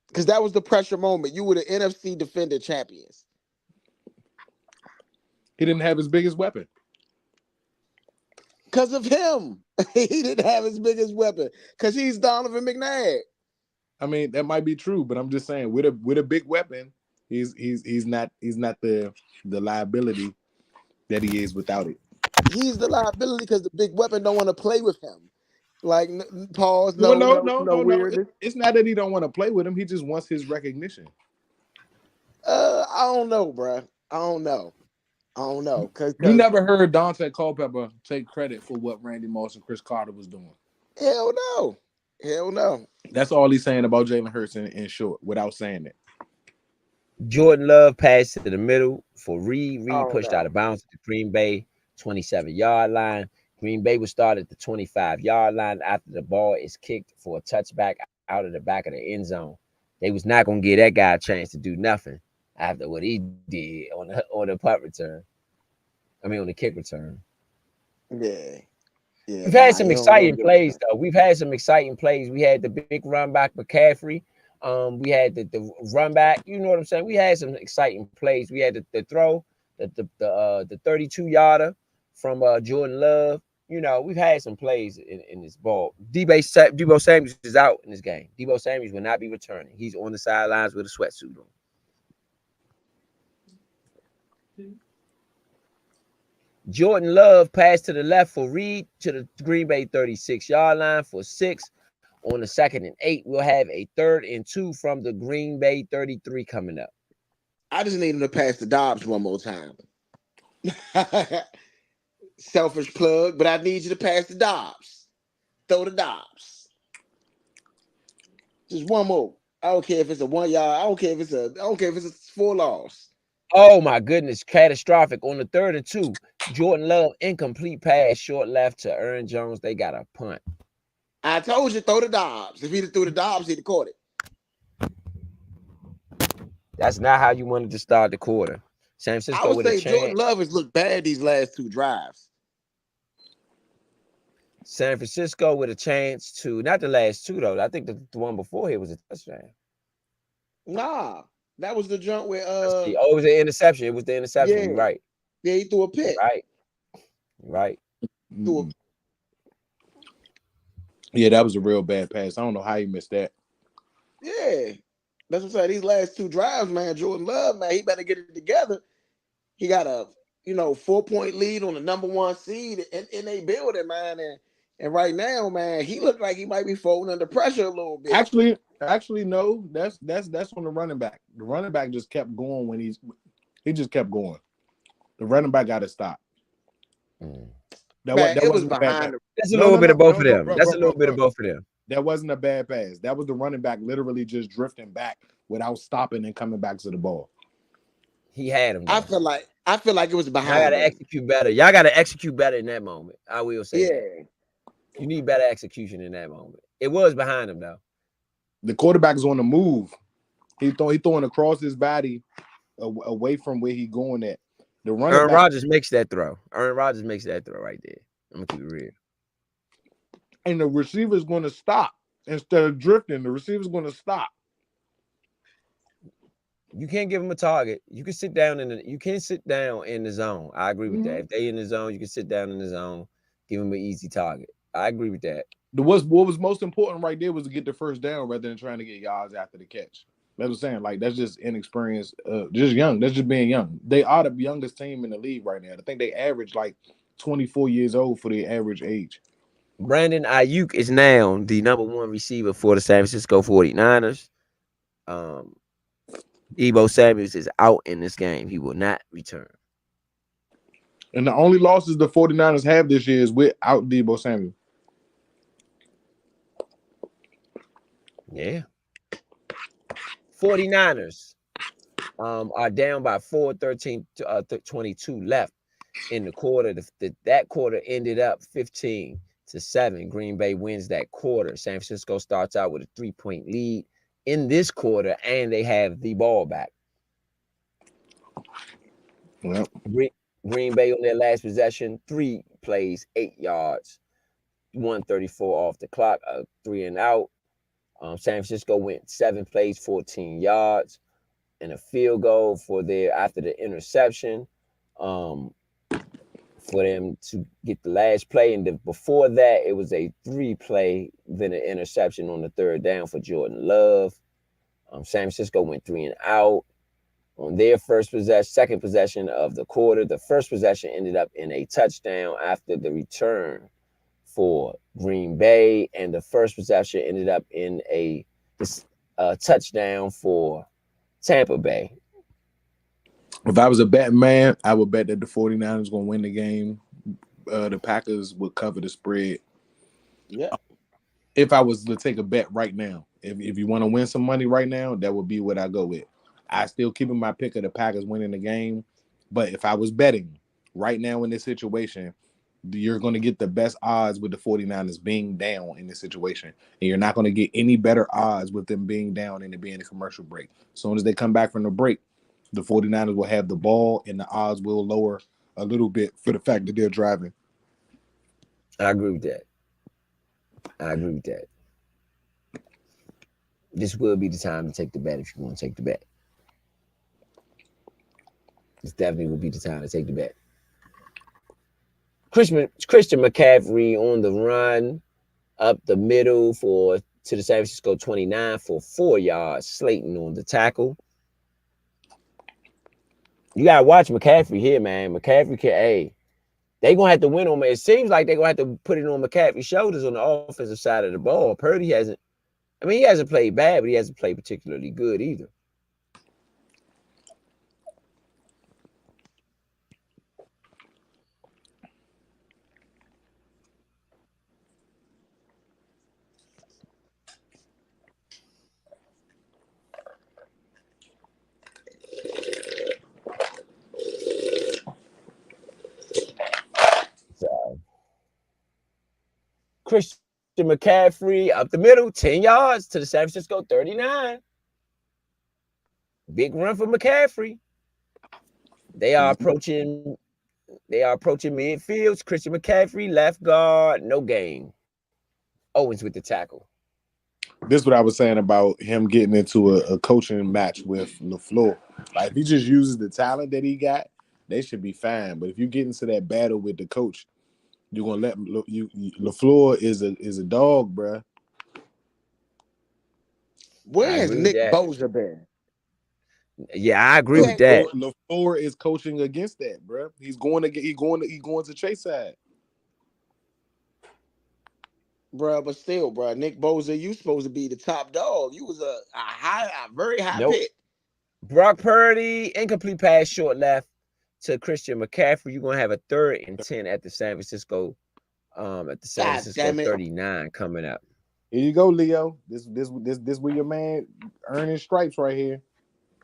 because that was the pressure moment, you were the NFC defender champions. He didn't have his biggest weapon. Because of him. He didn't have his biggest weapon. Because he's Donovan McNabb. I mean, that might be true, but I'm just saying, with a big weapon, he's not the liability that he is without it. He's the liability because the big weapon don't want to play with him. Like, pause, Well, no, no, no, no, no no, no. weirdness. It's not that he don't want to play with him. He just wants his recognition. I don't know, bro. I don't know. Cause You never heard Dante Culpepper take credit for what Randy Moss and Chris Carter was doing. hell no. Hell no. That's all he's saying about Jalen Hurts in short, without saying that. Jordan Love passed to the middle for Reed. Reed Oh pushed out no. of bounds at the Green Bay 27-yard line. Green Bay will start at the 25-yard line after the ball is kicked for a touchback out of the back of the end zone. They was not gonna give that guy a chance to do nothing after what he did on the punt return. I mean on the kick return. Yeah. Yeah, We've had nah, some you don't exciting give him plays that. though. We've had some exciting plays. We had the big run back McCaffrey. We had the run back. You know what I'm saying? We had some exciting plays. We had the throw, the 32-yarder from Jordan Love. We've had some plays in this ball. Debo Samuels is out in this game. Debo Samuels will not be returning. He's on the sidelines with a sweatsuit on. Jordan Love passed to the left for Reed to the Green Bay 36-yard line for 6. On the 2nd and 8, we'll have a 3rd and 2 from the Green Bay 33 coming up. I just need him to pass the Dobbs one more time. Selfish plug, but I need you to pass the Dobbs. Throw the Dobbs. Just one more. I don't care if it's a 1 yard. I don't care if it's a 4 loss. Oh my goodness, catastrophic. On the 3rd and 2, Jordan Love incomplete pass, short left to Aaron Jones. They got a punt. I told you throw the Dobbs. If he'd have threw the Dobbs, he'd have caught it. That's not how you wanted to start the quarter. San I Francisco would with a say chance. Jordan Love has looked bad these last 2 drives. San Francisco with a chance to, not the last 2 though. I think the one before here was a touchdown. Nah, that was the jump where It was an interception. It was the interception. Yeah. You're right. Yeah, he threw a pick. Right. Yeah, that was a real bad pass. I don't know how you missed that. Yeah. That's what I'm saying. These last 2 drives, man, Jordan Love, man, he better get it together. He got a 4-point lead on the number 1 seed in they building, man. And right now, man, he looked like he might be folding under pressure a little bit. Actually, no. That's on the running back. The running back just kept going when he just kept going. The running back got to stop. That was behind him. That's a little bit of both of them. That's a little bit of both of them. That wasn't a bad pass. That was the running back literally just drifting back without stopping and coming back to the ball. He had him. Though. I feel like it was behind. Y'all gotta execute better. Y'all gotta execute better in that moment. I will say that. You need better execution in that moment. It was behind him though. The quarterback is on the move. He throwing across his body away from where he going at. The running Aaron Rodgers makes that throw. Aaron Rodgers makes that throw right there. I'm gonna keep it real. And the receiver's going to stop instead of drifting. The receiver's going to stop. You can't give him a target. You can sit down in the zone. I agree with that. If they in the zone, you can sit down in the zone, give him an easy target. I agree with that. What was most important right there was to get the first down rather than trying to get yards after the catch. That's what I'm saying. Like, that's just inexperience, just young. That's just being young. They are the youngest team in the league right now. I think they average like 24 years old for their average age. Brandon Ayuk is now the number 1 receiver for the San Francisco 49ers. Deebo Samuels is out in this game. He will not return. And the only losses the 49ers have this year is without Deebo Samuel. Yeah. 49ers are down by 4, 13 to 22 left in the quarter. That quarter ended up 15-7. Green Bay wins that quarter. San Francisco starts out with a 3-point lead in this quarter, and they have the ball back. Well, Green Bay on their last possession, 3 plays, 8 yards, 134 off the clock, 3 and out. San Francisco went 7 plays, 14 yards, and a field goal after the interception. For them to get the last play. And before that, it was a 3-play, then an interception on the 3rd down for Jordan Love. San Francisco went 3 and out on their second possession of the quarter. The first possession ended up in a touchdown after the return for Green Bay. And the first possession ended up in a touchdown for Tampa Bay. If I was a betting man, I would bet that the 49ers going to win the game. The Packers would cover the spread. Yeah. If I was to take a bet right now, if you want to win some money right now, that would be what I go with. I still keeping my pick of the Packers winning the game. But if I was betting right now in this situation, you're going to get the best odds with the 49ers being down in this situation. And you're not going to get any better odds with them being down and it being a commercial break. As soon as they come back from the break, the 49ers will have the ball and the odds will lower a little bit for the fact that they're driving. I agree with that. This will be the time to take the bet if you want to take the bet. This definitely will be the time to take the bet. Christian McCaffrey on the run up the middle to the San Francisco 29 for 4 yards. Slayton on the tackle. You gotta watch McCaffrey here, man. McCaffrey can They gonna have to win on. It seems like they're gonna have to put it on McCaffrey's shoulders on the offensive side of the ball. Purdy hasn't. I mean, he hasn't played bad, but he hasn't played particularly good either. So, Christian McCaffrey up the middle, 10 yards to the San Francisco 39. Big run for McCaffrey. They are approaching midfields. Christian McCaffrey, left guard, no gain. Owens with the tackle. This is what I was saying about him getting into a coaching match with LaFleur. Like, if he just uses the talent that he got, they should be fine. But if you get into that battle with the coach, you're gonna let LaFleur is a dog, bruh. Where I has agree with Nick that. Bosa been? Yeah, I agree with that. LaFleur is coaching against that, bruh. He's going to Chase side. Bruh, but still, bruh, Nick Bosa, you supposed to be the top dog. You was a very high Nope. pick. Brock Purdy, incomplete pass, short left to Christian McCaffrey. You're gonna have a 3rd and 10 at the San Francisco, God damn it. 39 coming up. Here you go, Leo. This where your man earning stripes right here.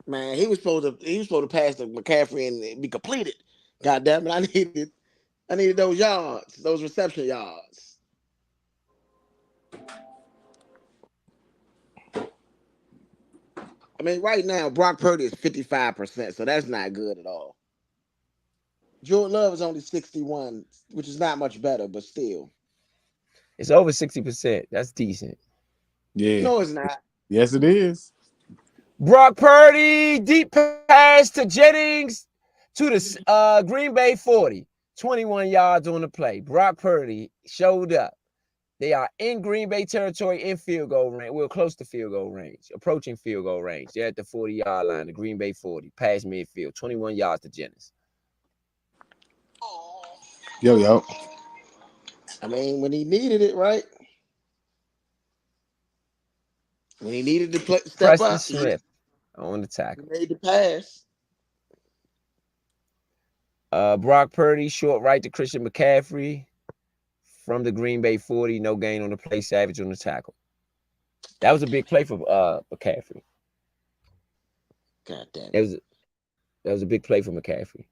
Man, he was supposed to pass to McCaffrey and be completed. God damn it, I needed those yards, those reception yards. I mean, right now, Brock Purdy is 55%, so that's not good at all. Jordan Love is only 61, which is not much better, but still. It's over 60%. That's decent. Yeah. No, it's not. Yes, it is. Brock Purdy, deep pass to Jennings to the Green Bay 40. 21 yards on the play. Brock Purdy showed up. They are in Green Bay territory in field goal range. We're close to field goal range, approaching field goal range. They're at the 40-yard line, the Green Bay 40, past midfield, 21 yards to Jennings. Yo. I mean, when he needed it, right? When he needed to step Preston up, Smith on the tackle. He made the pass. Brock Purdy, short right to Christian McCaffrey from the Green Bay 40. No gain on the play. Savage on the tackle. That was a big play for McCaffrey. God damn it. That was a big play for McCaffrey.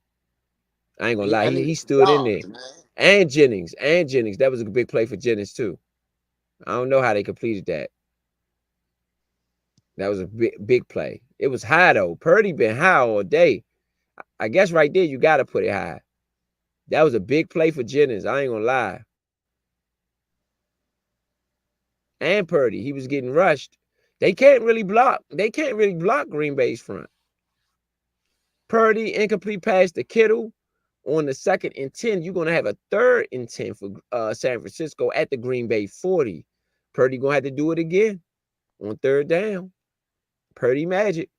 I ain't gonna lie. He stood in there. Man. And Jennings. That was a big play for Jennings, too. I don't know how they completed that. That was a big play. It was high, though. Purdy been high all day. I guess right there, you got to put it high. That was a big play for Jennings. I ain't gonna lie. And Purdy, he was getting rushed. They can't really block Green Bay's front. Purdy, incomplete pass to Kittle. On the 2nd and 10, you're going to have a 3rd and 10 for San Francisco at the Green Bay 40. Purdy going to have to do it again on 3rd down. Purdy magic.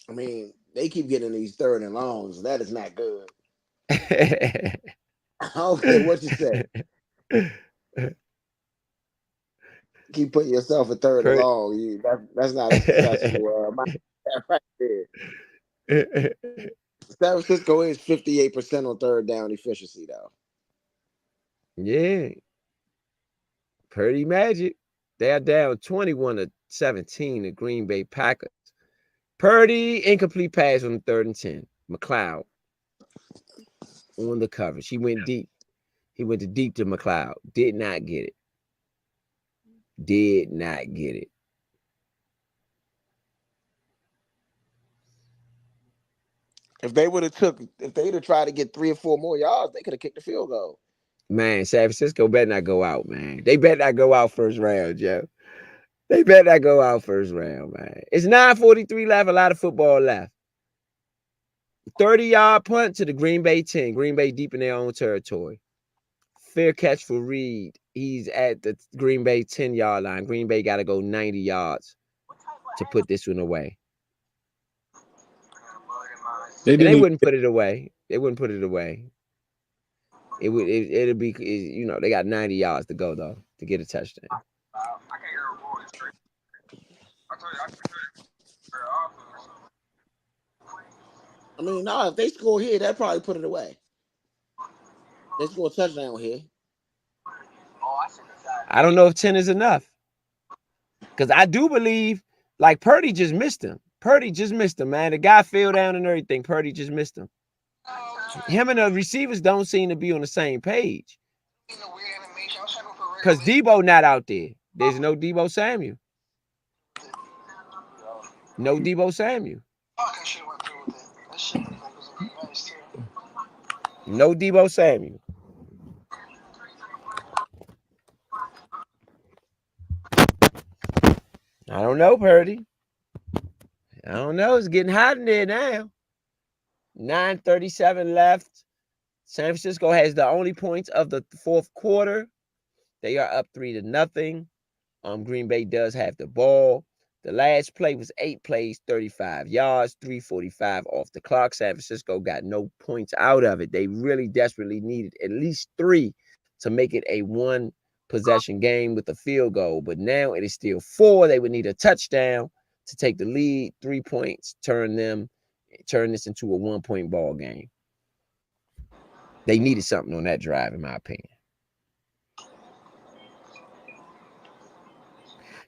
I mean, they keep getting these 3rd and longs. That is not good. I don't care what you say. Keep putting yourself a 3rd and long. That's not a successful right there. San Francisco is 58% on 3rd down efficiency, though. Yeah. Purdy magic. They are down 21-17 to Green Bay Packers. Purdy, incomplete pass on the 3rd and 10. McLeod on the coverage. He went deep. He went deep to McLeod. Did not get it. If they'd have tried to get 3 or 4 more yards, they could have kicked the field goal. Man, San Francisco better not go out, man. They better not go out first round, Joe. They better not go out first round, man. It's 9:43 left, a lot of football left. 30-yard punt to the Green Bay 10. Green Bay deep in their own territory. Fair catch for Reed. He's at the Green Bay 10-yard line. Green Bay got to go 90 yards to put this one away. They And didn't they even. wouldn't put it away. They wouldn't puld it away. It'll be, they got 90 yards to go though to get a touchdown. I mean, no, if they score here, they'll probably put it away. They score a touchdown here. I don't know if 10 is enough. Because I do believe, like, Purdy just missed him. Purdy just missed him, man. The guy fell down and everything. Purdy just missed him. Him and the receivers don't seem to be on the same page. Because Debo not out there. There's no Debo Samuel. No Debo Samuel. No Debo Samuel. I don't know, Purdy. I don't know. It's getting hot in there now. 9:37 left. San Francisco has the only points of the fourth quarter. They are up 3-0. Green Bay does have the ball. The last play was 8 plays, 35 yards, 3:45 off the clock. San Francisco got no points out of it. They really desperately needed at least 3 to make it a 1-possession game with a field goal. But now it is still 4. They would need a touchdown to take the lead. 3 points, turn this into a 1-point ball game. They needed something on that drive, in my opinion.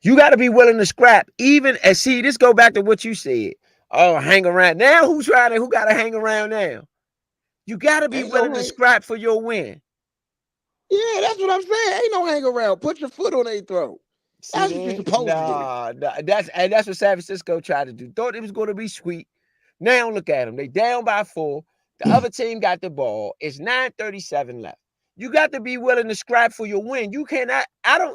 You got to be willing to scrap. Even as, see, this go back to what you said. Oh, hang around. Now who got to hang around now? You got to be willing to scrap for your win. Yeah, that's what I'm saying. Ain't no hang around. Put your foot on their throat. That's what you're supposed to do. That's what San Francisco tried to do. Thought it was going to be sweet. Now look at them. They down by 4. The other team got the ball. It's 9:37 left. You got to be willing to scrap for your win. You cannot.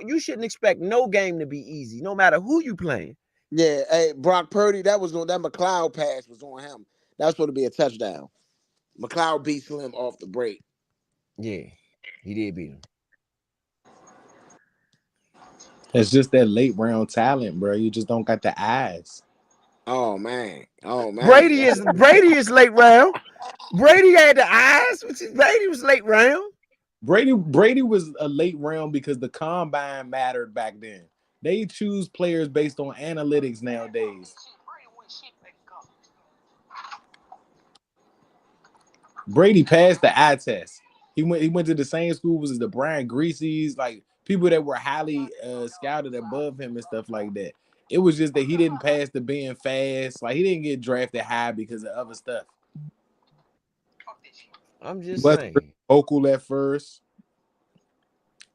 You shouldn't expect no game to be easy, no matter who you playing. Yeah, hey, Brock Purdy, that McLeod pass was on him. That was supposed to be a touchdown. McLeod beat Slim off the break. Yeah, he did beat him. It's just that late round talent, bro. You just don't got the eyes. Oh man. Brady is late round. Brady had the eyes. Brady was late round. Brady was a late round because the combine mattered back then. They choose players based on analytics nowadays. Brady passed the eye test. He went to the same school as the Brian Greaseys, like people that were highly scouted above him and stuff like that. It was just that he didn't pass the being fast. Like he didn't get drafted high because of other stuff. I'm just saying. Vocal at first.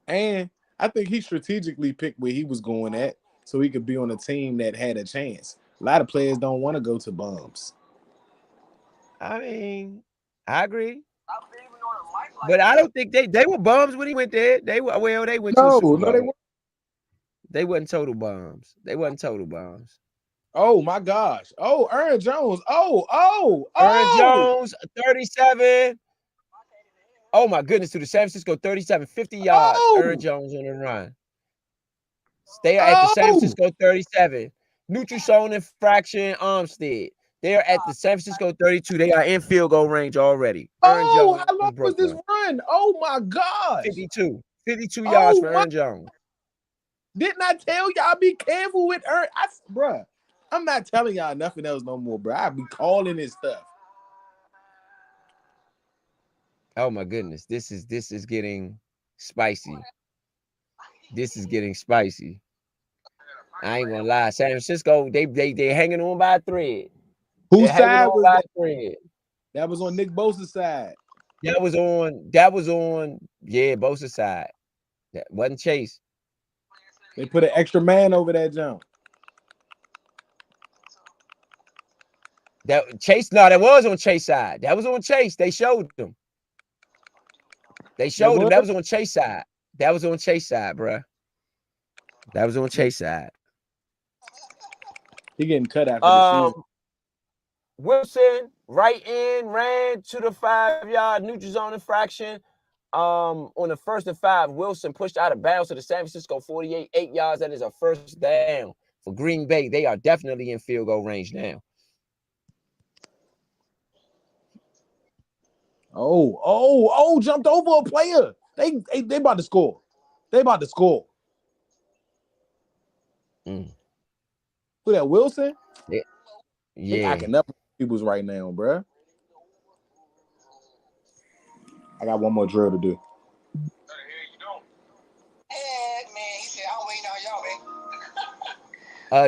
And I think he strategically picked where he was going at so he could be on a team that had a chance. A lot of players don't want to go to bums. I mean, I agree. But I don't think they were bums when he went there. They went to the Super Bowl. They weren't. They wasn't total bums. Oh my gosh. Oh, Aaron Jones. Aaron Jones, 37. Oh my goodness, to the San Francisco 37, 50 yards. Aaron Jones on the run. They are at the San Francisco 37. Nutrizone infraction, Armstead. They are at the San Francisco 32. They are in field goal range already. Aaron Jones how long was this run? Oh my gosh. 52 yards for Aaron Jones. Didn't I tell y'all be careful with Aaron? Bruh, I'm not telling y'all nothing else no more, bro. I be calling this stuff. Oh my goodness, this is getting spicy. This is getting spicy. I ain't gonna lie, San Francisco, they hanging on by a thread. Whose side was that? Thread. That was on Nick Bosa's side. That was on Bosa's side. That wasn't Chase. They put an extra man over that jump. That was on Chase side. That was on Chase. They showed them. That was on Chase side. That was on Chase side, bro. That was on Chase side. He getting cut after the season. Wilson, right in, ran to the 5-yard neutral zone infraction. On the 1st and 5, Wilson pushed out of bounds to the San Francisco 48, 8 yards. That is a first down for Green Bay. They are definitely in field goal range now. Jumped over a player. They about to score. They about to score. Mm. Who that, Wilson? They Yeah. acting up people's right now, bruh. I got one more drill to do.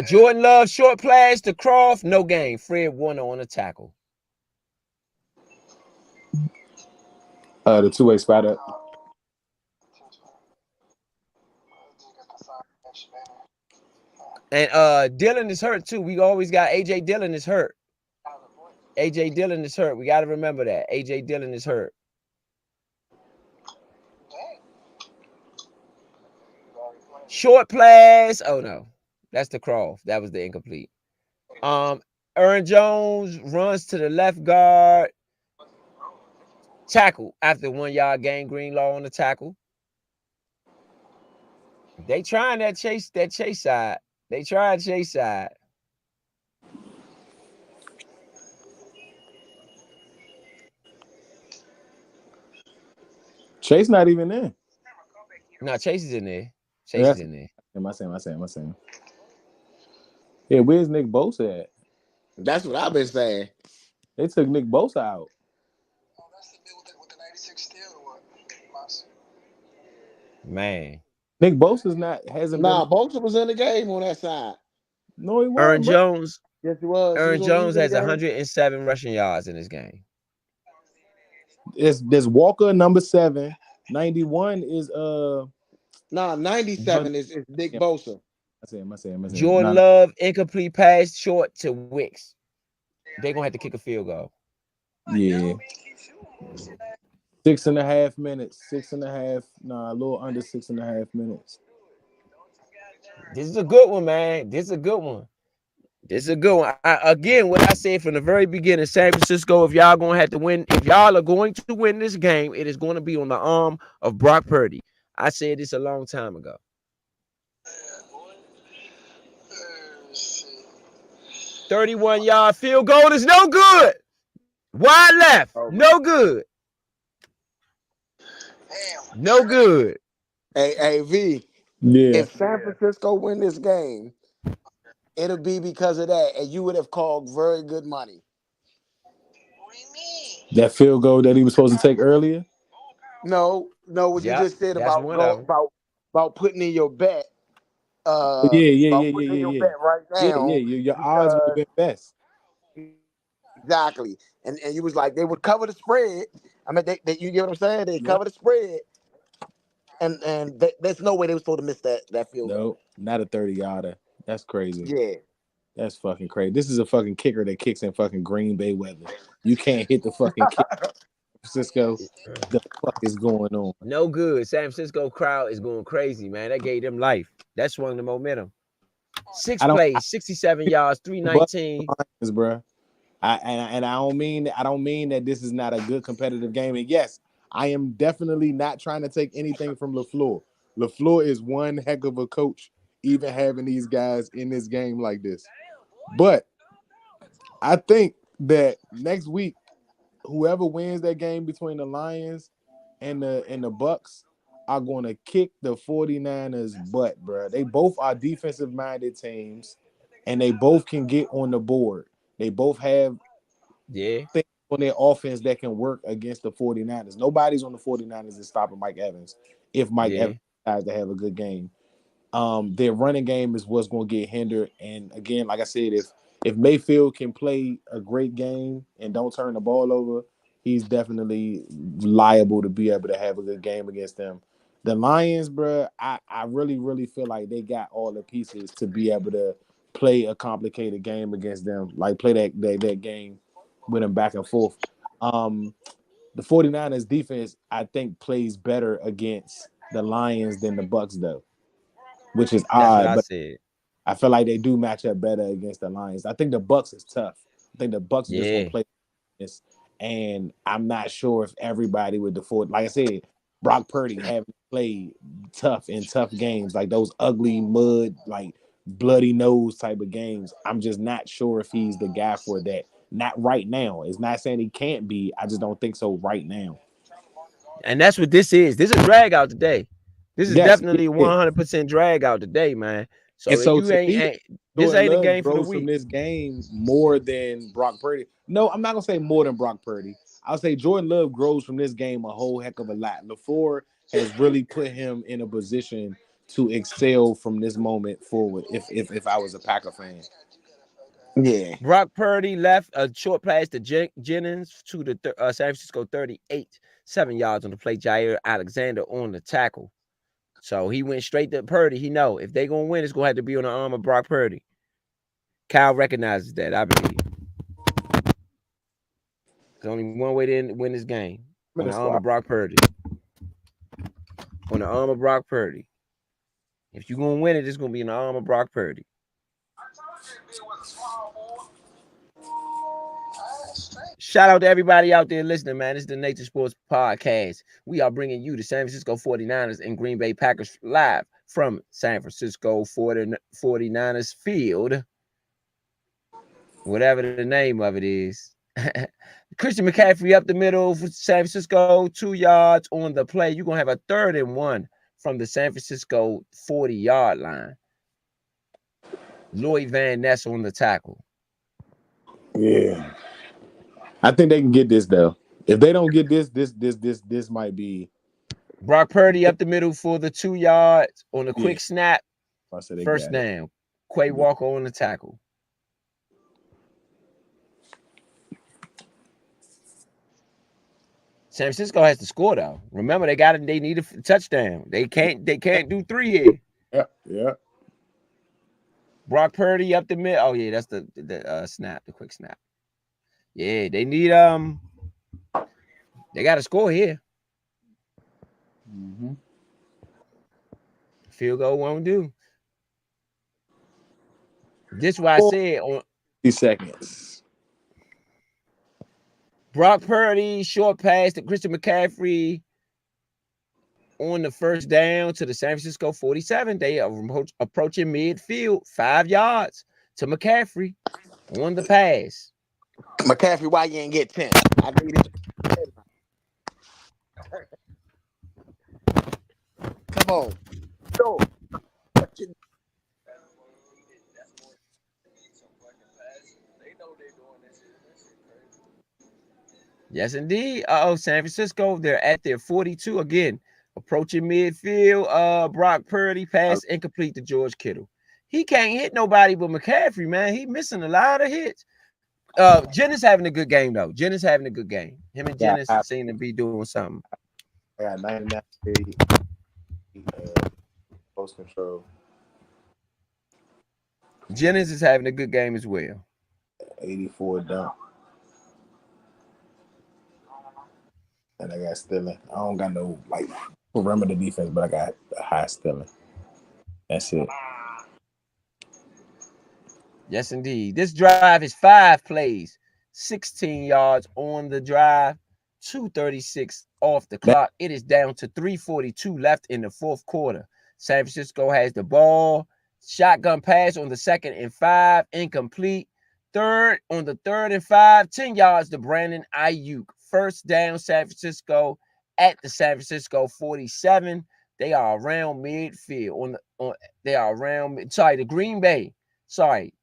Jordan Love, short pass to Croft, no gain. Fred Warner on the tackle. The two-way spot up. And Dillon is hurt too. We always got AJ Dillon is hurt. AJ Dillon is hurt. We got to remember that. AJ Dillon is hurt. Short pass. Oh no. That's the Croft. That was the incomplete. Aaron Jones runs to the left guard. Tackle after 1 yard gain. Greenlaw on the tackle. They trying that chase side. They tried chase side. Chase not even in. No, Chase is in there. Chase is in there. Am I saying? Yeah, where's Nick Bosa at? That's what I've been saying. They took Nick Bosa out. Man. Nick Bosa's hasn't been. Bosa was in the game on that side. No, he wasn't. Aaron Jones. Yes, he was. Aaron Jones has 107 rushing yards in this game. There's Walker number 7. 91 is 97 is Nick Bosa. I say. Jordan Love, incomplete pass short to Wicks. They're gonna have to kick a field goal. Yeah. 6.5 minutes. 6.5. A little under 6.5 minutes. This is a good one, man. This is a good one. Again, what I said from the very beginning, San Francisco, if y'all gonna have to win, if y'all are going to win this game, it is going to be on the arm of Brock Purdy. I said this a long time ago. 31-yard field goal is no good. Wide left, no good. No good. Hey, V. Yeah. If San Francisco win this game, it'll be because of that, and you would have called very good money. What do you mean? That field goal that he was supposed to take earlier? No, what you just said about putting in your bet. Yeah. Your bet right now. Yeah. Your odds would have been best. Exactly, and you was like they would cover the spread. I mean, they you get what I'm saying? They cover the spread, and there's no way they were supposed to miss that field goal. No, not a 30-yarder. That's crazy. Yeah. That's fucking crazy. This is a fucking kicker that kicks in fucking Green Bay weather. You can't hit the fucking kicker. Francisco, the fuck is going on? No good. San Francisco crowd is going crazy, man. That gave them life. That swung the momentum. 6 plays, 67 yards, 319. Bro. I don't mean that this is not a good competitive game. And yes, I am definitely not trying to take anything from LaFleur. LaFleur is one heck of a coach, even having these guys in this game like this. But I think that next week, whoever wins that game between the Lions and the Bucks are going to kick the 49ers' butt, bro. They both are defensive-minded teams, and they both can get on the board. They both have things on their offense that can work against the 49ers. Nobody's on the 49ers is stopping Mike Evans if Mike Evans decides to have a good game. Their running game is what's going to get hindered. And again, like I said, if Mayfield can play a great game and don't turn the ball over, he's definitely liable to be able to have a good game against them. The Lions, bro, I really, really feel like they got all the pieces to be able to play a complicated game against them, like play that game with them back and forth. The 49ers defense, I think, plays better against the Lions than the Bucks, though, which is odd. But I feel like they do match up better against the Lions. I think the Bucks is tough. I think the Bucks just going to play this, and I'm not sure if everybody would afford. Like I said, Brock Purdy having played tough in tough games, like those ugly mud, like bloody nose type of games. I'm just not sure if he's the guy for that. Not right now. It's not saying he can't be. I just don't think so right now. And that's what this is. This is a drag out today. This is Yes, definitely 100% drag out today, man. and So so you to me, this Jordan ain't a Love game for the grows from week. this game more than Brock Purdy. No, I'm not gonna say more than Brock Purdy. I'll say Jordan Love grows from this game a whole heck of a lot. LaFleur has really put him in a position to excel from this moment forward. If I was a Packer fan, Yeah. Brock Purdy left a short pass to Jennings to the San Francisco 38, 7 yards on the play. Jair Alexander on the tackle. So he went straight to Purdy. He know if they gonna win, it's gonna have to be on the arm of Brock Purdy. Kyle recognizes that, I believe. There's only one way to win this game. On the arm of Brock Purdy. On the arm of Brock Purdy. If you're gonna win it, it's gonna be in the arm of Brock Purdy. Shout out to everybody out there listening, man. This is the Nature Sports Podcast. We are bringing you the San Francisco 49ers and Green Bay Packers live from San Francisco 49ers field. Whatever the name of it is. Christian McCaffrey up the middle for San Francisco, 2 yards on the play. You're going to have a 3rd and 1 from the San Francisco 40-yard line. Lloyd Van Ness on the tackle. yeah, I think they can get this though. If they don't get this might be. Brock Purdy up the middle for the 2 yards on a quick snap. First down. Quay Walker on the tackle. San Francisco has to score though. Remember, they need a touchdown. They can't do 3 here. Yeah. Brock Purdy up the middle. Oh yeah, that's the snap, the quick snap. Yeah, they need they got to score here. Mm-hmm. Field goal won't do. This is why I said on 30 seconds. Brock Purdy short pass to Christian McCaffrey on the first down to the San Francisco 47. They are approaching midfield, 5 yards to McCaffrey on the pass. McCaffrey, why you ain't get 10? I needed. Come on. Go. Yes, indeed. San Francisco, they're at their 42 again, approaching midfield. Brock Purdy pass incomplete to George Kittle. He can't hit nobody but McCaffrey, man. He missing a lot of hits. Jennings having a good game though. Jennings having a good game. Him and Jennings seem to be doing something. I got 99 post control. Jennings is having a good game as well. 84 dunk. And I got stealing. I don't got no like perimeter defense, but I got a high stealing. That's it. Yes, indeed. This drive is 5 plays, 16 yards on the drive, 2:36 off the clock. It is down to 3:42 left in the 4th quarter. San Francisco has the ball. Shotgun pass on the 2nd and 5, incomplete. On the 3rd and 5, 10 yards to Brandon Ayuk. First down, San Francisco at the San Francisco 47. They are around midfield. The Green Bay. Sorry.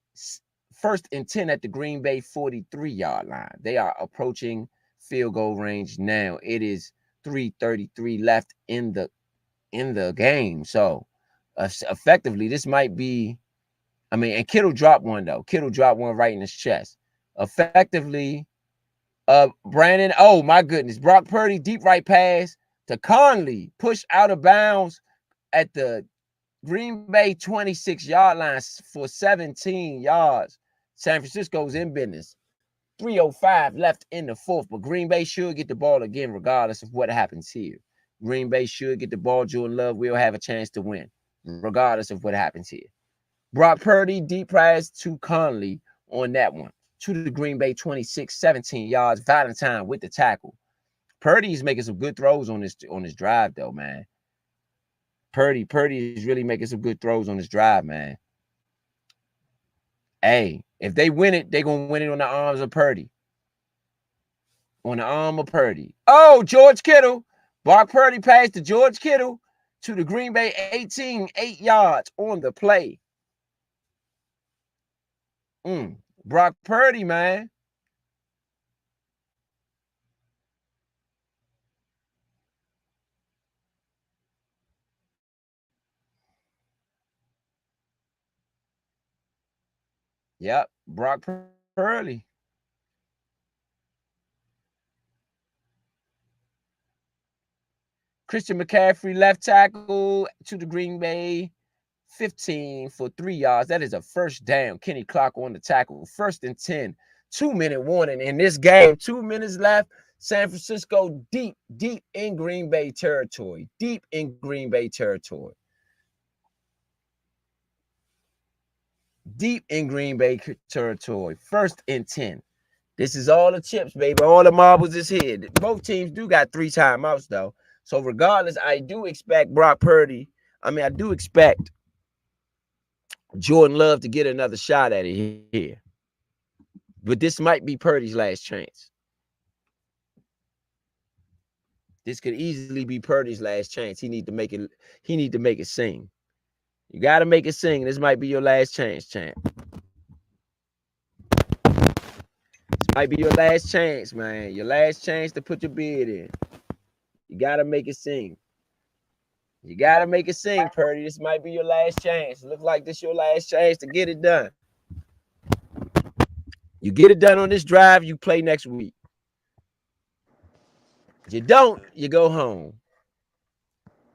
1st and 10 at the Green Bay 43-yard line. They are approaching field goal range now. It is 3:33 left in the game. So effectively, this might be. And Kittle dropped one though. Kittle dropped one right in his chest. Effectively, Brandon. Oh my goodness, Brock Purdy deep right pass to Conley, push out of bounds at the Green Bay 26-yard line for 17 yards. San Francisco's in business. 3:05 left in the 4th, but Green Bay should get the ball again, regardless of what happens here. Green Bay should get the ball. Jordan Love will have a chance to win, regardless of what happens here. Brock Purdy deep pass to Conley on that one. To the Green Bay 26, 17 yards. Valentine with the tackle. Purdy's making some good throws on this drive, though, man. Purdy is really making some good throws on this drive, man. Hey, if they win it, they're gonna win it on the arms of Purdy. On the arm of Purdy. Oh, George Kittle. Brock Purdy passed to George Kittle to the Green Bay 18, 8 yards on the play. Brock Purdy, man. Yep, Brock Purdy. Christian McCaffrey, left tackle to the Green Bay 15 for 3 yards. That is a first down. Kenny Clark on the tackle. 1st and 10. 2-minute warning in this game. 2 minutes left. San Francisco deep in Green Bay territory. Deep in Green Bay territory. Deep in Green Bay territory. 1st and 10. This is all the chips, baby. All the marbles is here. Both teams do got 3 timeouts, though. So regardless, I do expect Brock Purdy. I do expect Jordan Love to get another shot at it here. But this might be Purdy's last chance. This could easily be Purdy's last chance. He need to make it sing. You got to make it sing. This might be your last chance, champ. This might be your last chance, man. Your last chance to put your bid in. You got to make it sing. You got to make it sing, Purdy. This might be your last chance. Look like this your last chance to get it done. You get it done on this drive, you play next week. You don't, you go home.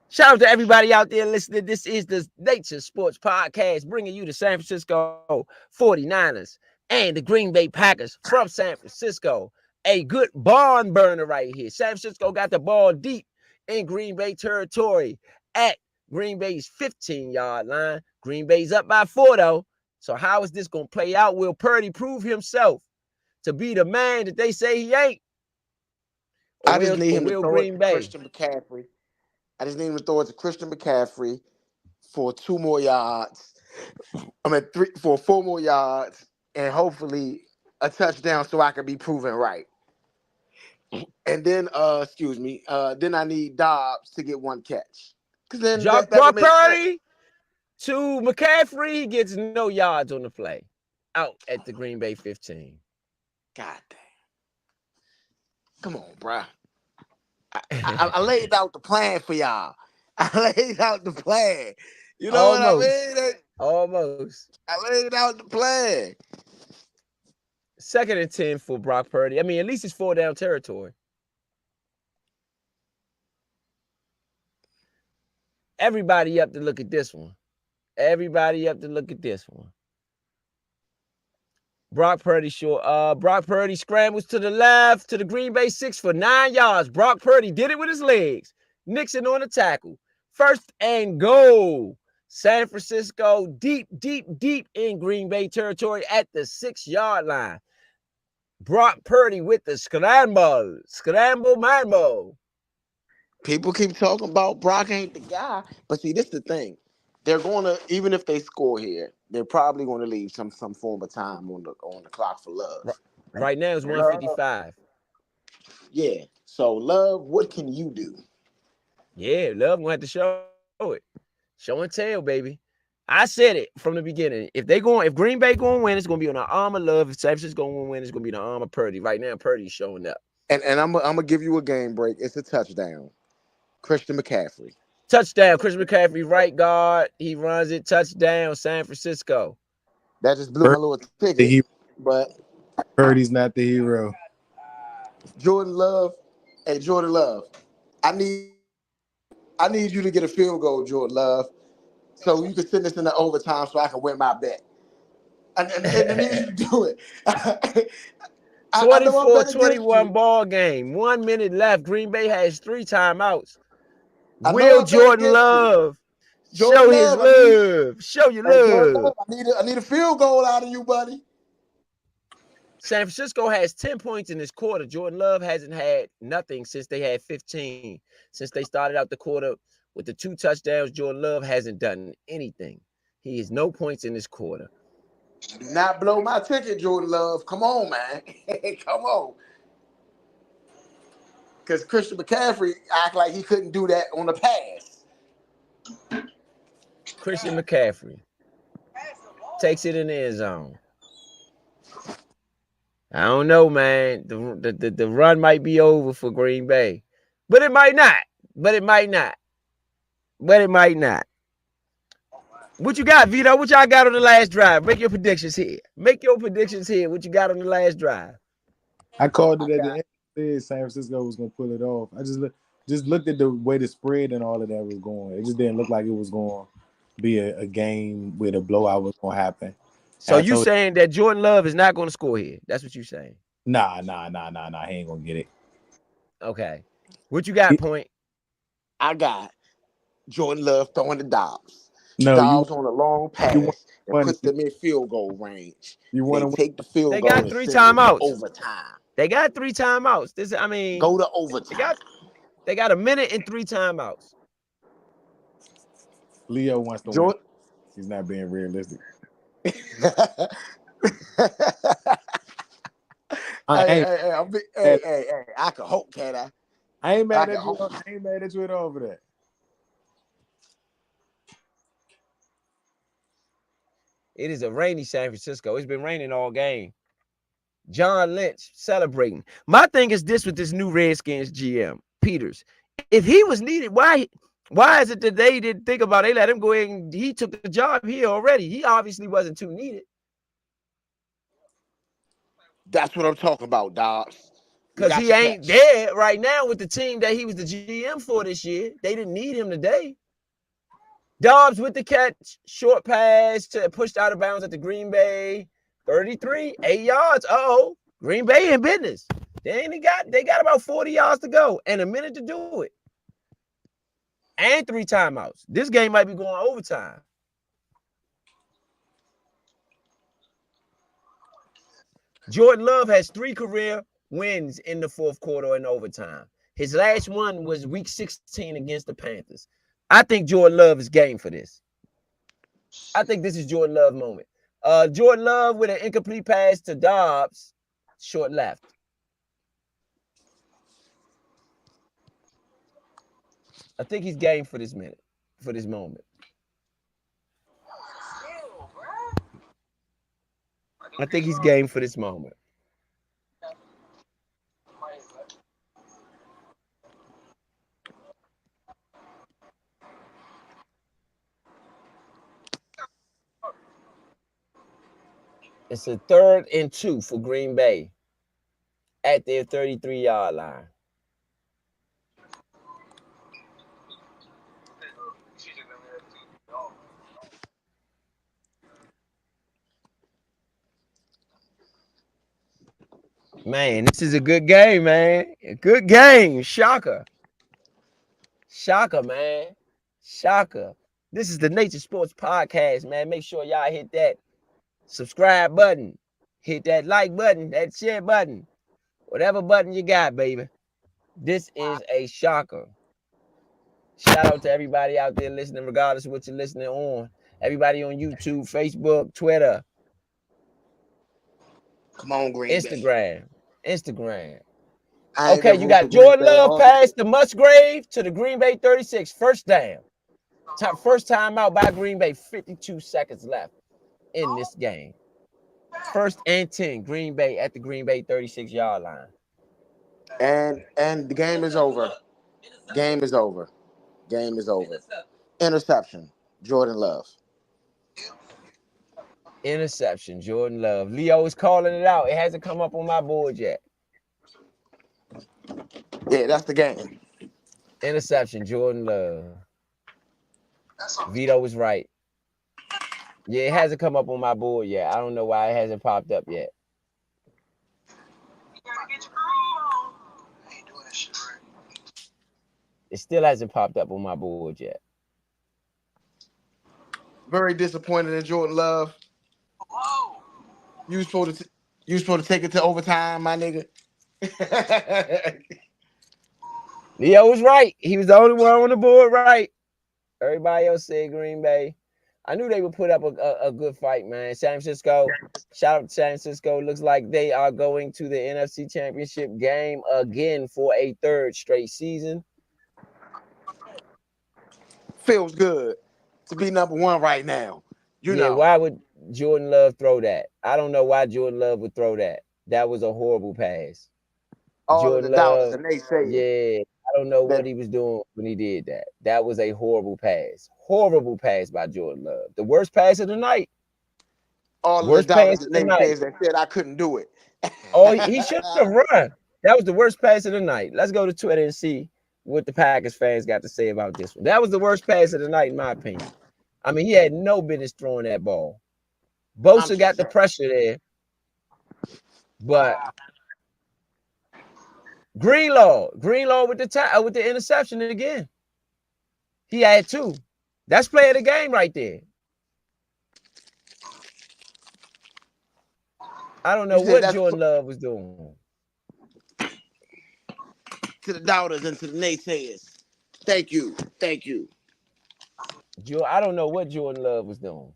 Shout out to everybody out there listening. This is the Nature Sports Podcast, bringing you the San Francisco 49ers and the Green Bay Packers from San Francisco. A good barn burner right here. San Francisco got the ball deep in Green Bay territory at Green Bay's 15-yard line. Green Bay's up by 4, though. So how is this going to play out? Will Purdy prove himself to be the man that they say he ain't? I just need him to throw it Green to Bay? Christian McCaffrey. I just need him to throw it to Christian McCaffrey for 2 more yards. For 4 more yards, and hopefully a touchdown so I can be proven right. And then, then I need Dobbs to get 1 catch. Because then Brock Purdy to McCaffrey, he gets no yards on the play. Out at the Green Bay 15. God damn. Come on, bro. I laid out the plan for y'all. I laid out the plan. You know what I mean? Almost. I laid out the plan. 2nd and 10 for Brock Purdy. At least it's 4 down territory. Everybody up to look at this one. Brock Purdy short. Brock Purdy scrambles to the left to the Green Bay 6 for 9 yards. Brock Purdy did it with his legs. Nixon on the tackle. 1st and goal. San Francisco deep in Green Bay territory at the 6-yard line. Brock Purdy with the scramble. Scramble mambo. People keep talking about Brock ain't the guy. But see, this is the thing. They're going to, even if they score here, they're probably going to leave some form of time on the clock for Love. Right now it's 155. Yeah. So, Love, what can you do? Yeah, Love going to have to show it. Show and tell, baby. I said it from the beginning. If Green Bay going to win, it's going to be on the arm of Love. If San Francisco going to win, it's going to be the arm of Purdy. Right now, Purdy's showing up. And I'm going to give you a game break. It's a touchdown. Christian McCaffrey. Touchdown. Christian McCaffrey, right guard. He runs it. Touchdown, San Francisco. That just blew my little ticket. But Purdy's not the hero. Jordan Love. Hey, Jordan Love. I need you to get a field goal, Jordan Love, so you can send this into overtime so I can win my bet. And I need you to do it. 24-21 ball game. 1 minute left. Green Bay has 3 timeouts. Will Jordan Love show his love? Show your love. I need a field goal out of you, buddy. San Francisco has 10 points in this quarter. Jordan Love hasn't had nothing since they had 15. Since they started out the quarter with the 2 touchdowns, Jordan Love hasn't done anything. He has no points in this quarter. Do not blow my ticket, Jordan Love. Come on, man. Come on. Because Christian McCaffrey act like he couldn't do that on the pass. Christian McCaffrey takes it in the end zone. I don't know, man. The run might be over for Green Bay, but it might not. But it might not. But it might not. What you got, Vito? What y'all got on the last drive? Make your predictions here. Make your predictions here. What you got on the last drive? I called it at the end. Said San Francisco was gonna pull it off. I just looked at the way the spread and all of that was going. It just didn't look like it was going to be a game where the blowout was going to happen. So you saying that Jordan Love is not going to score here? That's what you saying? Nah. He ain't gonna get it. Okay. What you got, Point? I got Jordan Love throwing the Dobbs. No, Dobbs on a long pass and puts them in field goal range. You want to take the field They goal got and 3 send it to timeouts. overtime. They got 3 timeouts. Go to overtime. They got a minute and 3 timeouts. Leo wants to win. He's not being realistic. Hey, I can hope, can I? I ain't mad at you. I ain't mad at you at all for that. It is a rainy San Francisco. It's been raining all game. John Lynch celebrating. My thing is this with this new Redskins GM, Peters. If he was needed, why is it that they didn't think about it? They let him go in and he took the job here already. He obviously wasn't too needed. That's what I'm talking about, Dobbs. Because he ain't there right now with the team that he was the GM for this year. They didn't need him today. Dobbs with the catch, short pass to pushed out of bounds at the Green Bay 33, 8 yards. Green Bay in business. They got about 40 yards to go and a minute to do it. And 3 timeouts. This game might be going overtime. Jordan Love has 3 career wins in the fourth quarter and overtime. His last one was week 16 against the Panthers. I think Jordan Love is game for this. I think this is Jordan Love moment. Jordan Love with an incomplete pass to Dobbs, short left. I think he's game for this moment. I think he's game for this moment. It's a 3rd and 2 for Green Bay at their 33-yard line. Man, this is a good game, man. A good game. Shocker, man. Shocker. This is the Nature Sports Podcast, man. Make sure y'all hit that subscribe button. Hit that like button, that share button. Whatever button you got, baby. This is a shocker. Shout out to everybody out there listening, regardless of what you're listening on. Everybody on YouTube, Facebook, Twitter. Come on, Green Bay. Instagram. Okay, you got Jordan Love pass to Musgrave to the Green Bay 36. First down. First time out by Green Bay. 52 seconds left in this game. 1st and 10. Green Bay at the Green Bay 36-yard line. And the game is over. Game is over. Interception. Jordan Love. Interception. Jordan Love. Leo is calling it out. It hasn't come up on my board yet. Yeah, that's the game. Interception. Jordan Love. Vito was right. Yeah, it hasn't come up on my board yet. I don't know why it hasn't popped up yet. It still hasn't popped up on my board yet. Very disappointed in Jordan Love. You supposed to take it to overtime, my nigga. Leo was right. He was the only one on the board right. Everybody else said Green Bay. I knew they would put up a good fight, man. San Francisco, shout out to San Francisco. Looks like they are going to the NFC Championship game again for a third straight season. Feels good to be number one right now. You Yeah, know, why would Jordan Love throw that? I don't know why Jordan Love would throw that. That was a horrible pass. all of the Jordan doubters Love, and they saying yeah, I don't know that what he was doing when he did that. That was a horrible pass. Horrible pass by Jordan Love. The worst pass of the night. all of the Worst doubters pass and of the night. naysayers that said I couldn't do it. Oh, he should have run. That was the worst pass of the night. Let's go to Twitter and see what the Packers fans got to say about this one. That was the worst pass of the night, in my opinion. I mean, he had no business throwing that ball. I'm Bosa just got the saying. pressure there, but Greenlaw with the interception again. He had two. That's play of the game right there. I don't You know said what that's Jordan Love was doing. to the doubters and to the naysayers. Thank you. Thank you. I don't know what Jordan Love was doing.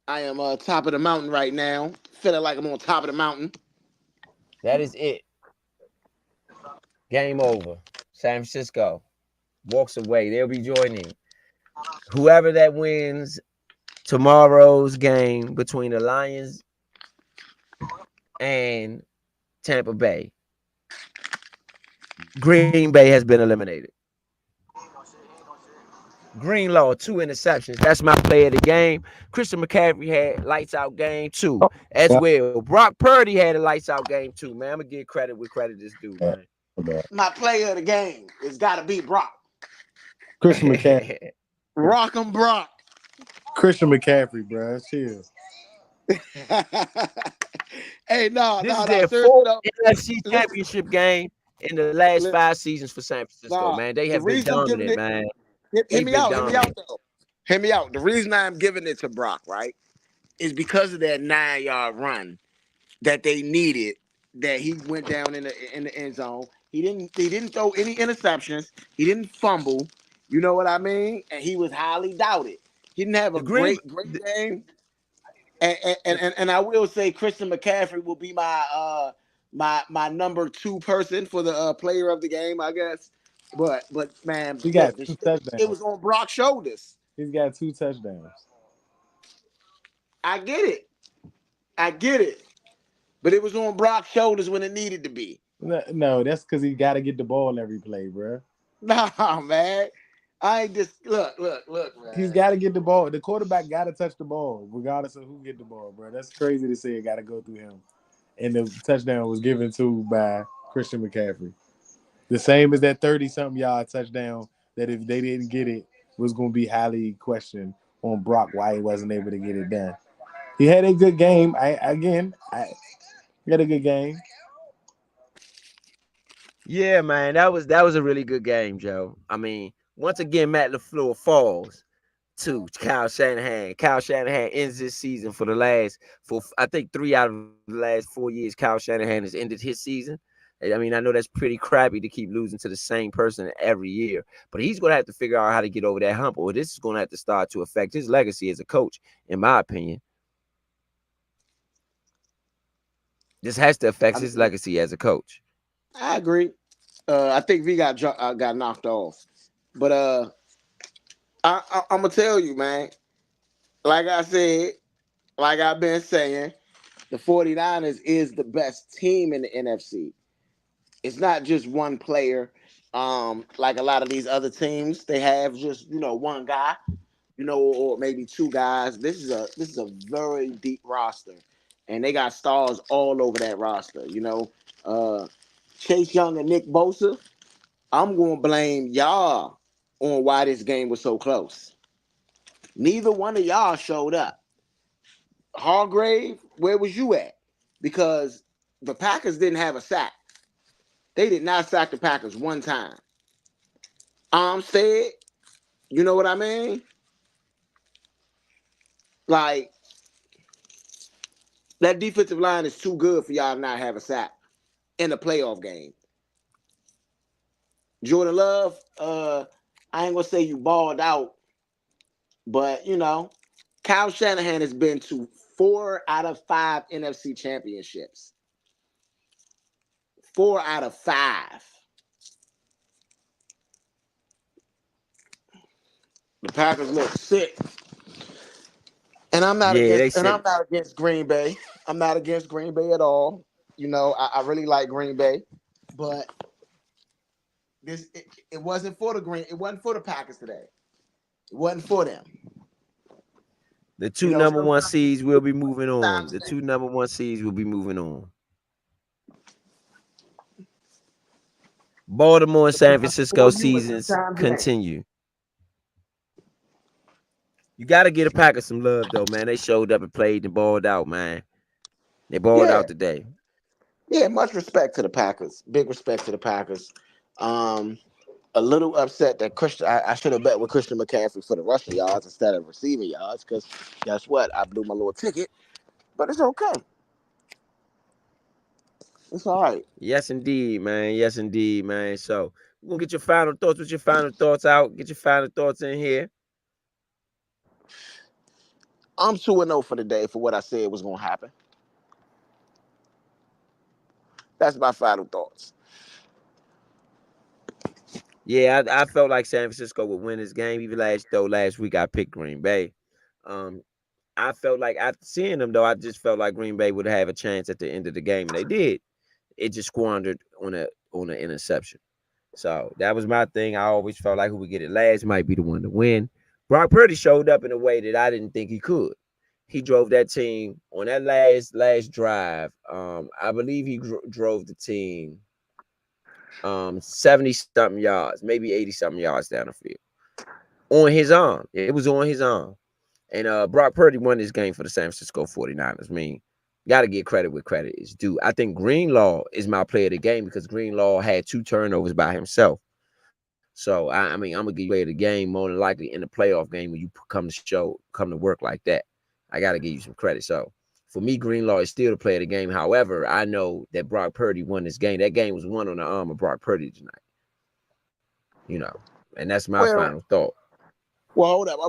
I am top of the mountain right now. Feeling like I'm on top of the mountain. That is it. Game over. San Francisco walks away. They'll be joining whoever that wins tomorrow's game between the Lions and Tampa Bay. Green Bay has been eliminated. Greenlaw, 2 interceptions. That's my play of the game. Christian McCaffrey had lights out game too, as Yeah. well. Brock Purdy had a lights out game too, man. I'm gonna give credit where credit is due, Yeah. man. My player of the game has got to be Brock. Christian McCaffrey. Rock 'em Brock. Christian McCaffrey, bro. Chill. Hey, no, This is their seriously fourth though. NFC Listen, Championship game in the last listen, 5 seasons for San Francisco, nah. man. They The have been reason I'm giving dominant, it, man. hear They've me been out, hear me out dominant. though. Hear me out. The reason I'm giving it to Brock, right, is because of that 9-yard run that they needed. That he went down in the end zone. He didn't throw any interceptions. He didn't fumble. You know what I mean? And he was highly doubted. He didn't have The a Green, great the, game. And I will say Christian McCaffrey will be my number 2 person for the player of the game, I guess. But man, He got look, 2 it touchdowns. was on Brock's shoulders. He's got 2 touchdowns. I get it. I get it. But it was on Brock's shoulders when it needed to be. No, that's because he got to get the ball every play, bro. Nah, man. I ain't just look, man. He's got to get the ball. The quarterback got to touch the ball, regardless of who get the ball, bro. That's crazy to say it got to go through him. And the touchdown was given to by Christian McCaffrey. The same as that 30-something yard touchdown that if they didn't get it was going to be highly questioned on Brock why he wasn't able to get it done. He had a good game. I had a good game. yeah, man, that was a really good game, Joe. I mean, once again, Matt LaFleur falls to Kyle Shanahan. Kyle Shanahan ends this season for I think 3 out of the last 4 years. Kyle Shanahan has ended his season. I mean, I know that's pretty crappy to keep losing to the same person every year, but he's going to have to figure out how to get over that hump, or this is going to have to start to affect his legacy as a coach, in my opinion. This has to affect his legacy as a coach. I agree. I think V got knocked off. But I'm gonna tell you, man. Like I said, like I've been saying, the 49ers is the best team in the NFC. It's not just one player. Like a lot of these other teams, they have just one guy, or maybe 2 guys. This is a very deep roster, and they got stars all over that roster. Chase Young and Nick Bosa. I'm gonna blame y'all on why this game was so close. Neither one of y'all showed up. Hargrave, where was you at? Because the Packers didn't have a sack. They did not sack the Packers one time. Armstead, you know what I mean? Like, that defensive line is too good for y'all to not have a sack in a playoff game. Jordan Love, I ain't gonna say you balled out, but Kyle Shanahan has been to 4 out of 5 NFC championships. 4 out of 5. The Packers look sick. And I'm not Yeah, they against and said I'm not against Green Bay. I'm not against Green Bay at all. You know, I really like Green Bay, but it wasn't for it wasn't for the Packers today. It wasn't for them. the You two know, number one sometimes seeds will be moving on. sometimes The two number one seeds will be moving on. Baltimore and San sometimes Francisco for you and seasons sometimes it ain't. continue. You got to get a Packers some love, though, man. They showed up and played and balled out, man. They balled Yeah, out today. yeah. Much respect to the Packers. Big respect to the Packers. Um, a little upset that I should have bet with Christian McCaffrey for the rushing yards instead of receiving yards because guess what? I blew my little ticket, but it's okay. It's all right. Yes, indeed, man. Yes, indeed, man. So we're going to get your final thoughts. What's your final thoughts out? Get your final thoughts in here. I'm 2-0 for the day for what I said was going to happen. That's my final thoughts. Yeah, I felt like San Francisco would win this game. Even last week I picked Green Bay. Um, I felt like after seeing them though, I just felt like Green Bay would have a chance at the end of the game, and they did. It just squandered on an interception. So that was my thing. I always felt like who would get it last might be the one to win. Brock Purdy showed up in a way that I didn't think he could. He drove that team on that last drive. I believe he drove the team 70 something yards, maybe 80 something yards down the field on his arm. It was on his arm. And Brock Purdy won this game for the San Francisco 49ers. I mean, got to get credit where credit is due. I think Greenlaw is my player of the game because Greenlaw had 2 turnovers by himself. So, I mean, I'm going to give you player of the game more than likely in the playoff game when you come to work like that. I got to give you some credit. So, for me, Greenlaw is still the player of the game. However, I know that Brock Purdy won this game. That game was won on the arm of Brock Purdy tonight. You know, and that's my Well, final thought. well, hold up.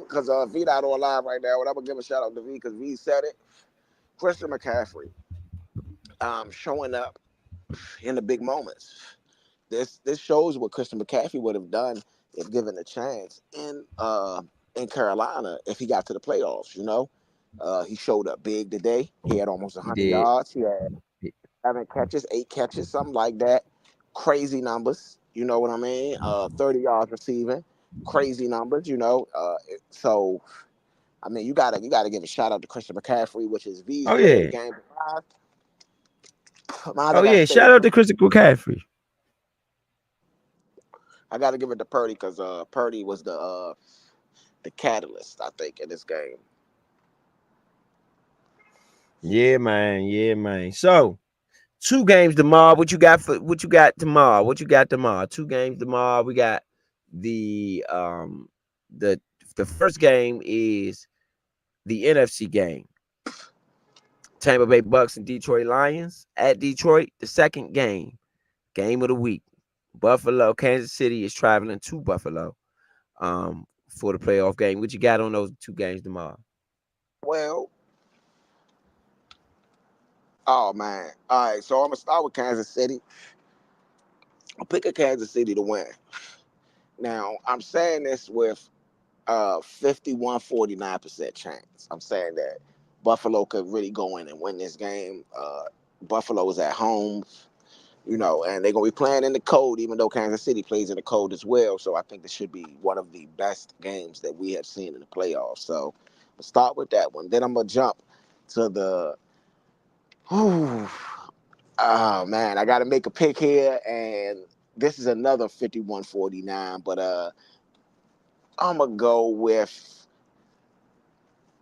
Because V not on live right now, and I'm gonna give a shout out to V because V said it. Christian McCaffrey, showing up in the big moments. This shows what Christian McCaffrey would have done if given a chance in Carolina if he got to the playoffs. You know, he showed up big today. He had almost He 100 did. yards. He had 7 catches, 8 catches, something like that. Crazy numbers. You know what I mean? 30 yards receiving. Crazy numbers. You know. So I mean, you gotta give a shout out to Christian McCaffrey, which is V's Oh player of the yeah. game. Mine, I Oh got to yeah. stay Shout with out to Christian McCaffrey. I got to give it to Purdy because Purdy was the catalyst, I think, in this game. Yeah, man. Yeah, man. So 2 games tomorrow. What you got tomorrow? What you got tomorrow? 2 games tomorrow. We got the the the first game is the NFC game. Tampa Bay Bucks and Detroit Lions at Detroit. The second game of the week. Buffalo, Kansas City is traveling to Buffalo for the playoff game. What you got on those 2 games tomorrow? Well, oh man. All right, so I'm gonna start with Kansas City. I'm picking Kansas City to win. Now, I'm saying this with 51-49% chance. I'm saying that Buffalo could really go in and win this game. Buffalo is at home, you know, and they're gonna be playing in the cold, even though Kansas City plays in the cold as well. So I think this should be one of the best games that we have seen in the playoffs. So we'll start with that one. Then I'm gonna jump to the whew, oh man, I gotta make a pick here, and this is another 51-49, but I'm gonna go with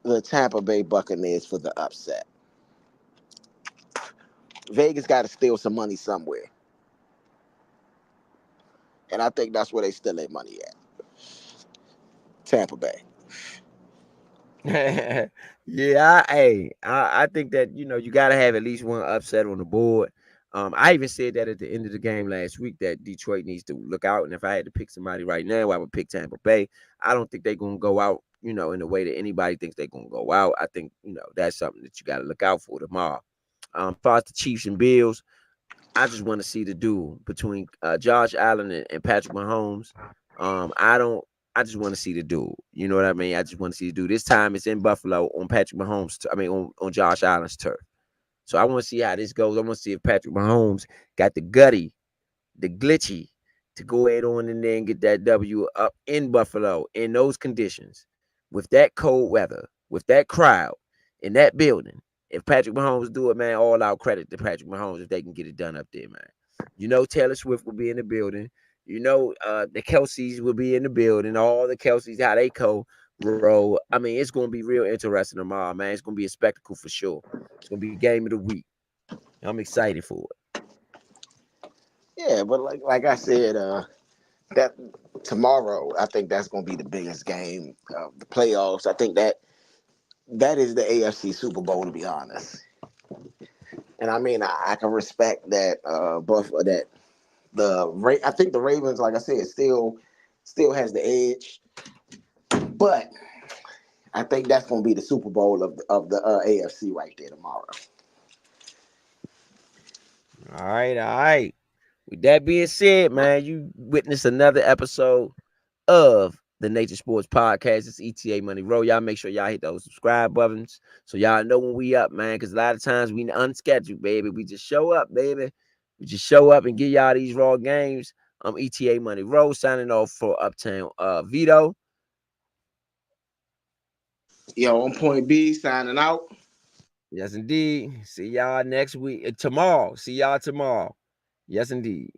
the Tampa Bay Buccaneers for the upset. Vegas got to steal some money somewhere, and I think that's where they steal their money at. Tampa Bay. Yeah, I think that you got to have at least one upset on the board. I even said that at the end of the game last week that Detroit needs to look out, and if I had to pick somebody right now, I would pick Tampa Bay. I don't think they're gonna go out in the way that anybody thinks they're gonna go out. I think that's something that you got to look out for tomorrow. As far as the Chiefs and Bills, I just want to see the duel between Josh Allen and Patrick Mahomes. I don't. I just want to see the duel. You know what I mean? I just want to see the duel. This time it's in Buffalo on Patrick Mahomes. I mean on Josh Allen's turf. So I want to see how this goes. I want to see if Patrick Mahomes got the glitchy to go ahead on in there and get that W up in Buffalo in those conditions, with that cold weather, with that crowd in that building. If Patrick Mahomes do it, man, all out credit to Patrick Mahomes if they can get it done up there, man. Taylor Swift will be in the building. The Kelseys will be in the building. All the Kelseys, how they roll. I mean, it's going to be real interesting tomorrow, man. It's going to be a spectacle for sure. It's going to be game of the week. I'm excited for it. Yeah, but like I said, that tomorrow, I think that's going to be the biggest game of the playoffs. I think that is the AFC Super Bowl, to be honest. And I mean, I can respect that, that I think the Ravens, like I said, still has the edge, but I think that's going to be the Super Bowl of the AFC right there tomorrow. All right. With that being said, man, you witnessed another episode of the Nature Sports Podcast. It's ETA Money Roll. Y'all make sure y'all hit those subscribe buttons so y'all know when we up, man. Because a lot of times we unscheduled, baby. We just show up, baby. We just show up and get y'all these raw games. ETA Money Roll signing off for Uptown Vito. Yo, on Point B signing out. Yes, indeed. See y'all next week. Tomorrow. See y'all tomorrow. Yes, indeed.